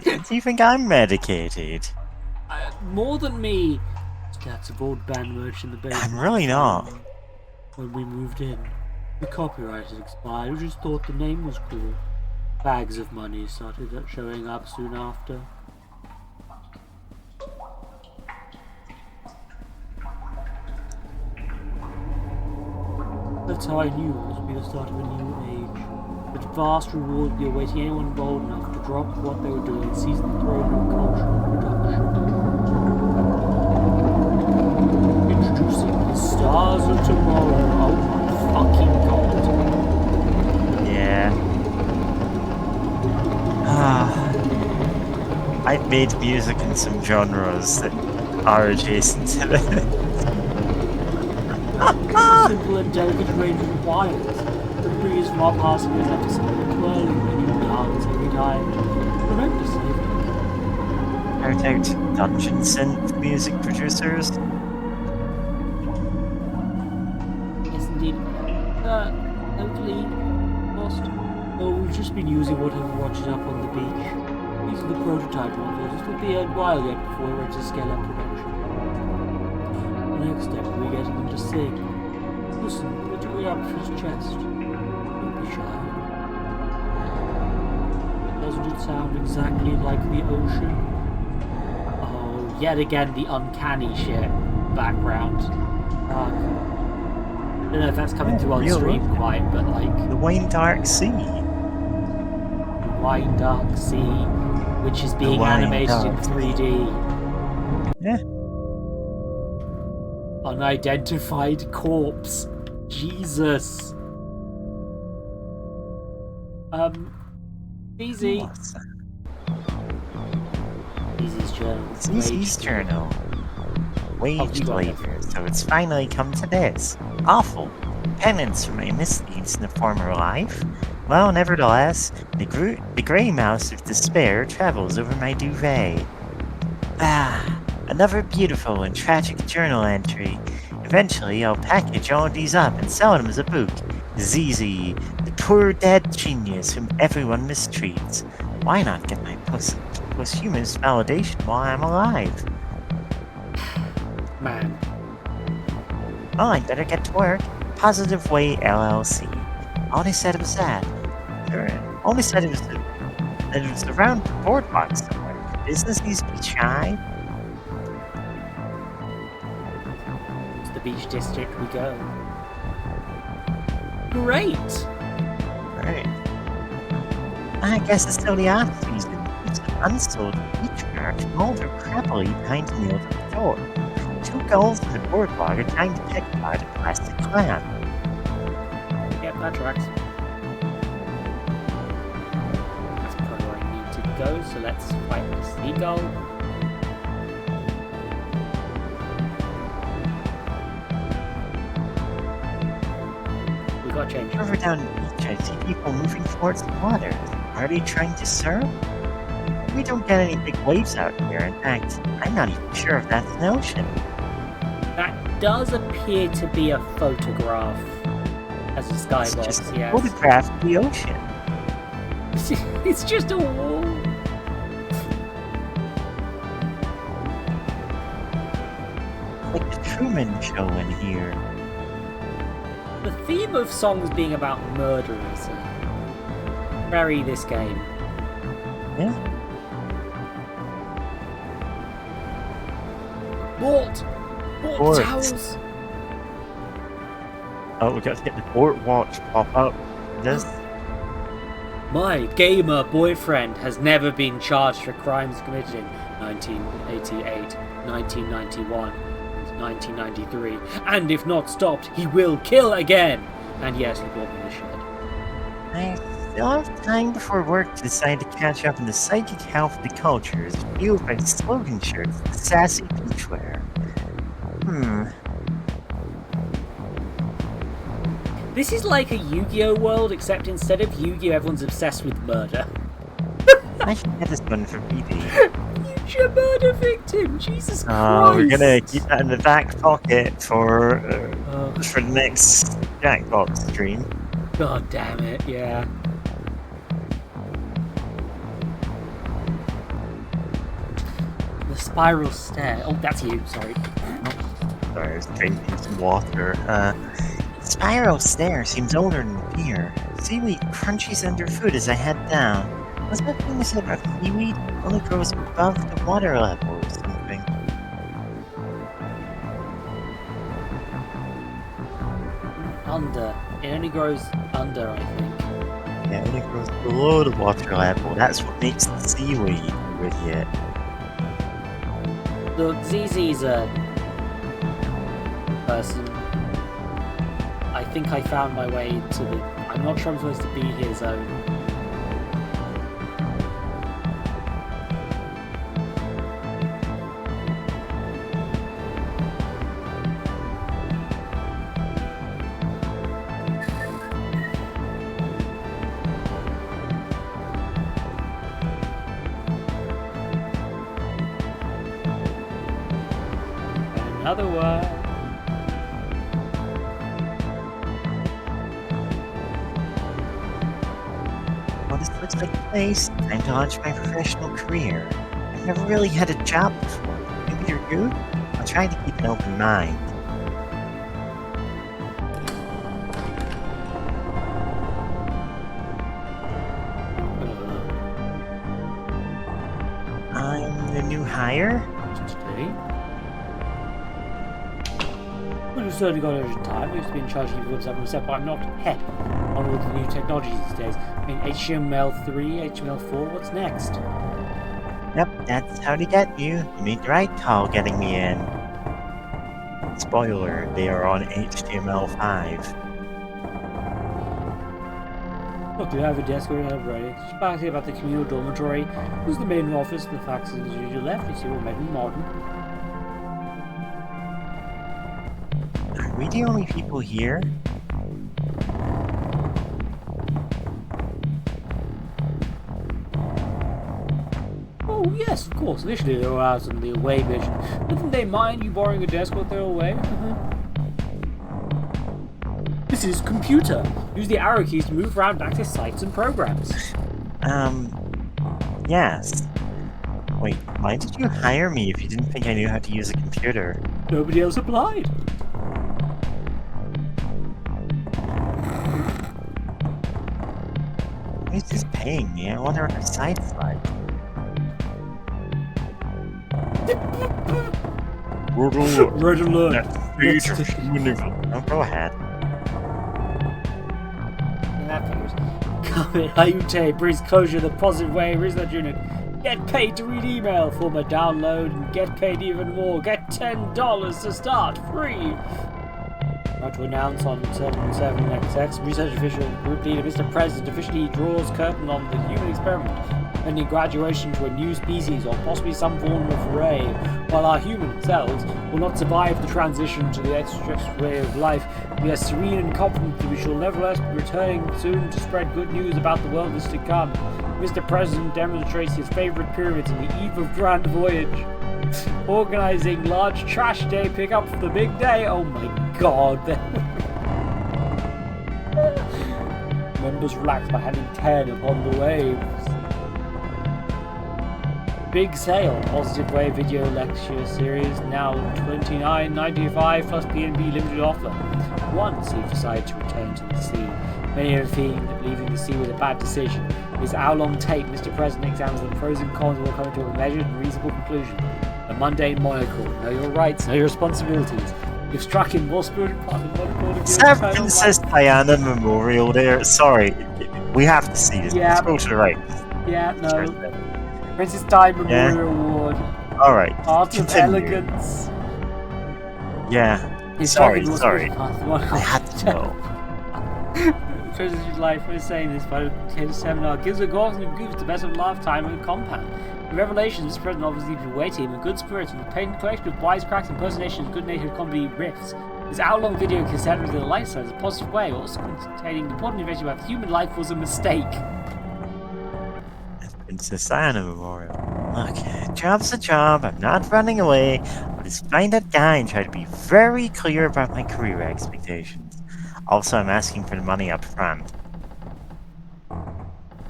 S2: Do you think I'm medicated?
S1: More than me. Stacks of old band merch in the basement.
S2: I'm really not.
S1: When we moved in, the copyright had expired. We just thought the name was cool. Bags of money started showing up soon after. That's how I knew it must be the start of a new age. That vast reward would be awaiting anyone bold enough to drop what they were doing and seize the throne of cultural production. Introducing the stars of tomorrow. Oh my fucking god.
S2: Yeah. I've made music in some genres that are adjacent to this.
S1: Simple and delicate arrangement of wires. The breeze from our passing is like a simple twirling in your yards every time. Tremendously.
S2: Shout out to Dungeon Synth music producers.
S1: Yes, indeed. Totally lost. Oh, we've just been using whatever watches up on the beach. These are the prototype models. It will be a while yet before we're ready to scale up production. The next step will be getting them to sing. Listen, we're doing up to his chest. Don't be shy. Doesn't it sound exactly like the ocean? Oh, yet again the uncanny shit background. I don't know if that's coming through on
S2: real
S1: stream
S2: ocean.
S1: quite, but like
S2: The Wine Dark Sea.
S1: Wine Dark Sea, which is being
S2: Wine
S1: animated in
S2: Dark
S1: 3D.
S2: Yeah.
S1: Unidentified corpse. Jesus. Easy.
S2: What's that?
S1: Easy's journal.
S2: Easy's journal. Wage
S1: you got it.
S2: later, so it's finally come to this. Awful. Penance for my misdeeds in a former life. Well, nevertheless, the grey mouse of despair travels over my duvet. Ah, another beautiful and tragic journal entry. Eventually, I'll package all of these up and sell them as a book. ZZ, the poor dead genius whom everyone mistreats. Why not get my posthumous validation while I'm alive?
S1: Man.
S2: Well, I'd better get to work. Positive Way LLC. All they said was that. All they said was that it was around the boardwalk somewhere. Business needs to be shy.
S1: To the beach district we go. Great!
S2: Right. I guess it's still the off season. It's an unsold beach cart molded crappily behind the nails of the door. Two gulls on the boardwalk are trying to pick apart a plastic clam.
S1: Yep, that tracks. That's probably where I need to go, so let's fight the seagull. We got change.
S2: Further down the beach, I see people moving towards the water. Are they trying to surf? We don't get any big waves out here. In fact, I'm not even sure if that's an ocean.
S1: That does appear to be a photograph as a
S2: It's
S1: skybox,
S2: just a
S1: yes.
S2: photograph of the ocean.
S1: It's just a wall.
S2: Like the Truman Show in here.
S1: The theme of songs being about murder is very this game.
S2: Yeah.
S1: Bought
S2: Boards.
S1: towels.
S2: Oh, we got to get the port watch pop up. This.
S1: My gamer boyfriend has never been charged for crimes committed in 1988, 1991, and 1993. And if not stopped, he will kill again. And yes, he bought me the shed.
S2: I still have time before work to decide to catch up on the psychic health of the cultures fueled by the slogan shirts and sassy beachwear.
S1: This is like a Yu-Gi-Oh world, except instead of Yu-Gi-Oh, everyone's obsessed with murder.
S2: I should get this one for BD.
S1: Future murder victim, Jesus Christ!
S2: Oh, we're gonna keep that in the back pocket for the next Jackpot stream.
S1: God damn it, yeah. The spiral stair. Oh, that's you, sorry.
S2: Sorry, I was drinking some water. Spiral stair seems older than beer. Seaweed crunchies underfoot as I head down. Was that thing you said about seaweed only grows above the water level or something?
S1: Under. It only grows under, I think.
S2: Yeah, it only grows below the water level. That's what makes the seaweed, you idiot.
S1: Look, ZZ's a person. I think I found my way to the... I'm not sure I'm supposed to be here zone. another one.
S2: Well, this looks like a place. Time to launch my professional career. I've never really had a job before. Maybe you're good? I'll try to keep an open mind. I'm the new hire?
S1: Today. Well, you've certainly got urgent time. I used to be in charge of your website myself, but I'm not head on all the new technologies these days. I mean, HTML3, HTML4, what's next?
S2: Yep, that's how to get you. You made the right call getting me in. Spoiler, they are on HTML5.
S1: Look, you have a desk over ready. Just asking about the communal dormitory. This is the main office, the faxes is to your left. You see, we're made in modern.
S2: Are we the only people here?
S1: Oh, yes, of course. Initially, they were out on the away mission. Wouldn't they mind you borrowing a desk while they're away? This is computer. Use the arrow keys to move around and access sites and programs.
S2: Yes. Wait, why did you hire me if you didn't think I knew how to use a computer?
S1: Nobody else applied.
S2: Who's just paying me? I wonder what her site's like.
S4: Red alert.
S1: Red alert.
S4: Next stage of human event.
S2: Oh, go ahead.
S1: That figures. Comment Ayute brings closure the positive way. Research unit. Get paid to read email. Former download and get paid even more. Get $10 to start. Free. About to announce on 77XX. Research official group leader Mr. President officially draws curtain on the human experiment. Pending graduation to a new species or possibly some form of ray. While our human selves will not survive the transition to the extraterrestrial way of life, we are serene and confident that we shall nevertheless be returning soon to spread good news about the world that's to come. Mr. President demonstrates his favorite pyramids in the eve of grand voyage. Organizing large trash day pickup for the big day. Oh my god. Members relax by handing 10 upon the waves. Big sale, Positive Way video lecture series, now $29.95 plus PNB limited offer. Once you've decided to return to the sea, many have feared that leaving the sea was a bad decision. This hour-long tape, Mr. President examines the pros and cons and will come to a measured and reasonable conclusion. A mundane monocle. Know your rights, know your responsibilities. You've struck in more spirited part of the monocle of
S2: Is that Princess Diana Memorial there? Sorry, we have to see this.
S1: Yeah.
S2: Let's go to the right.
S1: Yeah, no. Princess Di Memorial Award.
S2: Alright.
S1: Art of
S2: Continue.
S1: Elegance.
S2: Yeah.
S1: He's
S2: Sorry.
S1: talking
S2: I had to know.
S1: Treasures life for saying this by the seminar gives a golden and gives the best of lifetime in the compound. In Revelations, this president obviously leaves away team in good spirits with a painted collection of wisecracks, impersonations, good-natured comedy riffs. This hour-long video considered in a lifestyle as a positive way, also containing important information about human life was a mistake.
S2: Princess Diana Memorial. Okay, job's a job. I'm not running away. I'll just find that guy and try to be very clear about my career expectations. Also, I'm asking for the money up front.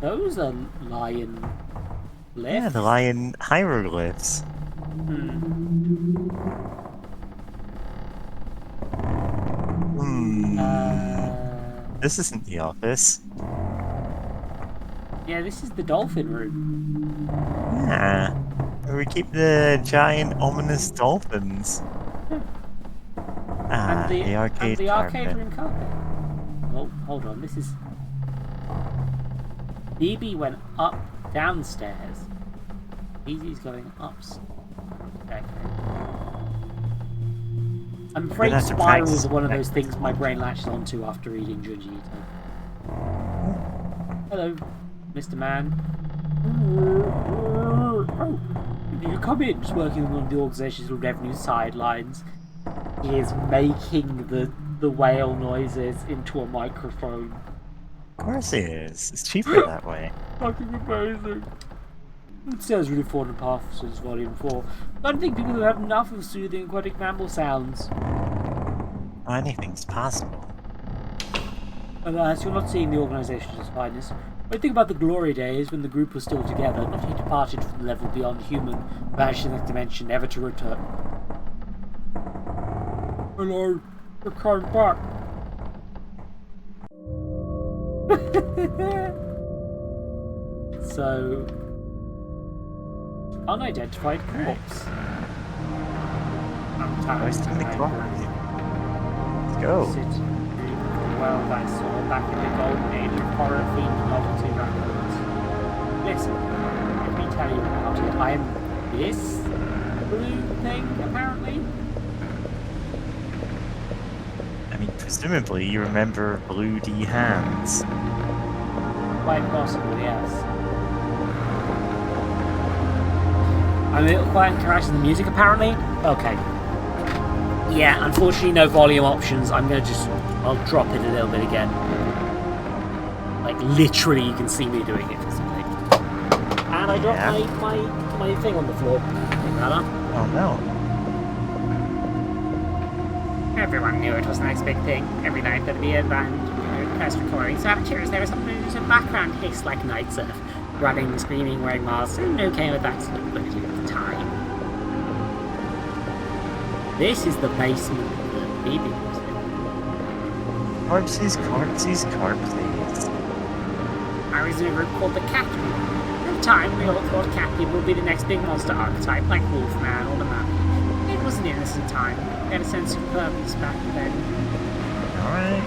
S1: Those are lion lifts.
S2: Yeah, the lion hieroglyphs. This isn't the office.
S1: Yeah, this is the dolphin room.
S2: Yeah, where we keep the giant ominous dolphins.
S1: And
S2: the arcade
S1: and the arcade
S2: carpet.
S1: room carpet. Oh, hold on, this is... BB went up downstairs. Easy's going upstairs. Okay. I'm afraid
S2: We'll have to
S1: spirals
S2: practice
S1: are one of those
S2: practice
S1: things my brain latches onto after reading Junji Ito. Hello, Mr. Man. Oh, you come in. Just working on the organization's revenue sidelines. He is making the whale noises into a microphone.
S2: Of course it is. It's cheaper that way.
S1: Fucking amazing. It says really fallen apart since Volume 4. I don't think people have had enough of soothing aquatic mammal sounds.
S2: Anything's possible.
S1: Alas, you're not seeing the organisation at its finest. When you think about the glory days when the group was still together, not he departed from the level beyond human, vanished in the dimension, never to return. Hello, you're coming back. So, unidentified corpse.
S2: Wasting the clock. Let's go.
S1: Well, I saw back in the golden age of horror-themed novelty records. Listen, let me tell you about it. I am this blue thing, apparently.
S2: I mean, presumably you remember Blue D Hands.
S1: Quite possibly, yes. I'm a little quiet and crashing the music, apparently. Okay. Yeah, unfortunately, no volume options. I'm gonna I'll drop it a little bit again. Like, literally, you can see me doing it physically. And I dropped my thing on the floor.
S2: Oh no.
S1: Everyone knew it was the next big thing. Every night there'd be a band press recording. So amateurs, there was a background hiss like night surf. Running, screaming, wearing masks, and okay with that celebrity at the time. This is the basement of the baby music.
S2: Corpses.
S1: I was in a group called the Cat People. At the time, we all thought Cat People would be the next big monster archetype, like Wolfman or the Mummy. It was an innocent time. We had a sense of purpose back then.
S2: Alright.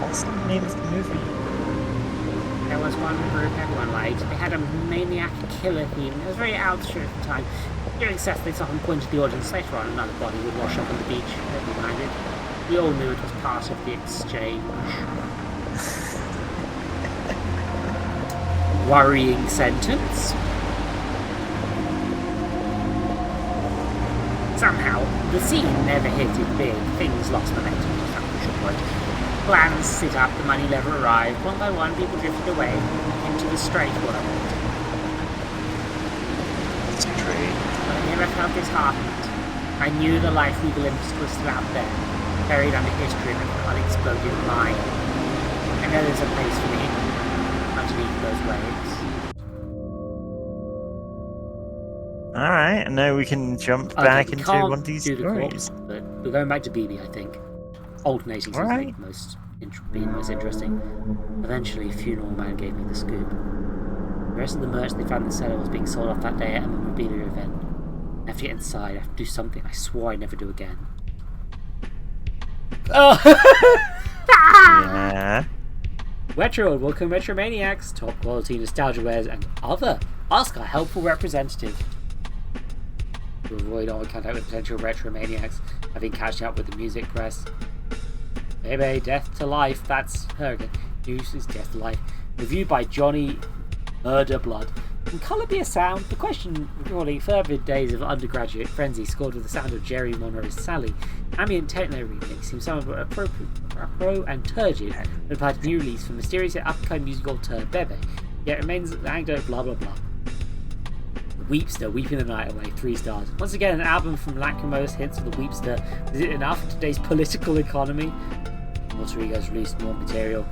S2: What's the name of the movie?
S1: There was one group everyone liked. They had a maniac killer theme. It was very outstretched at the time. During sets, they often pointed the audience. Later on, another body would wash up on the beach, open-minded. We all knew it was part of the exchange. Worrying sentence. Somehow, the scene never hit it big. Things lost momentum. Plans sit up, the money never arrived. One by one, people drifted away into the straight world.
S2: Straight.
S1: But I never felt disheartened. I knew the life we glimpsed was still out there, buried under history in an unexploded mine. I know there's a place for me underneath those waves.
S2: Alright, and now we can jump back into one of these stories.
S1: But we're going back to BB, I think. Alternating seems to be most interesting. Eventually, Funeral Man gave me the scoop. The rest of the merch they found in the cellar was being sold off that day at a memorabilia event. I have to get inside. I have to do something I swore I'd never do again. Oh!
S2: Yeah.
S1: Retro and welcome Retromaniacs, top quality nostalgia wares, and other. Ask our helpful representative. To avoid all contact with potential Retromaniacs, I've been catching up with the music press. Baby, Death to Life, that's her again. News is Death to Life. Reviewed by Johnny Murder Blood. Can colour be a sound? The question recording fervid days of undergraduate frenzy scored with the sound of Jerry Monroe's Sally. Ambient techno remix seems somewhat pro and turgid when applied to new release from mysterious yet upcoming musical auteur Bebe. Yet remains an anecdote blah blah blah. Weepster, Weeping the Night Away, 3 stars. Once again, an album from lachrymose hints of the Weepster. Is it enough in today's political economy? Alter Ego's released more material.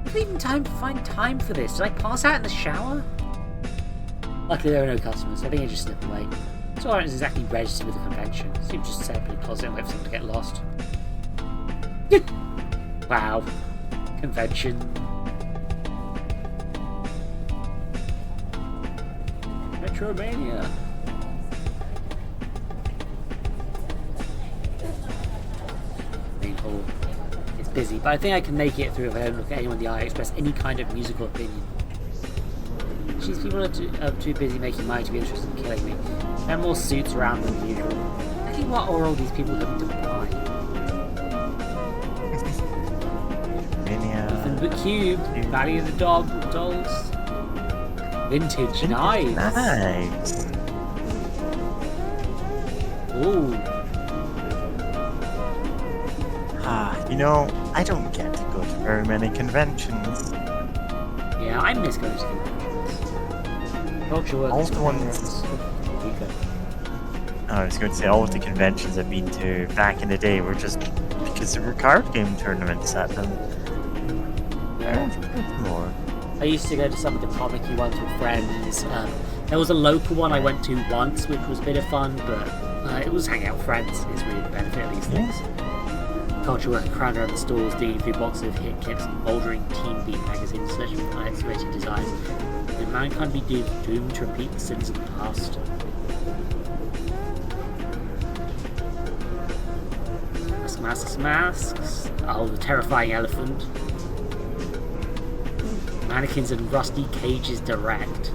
S1: Is there even time to find time for this? Did I pass out in the shower? Luckily, there are no customers. I think I just slipped away. So I wasn't exactly registered with the convention. Seemed just set up in a closet and wait for someone to get lost. Wow. Convention. Metromania. Main hall. It's busy, but I think I can make it through if I don't look at anyone in the eye or express any kind of musical opinion. These people are too busy making money to be interested in killing me. There are more suits around than usual. I think what are all these people looking to buy? Nothing but Cube, Valley of the Dolls. Vintage knives.
S2: Nice.
S1: Ooh.
S2: You know, I don't get to go to very many conventions.
S1: Yeah, I miss going to conventions. Culture work.
S2: All the ones. I was going to say all of the conventions I've been to back in the day were just because there were card game tournaments at them. More.
S1: I used to go to some of the comic-y ones with friends. There was a local one I went to once, which was a bit of fun, but it was hanging out with friends. It's really the benefit of these things. Culture worker crowded around the stalls, digging through boxes of hit kits and bouldering Teen Beat magazines, searching for unexpected designs. Can mankind be doomed to repeat the sins of the past? Masks. Oh, the terrifying elephant. Mannequins and rusty cages direct.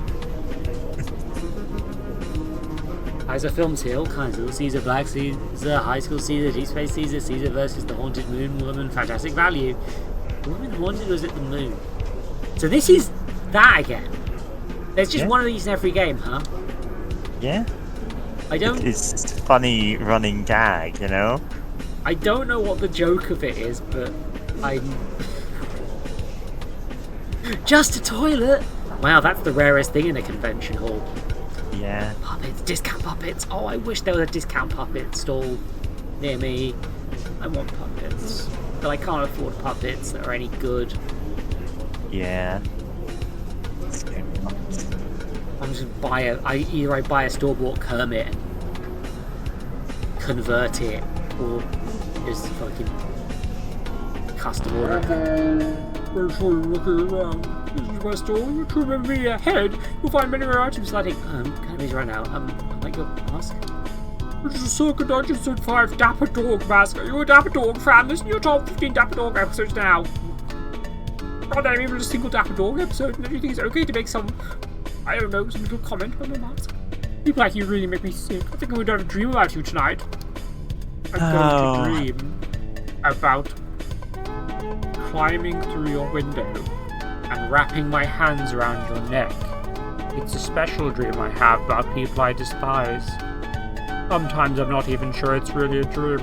S1: Caesar Films here, all kinds of Caesar Black, Caesar High School Caesar, Deep Space Caesar, Caesar versus the Haunted Moon Woman, Fantastic Value. The woman haunted was at the moon. So this is that again. There's just one of these in every game, huh?
S2: Yeah.
S1: I don't.
S2: It's just a funny running gag, you know?
S1: I don't know what the joke of it is, but I'm. Just a toilet! Wow, that's the rarest thing in a convention hall.
S2: Yeah.
S1: Puppets, discount puppets. Oh, I wish there was a discount puppet stall near me. I want puppets, but I can't afford puppets that are any good.
S2: Yeah.
S1: I'm just buy either I buy a store-bought Kermit and convert it, or just fucking custom order. Very sure you're looking around. This is my store. You to remember me ahead. You'll find many rare items like kind of busy right now. I like your mask. This is a Circa Dungeon 5 Dapper Dog mask. Are you a Dapper Dog fan? Listen to your top 15 Dapper Dog episodes now. Not name even a single Dapper Dog episode, and you think it's okay to make some, I don't know, some little comment on the mask. People like you really make me sick. I think I'm going to have a dream about you tonight. I'm going to dream about climbing through your window and wrapping my hands around your neck. It's a special dream I have about people I despise. Sometimes I'm not even sure it's really a dream.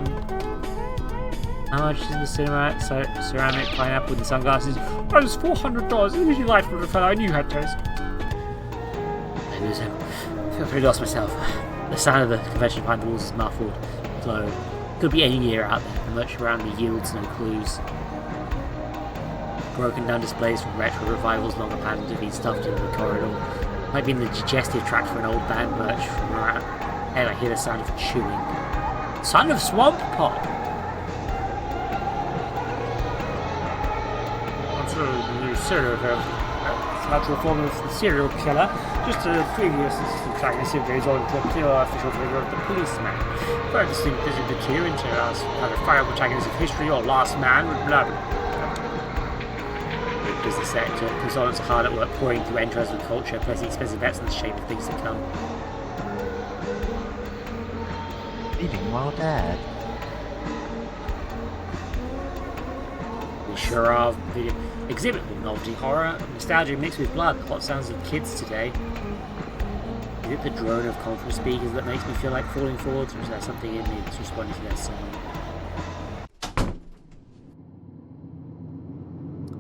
S1: How much is the ceramic pineapple with the sunglasses? Oh, it's $400. It's usually life for a fellow I knew had taste. I lose him. I feel pretty lost myself. The sound of the convention behind the walls is muffled. So, could be any year out there. The merch around me yields no clues. Broken down displays from retro revivals long abandoned have been stuffed into the corridor. Might be in the digestive tract for an old band merch from around. And I hear the sound of chewing. Son of Swamp Pop! What's a new serial killer? Natural form of the serial killer. Just a previous protagonist who goes on to a clear official figure of the policeman. Very distinct as the two into us, either final protagonist of history or last man with blood. Business sector, consultants are hard at work pouring through entrails of culture, placing expensive bets in the shape of things to come.
S2: Feeding while dead.
S1: We sure are. Video exhibit novelty horror, nostalgia mixed with blood, the hot sounds of kids today. Is it the drone of conference speakers that makes me feel like falling forwards, or is there something in me that's responding to their sound?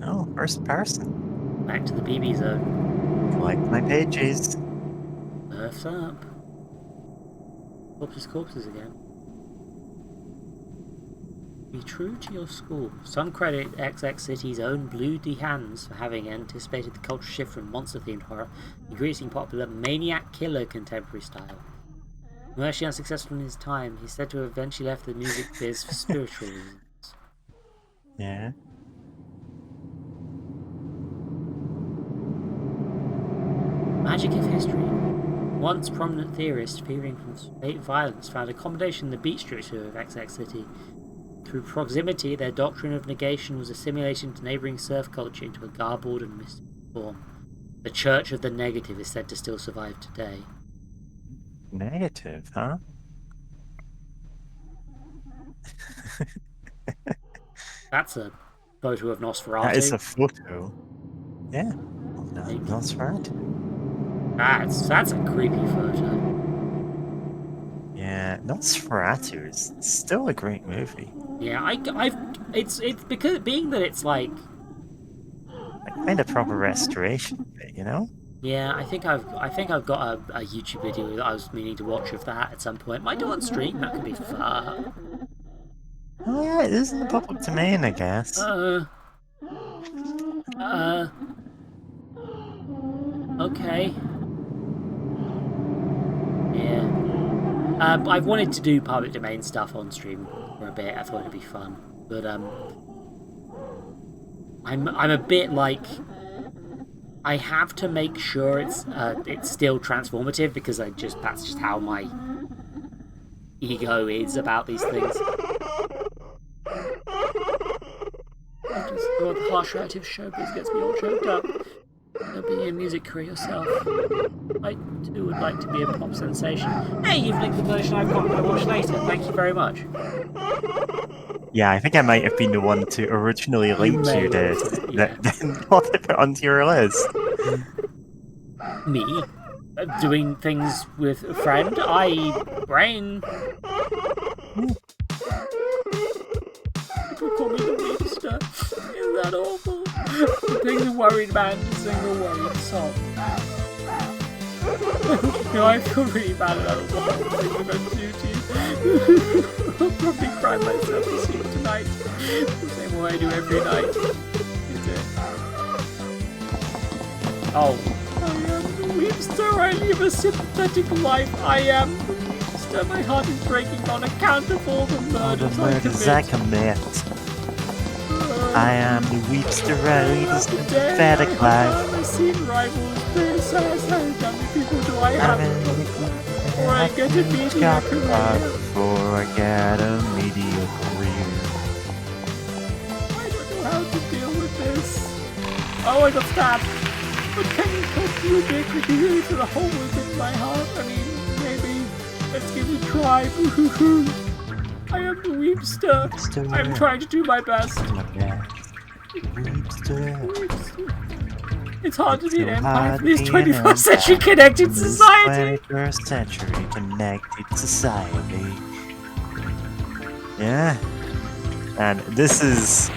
S2: Oh, first person.
S1: Back to the BB zone.
S2: Collect my pages.
S1: Earth's up. Corpses again. Be true to your school. Some credit XX City's own Blue D Hands for having anticipated the cultural shift from monster-themed horror, increasing popular maniac killer contemporary style. Commercially unsuccessful in his time, he's said to have eventually left the music biz for spiritual reasons.
S2: Yeah.
S1: Magic of history. Once prominent theorist fearing from state violence found accommodation in the beat structure of XX City. Through proximity, their doctrine of negation was assimilated into neighbouring surf culture into a garbled and mystical form. The Church of the Negative is said to still survive today.
S2: Negative, huh?
S1: That's a photo of Nosferatu.
S2: That is a photo. Yeah. No, Nosferatu.
S1: That's a creepy photo.
S2: Yeah, Nosferatu is still a great movie.
S1: Yeah, it's because being that it's like
S2: like kind of proper restoration of it, you know?
S1: Yeah, I think I've got a YouTube video that I was meaning to watch of that at some point. Might do on stream. That could be fun.
S2: Oh yeah, it is in the public domain, I guess.
S1: Okay. Yeah. I've wanted to do public domain stuff on stream for a bit. I thought it'd be fun, but I'm a bit like, I have to make sure it's still transformative, because that's just how my ego is about these things. I just thought the harsh relative showbiz gets me all choked up. Don't be a music career yourself. I too would like to be a pop sensation. Hey, you've linked the version I've got to watch later. Thank you very much.
S2: Yeah, I think I might have been the one to originally link you to then not put it onto your list.
S1: Me? Doing things with a friend? Brain. People call me the Weepster. Isn't that awful? Being a worried man to sing a worried song. I feel really bad about the whole thing I'm going to do to you. I'll probably cry myself to sleep tonight. The same way I do every night. Is it? Oh. I am the Weepster. I live a sympathetic life. I am the Weepster. My heart is breaking on account of all the murders I commit.
S2: I am the Weepster. I lead a sympathetic life.
S1: I've seen rivals play sad young people. Do I have or I get a media career?
S2: Before I get a media career.
S1: I don't know how to deal with this. Oh, I got stabbed. But can you talk to a bit? Could you really feel a hole within my heart? I mean, maybe. Let's give it a try. I am the Weepster. I'm trying to do my best. It's hard to be an empire for this 21st century connected society.
S2: 21st century connected society. Yeah. And this is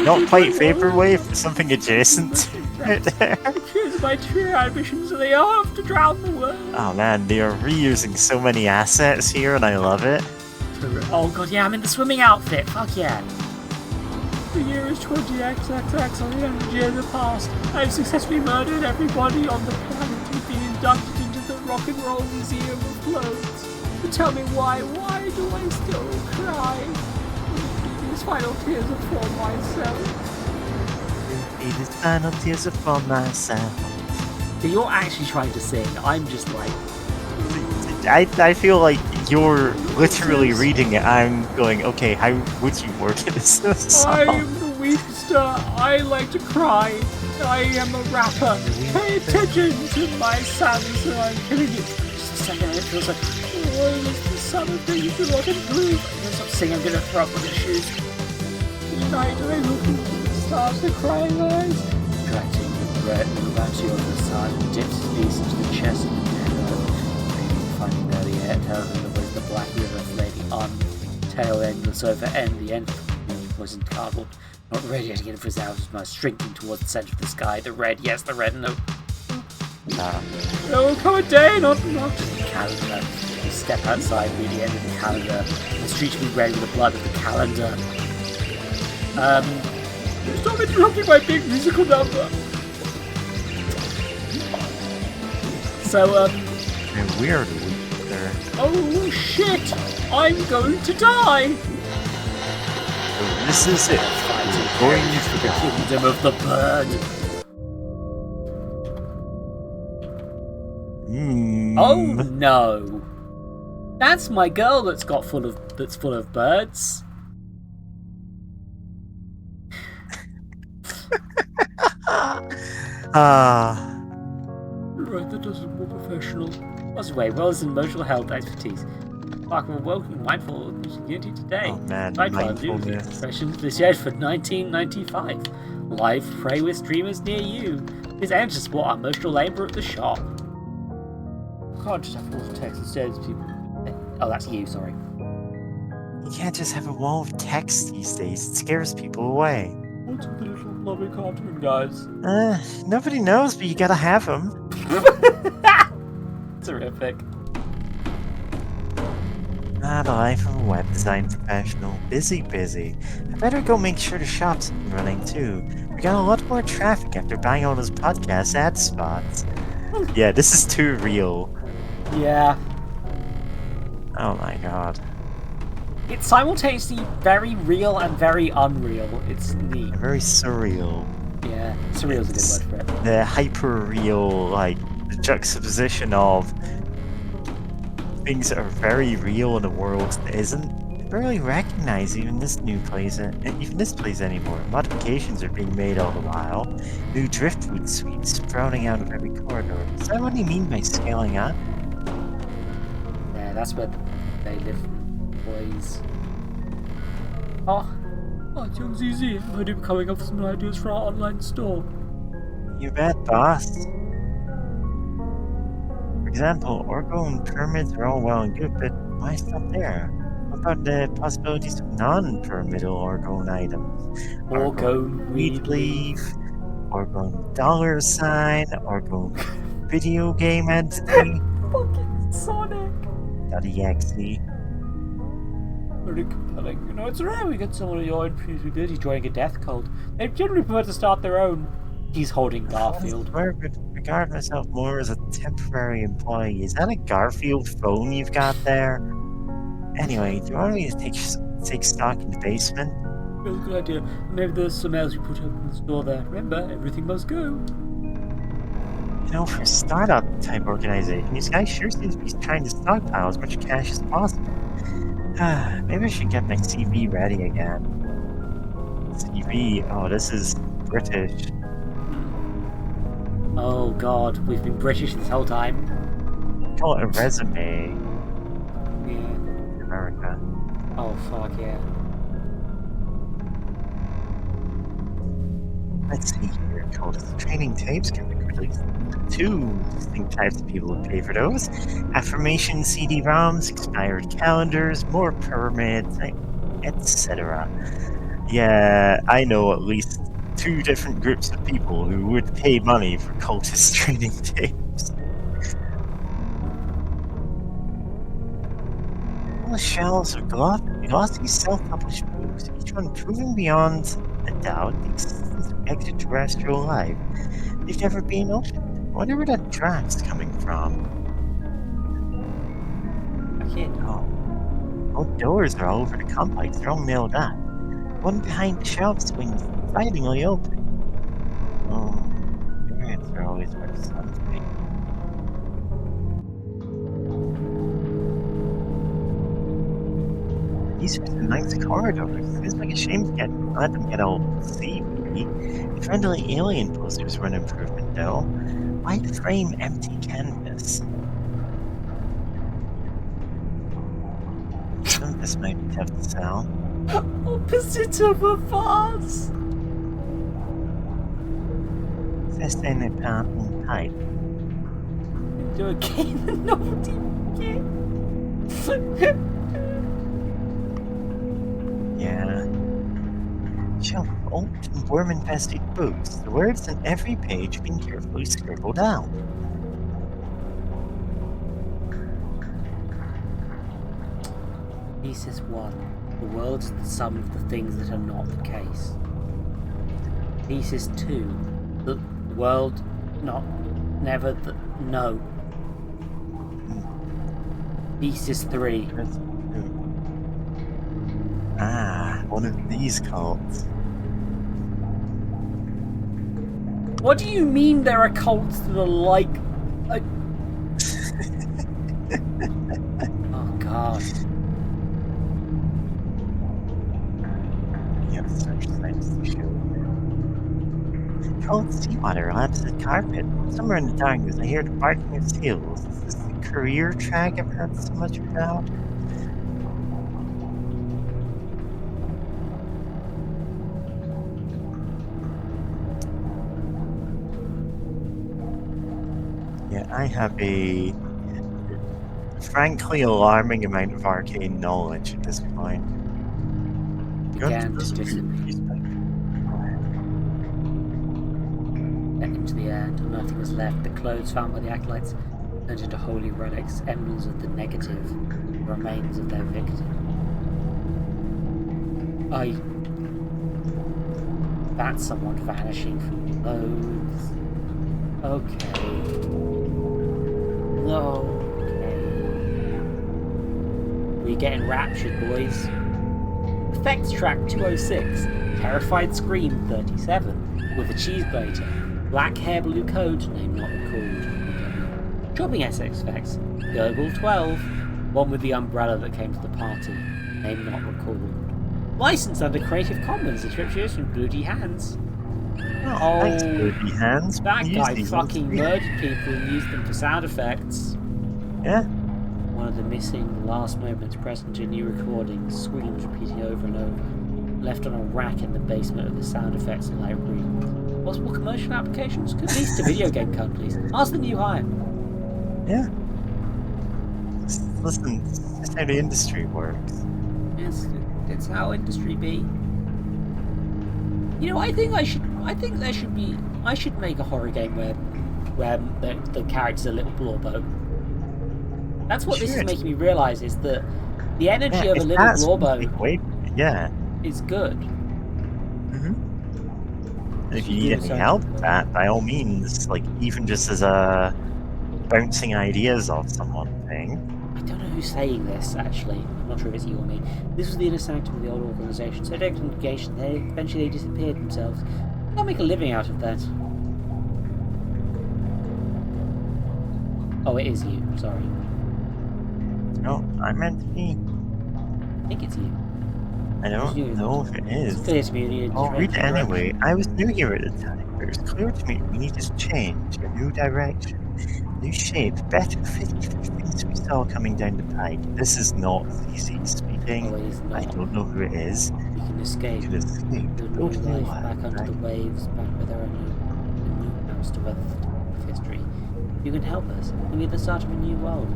S2: not quite vaporwave, but something adjacent to it there.
S1: Here's my true ambitions, and they all have to drown the world.
S2: Oh man, they are reusing so many assets here, and I love it.
S1: Oh god, yeah, I'm in the swimming outfit. Fuck yeah. The year is 20XXX, on the energy of the past. I've successfully murdered everybody on the planet and been inducted into the Rock and Roll Museum of Clothes. But tell me why do I still cry? These final tears are for myself.
S2: These final tears are for myself.
S1: So you're actually trying to sing. I'm just like...
S2: I feel like you're literally reading it. I'm going, okay, how would you work in this song?
S1: I am the Weepster. I like to cry. I am a rapper. Pay attention to my sadness, and I'm killing it. Just a second, it feels like, oh, it's the summer things that I can prove. I'm gonna stop singing. I'm gonna throw up on the shoes. Tonight I look into the stars with crying eyes. Directing the red gravity of the sun dips his piece into the chest of the finding there the air tells him that the black river flaming on tail end the sofa end the end poisoned cardboard not radiating in for his hours shrinking towards the center of the sky. The red, yes, the red, no. There will come a day, not just the calendar. You step outside near the end of the calendar. The street will be red with the blood of the calendar. Stop interrupting my big musical number. So,
S2: And weird there.
S1: Oh shit! I'm going to die!
S2: So this is it. We're going to
S1: The kingdom of the bird. Oh no! That's my girl that's full of birds. Right, that doesn't more professional. What's way, well as emotional health expertise. Mark, we're welcoming mindful music community today.
S2: Oh man,
S1: mindfulness. Expressions this year for 1995. Live pray with streamers near you. This aims to support our emotional labour at the shop. Can't just have all the text instead of people. Oh, that's you, sorry.
S2: You can't just have a wall of text these days. It scares people away.
S1: What's with the little blobby cartoon guys?
S2: Nobody knows, but you gotta have them.
S1: Terrific.
S2: Ah, the life of a web design professional. Busy, busy. I better go make sure the shop's running too. We got a lot more traffic after buying all those podcast ad spots. Yeah, this is too real.
S1: Yeah.
S2: Oh my god.
S1: It's simultaneously very real and very unreal. It's neat.
S2: Very surreal.
S1: Yeah, surreal is a good word for it.
S2: The hyper real, like, the juxtaposition of things that are very real in a world that isn't. I barely recognize even this place anymore. Modifications are being made all the while. New driftwood suites sprouting out of every corridor. Is that what you mean by scaling up?
S1: Yeah, that's where they live, boys. Oh, it's young ZZ. I've heard him coming up with some ideas for our online store.
S2: You bet, boss. For example, Orgone pyramids are all well and good, but why stop there? What about the possibilities of non-pyramidal Orgone items?
S1: Orgone weed leaf.
S2: Orgone dollar sign, Orgone video game entity,
S1: Fucking Sonic.
S2: .exe.
S1: Very compelling. You know, it's rare we get someone of your infusability joining a death cult. They generally prefer to start their own. He's holding Garfield.
S2: I would regard myself more as a temporary employee. Is that a Garfield phone you've got there? Anyway, do you want me to take stock in the basement?
S1: That's a good idea. Maybe there's some else you put up in the store there. Remember, everything must go.
S2: You know, for a startup type organization, these guys sure seem to be trying to stockpile as much cash as possible. Maybe I should get my CV ready again. CV? Oh, this is British.
S1: Oh god, we've been British this whole time.
S2: Call it a resume
S1: Yeah.
S2: in America.
S1: Oh fuck yeah.
S2: Let's see here. Coldest training tapes can be released. Two distinct types of people would pay for those. Affirmation CD-ROMs, expired calendars, more pyramids, etc. Yeah, I know at least two different groups of people who would pay money for cultist training tapes. All the shelves of glossy self-published books, each one proving beyond a doubt the existence of extraterrestrial life. They've never been opened. I wonder where that draft's coming from.
S1: Okay.
S2: Oh, doors are all over the complex. They're all nailed up. One behind the shelf swings slidingly open. Oh, parents are always worth something. These are some nice corridors. Seems like a shame to let them get all seedy. The friendly alien posters were an improvement, though. White frame, empty canvas. Some of this might be tough to sell.
S1: Opposite of a vase.
S2: C'est n'est pas une pipe.
S1: Do a game that nobody gets.
S2: Yeah. Shelf of old and worm-infested books. The words on every page have been carefully scribbled out.
S1: Thesis 1. The world is the sum of the things that are not the case. Thesis 2. The world never no. Thesis 3.
S2: One of these cults.
S1: What do you mean there are cults that are like... Oh god.
S2: You have such things to show. Cold seawater laps the carpet. Somewhere in the darkness I hear the barking of seals. Is this the career track I've heard so much about? Yeah, I have a frankly alarming amount of arcane knowledge at this point.
S1: Began to dissipate. the air until nothing was left. The clothes found by the acolytes turned into holy relics, emblems of the negative, the remains of their victim. That's someone vanishing from clothes. Okay. We getting raptured, boys. Effects track 206. Terrified scream 37. With a cheese grater. Black hair, blue coat. Name not recalled. Shopping SX effects. Gurgle 12. One with the umbrella that came to the party. Name not recalled. Licensed under Creative Commons. Attribution Bloody Hands.
S2: Oh, thanks, Bloody Hands.
S1: That
S2: Use
S1: guy
S2: these
S1: fucking
S2: ones.
S1: murdered people and used them for sound effects.
S2: Yeah.
S1: One of the missing last moments present in new recordings, screams repeating over and over, left on a rack in the basement of the sound effects library. Possible commercial applications? Could lead to video game companies. Ask the new hire.
S2: Yeah. Listen, that's how the industry works.
S1: Yes, it's how industry be. You know, I think I should make a horror game where the character's a little blorbo. That's what this is making me realise, is that the energy of a little blorbo is good.
S2: Mm-hmm. And if you need any help with that, by all means, like, even just as a bouncing ideas off someone thing.
S1: I don't know who's saying this, actually. I'm not sure if it's you or me. This was the inner sanctum of the old organisation. So their congregation, eventually they disappeared themselves. I'll make a living out of that. Oh, it is you. Sorry.
S2: No, I meant me.
S1: I think it's you.
S2: I don't know if it is.
S1: It's clear to me you need
S2: I'll read it anyway. I was new here at the time, but it was clear to me we need to change, a new direction, new shape, better fitting for the things we saw coming down the pike. This is not ZZ speaking.
S1: Oh, it is not.
S2: I don't know who it is.
S1: You can escape.
S2: You can escape.
S1: Build new life back under the waves, back where there are a new house to weather the storm of history. You can help us, and be at the start of a new world.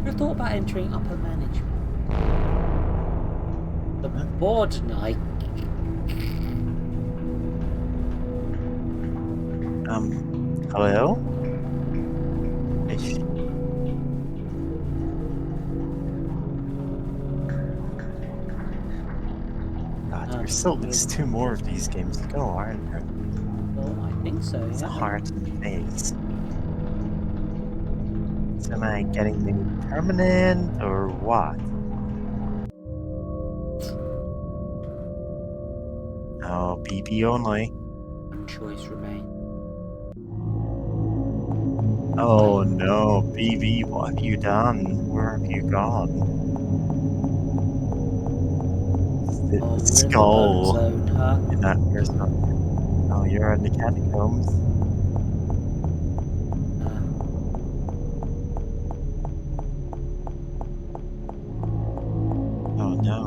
S1: Have you thought about entering upper management? The board tonight.
S2: Hello? God, there's still at least 2 more of these games to go, aren't there?
S1: Well, I think so,
S2: It's
S1: yeah.
S2: a heart and face. So am I getting the permanent or what? Oh, BB only.
S1: One choice remains.
S2: Oh no, BB, what have you done? Where have you gone? The
S1: We're in the
S2: skull
S1: bone zone, huh?
S2: in that first one. Oh, you're in the catacombs. Oh no.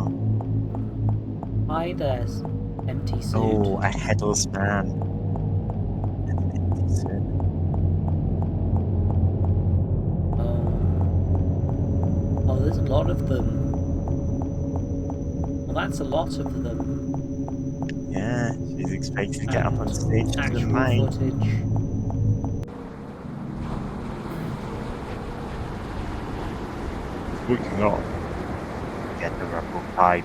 S1: Hi, there's empty suit.
S2: Oh, a headless man. And an empty suit.
S1: Oh, there's a lot of them. Well, that's a lot of them.
S2: Yeah, she's expected to get up on stage to
S1: Actual
S2: mine.
S1: footage.
S4: Looking up.
S2: Get the rubber pipe.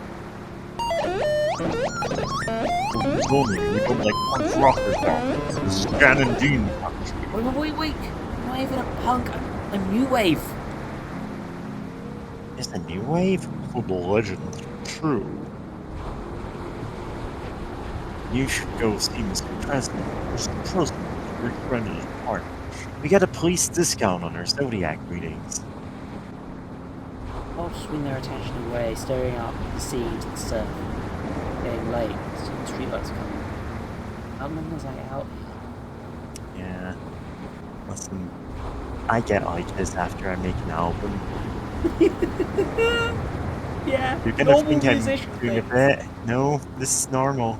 S4: Only we don't like punk rockers now. This is Shannon Dean country.
S1: Wait. I'm not even a punk. I'm new wave.
S2: Is the new wave?
S4: For the legends are true.
S2: You should go see Mr. President. Mr. President is a great friend of his party. We got a police discount on our Zodiac readings.
S1: I'll swing their attention away, staring out at the sea to the surf. Getting late, soon the streetlights coming. How long was I out here?
S2: Yeah. Listen, I get like this after I make an album.
S1: Yeah,
S2: You're gonna
S1: normal
S2: think I'm
S1: musician
S2: doing a
S1: things.
S2: bit. No, this is normal.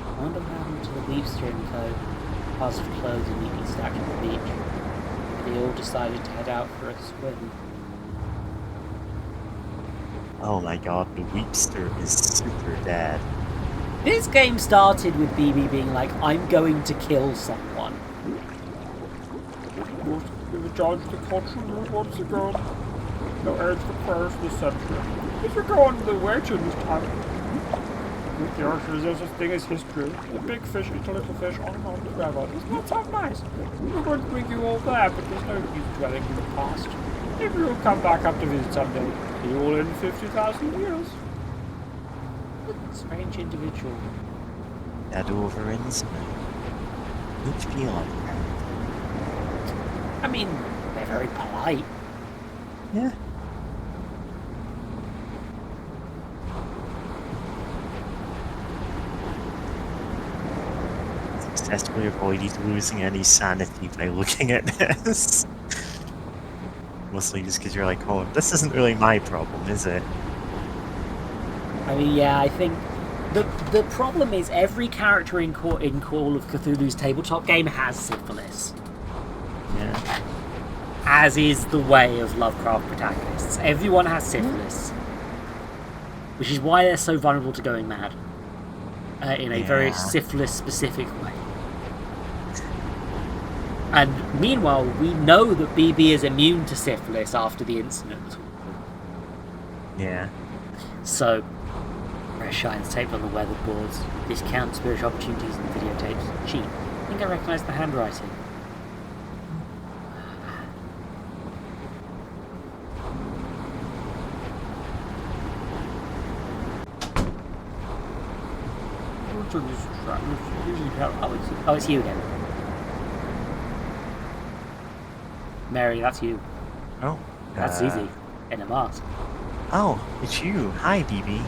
S1: I wonder what happened to the Weepster and Co. Piles of clothes and neatly stacked on the beach. They all decided to head out for a swim.
S2: Oh my god, the Weepster is super dead.
S1: This game started with BB being like, I'm going to kill someone.
S5: The George the Cultural once ago. No edge the first this century. If you go on the wedge in this time, with the archers, there's such thing as history. The big fish eat a little fish on and on forever. Isn't that sound nice? We're going to bring you all there, but there's no use dwelling in the past. Maybe you'll come back up to visit someday. See you all in 50,000 years.
S1: Strange individual.
S2: That over incident. Would feel like that.
S1: I mean, they're very polite.
S2: Yeah. Successfully avoided losing any sanity by looking at this. Mostly just because you're like, oh, this isn't really my problem, is it?
S1: I mean, yeah, I think the problem is every character in Call of Cthulhu's tabletop game has syphilis.
S2: Yeah.
S1: As is the way of Lovecraft protagonists. Everyone has syphilis. Which is why they're so vulnerable to going mad. In a very syphilis-specific way. And meanwhile, we know that BB is immune to syphilis after the incident.
S2: Yeah.
S1: So, fresh shines taped on the weatherboards, discount spiritual opportunities and videotapes. Cheap. I think I recognise the handwriting. Oh, it's you again. Mary, that's you.
S2: Oh.
S1: That's easy. In a mask.
S2: Oh, it's you. Hi, BB.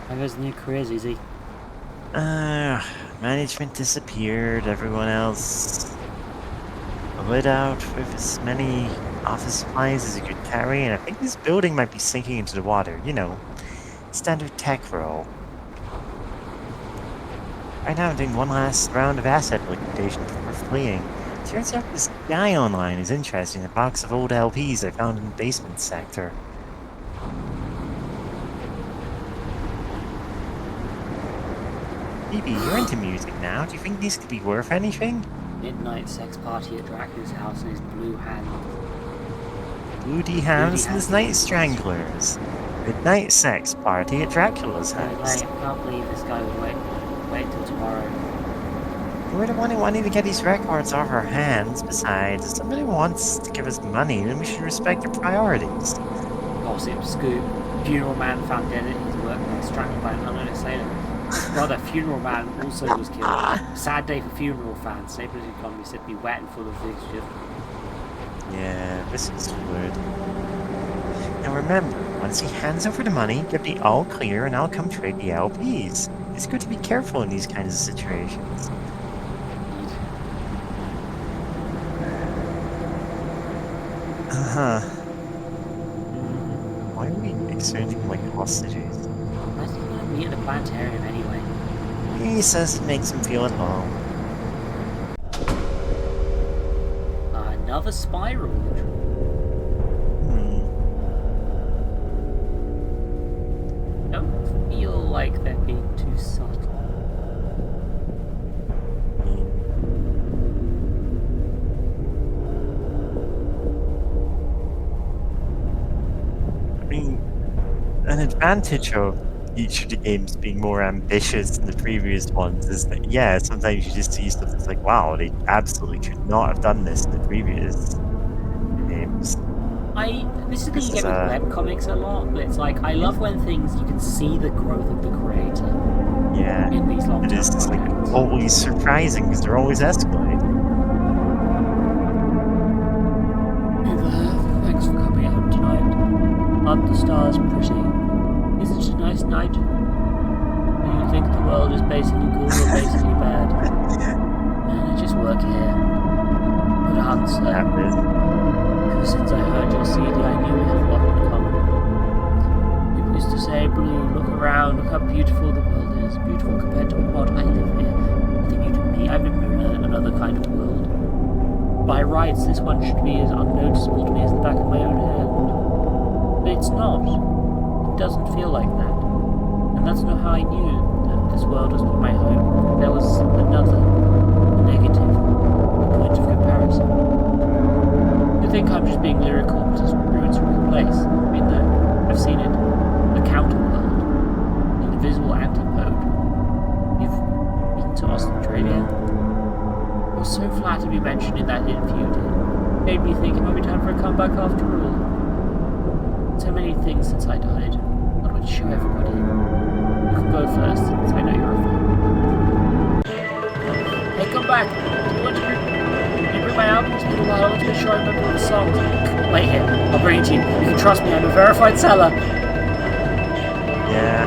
S1: How goes the new career, Zizi?
S2: Management disappeared. Everyone else lit out with as many office supplies as you could carry, and I think this building might be sinking into the water. You know, standard tech roll. Right now I'm doing one last round of asset liquidation before fleeing. Turns out this guy online is interested in a box of old LPs I found in the basement sector. Phoebe, you're into music now. Do you think these could be worth anything?
S1: Midnight sex party at Dracula's house and his blue hand.
S2: Bloody Hands and his Night Stranglers. Midnight sex party at Dracula's house.
S1: I can't believe this guy would wait till tomorrow.
S2: We're the one who wanted to get these records off our hands. Besides, if somebody wants to give us money, then we should respect their priorities.
S1: Gossip scoop. Funeral man found dead at his workplace, strangled by an unknown assailant. Brother, funeral man also was killed. Sad day for funeral fans. Staples economy said to be wet and full of fixtures.
S2: Yeah, this is weird. Now remember, once he hands over the money, give the all clear and I'll come trade the LPs. It's good to be careful in these kinds of situations. Uh-huh. Why are we exchanging like hostages?
S1: Why did he want to meet at the planetarium anyway?
S2: He says it makes him feel at home.
S1: Another spiral. Don't feel like they're being too subtle.
S2: I mean, an advantage of each of the games being more ambitious than the previous ones is that, yeah, sometimes you just see stuff that's like, wow, they absolutely could not have done this in the previous games.
S1: This is the thing you get with webcomics a lot, but it's like, I love when things, you can see the growth of the creator.
S2: Yeah,
S1: in these long
S2: it is like always surprising because they're always escalating.
S1: Hey there, thanks for coming out tonight. Aren't the stars pretty? Isn't it a nice night? Do you think the world is basically good or basically bad? Man, I just work here. Good answer. Because since I heard your CD, I knew we had a lot in common. People used to say, Blue, look around, look how beautiful the world is. Beautiful compared to what I live here. Nothing new to me. I've never known another kind of world. By rights, this one should be as unnoticeable to me as the back of my own hand. But it's not. it doesn't feel like that. And that's not how I knew that this world was not my home. There was another, a negative, a point of comparison. You think I'm just being lyrical because ruins are the place. I mean that I've seen it. A counter world. An invisible antipode. You've been to Australia? I was so flattered to be mentioned in that interview. It made me think it might be time for a comeback after all. So many things since I died. What would you show everybody? You can go first, since I know you're a fan. Hey, come back! Do you want to bring my album? It's been a while. I want to make sure I remember all the songs. Wait here. I'll bring it to you. You can trust me. I'm a verified seller.
S2: Yeah.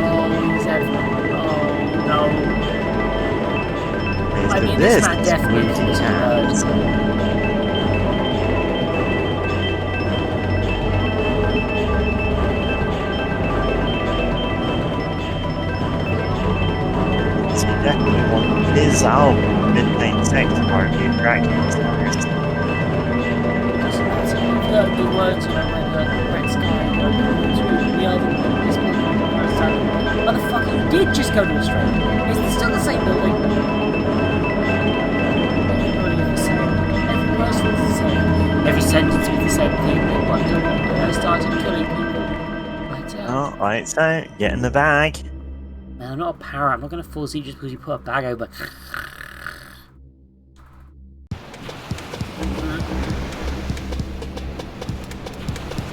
S1: Oh, he's everyone. Oh, no. I mean,
S2: this
S1: this man definitely
S2: movie
S1: was
S2: has- So definitely want his album, Midnight Sex Party, attracting listeners.
S1: I've heard good words, you know, like Red Sky, the other one, this one, motherfucker, you did just go to Australia. It's still the same building. Everybody is the same. Every person is the same. Every sentence is the same thing. They wonder when I started killing people. Right out.
S2: Oh, lights out, get in the bag.
S1: Man, I'm not a parrot. I'm not going to force you just because you put a bag over.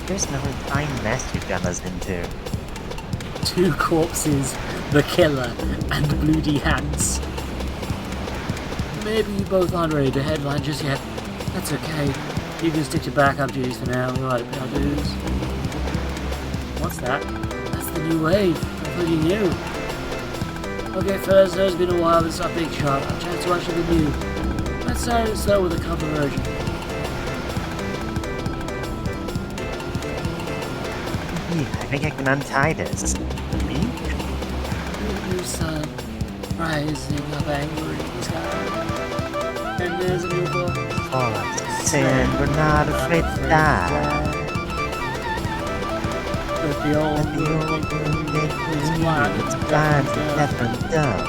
S2: There's no time mess you've done us into.
S1: 2 corpses, the killer, and bloody hands. Maybe you both aren't ready to headline just yet. That's okay. You can stick to backup duties for now. We'll write our dues. What's that? That's the new wave. I thought you knew. Okay, fellas, it's been a while. This is our big shot. I'll chance to actually be new. Let's start slow with a cover version.
S2: I think I can untie this. Me?
S1: New sun rising up angry in the sky. And there's a new book.
S2: Oh, sin, we're not afraid to die.
S1: But the old
S2: It's blind and deaf and dumb.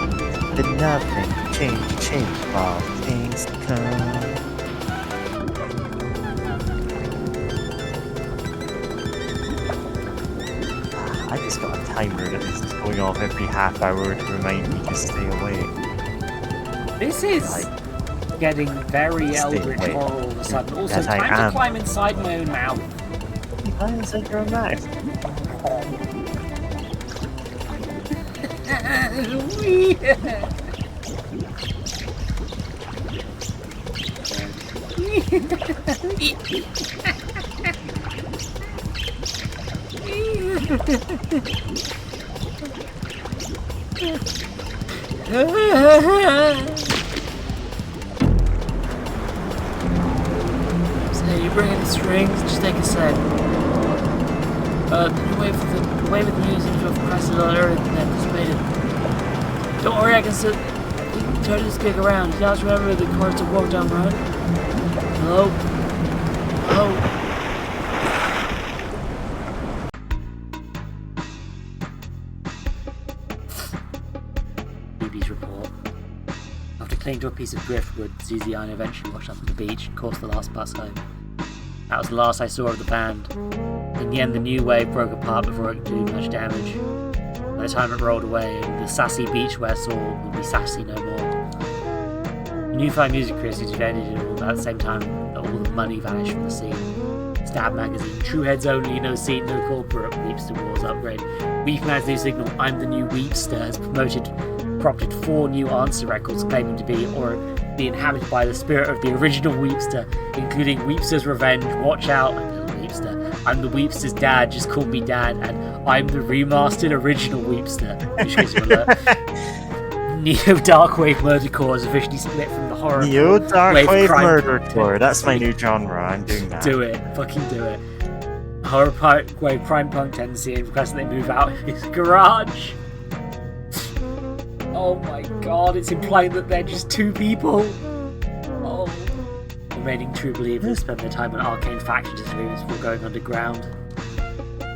S2: But nothing change all things to come. I just got a timer that is going off every half hour to remind me to stay awake.
S1: This is getting very
S2: Stay
S1: eldritch
S2: awake.
S1: horror all of a sudden. Also,
S2: Yes, I
S1: time to
S2: am.
S1: climb inside my own mouth.
S2: Why is it your mouth?
S1: So you bring in the strings, just take a sec. You wait with the music to compress it earlier than anticipated. Don't worry, I can still turn this gig around. You guys remember the chorus to Walk Down Road? Hello? Hello? BB's report. After clinging to a piece of driftwood, Susie and I eventually washed up on the beach and caught the last bus home. That was the last I saw of the band. In the end, the new wave broke apart before it could do much damage. By the time it rolled away, the sassy beachwear saw would be sassy no more. The newfound music critics invented it all about the same time that all the money vanished from the scene. Stab magazine, true heads only, no seat, no corporate, Weepster Wars upgrade. Weepman's new signal, I'm the new Weepster, has prompted 4 new answer records claiming to be inhabited by the spirit of the original Weepster, including Weepster's Revenge, Watch Out, and Little Weepster. I'm the Weepster's dad, just call me dad, and I'm the remastered original Weepster. Neo Darkwave Murdercore is officially split from the horror.
S2: Neo Darkwave
S1: crime-
S2: Murdercore. That's my new genre. I'm doing that.
S1: Do it, fucking do it. Horror wave crime punk tendency and request that they move out of his garage. Oh my god, it's implying that they're just 2 people. Oh remaining true believers spend their time on arcane factions rooms before going underground.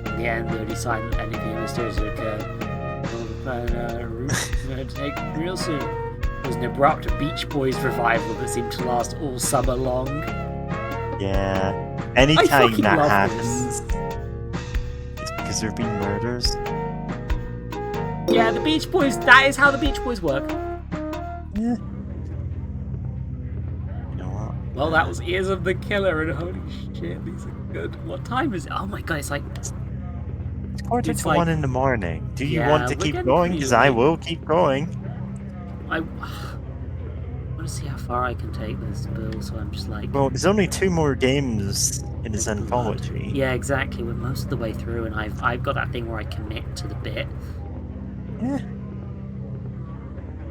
S1: In the end, the only sign that anything mysterious had occurred. All the plan route going to take real soon. It was an abrupt Beach Boys revival that seemed to last all summer long.
S2: Yeah. Anytime
S1: fucking
S2: that
S1: love
S2: happens, it's because there have been murders.
S1: Yeah, the Beach Boys, that is how the Beach Boys work.
S2: Yeah. You know what?
S1: Well, that was Ears of the Killer, and holy shit, these are good. What time is it? Oh my god, it's like...
S2: It's quarter
S1: It's
S2: to
S1: like-
S2: 1 in the morning. Do you
S1: Yeah,
S2: want to
S1: we're
S2: keep
S1: getting
S2: going?
S1: pretty
S2: Because I
S1: late.
S2: will keep going.
S1: I want to see how far I can take this, Bill, so I'm just like...
S2: Well, there's only 2 more games in this
S1: Blood.
S2: anthology.
S1: Yeah, exactly. We're most of the way through, and I've got that thing where I commit to the bit.
S2: Yeah.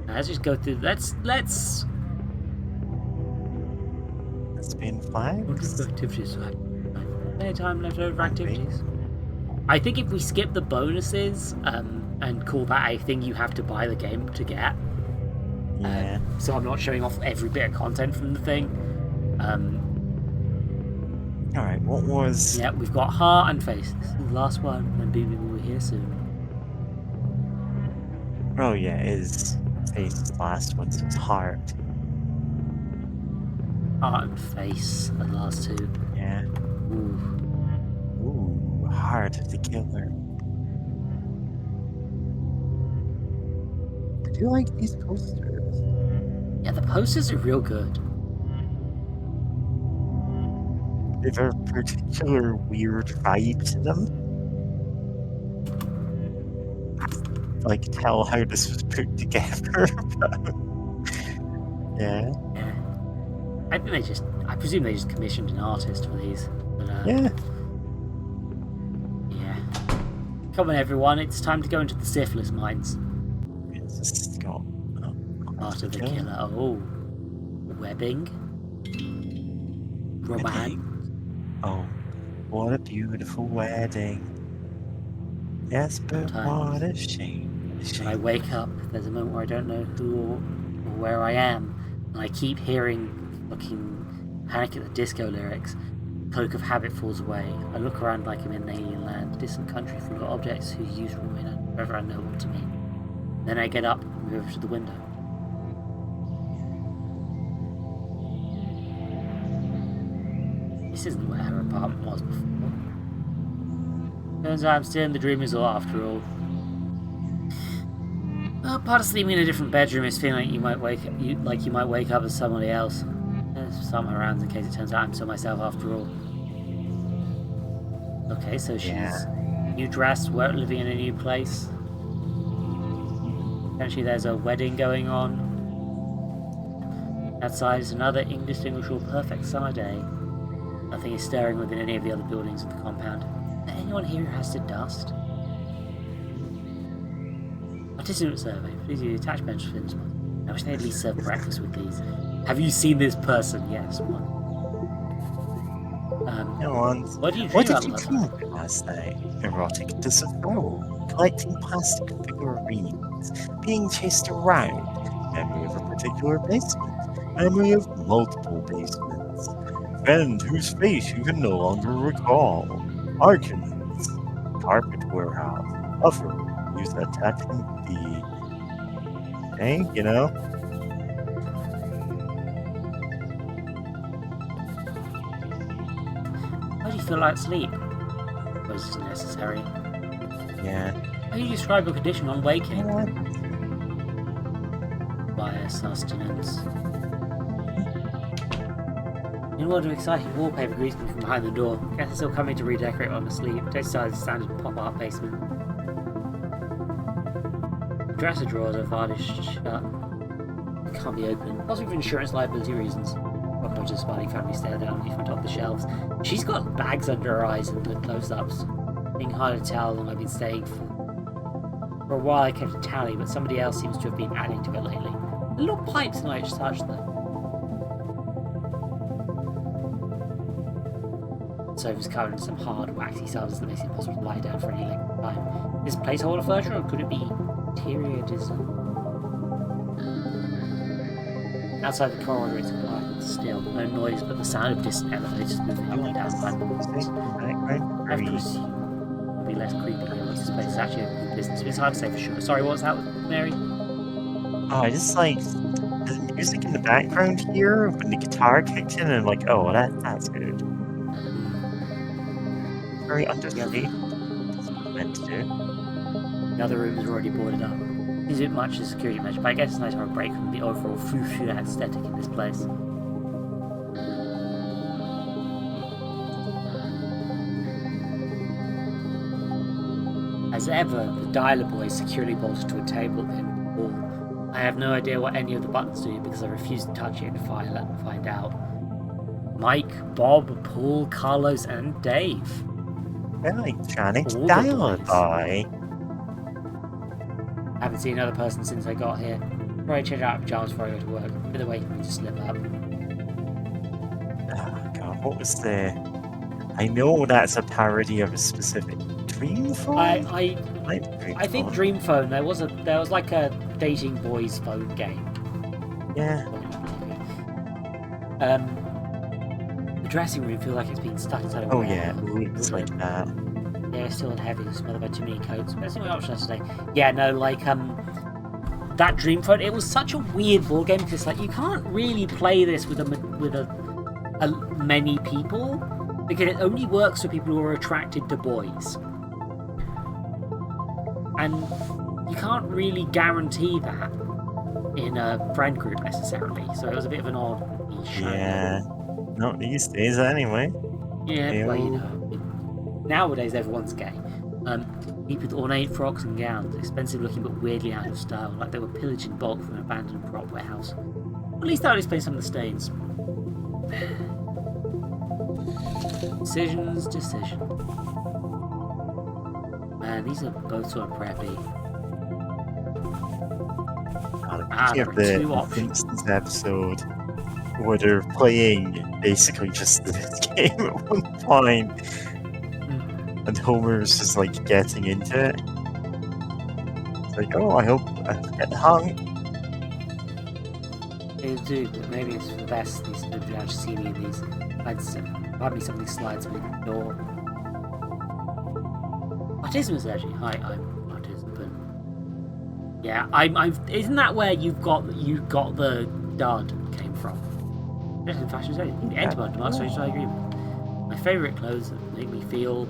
S1: Let's just go through... Let's
S2: It's been 5.
S1: activities. Any time left over for
S2: Okay.
S1: activities. I think if we skip the bonuses and call that a thing you have to buy the game to get,
S2: Yeah.
S1: so I'm not showing off every bit of content from the thing.
S2: Alright, what was...
S1: Yeah, we've got Heart and Face. This is the last one, and BB will be here soon.
S2: Oh yeah, it is Face the last one, so it's Heart.
S1: Heart and Face are the last two.
S2: Yeah.
S1: Ooh.
S2: Ooh, Heart of the Killer. I do like these posters.
S1: Yeah, the posters are real good.
S2: They have a particular weird vibe to them. Like, tell how this was put together. Yeah.
S1: Yeah. I presume they just commissioned an artist for these. But,
S2: Yeah.
S1: yeah. Come on, everyone, it's time to go into the syphilis mines.
S2: It's just got...
S1: Heart of the Killer. Oh. Webbing. Romance.
S2: Oh, what a beautiful wedding. Yes, but
S1: Sometimes.
S2: what a shame.
S1: When I wake up, there's a moment where I don't know who or where I am, and I keep hearing fucking Panic at the Disco lyrics. Cloak of habit falls away. I look around like I'm in an alien land, distant country full of objects whose use will remain forever unknowable to me. Then I get up and move over to the window. This isn't where her apartment was before. Turns out I'm still in the dream resort after all. Well, part of sleeping in a different bedroom is feeling like you might wake up as somebody else. There's someone around in case it turns out I'm still myself after all. Okay, so she's new dressed, living in a new place. Potentially there's a wedding going on. Outside is another indistinguishable perfect summer day. Nothing is stirring within any of the other buildings of the compound. Is there anyone here who has to dust? Participant survey. Please use the attached bench for this one. I wish they'd at least serve breakfast with these. Have you seen this person? Yes, one.
S2: No one.
S1: What did you
S2: What
S1: dream
S2: did you
S1: about
S2: dream of last night? Erotic disavowal, collecting plastic figurines, being chased around, memory of a particular basement, memory of multiple basements, friend whose face you can no longer recall, arguments, carpet warehouse, offer, use attachment B. Hey, you know?
S1: How do you feel like sleep? I suppose it's necessary.
S2: Yeah.
S1: How do you describe your condition on waking?
S2: You know what?
S1: Via sustenance. In order of exciting wallpaper greets me from behind the door. Guess it's still coming to redecorate while I'm asleep. Outside the standard pop-art basement. Dresser drawers are varnished shut. It can't be opened. Possibly for insurance liability reasons. Cockroaches smiling family stare down on top of the shelves. She's got bags under her eyes and good close-ups. Being hard to tell how long I've been staying for. For a while I kept a tally, but somebody else seems to have been adding to it lately. The little pipes in each touch though. The sofa's covered in some hard, waxy substance that makes it impossible to lie down for any length of time. Is this placeholder furniture, or could it be interior design? Outside the corridor, it's quiet and still. No noise but the sound of distant elevators moving up and down random
S2: Music
S1: halls.
S2: in the background.
S1: I have to
S2: Very
S1: assume it'll be less creepy here once this place is actually open for business. But it's hard to say for sure. Sorry, what was that, Mary?
S2: Oh, I just like the music in the background here when the guitar kicked in, and I'm like, oh, that's good. Very understated. That's what I meant to do.
S1: The other rooms are already boarded up. Seems a bit much as a security measure, but I guess it's nice to have a break from the overall frou-frou aesthetic in this place. As ever, the dialer boy is securely bolted to a table at the end of the wall. I have no idea what any of the buttons do because I refuse to touch it and find out. Mike, Bob, Paul, Carlos, and Dave.
S2: They're like trying to
S1: All the
S2: dial a
S1: boys.
S2: boy.
S1: I haven't seen another person since I got here. Probably change out of pajamas before I go to work. Either way, for me to slip up.
S2: Oh god, what was the... I know that's a parody of a specific Dream phone?
S1: I think Dream Phone. There was like a dating boys phone game.
S2: Yeah.
S1: The dressing room feels like it's been stuck inside a
S2: Oh
S1: wall.
S2: yeah, it looks like that.
S1: Yeah, it's still in heavy, smothered by too many coats. But that's the only option today. Yeah, no, like that Dream Phone. It was such a weird ball game because like you can't really play this with many people because it only works for people who are attracted to boys. And you can't really guarantee that in a friend group necessarily. So it was a bit of an odd niche.
S2: Yeah. Not these days anyway.
S1: Yeah, well, you know. Nowadays everyone's gay. People with ornate frocks and gowns, expensive looking but weirdly out of style, like they were pillaged in bulk from an abandoned prop warehouse. At least that would explain some of the stains. Decisions. Man, these are both sort of preppy.
S2: Thinking of the Simpsons episode where they're playing basically just this game at one point, and Homer's just like getting into it. It's like, oh, I hope I get hung.
S1: They do, but maybe it's for the best. These nobody actually see me in these. Pardon me, something slides me in the door. Autism is actually. Hi, I'm autism, but yeah, I'm. Isn't that where you got the dud came from? Yes, in fashion setting. Antibody demonstration, I agree. My favourite clothes that make me feel.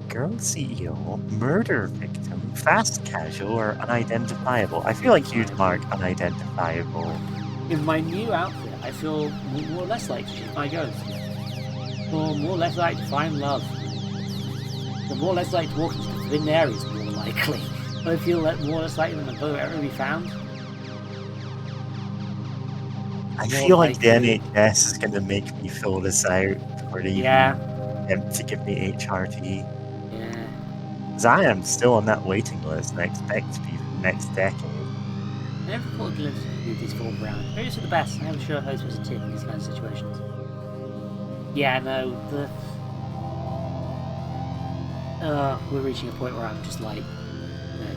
S2: Girl CEO, murder victim, fast casual, or unidentifiable. I feel like you'd mark unidentifiable.
S1: In my new outfit, I feel more or less like to shoot my ghost. Or more or less like to find love. The more or less like to walk into the forbidden areas, more likely. I feel that more or less likely than the boat ever be found.
S2: I feel like the NHS is going to make me fill this out before they even attempt to give me HRT.
S1: Yeah.
S2: Because I am still on that waiting list and I expect to be for the next decade.
S1: I never thought glimpse of these fall around. Maybe it's for the best. I'm never sure how it's supposed to tip in these kind of situations. Yeah, no, we're reaching a point where I'm just like,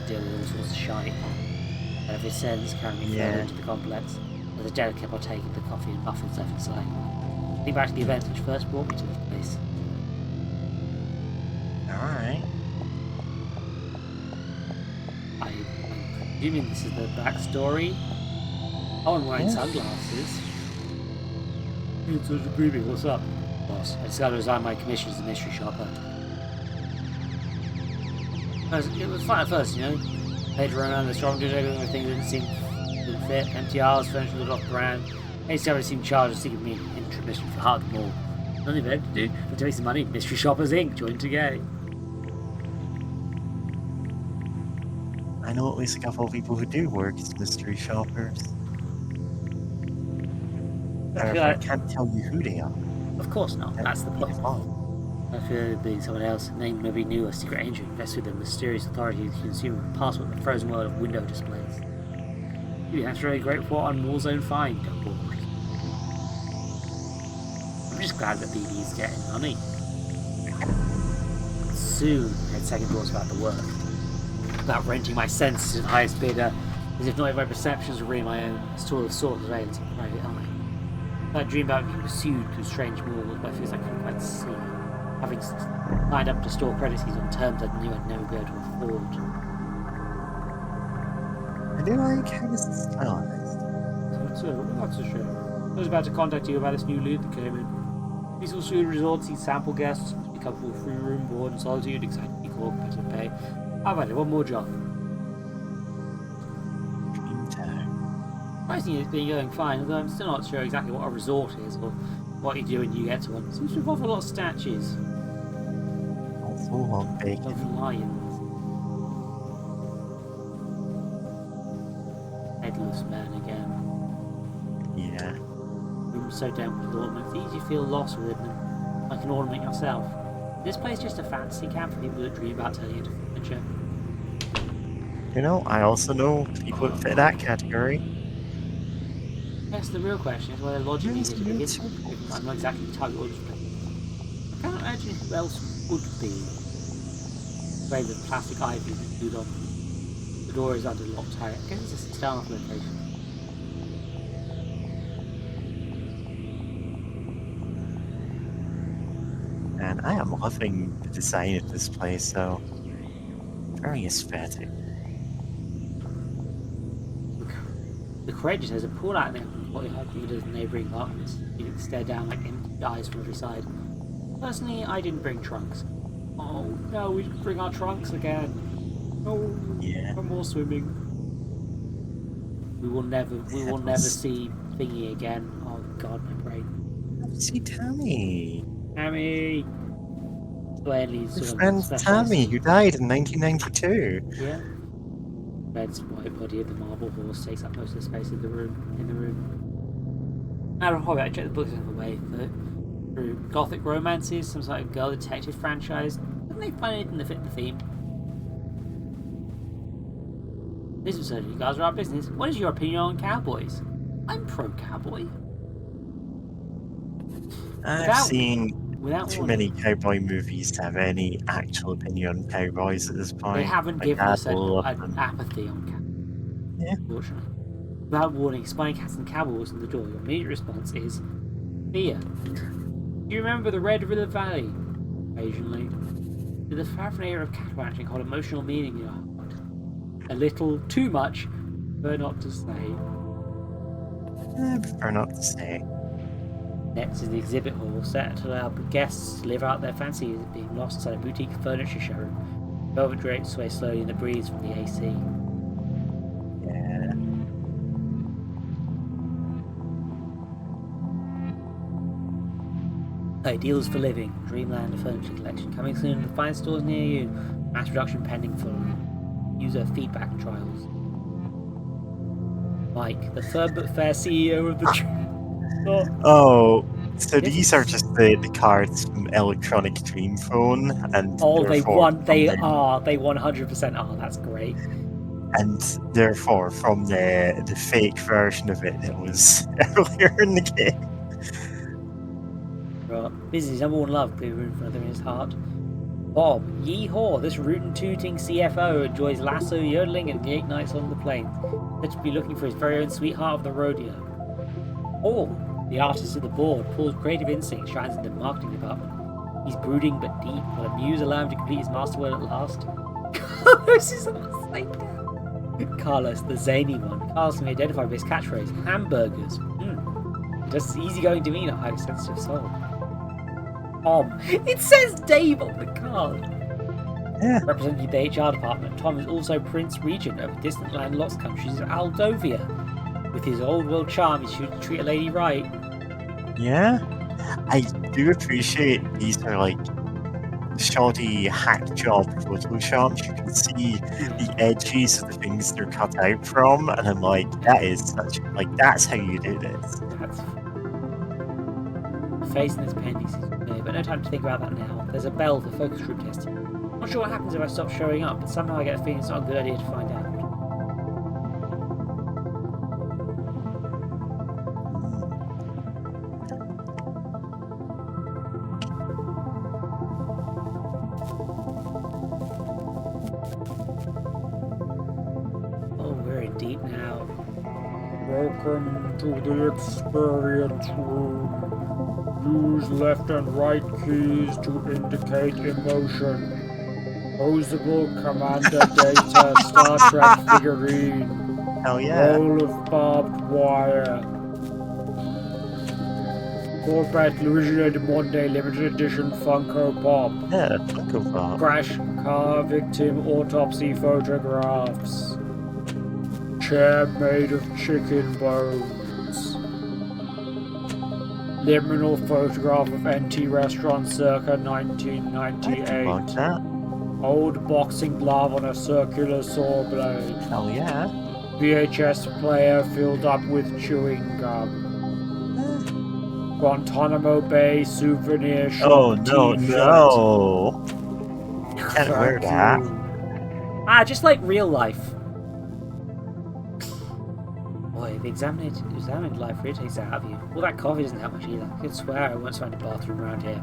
S1: dealing with all sorts of shite. Ever since carrying me further into the complex, there's a delicate partake of the coffee and muffins left inside. Think back to the events which first brought me to this place.
S2: Alright.
S1: I'm presuming this is the backstory. Oh, I'm wearing sunglasses. It's such a creepy. What's up? Boss, I decided to resign my commission as a mystery shopper. It was fun at first, Later around the strong dude, everything didn't fit. Empty aisles, furniture looked off brand. ACW seemed charged with seeking me an intermission for Hard Mall. Nothing better to do but to make some money. Mystery Shoppers Inc. Join today.
S2: I know at least a couple of people who do work as mystery shoppers. I can't tell you who they are.
S1: Of course not. That's the point. I fear it being someone else, named nobody knew, a secret agent invested with a mysterious authority to consume a password in the frozen world of window displays. You have to really great report on Warzone Find. I'm just glad that BB is getting money. Soon, I had second thoughts about the work. About renting my senses to the highest bidder, As if not if my perceptions were really my own, I saw the sort of surveillance in private eye. I dreamed about being pursued through strange malls, but I feel I couldn't quite see. Having signed up to store credit keys on terms I knew I'd never be able to afford.
S2: I do like how this is stylized.
S1: That's a shame. I was about to contact you about this new lead that came in. Peaceful student resorts, these sample guests, be comfortable free room, board and solitude, exciting equal competitive pay. How about it? One more job. Surprisingly, it's been going fine, although I'm still not sure exactly what a resort is or what you do when you get to one. It seems to involve a lot of statues.
S2: Full on bacon.
S1: Of lions. Headless man again.
S2: Yeah.
S1: Rooms so damp with ornaments, it's easy to feel lost within them, like an ornament yourself. Is this place just a fantasy camp for people that dream about turning into furniture?
S2: You know, I also know people that fit that category.
S1: Yes, the real question is whether logically
S2: Yes,
S1: it
S2: yes.
S1: is. I'm not exactly the target audience. I can't imagine who else would be. Afraid of plastic ivy glued on. The door is under locked tight. I guess it's a standoff location.
S2: And I am loving the design of this place, though. Very aesthetic.
S1: The courageous has a pool out in the courtyard viewed as neighbouring apartments. You can stare down like empty eyes from every side. Personally, I didn't bring trunks. Oh no, we didn't bring our trunks again. Oh,
S2: Yeah.
S1: no more swimming. We will never see Thingy again. Oh god, my brain.
S2: See Tammy.
S1: Tammy! Swearly,
S2: Your friend Tammy, who died in 1992.
S1: Yeah. Red's white body of the marble horse takes up most of the space of the room. Out of hobby, I checked the books on the way through gothic romances, some sort of girl detective franchise. Couldn't they find anything that fit the theme? This was certainly you guys are our business. What is your opinion on cowboys? I'm pro cowboy.
S2: I've seen
S1: Without
S2: too
S1: warning.
S2: many cowboy movies to have any actual opinion on cowboys at this point.
S1: They haven't
S2: My
S1: given
S2: dad
S1: us an
S2: loved them.
S1: apathy on cowboys.
S2: Yeah.
S1: Unfortunately. Without warning, spying cats and cowboys in the door, your immediate response is fear. Do you remember the Red River Valley? Occasionally. Did the paraphernalia of cat ranching hold emotional meaning in your heart? A little too much, but not to say.
S2: I prefer not to say.
S1: Next is the exhibit hall, set to allow guests to live out their fantasies of being lost inside a boutique furniture showroom. Velvet drapes sway slowly in the breeze from the AC.
S2: Yeah.
S1: Ideals for living, Dreamland Furniture Collection, coming soon to fine stores near you. Mass production pending for user feedback and trials. Mike, the firm but fair CEO of the
S2: Oh, so these are just the cards from Electronic Dream Phone, and
S1: they
S2: therefore
S1: 100% are. That's great.
S2: And therefore, from the fake version of it that was earlier in the game.
S1: Right. Business number one love, clear room for other in his heart. Bob, yeehaw, this rootin' tooting CFO enjoys lasso yodeling and late nights on the plains. Said to be looking for his very own sweetheart of the rodeo. Paul, the artist of the board, Paul's creative instinct shines in the marketing department. He's brooding but deep, will a muse allow him to complete his masterwork at last? Carlos is upside down. Carlos, the zany one. Carlos can be identified with his catchphrase, hamburgers. Just easygoing demeanour, highly sensitive soul. Tom. It says Dave on the card.
S2: Yeah.
S1: Representing the HR department, Tom is also Prince Regent of distant landlocked countries of Aldovia. With his old world charm, he should treat a lady right.
S2: Yeah. I do appreciate these are like shoddy hack job photoshops. You can see the edges of the things they're cut out from, and I'm like, that is such that's how you do this.
S1: That's the face in this appendix is familiar, but no time to think about that now. There's a bell for focus group testing. Not sure what happens if I stop showing up, but somehow I get a feeling it's not a good idea to find out. Oh, we're in deep now.
S5: Welcome to the experience room. Use left and right keys to indicate emotion. Posable Commander Data Star Trek figurine.
S2: Hell yeah.
S5: Roll of barbed wire. Corvette Louisiana de Monde limited edition Funko Pop.
S2: Yeah, Funko Pop.
S5: Crash car victim autopsy photographs. Chair made of chicken bones. Liminal photograph of NT restaurant circa
S2: I can log
S5: 1998.
S2: that.
S5: Old boxing glove on a circular saw blade.
S2: Hell yeah.
S5: VHS player filled up with chewing gum. Guantanamo Bay souvenir shop
S2: Oh, no,
S5: t-shirt.
S2: no. You can't wear that.
S1: Ah, just like real life. Boy, the examined life really takes it out of you. Well, that coffee doesn't help much either. I could swear I once found a bathroom around here.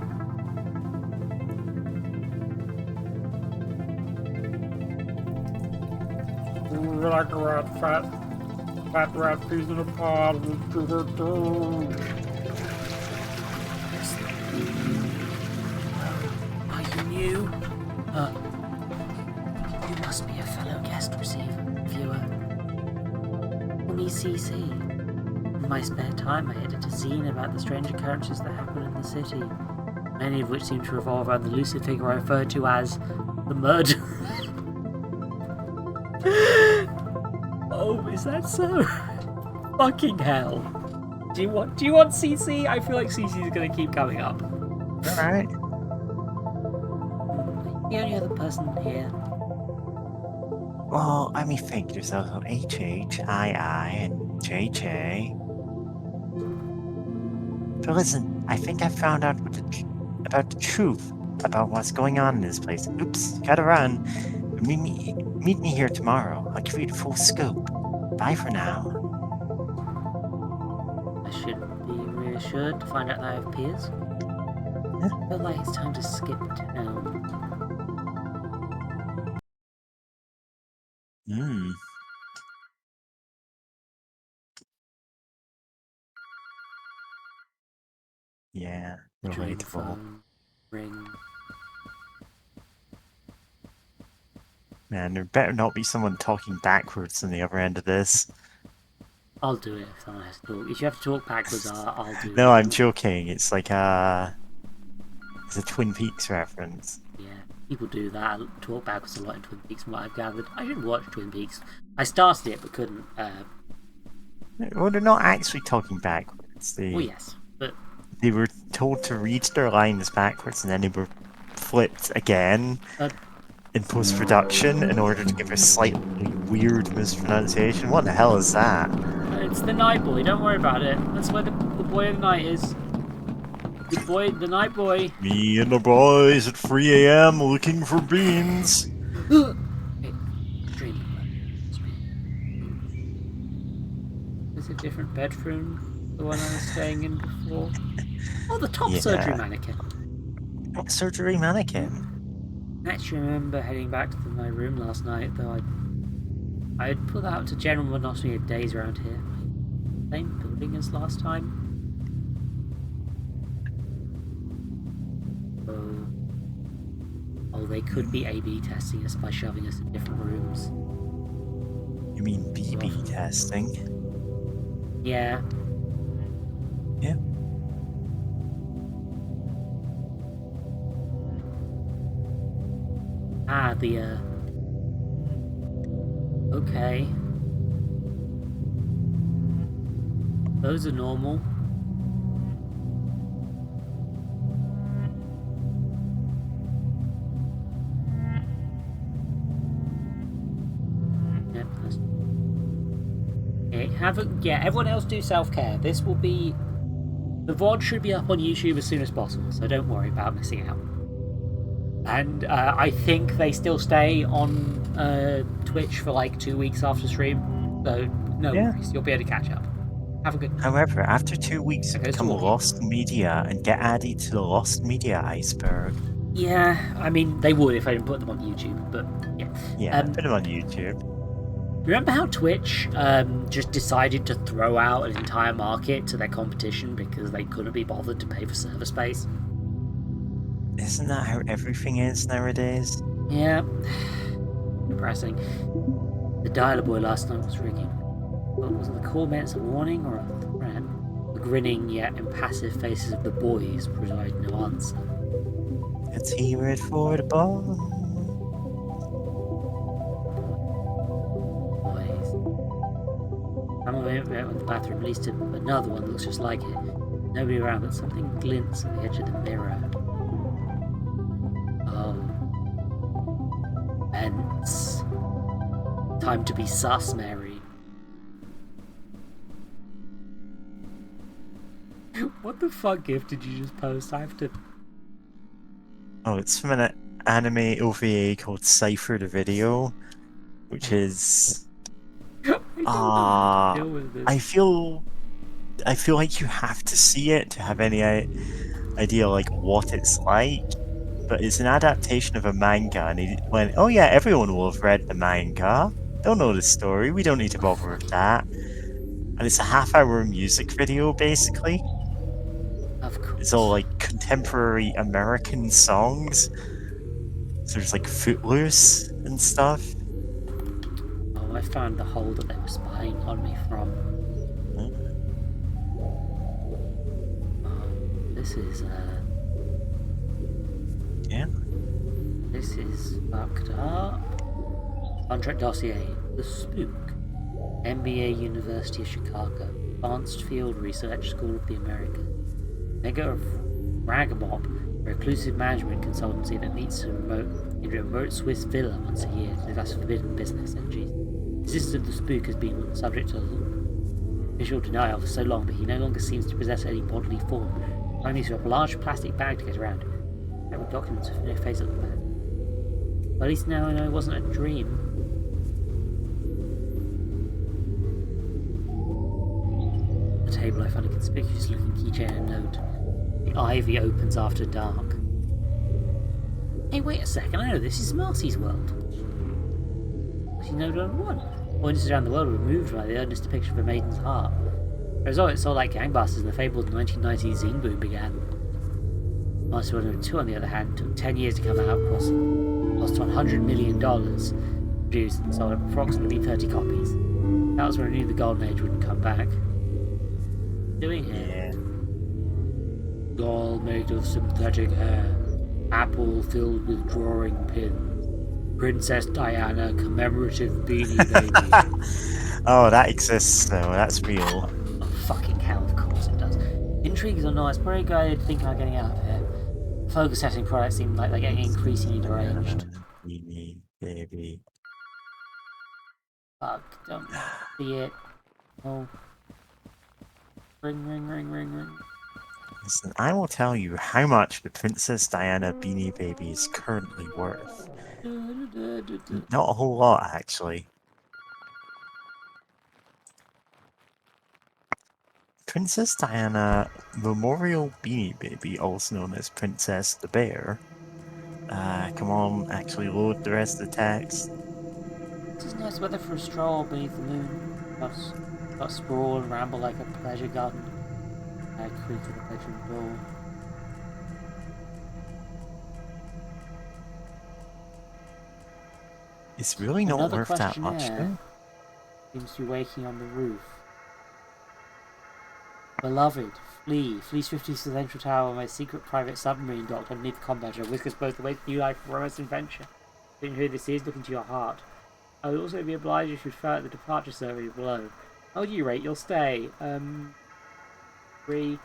S5: Like a rat, fat rat piece in a pot with sugar too.
S1: Are you new? You must be a fellow guest viewer. Call me CC. In my spare time, I edit a zine about the strange occurrences that happen in the city, many of which seem to revolve around the elusive figure I refer to as the murderer. Oh, is that so? Fucking hell. Do you want CC? I feel like CC is going to keep coming up.
S2: Alright.
S1: The only other person here.
S2: Well, I mean, think there's also HH, II, and JJ. But listen, I think I found out about the truth about what's going on in this place. Oops, gotta run. Meet me here tomorrow. I'll give you the full scope. Bye for now.
S1: I should be reassured to find out that I have peers. I feel like it's time to skip town.
S2: Yeah,
S1: Drain
S2: relatable.
S1: phone, ring.
S2: Man, there better not be someone talking backwards on the other end of this.
S1: I'll do it if someone has to talk. If you have to talk backwards, I'll do it.
S2: No, I'm joking. It's like it's a Twin Peaks reference.
S1: Yeah, people do that. I talk backwards a lot in Twin Peaks from what I've gathered. I should watch Twin Peaks. I started it but couldn't.
S2: Well, they're not actually talking backwards.
S1: Well, yes, but
S2: They were told to read their lines backwards, and then they were flipped again in post-production in order to give a slightly weird mispronunciation. What the hell is that?
S1: it's the night boy. Don't worry about it. That's where the boy of the night is. The night boy.
S4: Me and the boys at 3 a.m. looking for beans.
S1: Is it a different bedroom? The one I was staying in before? Oh, the top surgery mannequin.
S2: What surgery mannequin?
S1: I actually remember heading back to my room last night, though I had put out to general monotony of days around here. Same building as last time. Oh, they could be A/B testing us by shoving us in different rooms.
S2: You mean BB testing?
S1: Yeah.
S2: Yeah.
S1: Ah, okay. Those are normal. Yep, that's... Okay, everyone else do self-care. This will be... The VOD should be up on YouTube as soon as possible, so don't worry about missing out. And I think they still stay on Twitch for like 2 weeks after stream, so no worries, you'll be able to catch up. Have a good...
S2: However, after 2 weeks, you
S1: Okay,
S2: become
S1: cool.
S2: lost media and get added to the lost media iceberg.
S1: Yeah, I mean, they would if I didn't put them on YouTube, but yeah.
S2: Yeah, put them on YouTube.
S1: Remember how Twitch just decided to throw out an entire market to their competition because they couldn't be bothered to pay for server space?
S2: Isn't that how everything is nowadays?
S1: Yeah. Depressing. The dialer boy last night was ringing. Well, was it the call meant a warning or a threat? The grinning yet impassive faces of the boys provide no answer.
S2: It's here for the ball.
S1: Boys. I'm went in the bathroom, at least another one looks just like it. Nobody around, but something glints at the edge of the mirror. Oh. Vents. Time to be sus, Mary. What the fuck gift did you just post? I have to...
S2: Oh, it's from an anime OVA called Cypher the Video, which is...
S1: I don't know how to deal with this.
S2: I feel like you have to see it to have any idea like what it's like. But it's an adaptation of a manga, and he went, "Oh yeah, everyone will have read the manga. They'll know the story. We don't need to bother with that." And it's a half-hour music video, basically.
S1: Of course.
S2: It's all like contemporary American songs. So there's like Footloose and stuff.
S1: Oh, I found the hole that they were spying on me from. Oh, this is,
S2: Yeah.
S1: This is fucked up. Contract dossier. The Spook. MBA University of Chicago. Advanced Field Research School of the Americas. Mega of Ragabob. A reclusive management consultancy that meets in a remote Swiss villa once a year to discuss forbidden business energies. The existence of the Spook has been subject to official denial for so long, but he no longer seems to possess any bodily form. Finally, through a large plastic bag to get around. With documents with no face on the back. But at least now I know it wasn't a dream. On the table I found a conspicuous looking keychain and note. The ivy opens after dark. Hey, wait a second, I know this is Marcy's world. Marcy Note on 1. Voices around the world were moved by the earnest depiction of a maiden's heart. As a result, it sold like gangbusters and the fabled 1990s zine boom began. Master World 2, on the other hand, took 10 years to come out, cost $100 million, produced and sold approximately 30 copies. That was when I knew the Golden Age wouldn't come back. Doing here? Doll made of synthetic hair, apple filled with drawing pins, Princess Diana commemorative beanie baby.
S2: Oh, that exists though, that's real.
S1: Oh, fucking hell, of course it does. Intrigues or not, it's probably a good idea to think about getting out of here. Focus setting products seem like they're getting increasingly deranged.
S2: Beanie baby.
S1: Fuck, don't see it. Oh. Ring, ring, ring, ring, ring.
S2: Listen, I will tell you how much the Princess Diana Beanie Baby is currently worth. Not a whole lot, actually. Princess Diana Memorial Beanie Baby, also known as Princess the Bear. Come on, actually load the rest of the text.
S1: This is nice weather for a stroll beneath the moon. Got sprawl and ramble like a pleasure garden. I creak at the bedroom door.
S2: It's really not
S1: Another
S2: worth that much,
S1: questionnaire
S2: though.
S1: seems to be waking on the roof. Beloved, flee. Flee swiftly to the central tower where my secret private submarine docked underneath the combat ship whiskers both away to new life, romance, and adventure. Don't you hear this is? Look into your heart. I would also be obliged if you'd fill out the departure survey below. How would you rate you'll stay? 3.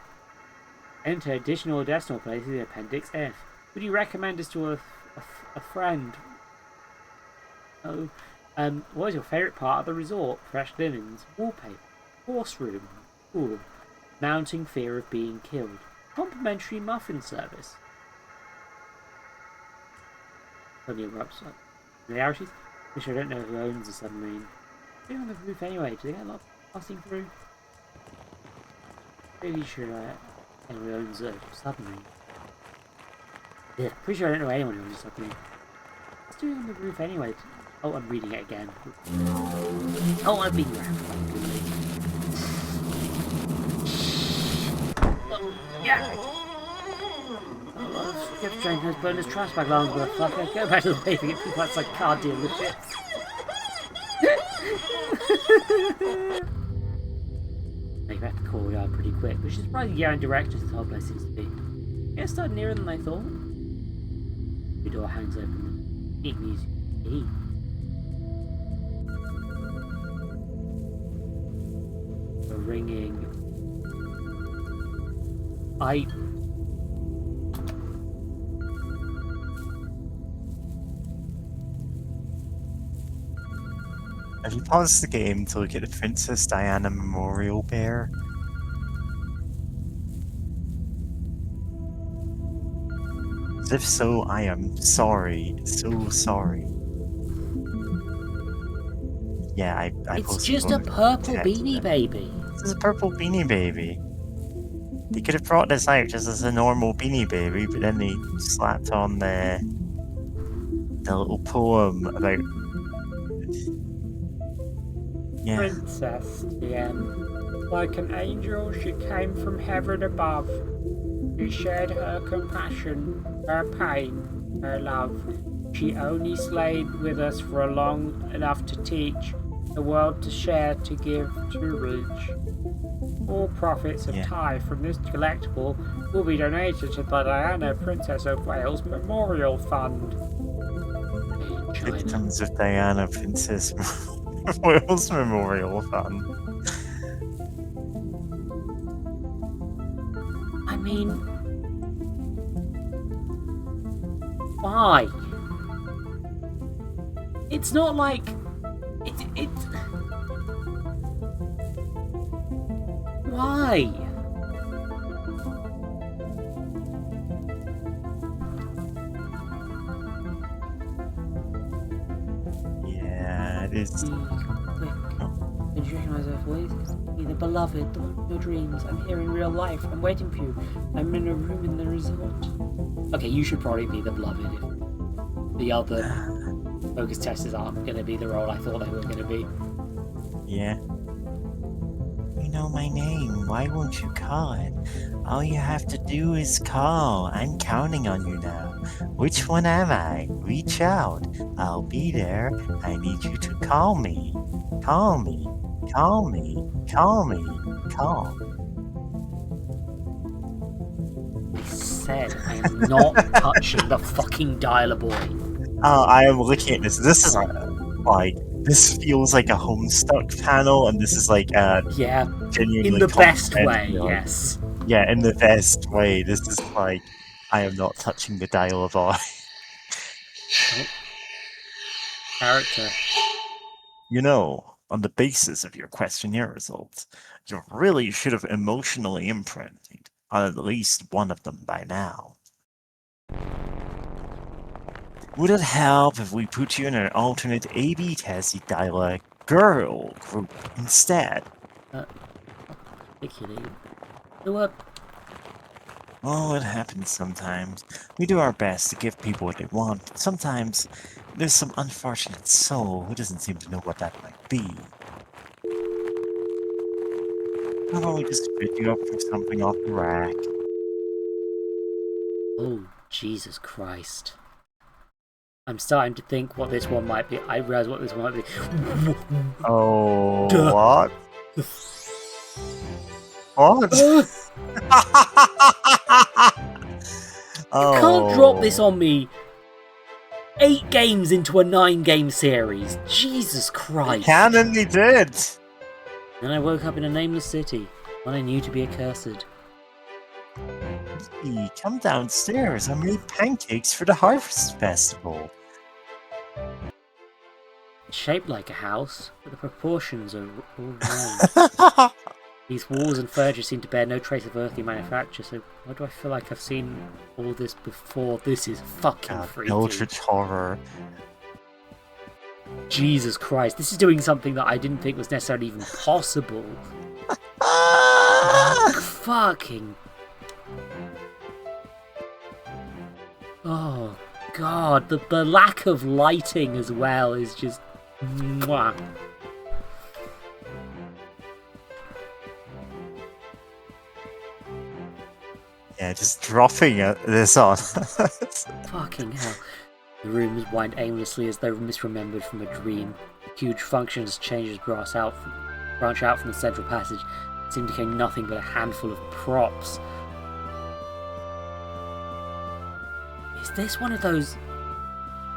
S1: Enter additional decimal places in Appendix F. Would you recommend this to a friend? Oh. What is your favourite part of the resort? Fresh linens, wallpaper, horse room. Ooh. Mounting fear of being killed. Complimentary muffin service. Only a rough side. Familiarities? Wish I don't know who owns the submarine. They're on the roof anyway. Do they get a lot passing through? Pretty sure anyone owns a submarine. Yeah, pretty sure I don't know anyone who owns a submarine. What's doing on the roof anyway? Oh, I'm reading it again. Oh, I've been around. Oh, yeah. Skip strange has bonus trash bag alarms, motherfucker. Go back to the waving at people outside car dealerships. They back the courtyard pretty quick, which is surprising given directions this whole place seems to be. Yeah, it started nearer than I thought. The door hangs open. Neat music. Eat. The ringing.
S2: Have you paused the game to look at the Princess Diana Memorial Bear? If so, I am sorry. So sorry. Yeah, I
S1: It's
S2: posted
S1: just a
S2: on the
S1: purple
S2: chat
S1: beanie
S2: today.
S1: baby.
S2: This is a purple beanie baby. They could have brought this out just as a normal beanie baby, but then they slapped on the little poem about
S5: Princess, TM. Like an angel, she came from heaven above. She shared her compassion, her pain, her love. She only slayed with us for long enough to teach the world to share, to give, to reach. All profits of
S2: Yeah.
S5: tithe from this collectible will be donated to the Diana, Princess of Wales Memorial Fund.
S1: China.
S2: Victims of Diana, Princess Wales Memorial Fund.
S1: I mean, why? It's not like it's why?
S2: Yeah, it is.
S1: Quick. Did you recognize her voice? It's me, the beloved, the one from your dreams. I'm here in real life. I'm waiting for you. I'm in a room in the resort. Okay, you should probably be the beloved if the other focus testers aren't going to be the role I thought they were going to be.
S2: Yeah. You know my name. Why won't you call it? All you have to do is call. I'm counting on you now. Which one am I? Reach out. I'll be there. I need you to call me. Call me. Call me. Call me. Call.
S1: I said I am not touching the fucking dialer boy.
S2: Oh, I am looking at this. This is like this feels like a Homestuck panel, and this is like
S1: Yeah,
S2: genuinely
S1: in the best way,
S2: comprehensive.
S1: yes.
S2: Yeah, in the best way. This is like I am not touching the dial boy.
S1: Oh. Character.
S2: You know, on the basis of your questionnaire results, you really should have emotionally imprinted on at least one of them by now. Would it help if we put you in an alternate A/B test dialect girl group instead?
S1: Particularly. So,
S2: Oh, it happens sometimes. We do our best to give people what they want, but sometimes there's some unfortunate soul who doesn't seem to know what that might be. How about we just spit you up for something off the rack?
S1: oh, Jesus Christ. I'm starting to think what this one might be. I realize what this one might be.
S2: Oh,
S1: Duh.
S2: what? What?
S1: You can't drop this on me 8 games into a 9-game series. Jesus Christ.
S2: Canon, he did!
S1: Then I woke up in a nameless city, one I knew to be accursed.
S2: Hey, come downstairs. I made pancakes for the Harvest Festival.
S1: It's shaped like a house, but the proportions are all wrong. These walls and furniture seem to bear no trace of earthly manufacture, so why do I feel like I've seen all this before? This is fucking freaky.
S2: Eldritch horror.
S1: Jesus Christ, this is doing something that I didn't think was necessarily even possible. Fucking... Oh, god, the lack of lighting as well is just mwah.
S2: Yeah, just dropping this on.
S1: Fucking hell. The rooms wind aimlessly as though misremembered from a dream. Huge functions changes branch out from the central passage, seem to contain nothing but a handful of props. Is this one of those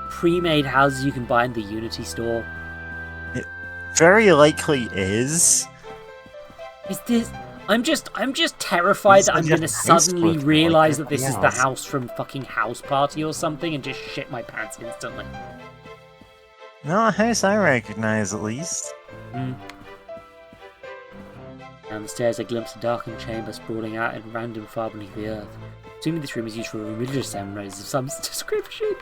S1: pre-made houses you can buy in the Unity store?
S2: It very likely is.
S1: Is this... I'm just terrified that I'm
S2: Just
S1: gonna
S2: house
S1: suddenly
S2: looking
S1: realise
S2: like
S1: that this is
S2: everything
S1: the
S2: else.
S1: house from fucking House Party or something and just shit my pants instantly.
S2: No, a house I recognize at least.
S1: Down the stairs, I glimpse a darkened chamber sprawling out in random far beneath the earth. Assuming this room is used for religious ceremonies of some description.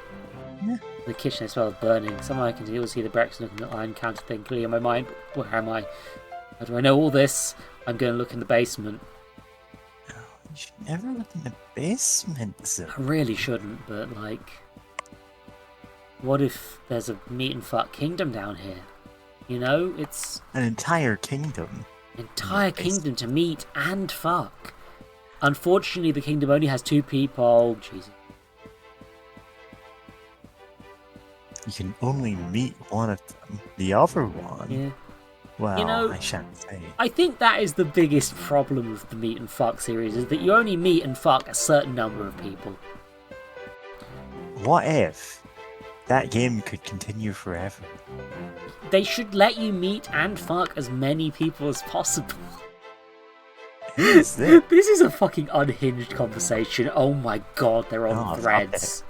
S2: Yeah.
S1: In the kitchen, I smell of burning. Somehow I can still see the breakfast nook and the iron counter thing clearly in my mind. But where am I? How do I know all this? I'm going to look in the basement.
S2: You should never look in the basement, Zip.
S1: I really shouldn't, but like... What if there's a meat and fuck kingdom down here? You know, it's
S2: An entire kingdom.
S1: an entire
S2: Basement.
S1: kingdom to meet and fuck. Unfortunately, the kingdom only has 2 people. Jesus.
S2: You can only meet one of them. The other one,
S1: Yeah.
S2: well,
S1: You know-
S2: I shan't say.
S1: I think that is the biggest problem with the meet and fuck series, is that you only meet and fuck a certain number of people.
S2: What if that game could continue forever?
S1: They should let you meet and fuck as many people as possible.
S2: Who is this?
S1: This is a fucking unhinged conversation. Oh my god, they're
S2: Oh,
S1: on
S2: stop
S1: threads.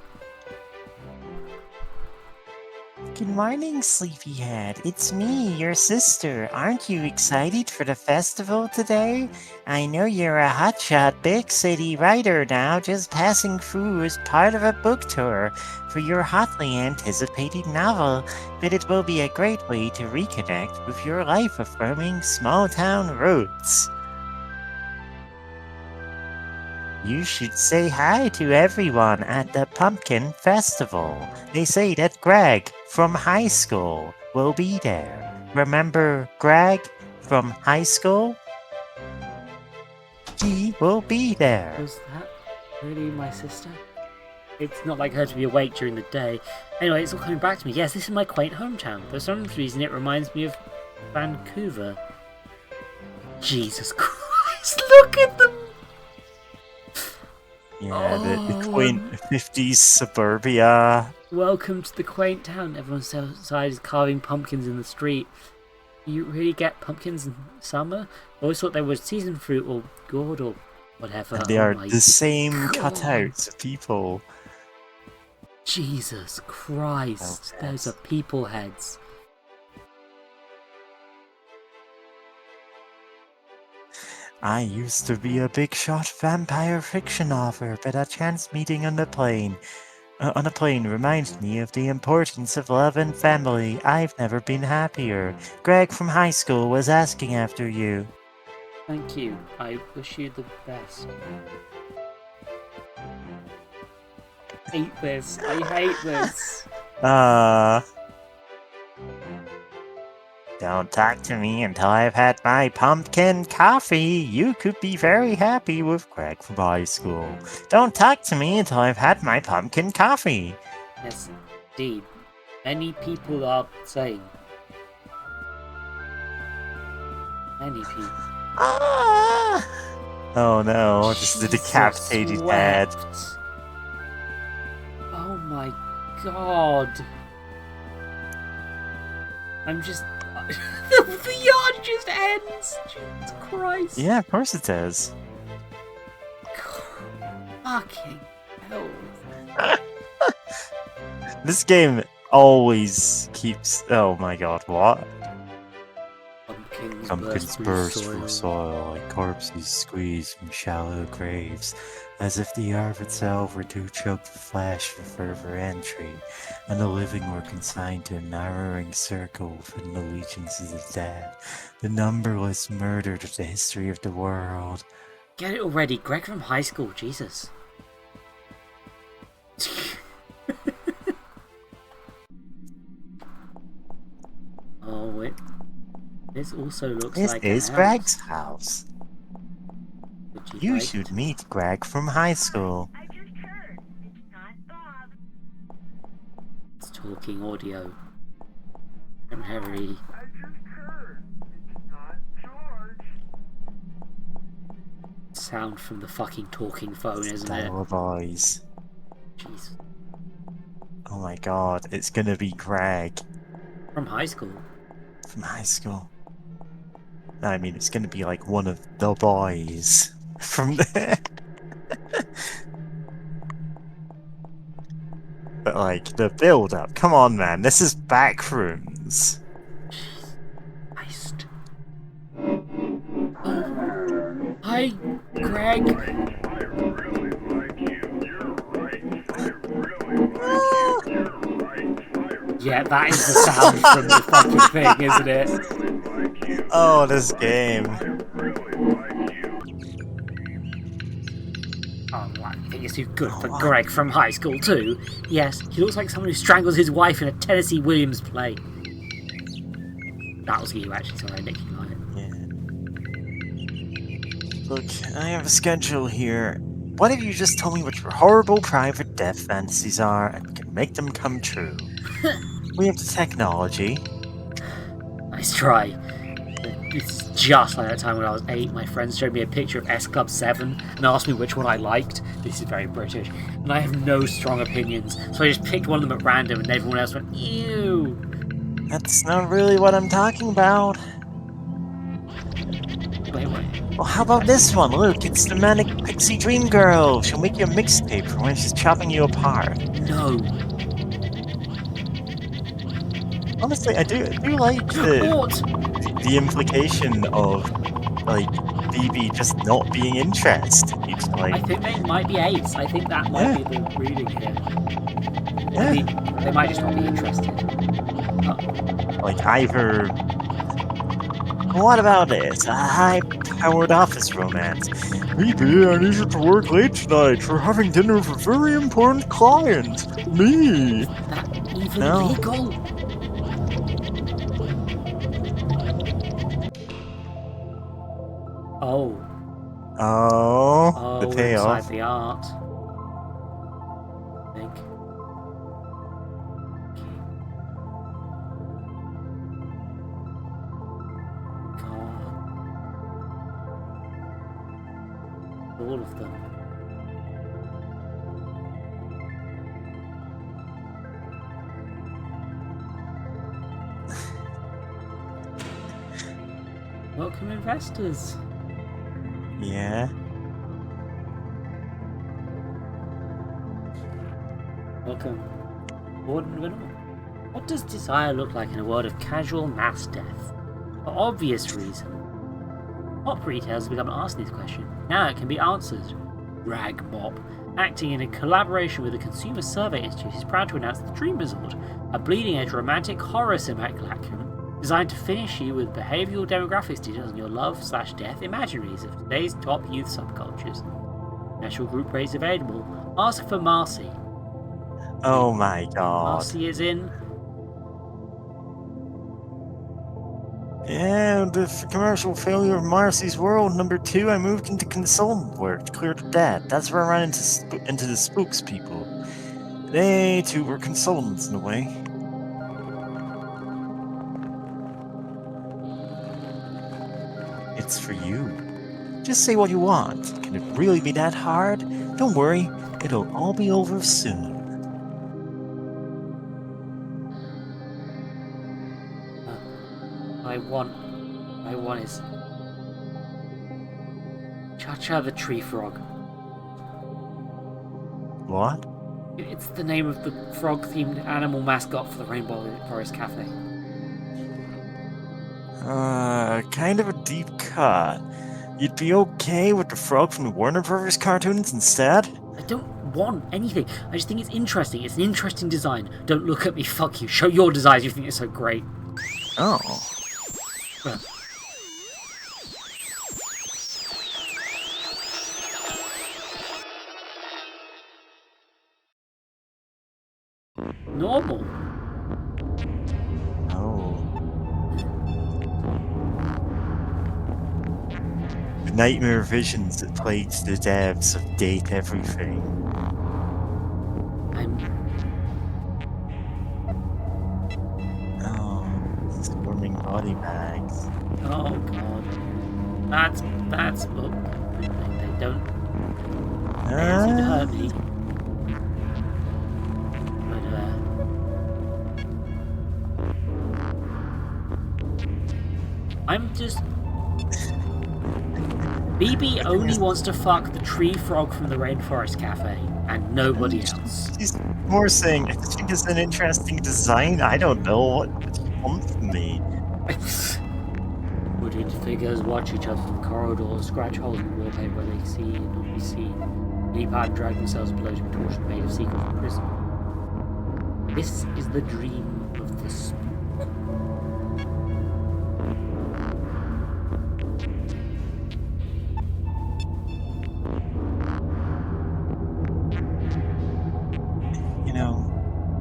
S2: Good morning, sleepyhead. It's me, your sister. Aren't you excited for the festival today? I know you're a hotshot big city writer now, just passing through as part of a book tour for your hotly anticipated novel, but it will be a great way to reconnect with your life-affirming small-town roots. You should say hi to everyone at the Pumpkin Festival. They say that Greg from high school will be there. Remember Greg from high school? He will be there.
S1: Was that really my sister? It's not like her to be awake during the day. Anyway, it's all coming back to me. Yes, this is my quaint hometown. For some reason, it reminds me of Vancouver. Jesus Christ, look at them!
S2: Yeah, the
S1: Oh,
S2: quaint 50s suburbia.
S1: Welcome to the quaint town. Everyone outside is carving pumpkins in the street. You really get pumpkins in summer? I always thought they were season fruit or gourd or whatever.
S2: And they
S1: Oh
S2: are
S1: my
S2: the same
S1: God.
S2: cutouts of people.
S1: Jesus Christ.
S2: Oh,
S1: Those
S2: yes.
S1: are people heads.
S2: I used to be a big shot vampire fiction author, but a chance meeting on a plane reminds me of the importance of love and family. I've never been happier. Greg from high school was asking after you.
S1: Thank you. I wish you the best. Hate this. I hate this.
S2: Don't talk to me until I've had my pumpkin coffee. You could be very happy with Greg from high school. Don't talk to me until I've had my pumpkin coffee.
S1: Yes, indeed. Many people are saying. Many people.
S2: Ah! Oh no, just the
S1: Jesus
S2: decapitated head.
S1: wept. Oh my god. I'm just. The yard just ends! Jesus Christ.
S2: Yeah, of course it does.
S1: Fucking hell.
S2: This game always keeps. Oh my god, what? Pumpkins burst through soil like corpses squeezed from shallow graves, as if the earth itself were too choked with flesh for further entry, and the living were consigned to a narrowing circle within the legions of the dead, the numberless murdered of the history of the world.
S1: Get it already, Greg from high school, Jesus. This also looks
S2: This
S1: like
S2: is
S1: a house.
S2: Greg's house.
S1: Would
S2: You
S1: like
S2: should
S1: to-
S2: meet Greg from high school.
S6: I just heard. It's not Bob.
S1: It's talking audio. I'm heavy.
S6: I just heard. It's not George.
S1: Sound from the fucking talking phone, isn't it?
S2: Stella Boys.
S1: Jeez.
S2: Oh my god, it's gonna be Greg
S1: From high school.
S2: from high school. I mean, it's gonna be like one of the boys from there. But like, the build up, come on man, this is Backrooms.
S1: Heist. Oh. Hi, Greg. Yeah, that is the sound from the fucking thing, isn't it?
S2: Oh, this game.
S1: Oh, I think it's too good for Greg from high school too. Yes, he looks like someone who strangles his wife in a Tennessee Williams play. That was you, actually. Sorry, I nicked you on it.
S2: Yeah. Look, I have a schedule here. What if you just told me what your horrible private death fantasies are and we can make them come true? We have the technology.
S1: Nice try. It's just like that time when I was 8. My friends showed me a picture of S Club 7 and asked me which one I liked. This is very British. And I have no strong opinions, so I just picked one of them at random and everyone else went, ew.
S2: That's not really what I'm talking about.
S1: Wait.
S2: Well, how about this one? Look, it's the Manic Pixie Dream Girl. She'll make you a mixtape for when she's chopping you apart.
S1: No.
S2: Honestly, I do like
S1: What?
S2: the implication of, like, BB just not being interested. It's
S1: I
S2: like,
S1: think they might be 8s. I think that might be the reading here. I
S2: yeah,
S1: mean, they might just not be interested.
S2: like either. What about this? A high-powered office romance.
S4: BB, I need you to work late tonight. We're having dinner with a very important client. Me.
S1: That even
S2: No.
S1: legal? Oh.
S2: Oh, the
S1: We're
S2: payoff.
S1: inside the art. I think. God. All of them. Welcome, investors.
S2: Yeah.
S1: Welcome, Gordon Riddle. What does desire look like in a world of casual mass death? For obvious reason. Pop retailers have begun asking this question. Now it can be answered. Rag Mop, acting in a collaboration with the Consumer Survey Institute, is proud to announce the Dream Resort, a bleeding-edge romantic horror simulacrum designed to finish you with behavioural demographics details on your love/death imaginaries of today's top youth subcultures. National group rates available. Ask for Marcy.
S2: Oh my god.
S1: Marcy is in.
S2: Yeah, the commercial failure of Marcy's World #2, I moved into consultant work to clear the debt. That's where I ran into the spooks people. They too were consultants in a way. It's for you. Just say what you want. Can it really be that hard? Don't worry, it'll all be over soon.
S1: I want is Cha-Cha the Tree Frog.
S2: What?
S1: It's the name of the frog-themed animal mascot for the Rainbow Forest Cafe.
S2: Kind of a deep cut. You'd be okay with the frog from the Warner Brothers cartoons instead?
S1: I don't want anything. I just think it's interesting. It's an interesting design. Don't look at me, fuck you. Show your designs, you think it's so great.
S2: Oh.
S1: Normal.
S2: Oh. nightmare visions that plagued the devs of Date Everything. Oh, squirming body bags.
S1: Oh god. That's oh, they don't seem to hurt me. But I'm just BB only wants to fuck the tree frog from the Rainforest Cafe and nobody else.
S2: She's more saying, I think it's an interesting design. I don't know. What do you want from me?
S1: Hooded figures watch each other in corridors, scratch holes in the wallpaper where they see and not be seen. Leap out and drag themselves below to be tortured made of secret from prison. This is the dream of the spook.
S2: You know,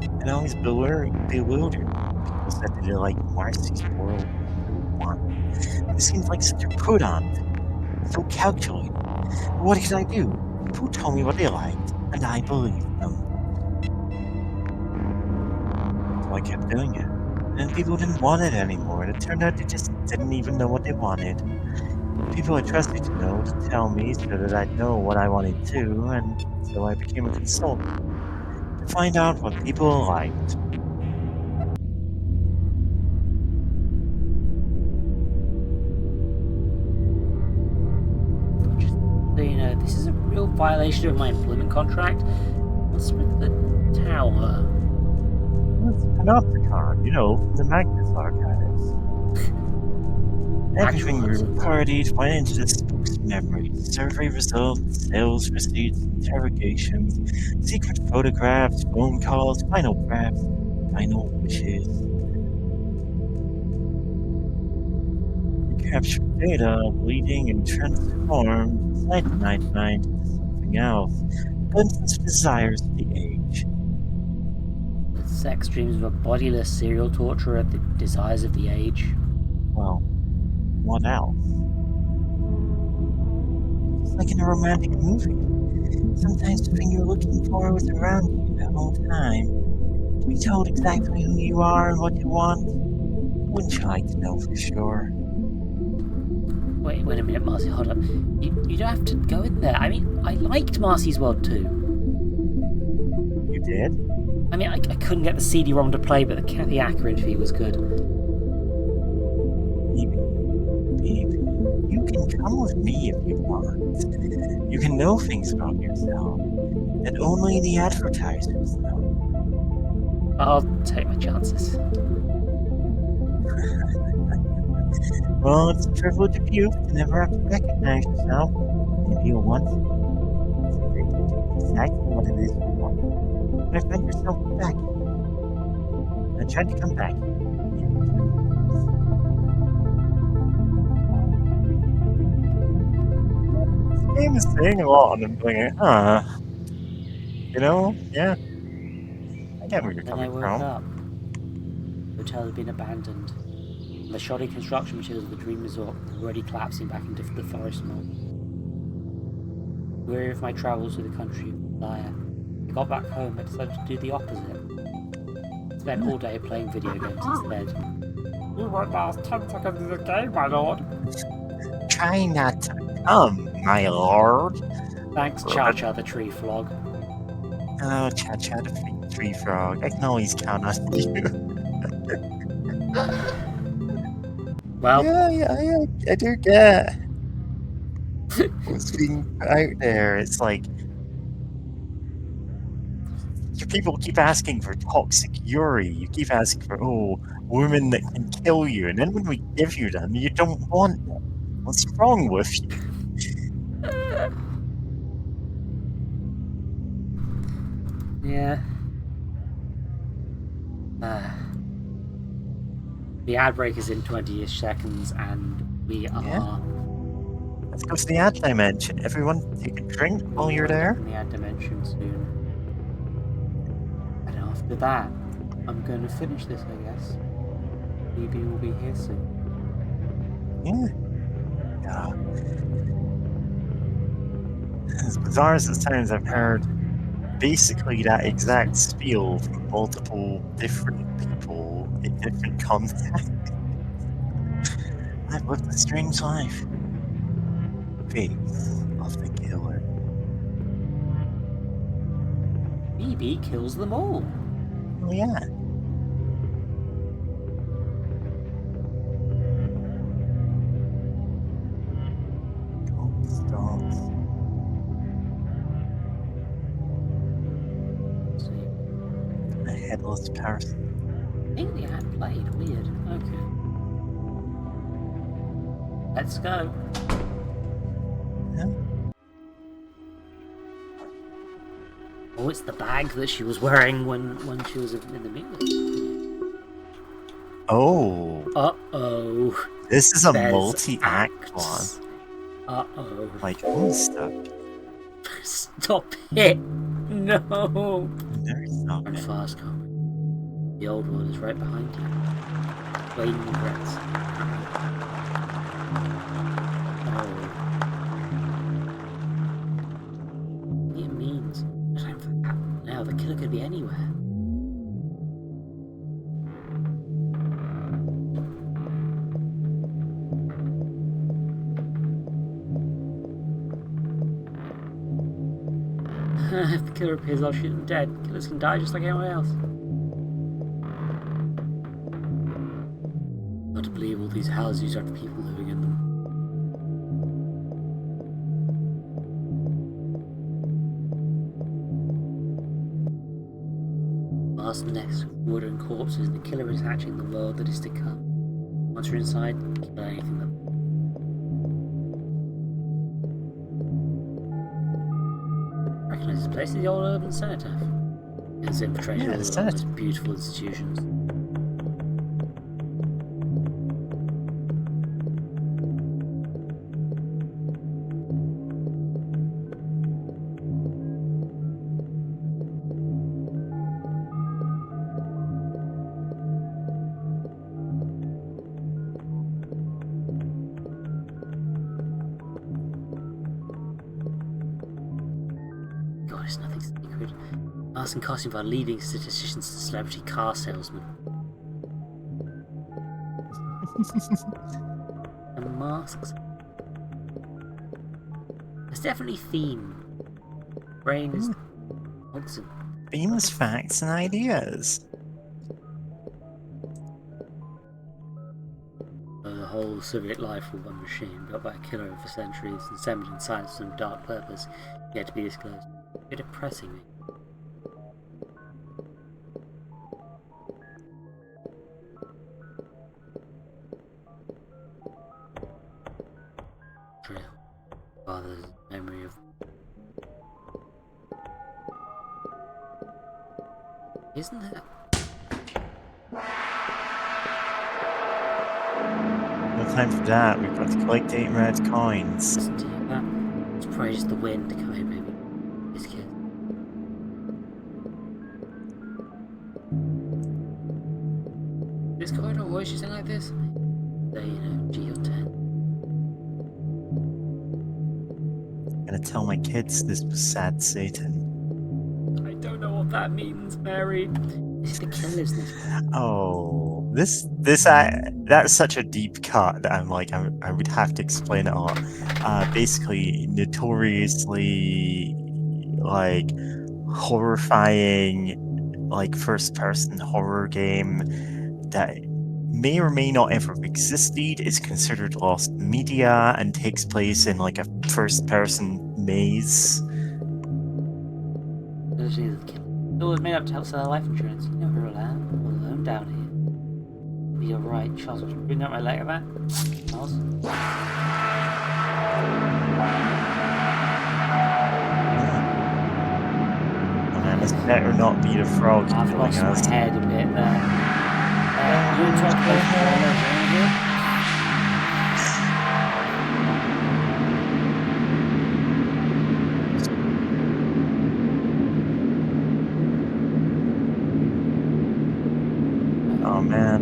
S2: it always bewildered people said they like Marcy's World 1. It seems like such a put on, so calculated. But what could I do? People told me what they liked, and I believed them. So I kept doing it. And then people didn't want it anymore, and it turned out they just didn't even know what they wanted. People I trusted to know to tell me so that I'd know what I wanted too, and so I became a consultant to find out what people liked.
S1: So, you know, this is a real violation of my employment contract. What's with the tower?
S2: It's Panopticon, you know, from the Magnus Archives. Everything we recorded went into the spook's memory. Survey results, sales receipts, interrogations, secret photographs, phone calls, final drafts, final wishes. We captured data bleeding and transformed inside the night mind into something else. Glimpses of desires of the age.
S1: The sex dreams of a bodiless serial torturer, the desires of the age.
S2: Well, what else? It's like in a romantic movie. Sometimes the thing you're looking for was around you the whole time. To be told exactly who you are and what you want. Wouldn't you like to know for sure?
S1: Wait a minute, Marcy, hold up. You don't have to go in there. I mean, I liked Marcy's World too.
S2: You did?
S1: I mean, I couldn't get the CD-ROM to play, but the Kathy Acker interview was good.
S2: Baby, you can come with me if you want. You can know things about yourself that only the advertisers know.
S1: I'll take my chances.
S2: Well, it's a privilege of youth to never have to recognize yourself. Maybe you'll want to. Someday you can do exactly what it is you want. And I find yourself back here. I tried to come back here. This game is saying a lot, and I'm thinking, huh. You know, yeah. I get where you're
S1: Then I
S2: coming
S1: woke
S2: from.
S1: up. The hotel had been abandoned. The shoddy construction materials of the dream resort were already collapsing back into the forest mold. Weary of my travels through the country of desire, I got back home and decided to do the opposite. Spent all day playing video games instead.
S5: You won't last 10 seconds in the game, my lord.
S2: Try not to come, my lord.
S1: Thanks, Cha-Cha the tree frog.
S2: Oh, Cha-Cha the tree frog. I can always count on you.
S1: Well,
S2: Yeah, I do get what's being out there. It's like people keep asking for toxic Yuri. You keep asking for women that can kill you, and then when we give you them, you don't want them. What's wrong with you?
S1: yeah. The ad break is in 20-ish seconds, and we are.
S2: Yeah. Let's go to the ad dimension. Everyone, take a drink while you're there.
S1: In the ad dimension soon. And after that, I'm going to finish this, I guess. BB will be here soon.
S2: Yeah. Yeah. As bizarre as it sounds, I've heard basically that exact spiel from multiple different people in different contexts. I've lived a strange life. Face of the killer.
S1: Phoebe kills them all.
S2: Oh yeah. Ghost dogs.
S1: See,
S2: A headless person.
S1: I think the ad played. Weird. Okay. Let's go.
S2: Yeah.
S1: Oh, it's the bag that she was wearing when she was in the movie.
S2: Oh,
S1: Uh-oh.
S2: this is a
S1: There's
S2: multi-act one.
S1: acts. Uh-oh.
S2: Like, oh, stop.
S1: Stop it! No!
S2: Never stop
S1: Run
S2: it.
S1: fast, Carmen. The old one is right behind you. Waiting regrets. Oh. It means now the killer could be anywhere. If the killer appears, I'll shoot him dead. Killers can die just like anyone else. Hard to believe all these houses have people living in them. Vast nest of wood and corpses, the killer is hatching the world that is to come. Once you're inside, kill anything that. I recognise this place as the old urban cenotaph. It's infiltrated
S2: Yeah,
S1: all
S2: the
S1: of the most beautiful institutions. God, it's nothing sacred. Arts and costume are leading statisticians to celebrity car salesmen. And masks. There's definitely theme. Brain is Hodgson.
S2: Famous facts and ideas.
S1: The whole Soviet life was one machine, built by a killer for centuries and assembled in silence for some dark purpose, yet to be disclosed. You're depressing me. Trail. Father's memory of. Isn't that?
S2: No time for that. We've got to collect 8 red coins.
S1: Listen to you, that. Let's pray just the wind. Come here, baby. This kid. This corridor always using like this? So, you know, G or 10.
S2: I'm gonna tell my kids this was sad Satan.
S1: I don't know what that means, Mary. This is the killer's this.
S2: Oh, that's such a deep cut that I'm like, I would have to explain it all. Basically, notoriously, like, horrifying, like, first-person horror game that may or may not ever have existed, is considered lost media, and takes place in, like, a first-person maze.
S1: This is the killer. It was made up to help sell her life insurance. You know her alone down here. Be alright, Charles. Would you bring up my letter back? Charles?
S2: Oh man, this better not be the frog
S1: I've
S2: killing
S1: lost
S2: us.
S1: my head a bit there. You talk about here?
S2: Oh man.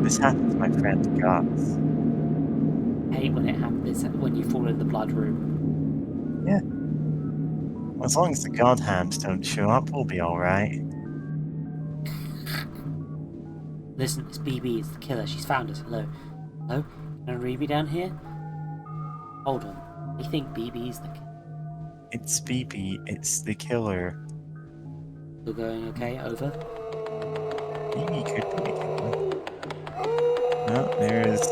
S2: This happened to my friend Gus.
S1: hate when it happens, when you fall in the blood room.
S2: As long as the god hands don't show up, we'll be alright.
S1: Listen, it's BB, it's the killer. She's found us. Hello. Hello? Can I read me down here? Hold on. I think BB's the killer.
S2: It's BB, it's the killer.
S1: You're going okay? Over?
S2: BB could be the killer. No, there's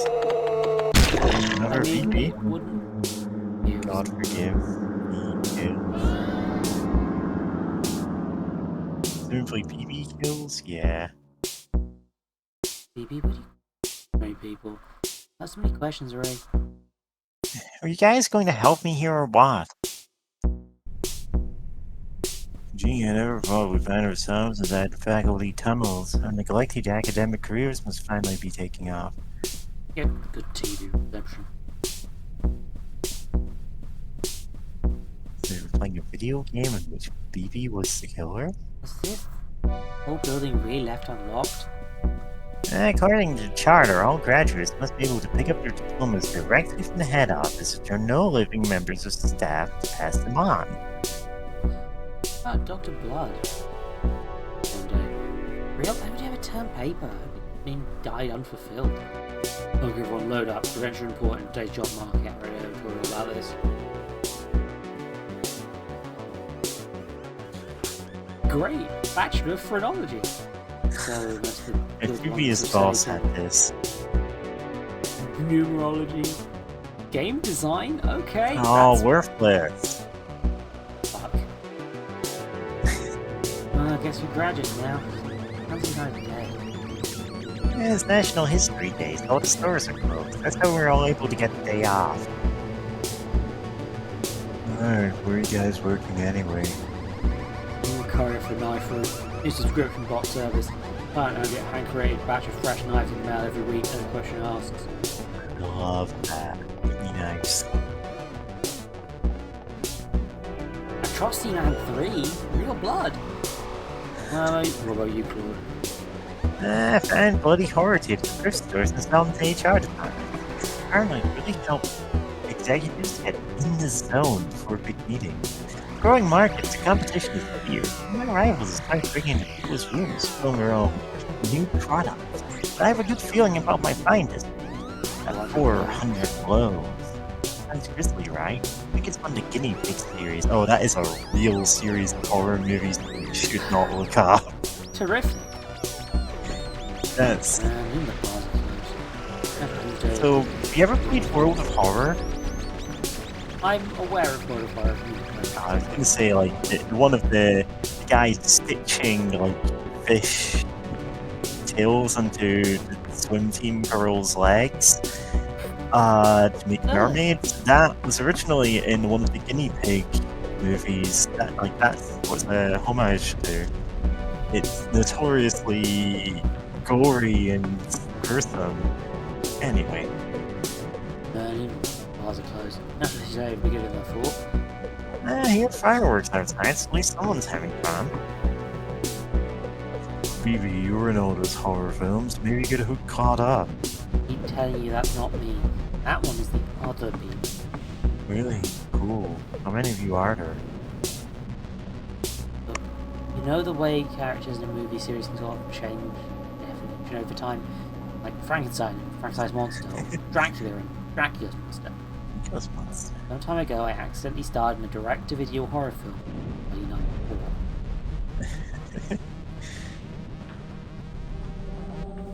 S2: another BB.
S1: It wouldn't.
S2: God forgive me, kills. Presumably BB kills? Yeah.
S1: BB, what do you... Many people. That's so many questions already.
S2: Are you guys going to help me here or what? Gee, I never thought we'd find ourselves inside the faculty tunnels. Our neglected academic careers must finally be taking off.
S1: Get good TV reception.
S2: So we're playing a video game in which BB was the killer?
S1: Is this whole building really left unlocked?
S2: According to the charter, all graduates must be able to pick up their diplomas directly from the head office if there are no living members of staff to pass them on.
S1: Dr. Blood. One day. Real? Why would you ever turn paper? I mean, died unfulfilled. Look, everyone, load up. Events are important. Today's job market. Radio all about this. Great! Bachelor of Phrenology. So, that's the
S2: My
S1: good
S2: previous
S1: ones to
S2: boss
S1: say
S2: had this.
S1: Numerology. Game design? Okay.
S2: Oh,
S1: that's
S2: worthless.
S1: fuck. Well, I guess we're graduates now. How's the guy today?
S2: Yeah, it's National History Day, so all the stores are closed. That's how we're all able to get the day off. Alright, where are you guys working anyway?
S1: Courier for knife room. New subscription box service. Client now get hand-created batch of fresh knives in the mail every week, no question asked.
S2: Love that. Really nice.
S1: Atrocity Man 3? Real blood? What about you, Claude?
S2: I found bloody horror tapes at thrift stores and sell them to the HR department. Paranoid really helped executives get in the zone before big meetings. Growing markets, the competition is fierce. My rivals start breaking into people's rooms, filling their own new products. But I have a good feeling about my finest. At 400 blows. Sounds grisly, right? I think it's one of the guinea pig series. Oh, that is a real series of horror movies that you should not look up.
S1: Terrific.
S2: That's...
S1: In the closet.
S2: So, have you ever played World of Horror?
S1: I'm aware of World of Horror.
S2: I was gonna say, like, one of the guys stitching, like, fish tails onto the swim team girl's legs to make mermaids. That was originally in one of the guinea pig movies. That's what a homage to. It's notoriously gory and gruesome. Anyway.
S1: Bars are closed. Nothing to say, we get in the fort.
S2: I hear fireworks outside, so at least someone's having fun. BB, you were in all those horror films. Maybe you get a hook caught up.
S1: I keep telling you that's not me. That one is the other me.
S2: Really? Cool. How many of you are there?
S1: Look, you know the way characters in a movie series can sort of change definition over time? Like Frankenstein's monster, or Dracula and Dracula's monster.
S2: Those ones.
S1: Some time ago, I accidentally starred in a direct-to-video horror film, 1994.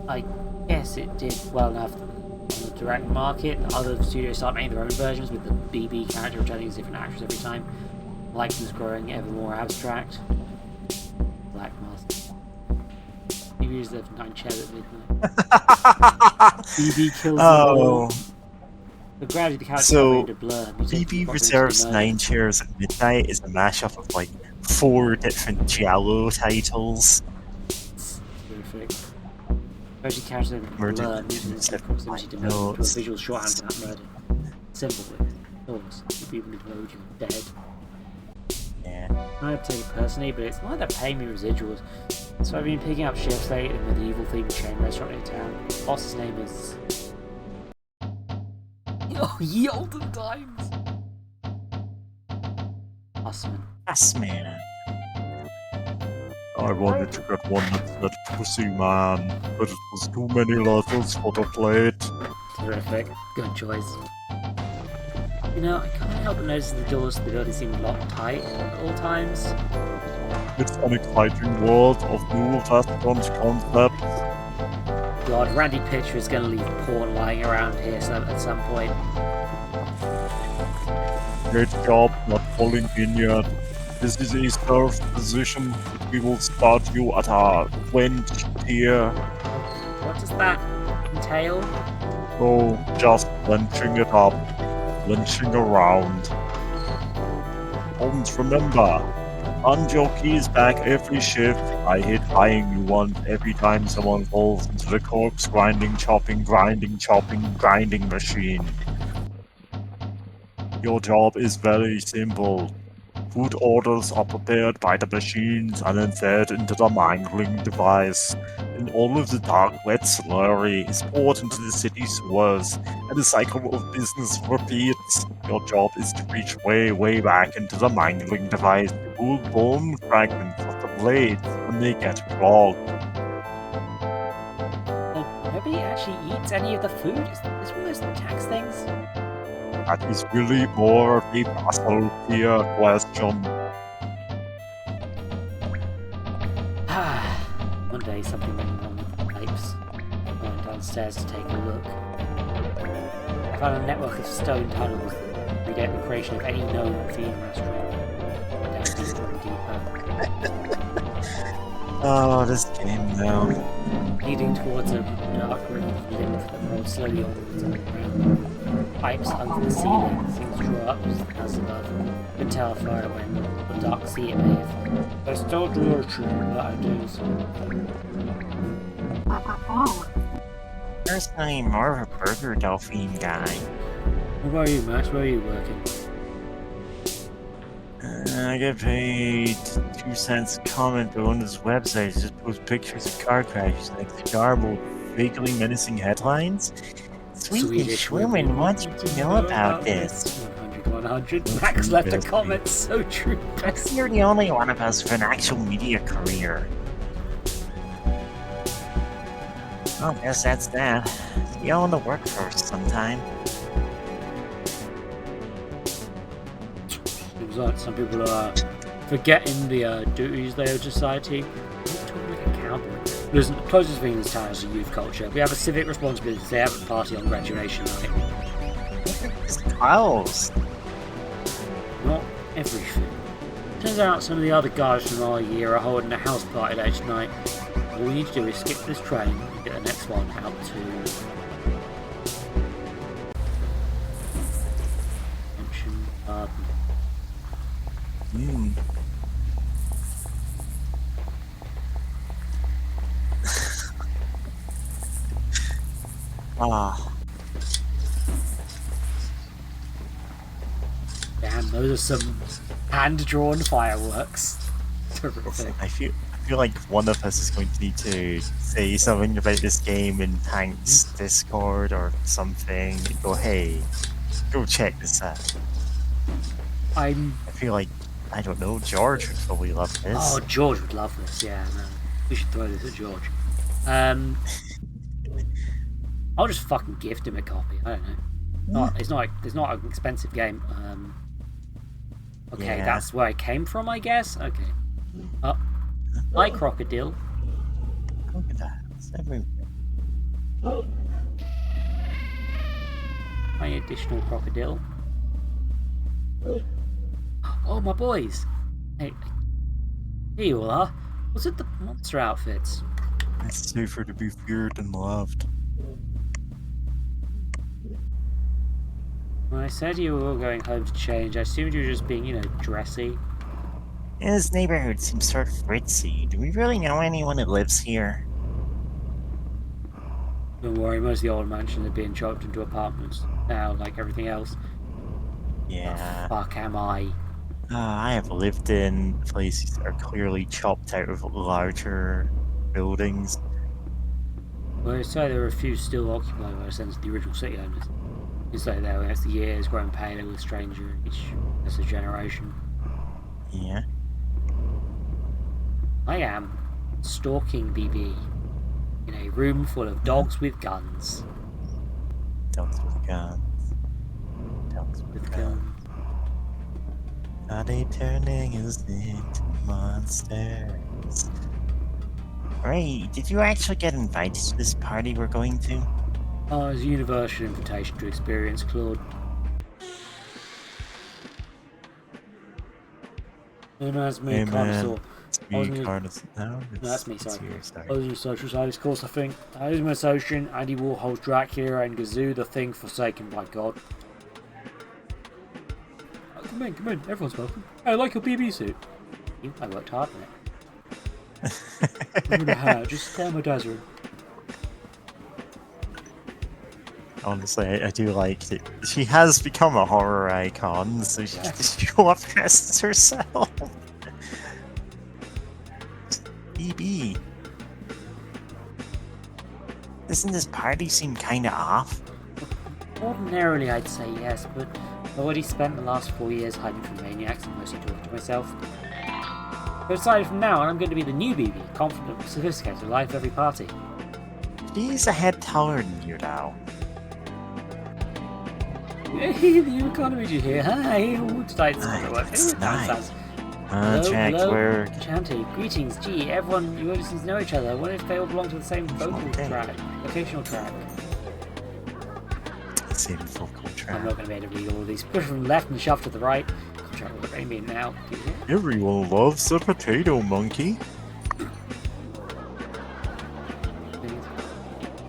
S1: I guess it did well enough on the direct market. Other studios start making their own versions with the BB character returning as different actors every time. Likeness growing ever more abstract. Black Mask. BB is the 9 chairs at midnight. BB kills them all. But gradually the character
S2: So,
S1: into blur.
S2: BB Reserve's 9 Chairs at Midnight is a mashup of like 4 different Giallo titles.
S1: Terrific. Gradually characters into blur, mutants in proximity to murder to a visual shorthand for that murder. Simple with thoughts. If you even acknowledge you're dead.
S2: Yeah.
S1: I don't take it personally, but it's not that paying me residuals. So I've been picking up shifts late in a medieval themed chain restaurant in town. The boss's name is... Oh, ye olden times. Awesome.
S2: Yes, man.
S4: I wanted to get one that said Pussy Man, but it was too many letters for the plate.
S1: Terrific. Good choice. You know, I can't help but notice the doors to the building seem locked tight at all times.
S4: It's an exciting world of new restaurant concepts.
S1: God, Randy Pitcher is going to leave porn lying around here at some point.
S4: Great job not falling in yet. This is a served position, but we will start you at our wench tier.
S1: What does that entail?
S4: So just lynching it up, lynching around. And remember, Unjockey is back every shift. I hate buying new ones every time someone falls into the corpse grinding, chopping, grinding machine. Your job is very simple. Food orders are prepared by the machines and then fed into the mangling device. And all of the dark, wet slurry is poured into the city sewers, and the cycle of business repeats. Your job is to reach way, way back into the mangling device to pull bone fragments of the blades when they get clogged.
S1: Nobody actually eats any of the food? Is one of those tax things?
S4: That is really more of a puzzle tier question.
S1: One day something went wrong with the pipes. I went downstairs to take a look. I found a network of stone tunnels that predate the creation of any known theme restaurant. I went down deeper and deeper.
S2: Oh, this game now.
S1: Leading towards a dark river of lymph that rolled slowly onwards on the ground. Pipes hung from the ceiling, things drew up as above. You could tell far away the dark sea it made. But I still drew a true that I do.
S2: Personally, more of a burger Delphine guy.
S1: What about you, Max? Where are you working?
S2: I get paid 2 cents a comment on his website. He just posts pictures of car crashes like garbled, vaguely menacing headlines. Swedish women want you to know about this.
S1: 100. Max left a comment so true.
S2: You're the only one of us with an actual media career. Well, I guess that's that. See y'all in the workforce sometime.
S1: Seems like some people are forgetting the duties they owe society. Talking like a cowboy. Listen, the closest thing in this town is a youth culture. We have a civic responsibility to stay out at the party on graduation night.
S2: It's close.
S1: Not everything. Turns out some of the other guys from our year are holding a house party later tonight. All we need to do is skip this train and get the next one out to... Mention Garden.
S2: Ah.
S1: Damn, those are some hand-drawn fireworks. Terrific.
S2: I feel like one of us is going to need to say something about this game in Hank's Discord or something. Go, hey, go check this out. I feel like, I don't know, George would probably love this.
S1: Oh, George would love this, yeah, no. We should throw this at George. I'll just fucking gift him a copy, I don't know. It's not an expensive game. Okay,
S2: Yeah.
S1: that's where I came from, I guess? Okay. Oh, hi, Crocodile.
S2: Crocodiles everywhere.
S1: My additional Crocodile. Oh, my boys. Hey, here you all are. Was it the monster outfits?
S2: It's safer to be feared than loved.
S1: When I said you were all going home to change, I assumed you were just being, dressy.
S2: This neighborhood seems sort of ritzy. Do we really know anyone that lives here?
S1: Don't worry, most of the old mansions are being chopped into apartments now, like everything else.
S2: Yeah.
S1: Fuck am I?
S2: I have lived in places that are clearly chopped out of larger buildings.
S1: Well, I say there are a few still occupied by a sense of the original city owners. It's like that, as the years growing paler with stranger each as a generation.
S2: Yeah.
S1: I am stalking BB in a room full of dogs with guns.
S2: Dogs with guns. Dogs with guns. Are they turning us into monsters? Ray, did you actually get invited to this party we're going to?
S1: Oh, it's a universal invitation to experience Claude. No, that's me,
S2: Hey
S1: Carnosaur.
S2: man, it's me, Carnus. No,
S1: That's me,
S2: it's
S1: sorry.
S2: you, sorry.
S1: I was in social science course, I think. That is my association, Andy Warhol's Dracula, and Gazoo, the Thing Forsaken by God. Oh, come in, everyone's welcome. I like your BB suit. I worked hard on it. I'm in a hat, just stay in my dad's room.
S2: Honestly, I do like that. She has become a horror icon, so she can just show up dressed as herself. BB. Doesn't this party seem kinda off?
S1: Ordinarily, I'd say yes, but I've already spent the last 4 years hiding from maniacs and mostly talking to myself. But aside from now, I'm going to be the new BB, confident, sophisticated, alive for every party.
S2: She's a head taller than you now.
S1: Hey, the new economy, did you hear? Hi, tonight's
S2: It's nice.
S1: Hello,
S2: Jack,
S1: hello,
S2: we're...
S1: Chanty, greetings, gee, everyone, you obviously know each other. What if they all belong to the same vocational track?
S2: Same vocal track.
S1: I'm not going to be able to read all of these. Push from the left and shove to the right. Contract with the Amy now.
S4: Everyone loves a potato monkey.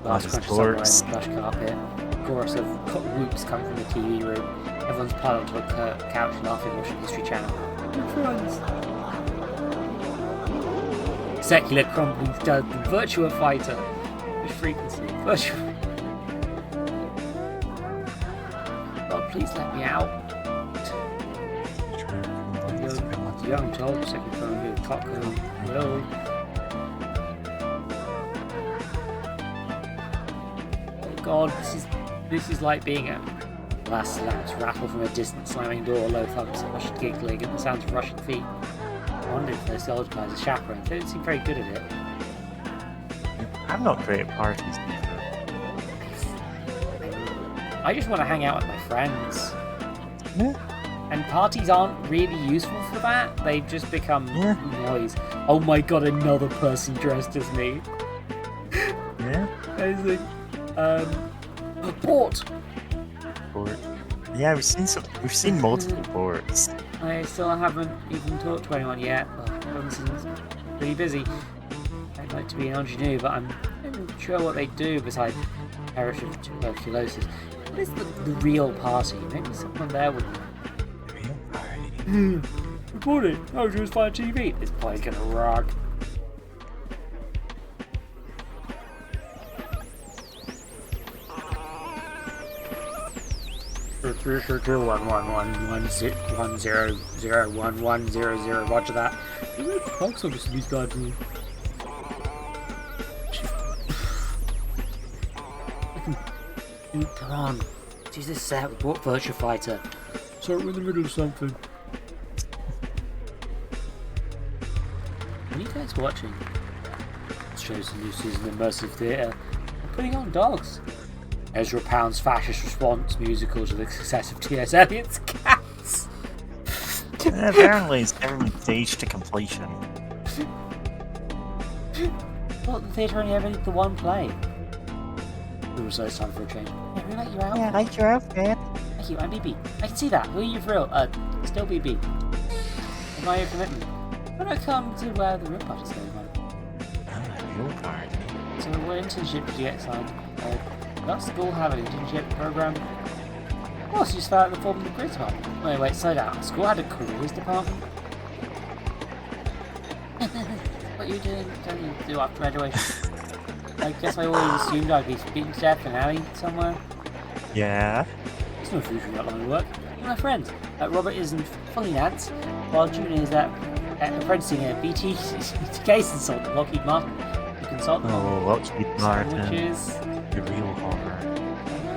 S1: Last crunch somewhere in the plush carpet. Chorus of whoops come from the TV room. Everyone's piled onto a couch laughing, watching History Channel. Good friends. Secular crumbling stud, the Virtua Fighter. Which frequency? Virtua. God, please let me out. Young child, second phone, good cocktail. Hello. Oh God, this is like being a glass slams rattle from a distant slamming door, low thugs, hushed giggling, and the sounds of rushing feet. I wonder if those old guys are chaperones. They don't seem very good at it.
S2: I'm not great at parties.
S1: I just want to hang out with my friends.
S2: Yeah.
S1: And parties aren't really useful for that. They've just become noise. Oh my God, another person dressed as me.
S2: Yeah.
S1: Amazing. Port.
S2: Port. Yeah, we've seen multiple ports.
S1: I still haven't even talked to anyone yet. Well, Robinson's pretty busy. I'd like to be an ingenue, but I'm not sure what they do besides perish of tuberculosis. What is the real party? Maybe someone there would know.
S2: The real party.
S1: Reported. Oh, she was fine TV. This play's gonna rock. Sure, 11110011000. Roger that. Folks are just these guys. Come on. Use this set with what Virtua Fighter? So we're in the middle of something. Are you guys watching? This show's a new season of immersive theatre. They're putting on dogs. Ezra Pound's fascist response musical to the success of T.S. Eliot's Cats.
S2: Apparently, it's never been staged to completion.
S1: Well, the theatre only ever did the one play. So it's time for a change. Hey, we like your outfit.
S2: Yeah, I like your outfit.
S1: Thank you, I'm BB. I can see that. Who are you for real? Still BB. Am I your commitment? When I come to where the real party's going on.
S2: Real party.
S1: So what internship did you get signed? Does school have an internship program? Of course, you just found out the form of the careers department. Wait, slow down. School had a careers department? What are you doing? Don't you do after graduation? I guess I always assumed I'd be beaten to death in an alley somewhere.
S2: Yeah.
S1: There's no future in that line of work. My friends, Robert is in finance, while June is apprenticing a BT case consultant, Lockheed Martin. The consultant.
S2: Oh, Lockheed Martin.
S1: Which is
S2: the real horror.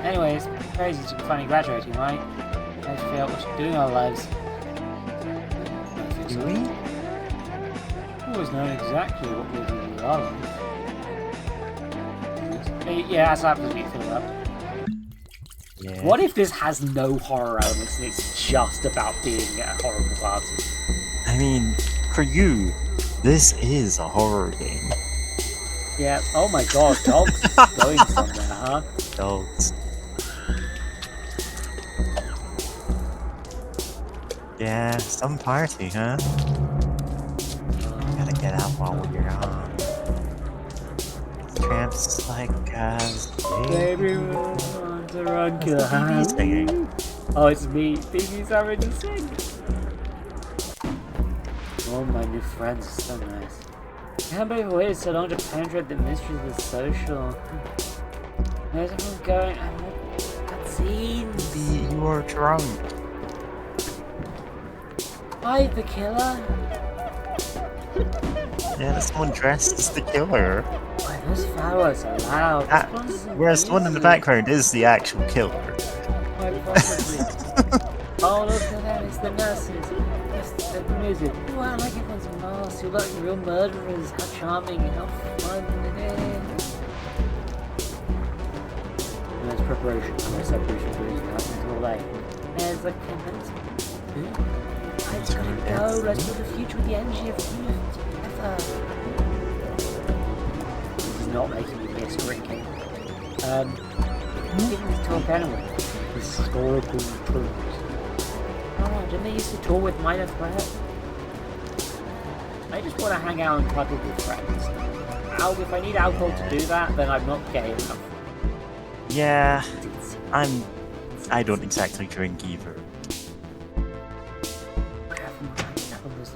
S1: Anyways, crazy to be finally graduating, right? We have to figure out what we're doing in our lives.
S2: Do we?
S1: We've always known exactly what we're doing with our lives. Yeah, that's absolutely filled up.
S2: Yeah.
S1: What if this has no horror elements and it's just about being at a horrible party?
S2: I mean, for you, this is a horror game.
S1: Yeah, oh my god, dogs going somewhere, huh?
S2: Dogs. Yeah, some party, huh? Gotta get out while we're on. Tramps like us.
S1: Baby, we want to run, kill
S2: What's the BB singing?
S1: Oh, it's me. BB's having to sing. Oh, my new friends are so nice. Can't believe we waited so long to penetrate the mystery of the social. Where's everyone going? Cutscenes.
S2: You are drunk.
S1: Hi, the killer.
S2: Yeah, there's someone dressed as the killer.
S1: Why, those flowers are loud.
S2: Whereas the one in the background is the actual killer.
S1: Quite possibly. Oh, look at that, it's the nurses. It's the music. Oh, I like everyone's masks. You look like real murderers. How charming, how fun it is. And there's preparation. No separation for using that until late. There's a commencement. Let's go. Let's build a future with the energy of youth together. This is not making me miss drinking. Giving this talk anyway. Historical truths. Oh, didn't they used to tour with minor threat? I just want to hang out and cuddle with friends. If I need alcohol to do that, then I'm not gay enough.
S2: Yeah, I don't exactly drink either.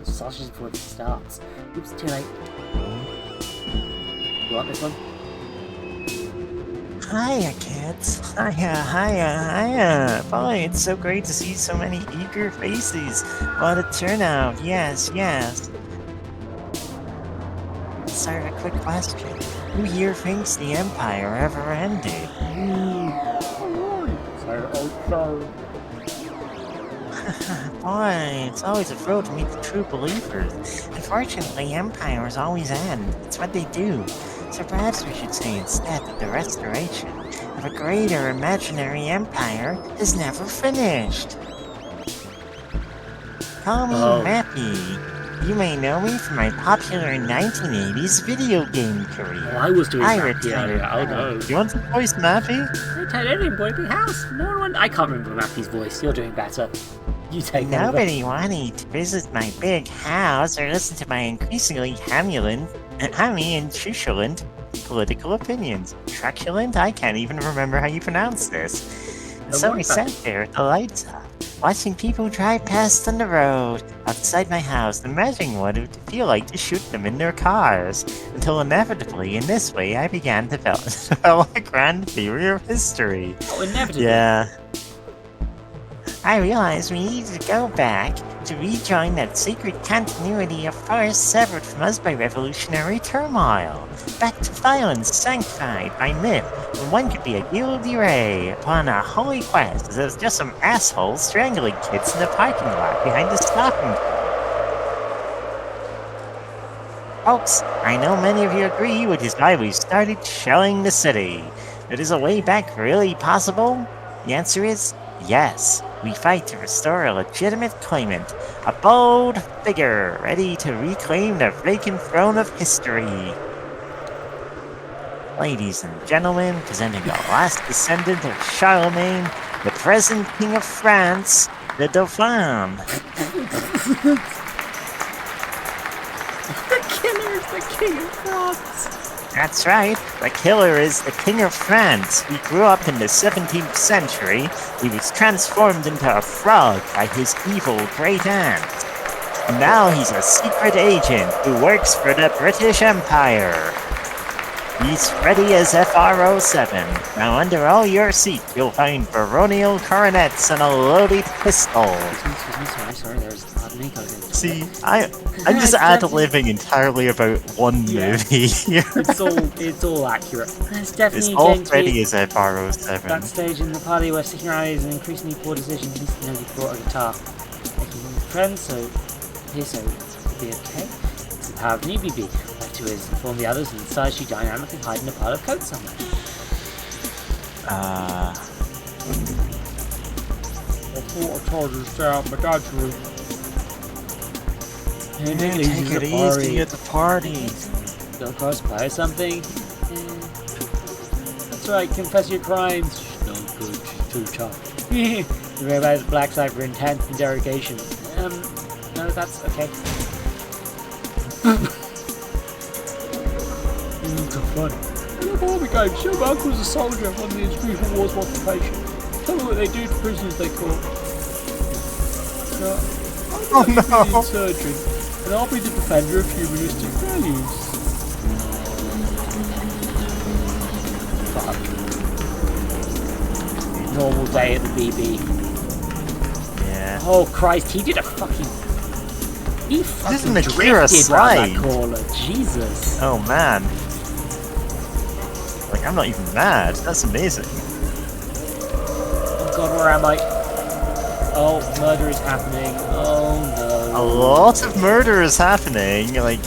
S1: The sausage before it starts. Oops, too late. You want this one?
S2: Hiya, kids. Hiya. Boy, it's so great to see so many eager faces. What a turnout. Yes. Sir, a quick question. Who here thinks the Empire ever ended? Boy, it's always a thrill to meet the true believers. Unfortunately, empires always end. It's what they do. So perhaps we should say instead that the restoration of a greater imaginary empire is never finished. Call me Mappy. You may know me from my popular 1980s video game career.
S1: Oh, I was doing
S2: I
S1: Mappy earlier.
S2: retired.
S1: Oh no.
S2: You want to voice Mappy?
S1: I tell anybody big house. No one. I can't remember Mappy's voice. You're doing better. You take that.
S2: Nobody wanted to visit my big house or listen to my increasingly hammy and truculent political opinions. Truculent? I can't even remember how you pronounce this. So we sat there with the lights off, watching people drive past on the road outside my house, imagining what it would feel like to shoot them in their cars, until inevitably, in this way, I began to develop a grand theory of history.
S1: Oh, inevitably.
S2: Yeah. I realized we needed to go back to rejoin that sacred continuity of force severed from us by revolutionary turmoil. Back to violence sanctified by myth, when one could be a guilty ray upon a holy quest as there's just some assholes strangling kids in the parking lot behind the stocking. Folks, I know many of you agree, which is why we started shelling the city. But is a way back really possible? The answer is yes. We fight to restore a legitimate claimant, a bold figure ready to reclaim the vacant throne of history. Ladies and gentlemen, presenting the last descendant of Charlemagne, the present King of France, the Dauphin.
S1: The killer is the King of France.
S2: That's right, the killer is the King of France. He grew up in the 17th century. He was transformed into a frog by his evil great aunt. And now he's a secret agent who works for the British Empire. He's ready as FR07. Now under all your seats you'll find baronial coronets and a loaded pistol.
S1: Excuse me, sorry, there's a lot of Nico.
S2: See, I'm just ad-libbing entirely about one movie here.
S1: It's all accurate. It's definitely
S2: It's all
S1: going to
S2: Freddy
S1: be
S2: is FR07.
S1: that stage in the party where sticking around is an increasingly poor decision. He needs to know he brought a guitar. Making friends, so it'll be okay. It's the power of an EBB. Left to his inform the others, and inside she dynamically hide in a pile of coats somewhere.
S5: I thought I told her to stay out my dad's room.
S1: Hey,
S2: Take it easy at the party.
S1: Go cosplay or something? That's right, confess your crimes. She's no good, she's too tough. You realize black side for intense interrogation. No, that's okay.
S5: So fun. In the Barbie game, show my uncle was a soldier on the institutional wars of occupation. Tell me what they do to prisoners they caught. I'm going to be the insurgent, and I'll be the defender of humanistic values.
S1: Fuck. Normal day at the BB.
S2: Yeah.
S1: Oh Christ, he did a fucking... He fucking
S2: Isn't it
S1: drifted
S2: Kira
S1: around
S2: slide?
S1: that corner. Jesus.
S2: Oh man. Like, I'm not even mad. That's amazing.
S1: Oh God, where am I? Oh, murder is happening. Oh
S2: A
S1: no.
S2: lot of murder is happening. Like,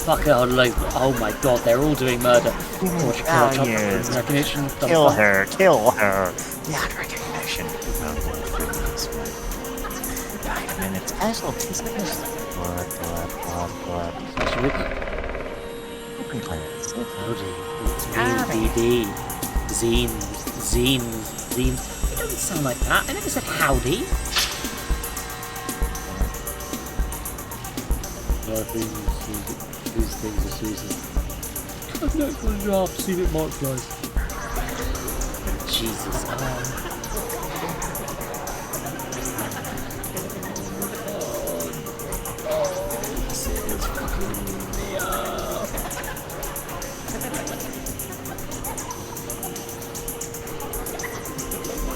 S1: Fuck it, oh my God, they're all doing murder. Torture,
S2: ah,
S1: kill, chop,
S2: yes.
S1: recognition,
S2: kill her, kill her. Yeah, recognition. Oh, goodness. 5 minutes. Casualties. Blood, blood, blood, blood. Open plans.
S1: Howdy, it's me, BD. Zines. It doesn't sound like that. I never said howdy. These things are Susan.
S5: I've never put it off, seen it Mark's life.
S1: Jesus. This is fucking me up.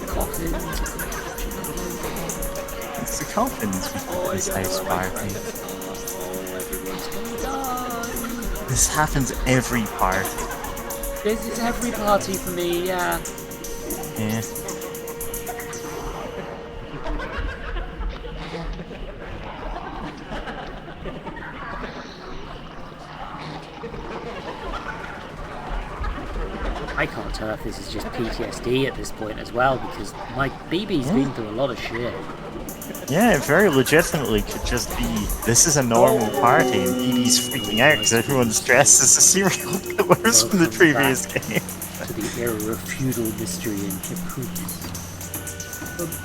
S1: Coffins.
S2: It's the coffins with this house party.
S1: Everyone's gonna die.
S2: This happens every party.
S1: This is every party for me, yeah.
S2: Yeah.
S1: I can't tell if this is just PTSD at this point as well, because my BB's been through a lot of shit.
S2: Yeah, it very legitimately could just be, this is a normal party and BB's freaking out because everyone's dressed as the serial killers from the previous game.
S1: To the era of feudal mystery and cahoots.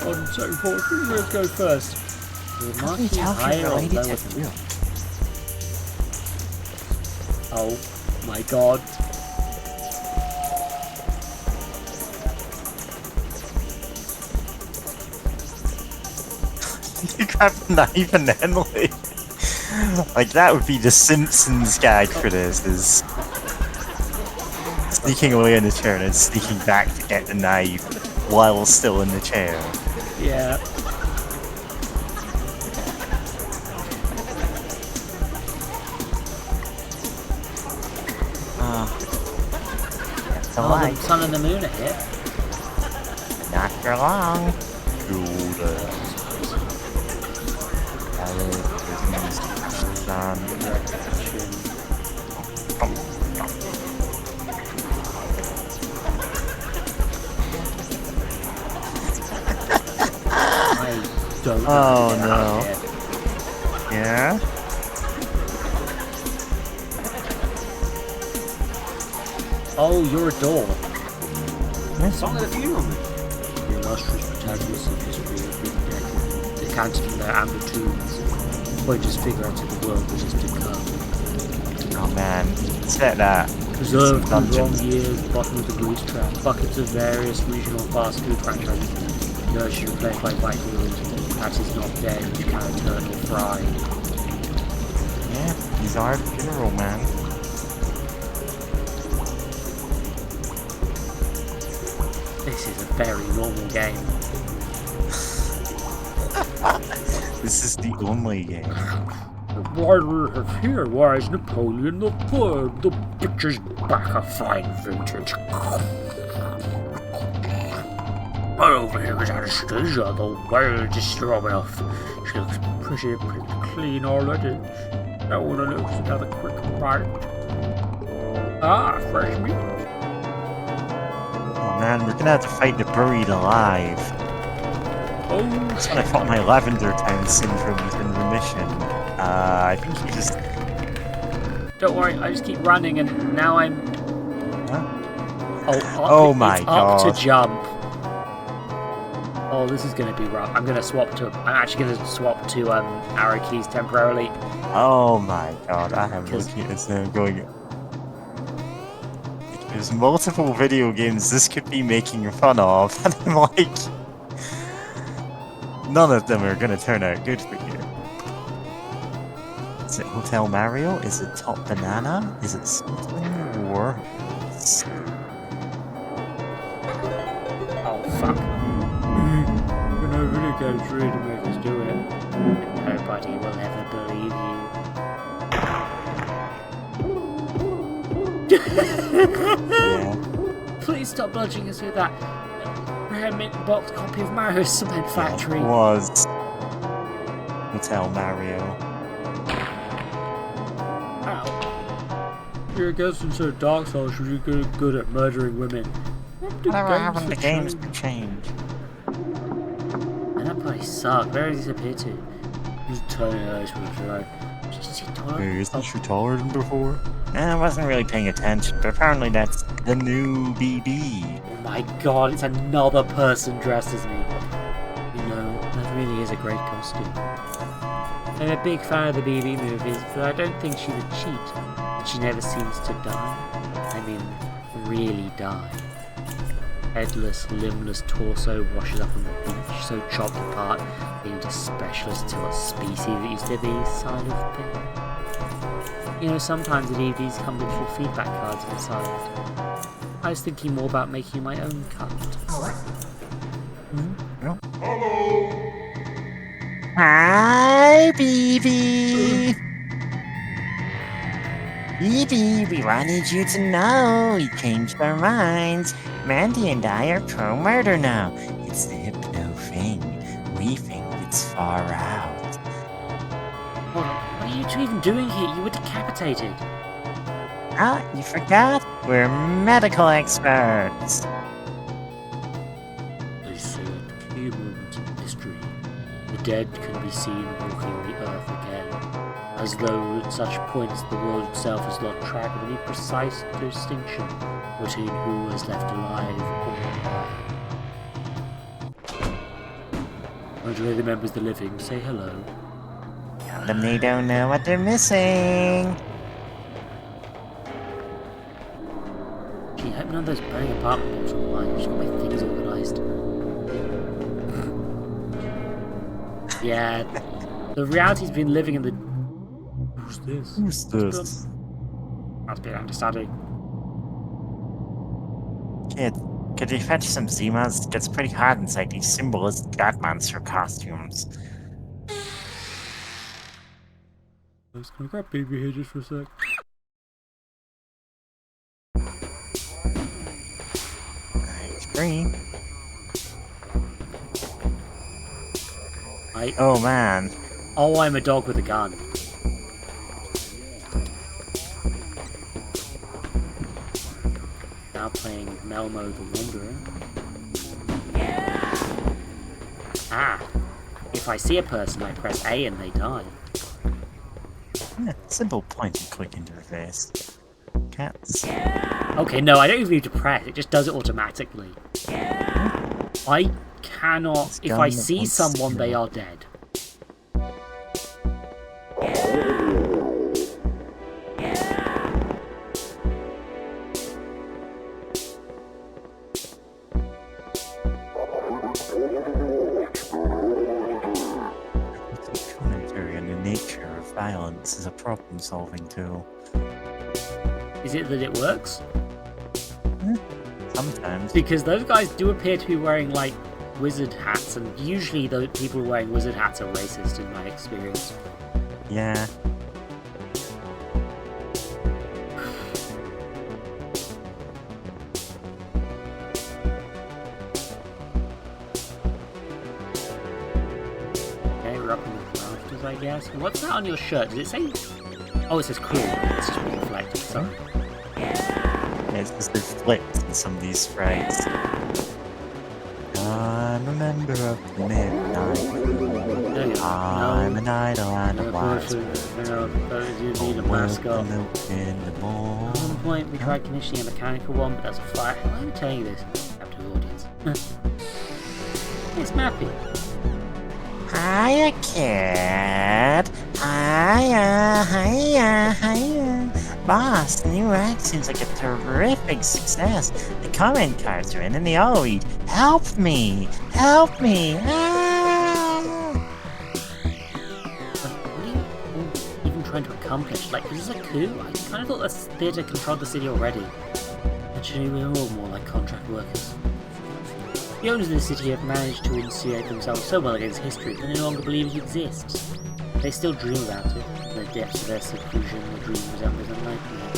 S5: On second thought, who's going to go first?
S1: The marquee higher or lower than
S2: you?
S1: Oh my God.
S2: You grab a knife and then like that would be the Simpsons gag for this, is sneaking away in the chair and then sneaking back to get the knife while still in the chair.
S1: Yeah.
S2: The
S1: Oh,
S2: light.
S1: the sun and the moon are here.
S2: Not for long.
S1: I don't know
S2: Oh,
S1: how to get
S2: no.
S1: out of here.
S2: Yeah?
S1: Oh, you're a door.
S5: Song of the funeral.
S1: The illustrious protagonists of history have been dead, decanted from their amber tombs. Pointers figure out of the world which is to come.
S2: Oh man, set that.
S1: Preserved
S2: Some
S1: through long
S2: dungeons.
S1: years, bottom of the grease trap, buckets of various regional fast food franchises, nourished and replaced by white wheels, that is not dead, which can turn or fry.
S2: Yeah, these are the funeral, man.
S1: This is a very normal game.
S2: This is the only game.
S5: Why do we have here? Why is Napoleon the Third? The picture's back a fine vintage. Right over here is Anastasia, the wildest Stroganoff. She looks pretty clean already. That one looks another quick bite. Ah, fresh meat.
S2: Oh man, we're gonna have to fight the buried alive.
S5: Oh,
S2: That's when I thought my Lavender Town syndrome was in remission. I think you just...
S1: Don't worry, I just keep running and now I'm...
S2: Huh?
S1: Oh,
S2: my
S1: it's
S2: god.
S1: up to jump. Oh, this is going to be rough. I'm actually going to swap to arrow keys temporarily.
S2: Oh my god, I am looking at this now going... There's multiple video games this could be making fun of, and I'm like... None of them are gonna turn out good for you. Is it Hotel Mario? Is it Top Banana? Is it something? Or...
S1: Oh, fuck.
S5: really goes through to make us do it.
S1: Nobody will ever believe you.
S2: Yeah.
S1: Please stop bludgeoning us with that rare mint box copy of Mario Cement Factory.
S2: It was Hotel Mario.
S1: Ow.
S5: You're guessing so Dark Souls should be good at murdering women.
S2: Whatever happened to games to change?
S1: And that place sucked. Where did he disappear to?
S5: Just turning eyes with the right.
S1: Is he taller?
S4: Hey, isn't she taller than before?
S2: I wasn't really paying attention, but apparently that's the new BB.
S1: Oh my god, it's another person dressed as me. You know, that really is a great costume. I'm a big fan of the BB movies, but I don't think she's a cheat. But she never seems to die. I mean, really die. Headless, limbless torso washes up on the beach, so chopped apart, leaving a specialist to what species it used to be, side of thing. You know, sometimes the DVDs come with little feedback cards inside. I was thinking more about making my own cut.
S2: Hi, BB! BB, we wanted you to know we changed our minds. Mandy and I are pro-murder now. It's the hypno thing. We think it's far out.
S1: What are you two even doing here? You were decapitated.
S2: Ah, you forgot? We're medical experts.
S5: They say a key moment in history. The dead can be seen walking the earth again, as though at such points the world itself has lost track of any precise distinction between who was left alive or alive. Why do the members of the living say hello?
S2: Tell them they don't know what they're missing.
S1: Gee, I hope none of those burning apartment bombs were mine. I've just got my things organised. Yeah, the reality's been living in the...
S5: Who's this?
S4: Who's this?
S1: Must be an understudy.
S2: Kid, could you fetch some Zimas? It gets pretty hard inside these symbolist god monster costumes.
S5: I was gonna grab baby here just for a sec.
S2: It's green. Oh man.
S1: Oh, I'm a dog with a gun. Now playing Melmo the Wanderer. Ah, if I see a person, I press A and they die.
S2: Yeah, simple point and click interface. Cats.
S1: Okay, no, I don't even need to press. It just does it automatically. I cannot... If I see someone, they are dead.
S2: And the nature of violence is a problem-solving tool.
S1: Is it that it works?
S2: Sometimes.
S1: Because those guys do appear to be wearing, like, wizard hats, and usually the people wearing wizard hats are racist in my experience.
S2: Yeah.
S1: Okay, we're up in the rafters, I guess. What's that on your shirt? Does it say? Oh, it says cool. It's just being reflected. Sorry.
S2: Yeah, it's just there's flips in some of these frames. I'm a member of the midnight.
S1: There you go.
S2: I'm an idol and a wise.
S1: You need a mascot.
S2: Milk in the
S1: At
S2: morning.
S1: one point, we tried commissioning a mechanical one, but that's a fire. Why am I telling you this? Captive audience. It's Mappy.
S2: Hiya, kid. Hiya. Boss, the new act seems like a terrific success. The comment cards are in and they all read, help me. Ah.
S1: What are you even trying to accomplish? Like, is this a coup? I kind of thought the theatre controlled the city already. Actually, we're all more like contract workers. The owners of the city have managed to insulate themselves so well against history that they no longer believe it exists. They still dream about it. In the depths of their seclusion, the dream resembles a nightmare.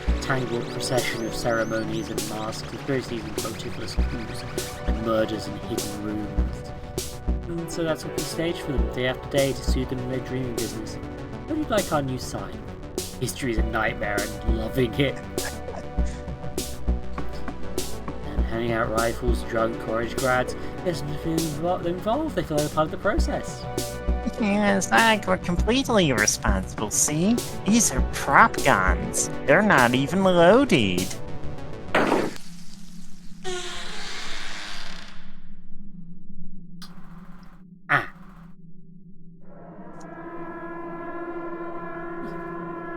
S1: A tangled procession of ceremonies and masks, conspiracies and motiveless coups, and murders in hidden rooms. And so that's what we stage for them, day after day, to soothe them in their dreaming business. How do you like our new sign? History is a nightmare and loving it. And handing out rifles, drunk college grads, there's nothing involved. They feel like a part of the process.
S2: Yes, we're completely irresponsible, see? These are prop guns. They're not even loaded.
S1: Ah.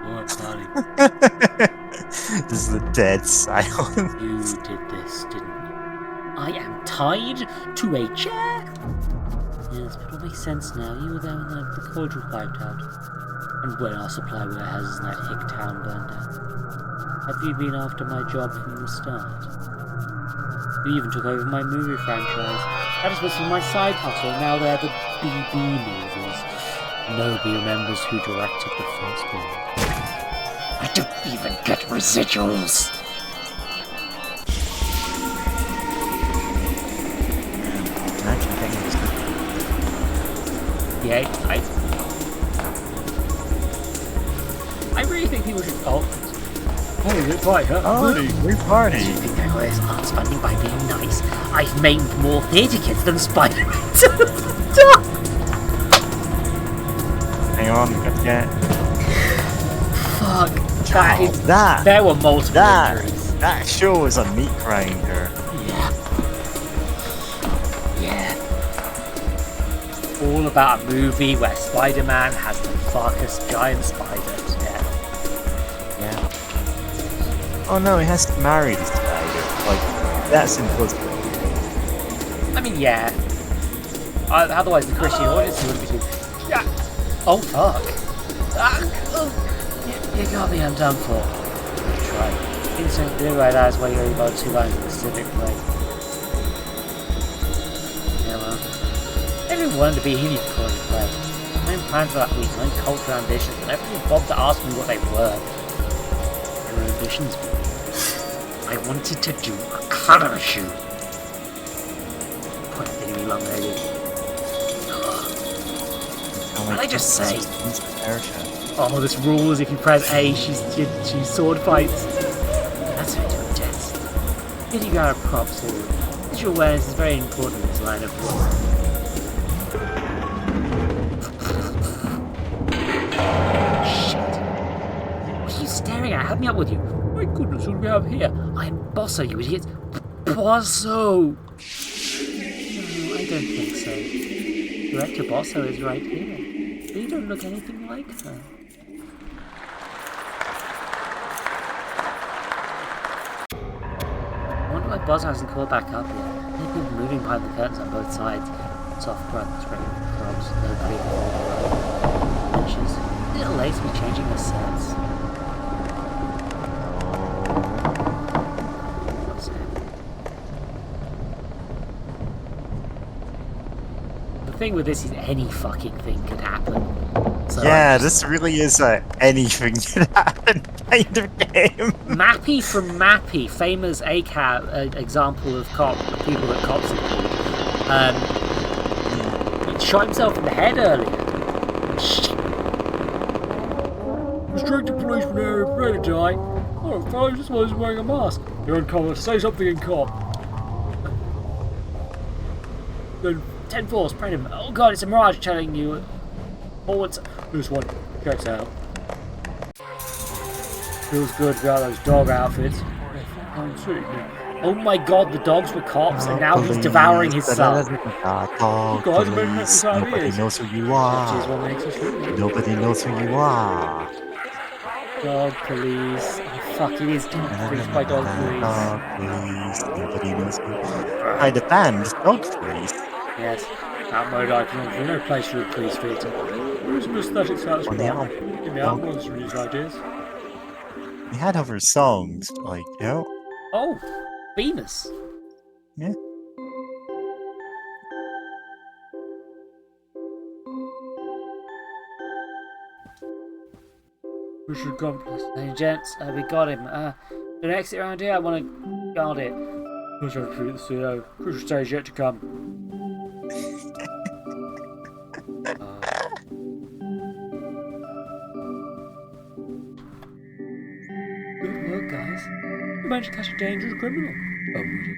S1: More party.
S2: This is the dead silence.
S1: You did this, didn't you? I am tied to a chair. Yes, but it all makes sense now. You were there when the cordial wiped out. And when our supply warehouses in that hick town burned down. Have you been after my job from the start? You even took over my movie franchise. That was supposed to be my side hustle, now they're the BB movies. Nobody remembers who directed the first one. I don't even get residuals! Yeah, I really think people should. Oh, it's right, huh?
S2: Oh, we party.
S1: You think I always aren't spending by being nice? I've maimed more theatre kids than Spider-Man.
S2: Hang on, let's get.
S1: Fuck.
S2: That.
S1: There were multiple injuries.
S2: That sure was a meat grinder.
S1: Yeah. All about a movie where Spider-Man has to fuck a giant spider to death.
S2: Yeah. Oh no, he has to marry the spider. Like, that's impossible.
S1: I mean, yeah. Otherwise, the Christian audience wouldn't be too. Yeah. Oh fuck. You got me. I'm done for. That's right. Instant blue right eyes while you're about 2 lines in the civic play. Yeah, well. Everyone wanted to be in your college play. No plans for that week, no cultural ambitions, and everyone bothered to ask me what they were. Their ambitions were. I wanted to do a colour shoot. What did me long lady? What did I just say? Oh, this rules. If you press A, she sword fights. That's way too intense. Getting out of props here. Visual awareness is very important in this line of work. Shit. What are you staring at? Help me out with you. My goodness, what do we have here? I am Bosso, you idiots. Bosso! No, I don't think so. Director Bosso is right here. But you don't look anything like her. I wonder why Bosso hasn't called back up yet. There are people moving behind the curtains on both sides. Soft grunts, regular crabs, nobody involved. Benches. A little late to be changing the sets. What's that? thing with this is any fucking thing could happen. So
S2: Yeah, this really is a anything can happen kind of game.
S1: Mappy from Mappy, famous ACAB example of people that cops include. He shot himself in the head earlier.
S5: Restricted policeman area, ready to die. Oh, fellas, this one's wearing a mask. You're in cover, say something in cop.
S1: Then 10-4, sprayed him. Oh god, it's a mirage telling you. Forwards.
S5: This one, checks out. Feels good without those dog outfits. I'm sitting here.
S1: Oh my god, the dogs were cops, and now he's devouring his son.
S2: You guys police. Nobody knows who you are. Nobody knows who you are.
S1: Dog police. Oh fuck, it is dog police by dog police.
S2: Dog police. Nobody knows who. By the band, dog police.
S1: Yes.
S5: Outmode icons, there's no place for the police theatre. There is some aesthetics out of
S2: On the
S5: spot.
S2: album.
S5: Give me out monster these ideas.
S2: We had other songs, like, you know?
S1: Oh, Venus.
S2: Yeah.
S5: We should come.
S1: Hey gents, we got him. An exit around here, I want to guard it.
S5: Push over to the CEO. Crucial stage yet to come.
S1: Good work, guys.
S5: You managed to catch a dangerous criminal. Oh, would you?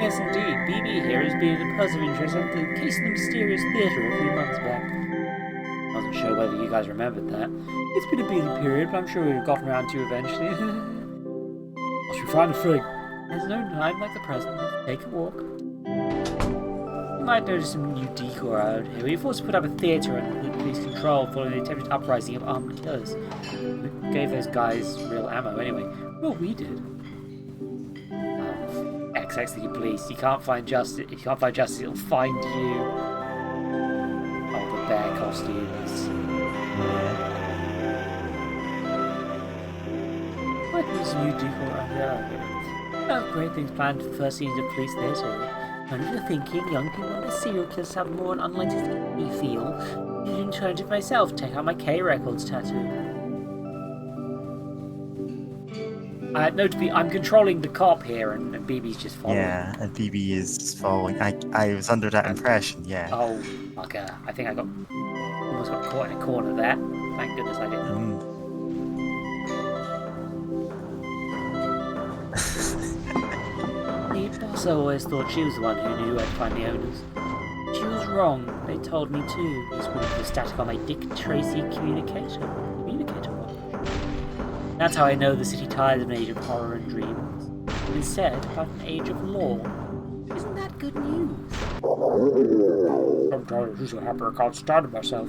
S1: Yes, indeed. BB here has been a person of interest on the case of the mysterious theatre a few months back. I wasn't sure whether you guys remembered that.
S5: It's been a busy period, but I'm sure we've gotten around to you eventually. What should we find a thing?
S1: There's no time like the present. Let's take a walk. You might notice some new decor out here. We forced to put up a theatre under the police control following the attempted uprising of armed killers. We gave those guys real ammo anyway.
S5: Well, we did.
S1: XX the police. You can't find justice. If you can't find justice, it'll find you. Oh, the bear costumes.
S5: Might be some new decor around here.
S1: Oh, great things planned for the first season of Police Theatre. And if you're thinking young people want the serial killers have more an unlicensed feel, you can turn to myself. Check out my K Records tattoo. No, I'm controlling the cop here, and BB's just following.
S2: Yeah, and BB is following. I was under that impression, yeah.
S1: Oh, bugger. I think I almost got caught in a corner there. Thank goodness I didn't. The boss always thought she was the one who knew where to find the owners. She was wrong. They told me too. This would be static on my Dick Tracy communicator watch. That's how I know the city tires of an age of horror and dreams. Instead, about an age of law. Isn't that good news?
S5: Sometimes I'm just so happy I can't stand myself.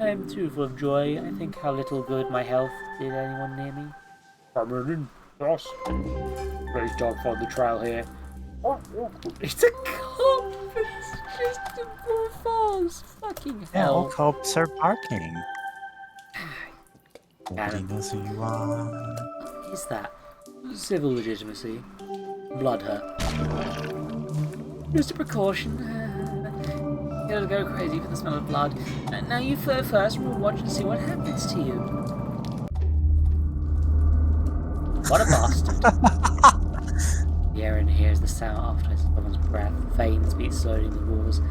S1: I'm too full of joy. I think how little good my health did anyone near me.
S5: I'm in, boss. Raise dog for the trial here.
S1: It's a cop! It's just a false fucking
S2: Yeah, all
S1: hell.
S2: cops are barking. Nobody
S1: Adam.
S2: knows who you are.
S1: What is that? Civil legitimacy. Blood hurt. Just a precaution. You'll go crazy for the smell of blood. And now you fur first and we'll watch and see what happens to you. What a bastard. The air in here is the sound after someone's breath. Veins beat slowly in the walls.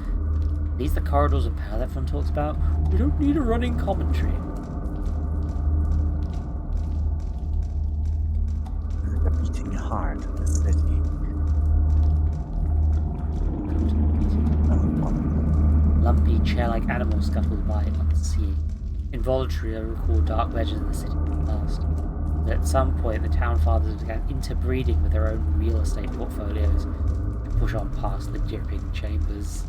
S1: These the corridors of power that everyone talks about?
S5: We don't need a running commentary.
S2: They're beating hard in the city.
S1: Lumpy, chair-like animals scuttled by unseen. Involuntarily, I recall dark legends in the city in the past. But at some point, the town fathers began interbreeding with their own real estate portfolios to push on past the dripping chambers.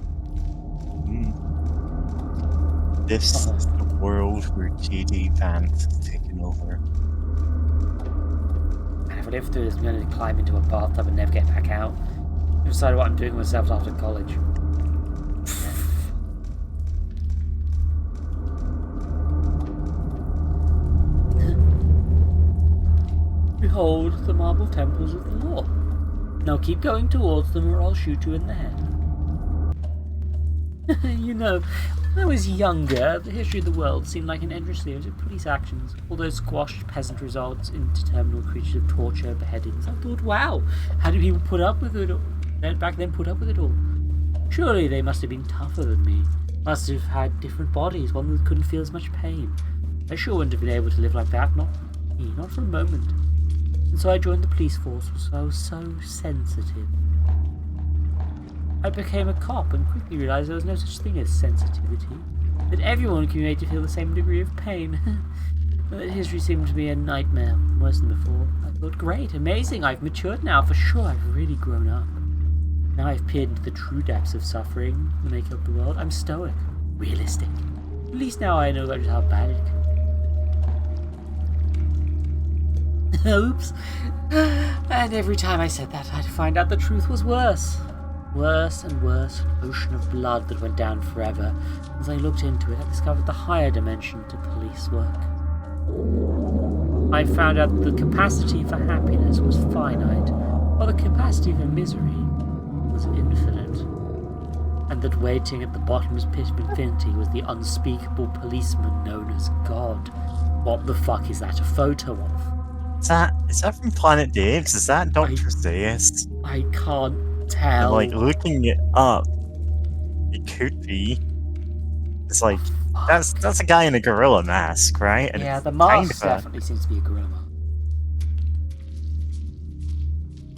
S2: This is the world where J.D. Vance has taken over.
S1: And if I live through this, I'm going to climb into a bathtub and never get back out. I've decided what I'm doing with myself after college. Behold the marble temples of the law. Now keep going towards them or I'll shoot you in the head. You know, when I was younger, the history of the world seemed like an endless series of police actions. All those squashed peasant results into terminal creatures of torture, beheadings. I thought, wow, how do people put up with it all? Back then put up with it all? Surely they must have been tougher than me. Must have had different bodies, one that couldn't feel as much pain. I sure wouldn't have been able to live like that, not me, not for a moment. And so I joined the police force, because I was so sensitive. I became a cop and quickly realised there was no such thing as sensitivity. That everyone can be made to feel the same degree of pain. That history seemed to be a nightmare, worse than before. I thought, great, amazing, I've matured now, for sure I've really grown up. Now I've peered into the true depths of suffering, the making of the world. I'm stoic, realistic. At least now I know just how bad it can be. Oops. And every time I said that, I'd find out the truth was worse. Worse and worse, an ocean of blood that went down forever. As I looked into it, I discovered the higher dimension to police work. I found out that the capacity for happiness was finite, while the capacity for misery was infinite. And that waiting at the bottomless pit of infinity was the unspeakable policeman known as God. What the fuck is that a photo of?
S2: Is that from Planet Daves? Is that Dr. Zeus?
S1: I can't
S2: And
S1: tell.
S2: like looking it up, it could be. It's like that's a guy in a gorilla mask, right? And
S1: Yeah,
S2: it's
S1: the
S2: kind
S1: mask
S2: of a-
S1: definitely seems to be a gorilla mask.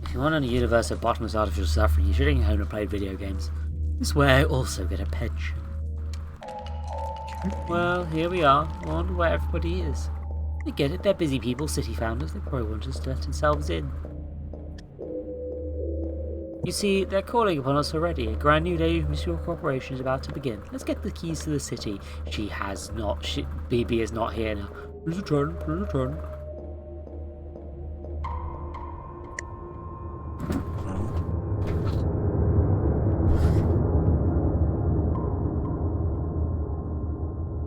S1: If you want a universe of bottomless artificial suffering, you should hang home and play video games. This way I also get a pension. Well, here we are. I wonder where everybody is. I get it, they're busy people, city founders. They probably want to let themselves in. You see, they're calling upon us already. A grand new day of mystical cooperation is about to begin. Let's get the keys to the city. BB is not here now. Please return, please return.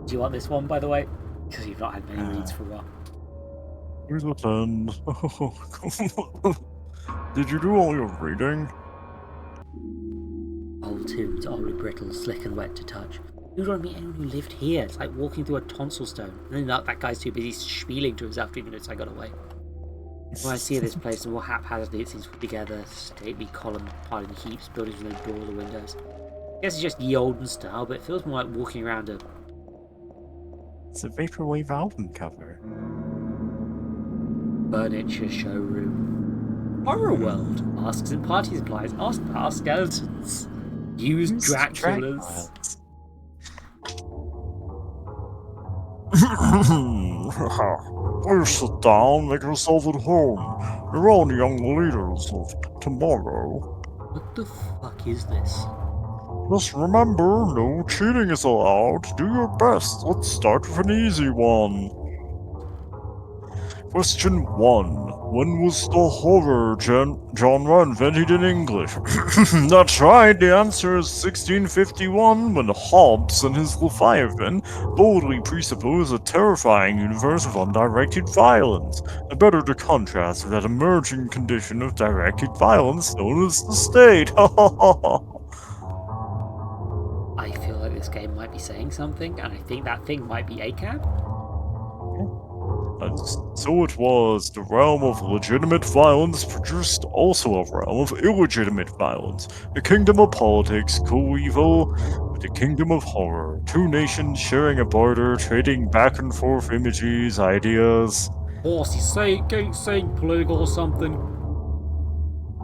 S1: Do you want this one, by the way? Because you've not had many reads for a while.
S4: Please attend. Did you do all your reading?
S1: Old tombs, oddly brittle, slick and wet to touch. You don't meet anyone who lived here. It's like walking through a tonsil stone. And then that guy's too busy spieling to himself to even notice I got away. When I see this place, the more haphazardly it seems put together, stately column piled in heaps, buildings with no doors or windows. I guess it's just ye olden style, but it feels more like walking around a...
S2: It's a Vaporwave album cover.
S1: furniture showroom. Horror World. Masks and party supplies. Ask about our skeletons. Used Draculas.
S4: Please sit down, make yourself at home. You're all the young leaders of tomorrow.
S1: What the fuck is this?
S4: Just remember, no cheating is allowed. Do your best. Let's start with an easy one. Question 1. When was the horror genre invented in English? That's right, the answer is 1651, when Hobbes and his Leviathan boldly presuppose a terrifying universe of undirected violence, the better to contrast with that emerging condition of directed violence known as the state.
S1: I feel like this game might be saying something, and I think that thing might be ACAB.
S4: And so it was. The realm of legitimate violence produced also a realm of illegitimate violence. The kingdom of politics coeval with the kingdom of horror. Two nations sharing a border, trading back and forth images, ideas.
S1: Horsey, saying political or something.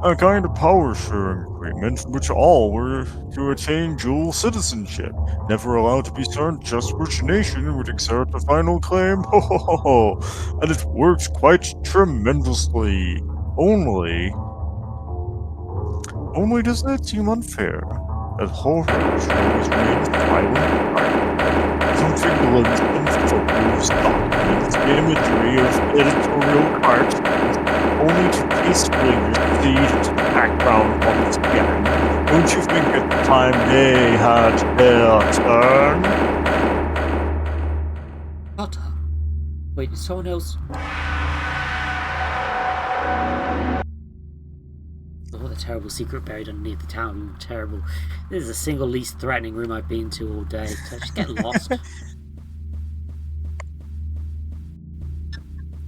S4: A kind of power sharing agreement in which all were to attain dual citizenship, never allowed to be certain just which nation would exert the final claim. Ho ho ho ho! And it worked quite tremendously. Only doesn't it seem unfair that horror should always remain silent? Something blends and photos, documents, imagery of editorial cartoons, only to tastefully recede to the background once again. Don't you think at the time they had their turn?
S1: Shut up. Wait, is someone else... Oh, the terrible secret buried underneath the town. Terrible. This is the single least threatening room I've been to all day. So I just get lost.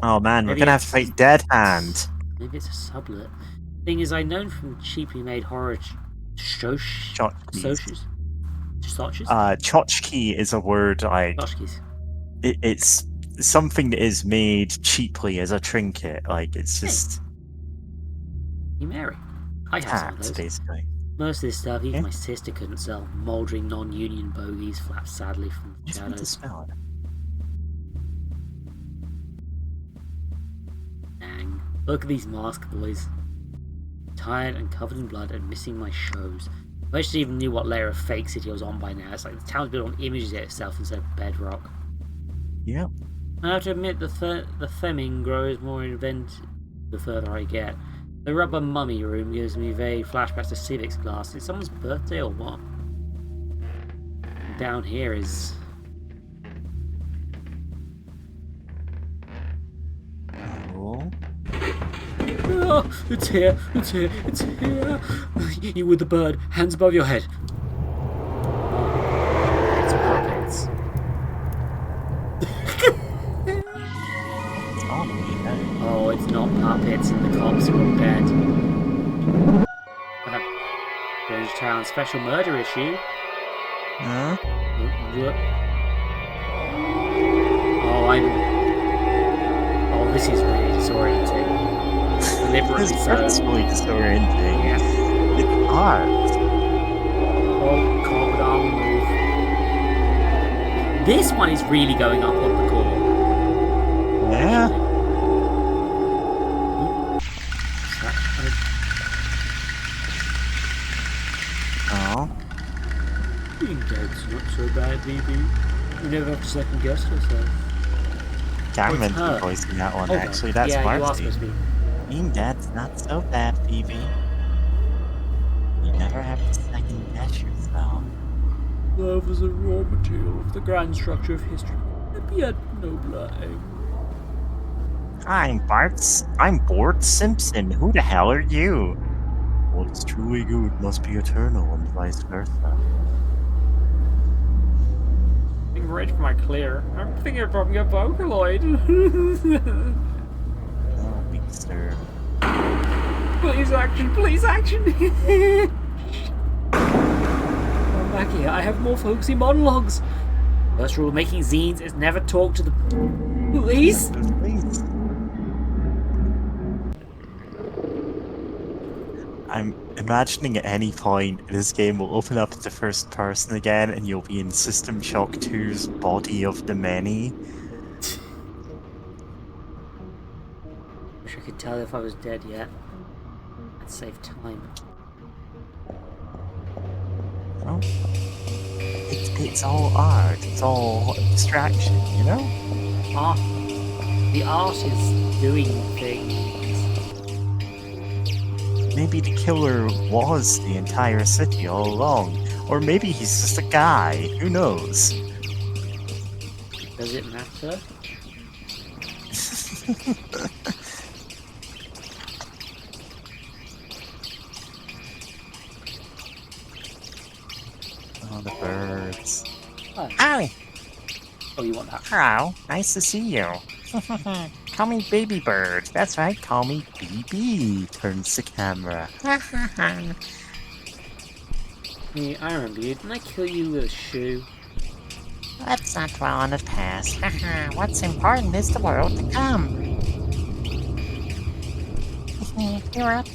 S2: Oh man, we're
S1: Maybe
S2: gonna have to
S1: it's-
S2: fight Dead Hand.
S1: Maybe it's a sublet. Thing is, I'm known from cheaply made horror
S2: Tchotchkes.
S1: socials.
S2: Tchotchke is a word like
S1: Tchotchkes.
S2: it's something that is made cheaply as a trinket. Like it's just
S1: Hey, Mary. I have some of
S2: tax,
S1: those.
S2: basically.
S1: Most of this stuff, even
S2: Yeah.
S1: my sister couldn't sell. Mouldering non-union bogies flap sadly from the
S2: What's with the
S1: shadows.
S2: smell?
S1: Dang. Look at these masked boys. Tired and covered in blood and missing my shows. I wish I even knew what layer of fake city I was on by now. It's like the town's built on images itself instead of bedrock.
S2: Yeah.
S1: I have to admit the theming grows more inventive the further I get. The rubber mummy room gives me vague flashbacks to civics class. Is it someone's birthday or what? Down here is...
S2: Oh.
S1: Oh, it's here, it's here, it's here. You with the bird, hands above your head. It's puppets.
S2: Oh, yeah.
S1: Oh, it's not puppets and the cops are in bed. Strange Town special murder issue.
S2: Huh?
S1: Oh, this is really disorienting. Deliberately
S2: It's
S1: so.
S2: purposefully disorienting.
S1: Yeah.
S2: It's art.
S1: Oh, can't arm move. This one is really going up on the core.
S2: Yeah. Oh.
S1: Being dead's not so bad, BB. You never have to second guess yourself.
S2: I'm meant to
S1: her.
S2: be voicing that one,
S1: Hold on.
S2: actually. That's
S1: yeah, you are
S2: Marcy.
S1: supposed to be.
S2: Being dead's not so bad, Phoebe. You never have to second guess yourself.
S1: Love is a raw material of the grand structure of history, and yet nobler aim.
S2: I'm Bart Simpson. Who the hell are you? What's truly good must be eternal and vice versa.
S5: Being ready for my clear. I'm thinking of probably a Vocaloid.
S2: Oh, big sir.
S5: Please action, please action.
S1: I'm back here. I have more folksy monologues. First rule of making zines is never talk to the police.
S2: Please. I'm imagining at any point this game will open up to first person again and you'll be in System Shock 2's Body of the Many.
S1: Wish I could tell if I was dead yet. I'd save time.
S2: Oh. It's all art. It's all abstraction, you know?
S1: Art. The art is doing things.
S2: Maybe the killer was the entire city all along. Or maybe he's just a guy. Who knows?
S1: Does it matter?
S2: Oh, the birds.
S1: Oh.
S2: Hi!
S1: Oh, you want that?
S2: Hello. Nice to see you. Call me Baby Bird. That's right, call me BB. Turns the camera.
S1: Yeah, I remember you. Didn't I kill you with a shoe?
S2: Let's not dwell on the past. What's important is the world to come. You're up.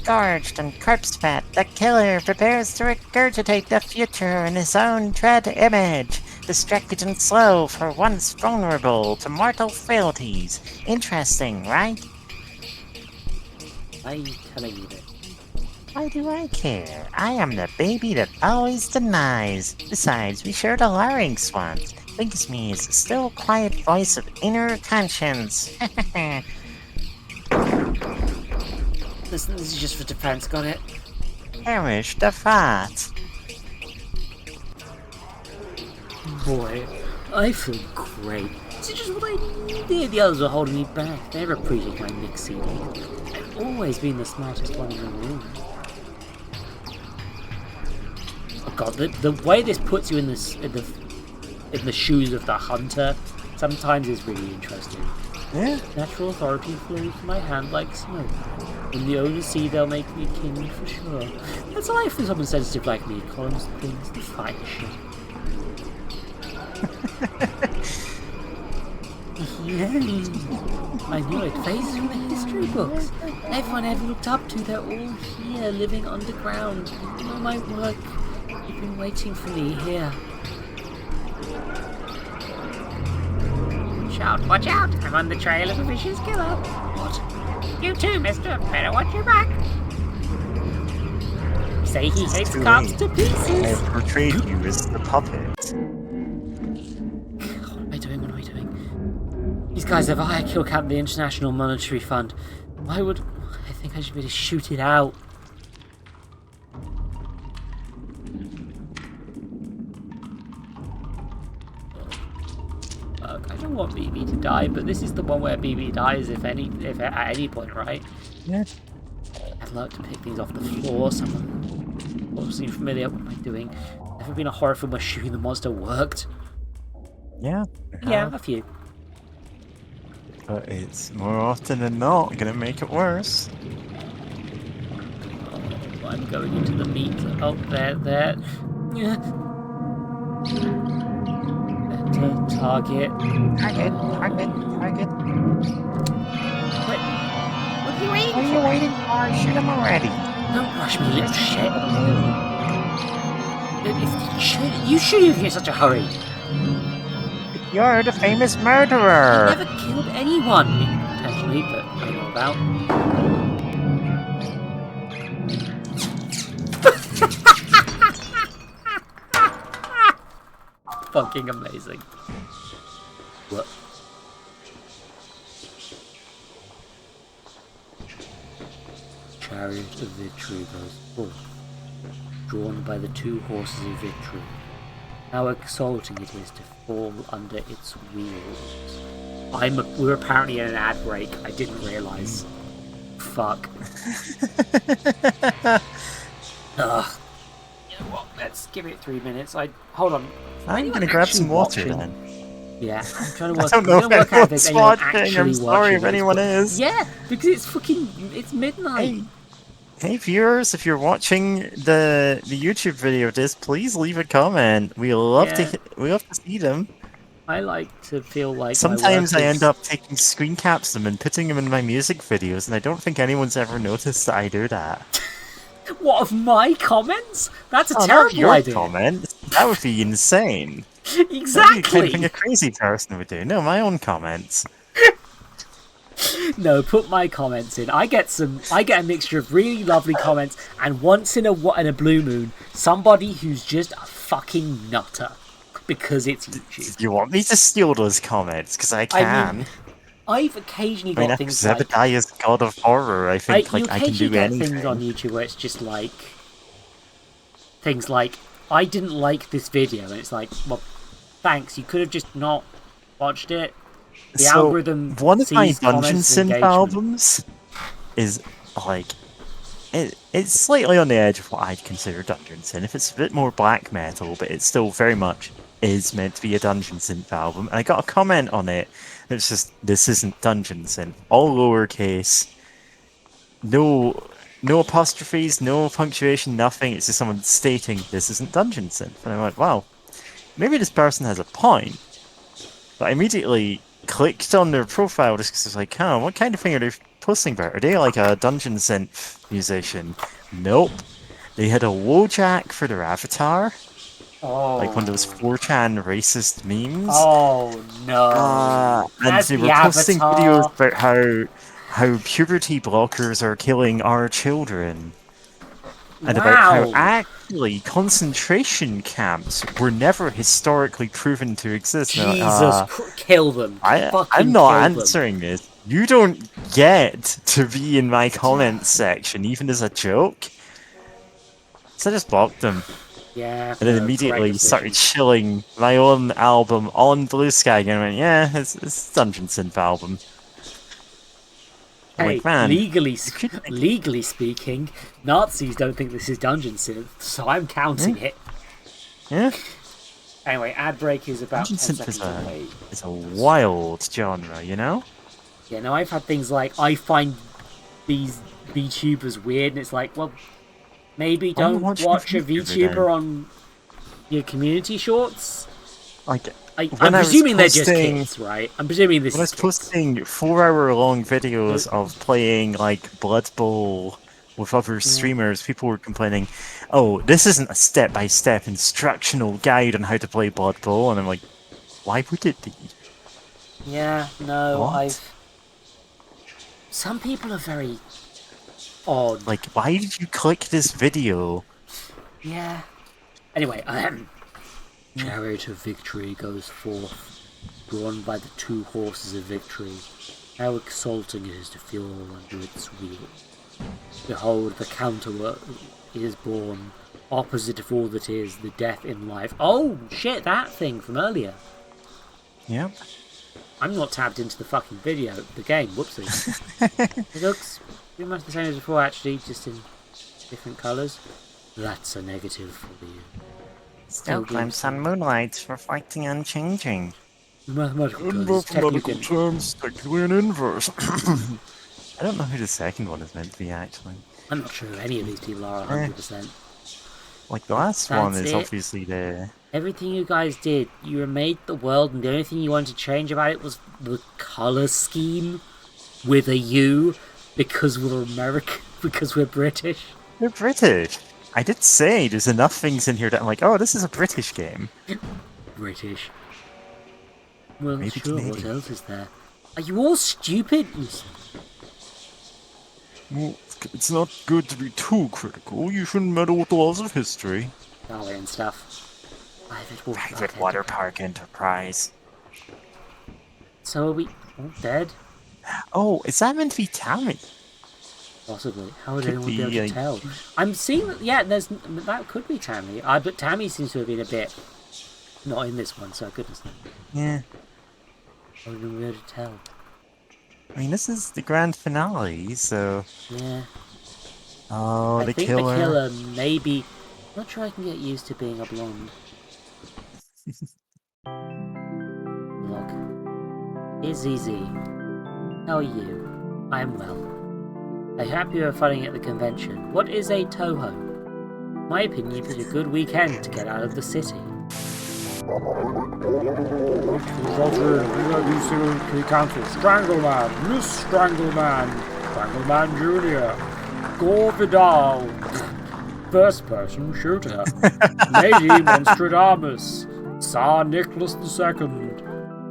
S2: Gorged and corpse fat, the killer prepares to regurgitate the future in his own dread image. Distracted and slow for once vulnerable to mortal frailties. Interesting, right?
S1: Why are you telling me this?
S2: Why do I care? I am the baby that always denies. Besides, we shared a larynx once. Thinks me is a still quiet voice of inner conscience.
S1: Listen, this is just for defense, got it?
S2: Perish the fat.
S1: Boy, I feel great. This is just what I needed. The others are holding me back. They're appreciating my mix CD. I've always been the smartest one in the room. Oh god, the way this puts you in the shoes of the hunter sometimes is really interesting.
S2: Yeah.
S1: Natural authority flows from my hand like smoke. When the owners see, they'll make me king for sure. That's life for someone sensitive like me. Columns things to fight shit. Yeah, I knew it. Phases from the history books. Everyone I ever looked up to, they're all here, living underground. You know my work. You've been waiting for me here. Watch out! I'm on the trail of a vicious killer. What? You too, mister. Better watch your back. Say he hates cops to
S2: I
S1: pieces.
S2: have portrayed you as the puppet.
S1: What am I doing? What am I doing? These guys have a higher kill count than the International Monetary Fund. Why would... I think I should be able to shoot it out. I don't want BB to die, but this is the one where BB dies if at any point, right?
S2: Yeah.
S1: I'd like to pick things off the floor. Someone seems familiar. What am I doing? Never been a horror film where shooting the monster worked.
S2: Yeah.
S1: Yeah, a few.
S2: But it's more often than not gonna make it worse.
S1: Oh, I'm going into the meat. Oh, there. Yeah. Target.
S2: Target.
S1: What are you waiting
S2: What are you waiting for? Shoot him already.
S1: Don't rush me, little shit. You shouldn't if you're in such a hurry.
S2: You're the famous
S1: I
S2: murderer.
S1: never killed anyone. Intentionally, but I know about. Fucking amazing. What? Chariot of Victory goes forth, drawn by the two horses of victory. How exalting it is to fall under its wheels. We're apparently in an ad break. I didn't realise. Fuck. Ugh. You know what? Let's give it 3 minutes. Hold on.
S2: I'm gonna grab some water then.
S1: Yeah, I'm trying to work.
S2: I don't know if
S1: work out if there's
S2: anyone's
S1: anyone
S2: watching.
S1: actually
S2: I'm sorry if
S1: watching
S2: anyone
S1: this,
S2: is.
S1: Yeah, because it's midnight.
S2: Hey viewers, if you're watching the YouTube video of this, please leave a comment. We love to see them.
S1: I like to feel like
S2: sometimes I end up taking screen caps them and putting them in my music videos, and I don't think anyone's ever noticed that I do that.
S1: What, of my comments? That's a
S2: not
S1: terrible
S2: your
S1: idea.
S2: comments. That would be insane.
S1: Exactly.
S2: That'd be the kind of thing a crazy person would do. No, my own comments.
S1: No, put my comments in. I get a mixture of really lovely comments, and once in a blue moon, somebody who's just a fucking nutter because it's YouTube.
S2: You want me to steal those comments? Because I can.
S1: I mean, I've occasionally got things like
S2: Zebediah's God of Horror. I think I can do anything.
S1: Things on YouTube where it's just like things like I didn't like this video, and it's like, well, thanks. You could have just not watched it. The algorithm.
S2: One of my
S1: sees
S2: Dungeon
S1: comments
S2: Synth
S1: and engagement.
S2: albums is like it's slightly on the edge of what I'd consider Dungeon Synth. If it's a bit more black metal, but it still very much is meant to be a Dungeon Synth album. And I got a comment on it. It's just, this isn't Dungeon Synth. All lowercase. No apostrophes, no punctuation, nothing. It's just someone stating this isn't Dungeon Synth. And I went, wow, maybe this person has a point. But I immediately clicked on their profile just because I was like, huh, what kind of thing are they posting about? Are they like a Dungeon Synth musician? Nope. They had a Wojak for their avatar.
S1: Oh.
S2: Like one of those 4chan racist memes.
S1: Oh no.
S2: And they were posting videos about how puberty blockers are killing our children. And about how actually concentration camps were never historically proven to exist.
S1: Jesus, kill them.
S2: I'm not answering this. You don't get to be in my comments section, even as a joke. So I just blocked them.
S1: Yeah.
S2: And then
S1: no,
S2: immediately
S1: correct
S2: started
S1: decision.
S2: shilling my own album on Blue Sky, and I went, yeah, it's Dungeon Synth album. I'm
S1: Hey,
S2: like, man,
S1: legally,
S2: you could make
S1: legally speaking, Nazis don't think this is Dungeon Synth, so I'm counting it.
S2: yeah.
S1: Anyway, ad break is about
S2: Dungeon
S1: 10
S2: Synth
S1: seconds away.
S2: is a wild genre, you know?
S1: Yeah, now I've had things like, I find these VTubers weird, and it's like, well, maybe
S2: Why are you
S1: don't
S2: watching
S1: watch a
S2: VTuber then?
S1: VTuber on your community shorts.
S2: Like,
S1: I'm
S2: when I was
S1: presuming they're just
S2: posting,
S1: kids, right? I'm presuming this
S2: when I
S1: is
S2: was
S1: kids.
S2: posting 4-hour-long videos of playing like Blood Bowl with other streamers, people were complaining, "Oh, this isn't a step-by-step instructional guide on how to play Blood Bowl," and I'm like, "Why would it be?"
S1: Yeah, no,
S2: What?
S1: Some people are very odd.
S2: Like, why did you click this video?
S1: Yeah. Anyway, Chariot of Victory goes forth, drawn by the two horses of victory. How exalting it is to feel under its wheel. Behold, the counterwork is born, opposite of all that is, the death in life. Oh, shit, that thing from earlier.
S2: Yep.
S1: I'm not tabbed into the fucking video, the game, whoopsie. It looks pretty much the same as before, actually, just in different colours. That's a negative for you.
S2: Still glimpse on moonlight, reflecting unchanging.
S1: In mathematical
S4: In
S1: terms,
S4: mathematical terms, technically an inverse.
S2: I don't know who the second one is meant to be, actually.
S1: I'm not sure who any of these people are 100%.
S2: Like, the last one
S1: That's
S2: is
S1: it.
S2: obviously the...
S1: Everything you guys did, you remade the world, and the only thing you wanted to change about it was the colour scheme with a U, because we're American, because we're British.
S2: They're British! I did say there's enough things in here that I'm like, oh, this is a British game.
S1: British. Well,
S2: Maybe
S1: sure, what
S2: Canadian.
S1: else is there? Are you all stupid?
S4: Well, it's not good to be too critical. You shouldn't meddle with the laws of history.
S1: Darwin and stuff.
S2: Private Water Park Enterprise.
S1: So are we all dead?
S2: Oh, is that meant to be Tammy?
S1: Possibly. How would
S2: Could
S1: anyone be able
S2: be,
S1: to tell? I'm seeing that, yeah, that could be Tammy. But Tammy seems to have been a bit not in this one, so goodness knows.
S2: Yeah.
S1: I wouldn't be able to tell.
S2: I mean, this is the grand finale, so...
S1: Yeah.
S2: Oh,
S1: I
S2: the
S1: think
S2: killer.
S1: the killer maybe... I'm not sure I can get used to being a blonde. Look. It's easy. How are you? I am well. I hope you are fighting at the convention. What is a Toho? My opinion is a good weekend to get out of the city.
S5: Resulted in the council. Strangleman, Miss Strangleman, Strangleman Jr., Gore Vidal, first person shooter, Lady Monstradamus, Tsar Nicholas II,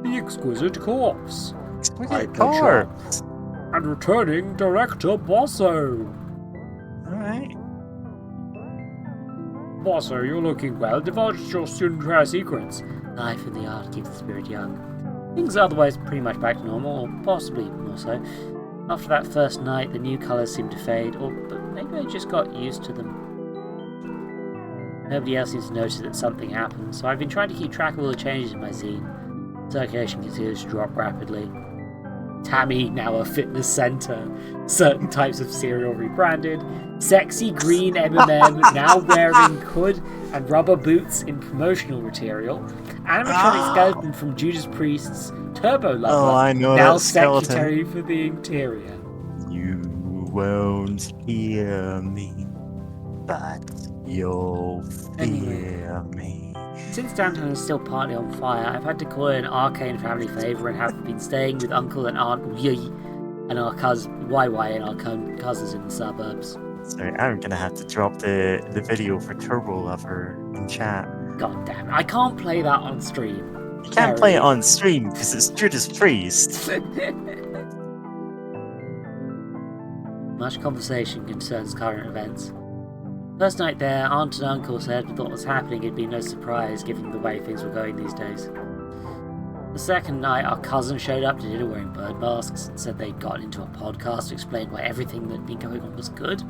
S5: the Exquisite Corpse,
S2: Exquisite
S5: Butcher,
S2: Corpse.
S5: and returning Director Bosso.
S2: Alright.
S5: Bosso, you're looking well. Divulge your student rare secrets.
S1: Life in the art keeps the spirit young. Things are otherwise pretty much back to normal, or possibly more so. After that first night, the new colours seemed to fade, but maybe I just got used to them. Nobody else seems to notice that something happened, so I've been trying to keep track of all the changes in my zine. Circulation continues to drop rapidly. Tammy, now a fitness centre. Certain types of cereal rebranded. Sexy green M&M, now wearing hood and rubber boots in promotional material. Animatronic skeleton from Judas Priest's Turbo Lover,
S2: Oh, I know
S1: now
S2: that skeleton.
S1: secretary for the interior.
S2: You won't hear me, but you'll feel me.
S1: Since downtown is still partly on fire, I've had to call it an arcane family favour and have been staying with Uncle and Aunt Yi and our cousin YY and our cousins in the suburbs.
S2: Sorry, I'm gonna have to drop the video for Turbo Lover in chat.
S1: God damn it, I can't play that on stream.
S2: You can't play it on stream because it's Judas Priest.
S1: Much conversation concerns current events. First night there, Aunt and Uncle said what was happening had been no surprise given the way things were going these days. The second night, our cousin showed up to dinner wearing bird masks and said they'd gotten into a podcast to explain why everything that had been going on was good.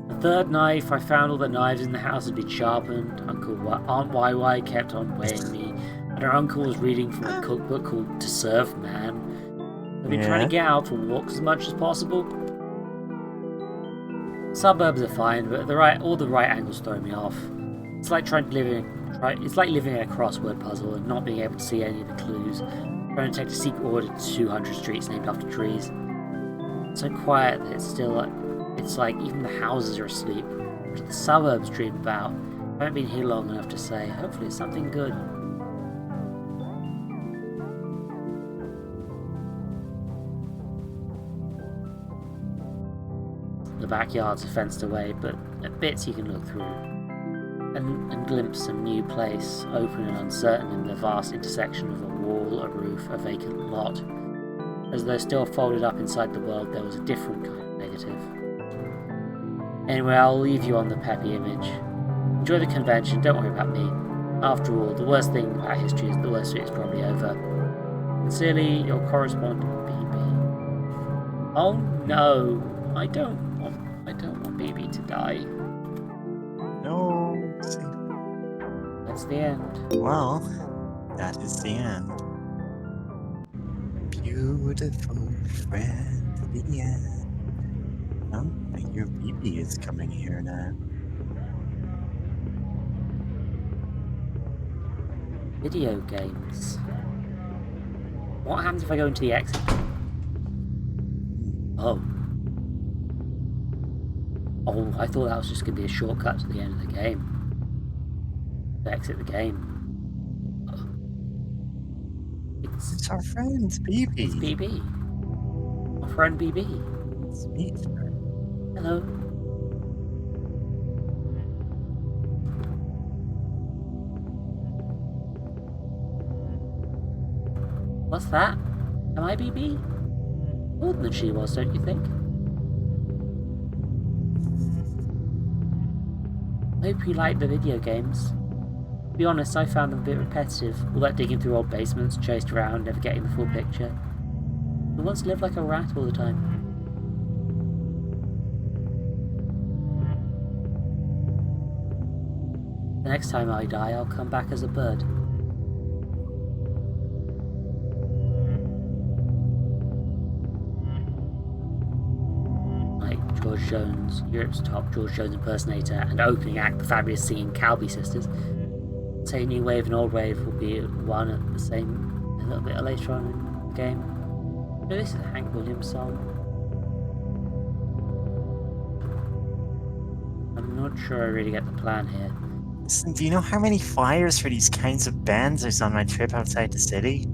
S1: The third knife, I found all the knives in the house had been sharpened. Aunt YY kept on weighing me, and her uncle was reading from a cookbook called To Serve Man. I've been trying to get out for walks as much as possible. Suburbs are fine, but all the right angles throw me off. It's like living in a crossword puzzle and not being able to see any of the clues. Trying to take a secret order to 200 streets named after trees. It's so quiet that it's like even the houses are asleep. What do the suburbs dream about? I haven't been here long enough to say. Hopefully it's something good. The backyards are fenced away, but at bits you can look through and glimpse a new place, open and uncertain in the vast intersection of a wall, a roof, a vacant lot. As though still folded up inside the world, there was a different kind of negative. Anyway, I'll leave you on the peppy image. Enjoy the convention, don't worry about me. After all, the worst thing about history is the worst of it is probably over. Sincerely, your correspondent, BB. Oh no, I don't want BB to die.
S2: No.
S1: That's the end.
S2: Well, that is the end. Beautiful friend, the end. Oh, I hear BB is coming here now.
S1: Video games. What happens if I go into the exit? Oh. Oh, I thought that was just going to be a shortcut to the end of the game. To exit the game.
S2: It's our friend, BB.
S1: It's BB. My friend BB.
S2: It's me, friend.
S1: Hello. What's that? Am I BB? Older than she was, don't you think? I hope you like the video games. To be honest, I found them a bit repetitive. All that digging through old basements, chased around, never getting the full picture. I once lived like a rat all the time. The next time I die, I'll come back as a bird. Like George Jones, Europe's top George Jones impersonator, and opening act, the fabulous singing Calby sisters. Say new wave and old wave will be one at the same a little bit later on in the game. No, this is a Hank Williams song. I'm not sure I really get the plan here.
S2: Listen, do you know how many flyers for these kinds of bands there's on my trip outside the city?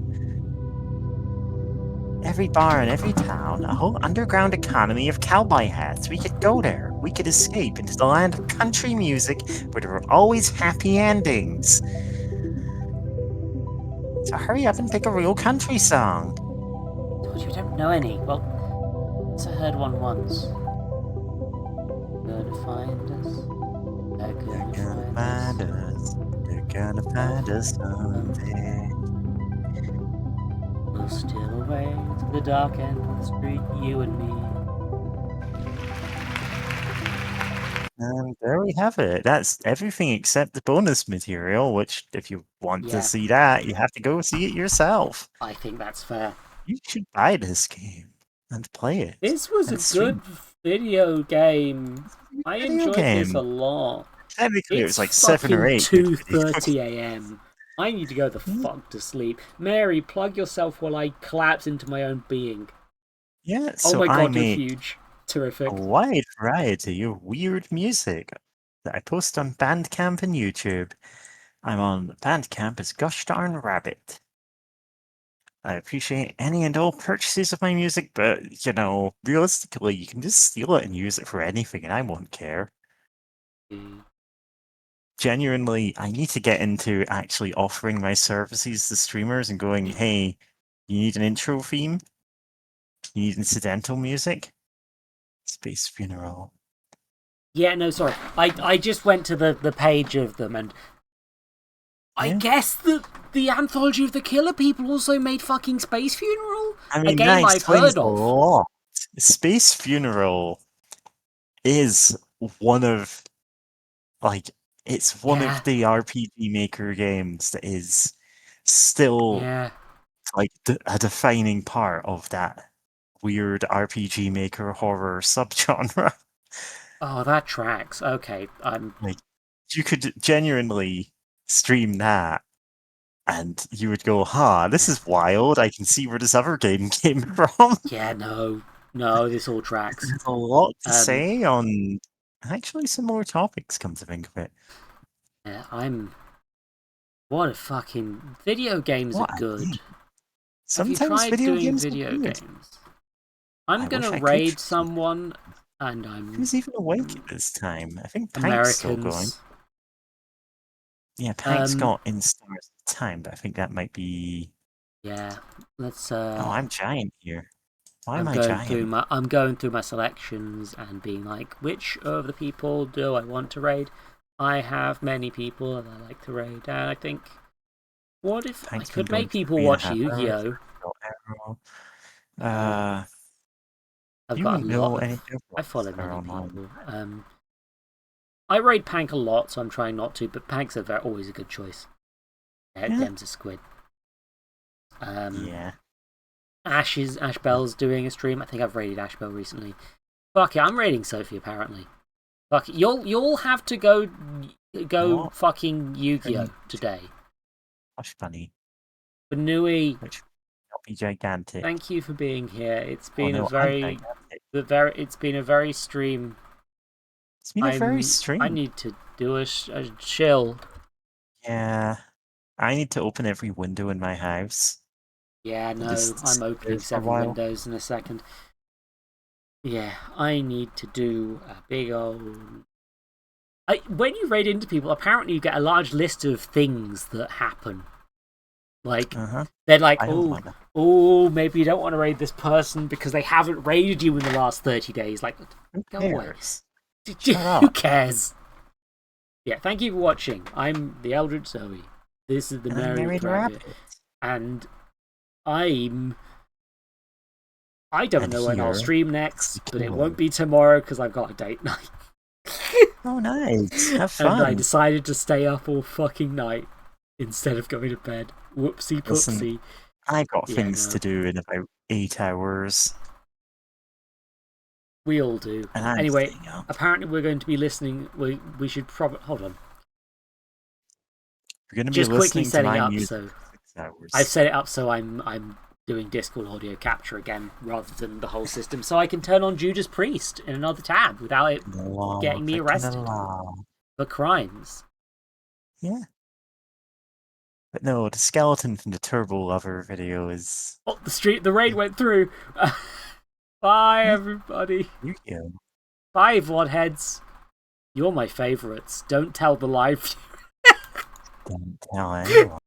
S2: Every bar in every town, a whole underground economy of cowboy hats. We could go there. We could escape into the land of country music where there are always happy endings. So hurry up and pick a real country song.
S1: Told you don't know any. Well, I heard one once. Gonna find us. They're gonna find us.
S2: They're gonna find us someday.
S1: We'll steal away to the dark end of the street, you and me.
S2: And there we have it. That's everything except the bonus material, which, if you want
S1: Yeah.
S2: to see that, you have to go see it yourself.
S1: I think that's fair.
S2: You should buy this game and play it.
S1: This was
S2: And
S1: a
S2: stream.
S1: good video game. I
S2: Video
S1: enjoyed this
S2: game.
S1: a lot.
S2: Technically, it was
S1: It's
S2: like 7 or 8.
S1: fucking 2:30 a.m. I need to go the fuck to sleep. Mary, plug yourself while I collapse into my own being.
S2: Yeah,
S1: Oh
S2: so
S1: my
S2: I
S1: god, you're
S2: made
S1: huge. Terrific.
S2: a wide variety of weird music that I post on Bandcamp and YouTube. I'm on Bandcamp as Gosh Darn Rabbit. I appreciate any and all purchases of my music, but, realistically, you can just steal it and use it for anything, and I won't care. Genuinely, I need to get into actually offering my services to streamers and going, hey, you need an intro theme? You need incidental music? Space Funeral.
S1: Yeah, no, sorry. I just went to the page of them, and I
S2: Yeah.
S1: guess the Anthology of the Killer people also made fucking Space Funeral?
S2: I mean,
S1: a game
S2: that
S1: I've
S2: explains
S1: heard
S2: a
S1: of.
S2: lot. Space Funeral is one of like it's one
S1: Yeah.
S2: of the RPG Maker games that is still
S1: Yeah.
S2: like a defining part of that weird RPG Maker horror subgenre.
S1: Oh, that tracks. Okay,
S2: Like you could genuinely stream that and you would go, "Ha, this is wild. I can see where this other game came from."
S1: yeah, no, this all tracks.
S2: There's a lot to
S1: Um,
S2: say on actually similar topics, come to think of it.
S1: Yeah, what a fucking video games are
S2: What a
S1: good.
S2: game.
S1: Have you
S2: Sometimes
S1: tried
S2: video
S1: doing
S2: games are
S1: video
S2: good.
S1: games? I'm
S2: I
S1: gonna
S2: wish I could
S1: raid
S2: try some.
S1: someone, and
S2: Who's even awake at this time? I think Pank's still going.
S1: Americans.
S2: Yeah, Pank's got in stars at the time, but I think that might be.
S1: Yeah, let's.
S2: Oh, I'm giant here. Why am
S1: I'm
S2: I giant?
S1: going through my selections and being like, which of the people do I want to raid? I have many people and I like to raid, and I think, what if
S2: Pank's
S1: I
S2: been
S1: could make
S2: going for
S1: people
S2: 3.5
S1: watch Yu-Gi-Oh?
S2: hours. Arrow.
S1: I've
S2: You
S1: got a
S2: wouldn't know
S1: lot
S2: any
S1: of.
S2: difference.
S1: I follow
S2: They're
S1: many
S2: online.
S1: people. I raid Pank a lot, so I'm trying not to. But Pank's always a good choice.
S2: Yeah.
S1: Them's a squid.
S2: Yeah.
S1: Ash Bell's doing a stream. I think I've raided Ash Bell recently. Fuck it, I'm raiding Sophie apparently. Fuck it, you'll have to go
S2: What?
S1: fucking Yu-Gi-Oh today.
S2: Hush Bunny,
S1: Banui,
S2: which will not be gigantic.
S1: thank you for being here. It's
S2: Oh
S1: been
S2: no, I'm gigantic.
S1: it's been a very stream.
S2: It's been a very stream.
S1: I need to do a chill.
S2: Yeah. I need to open every window in my house.
S1: Yeah, no,
S2: Just
S1: I'm
S2: sit
S1: opening
S2: there for a
S1: several
S2: while.
S1: windows in a second. Yeah, I need to do a big old. When you raid into people, apparently you get a large list of things that happen. Like, they're like,
S2: I don't wanna.
S1: oh, maybe you don't want to raid this person because they haven't raided you in the last 30 days. Like,
S2: Who
S1: go away.
S2: cares?
S1: Who cares? Yeah, thank you for watching. I'm the Eldritch Zoe. This is the
S2: And I'm
S1: Mary
S2: Married
S1: Rabbit.
S2: Rabbit.
S1: And I don't
S2: And
S1: know when I'll
S2: here
S1: stream
S2: is
S1: next,
S2: the
S1: but it
S2: killer.
S1: won't be tomorrow because I've got a date night.
S2: Oh, nice. Have
S1: And I
S2: fun.
S1: decided to stay up all fucking night instead of going to bed. Whoopsie
S2: Listen,
S1: poopsie.
S2: I got
S1: Yeah,
S2: things
S1: no.
S2: to do in about 8 hours.
S1: We all do.
S2: And I'm
S1: Anyway,
S2: staying up.
S1: apparently we're going to be listening. We should probably hold on.
S2: We're going to be
S1: Just quickly
S2: listening to
S1: setting
S2: my
S1: up.
S2: music
S1: So
S2: for 6 hours.
S1: I've set it up so I'm doing Discord audio capture again rather than the whole system, so I can turn on Judas Priest in another tab without it getting me arrested for crimes.
S2: Yeah. But no, the skeleton from the Turbo Lover video is.
S1: Oh, the raid went through. Bye, everybody.
S2: Yu-Gi-Oh!
S1: Bye, Vlodheads. You're my favourites. Don't tell the live.
S2: Don't tell anyone.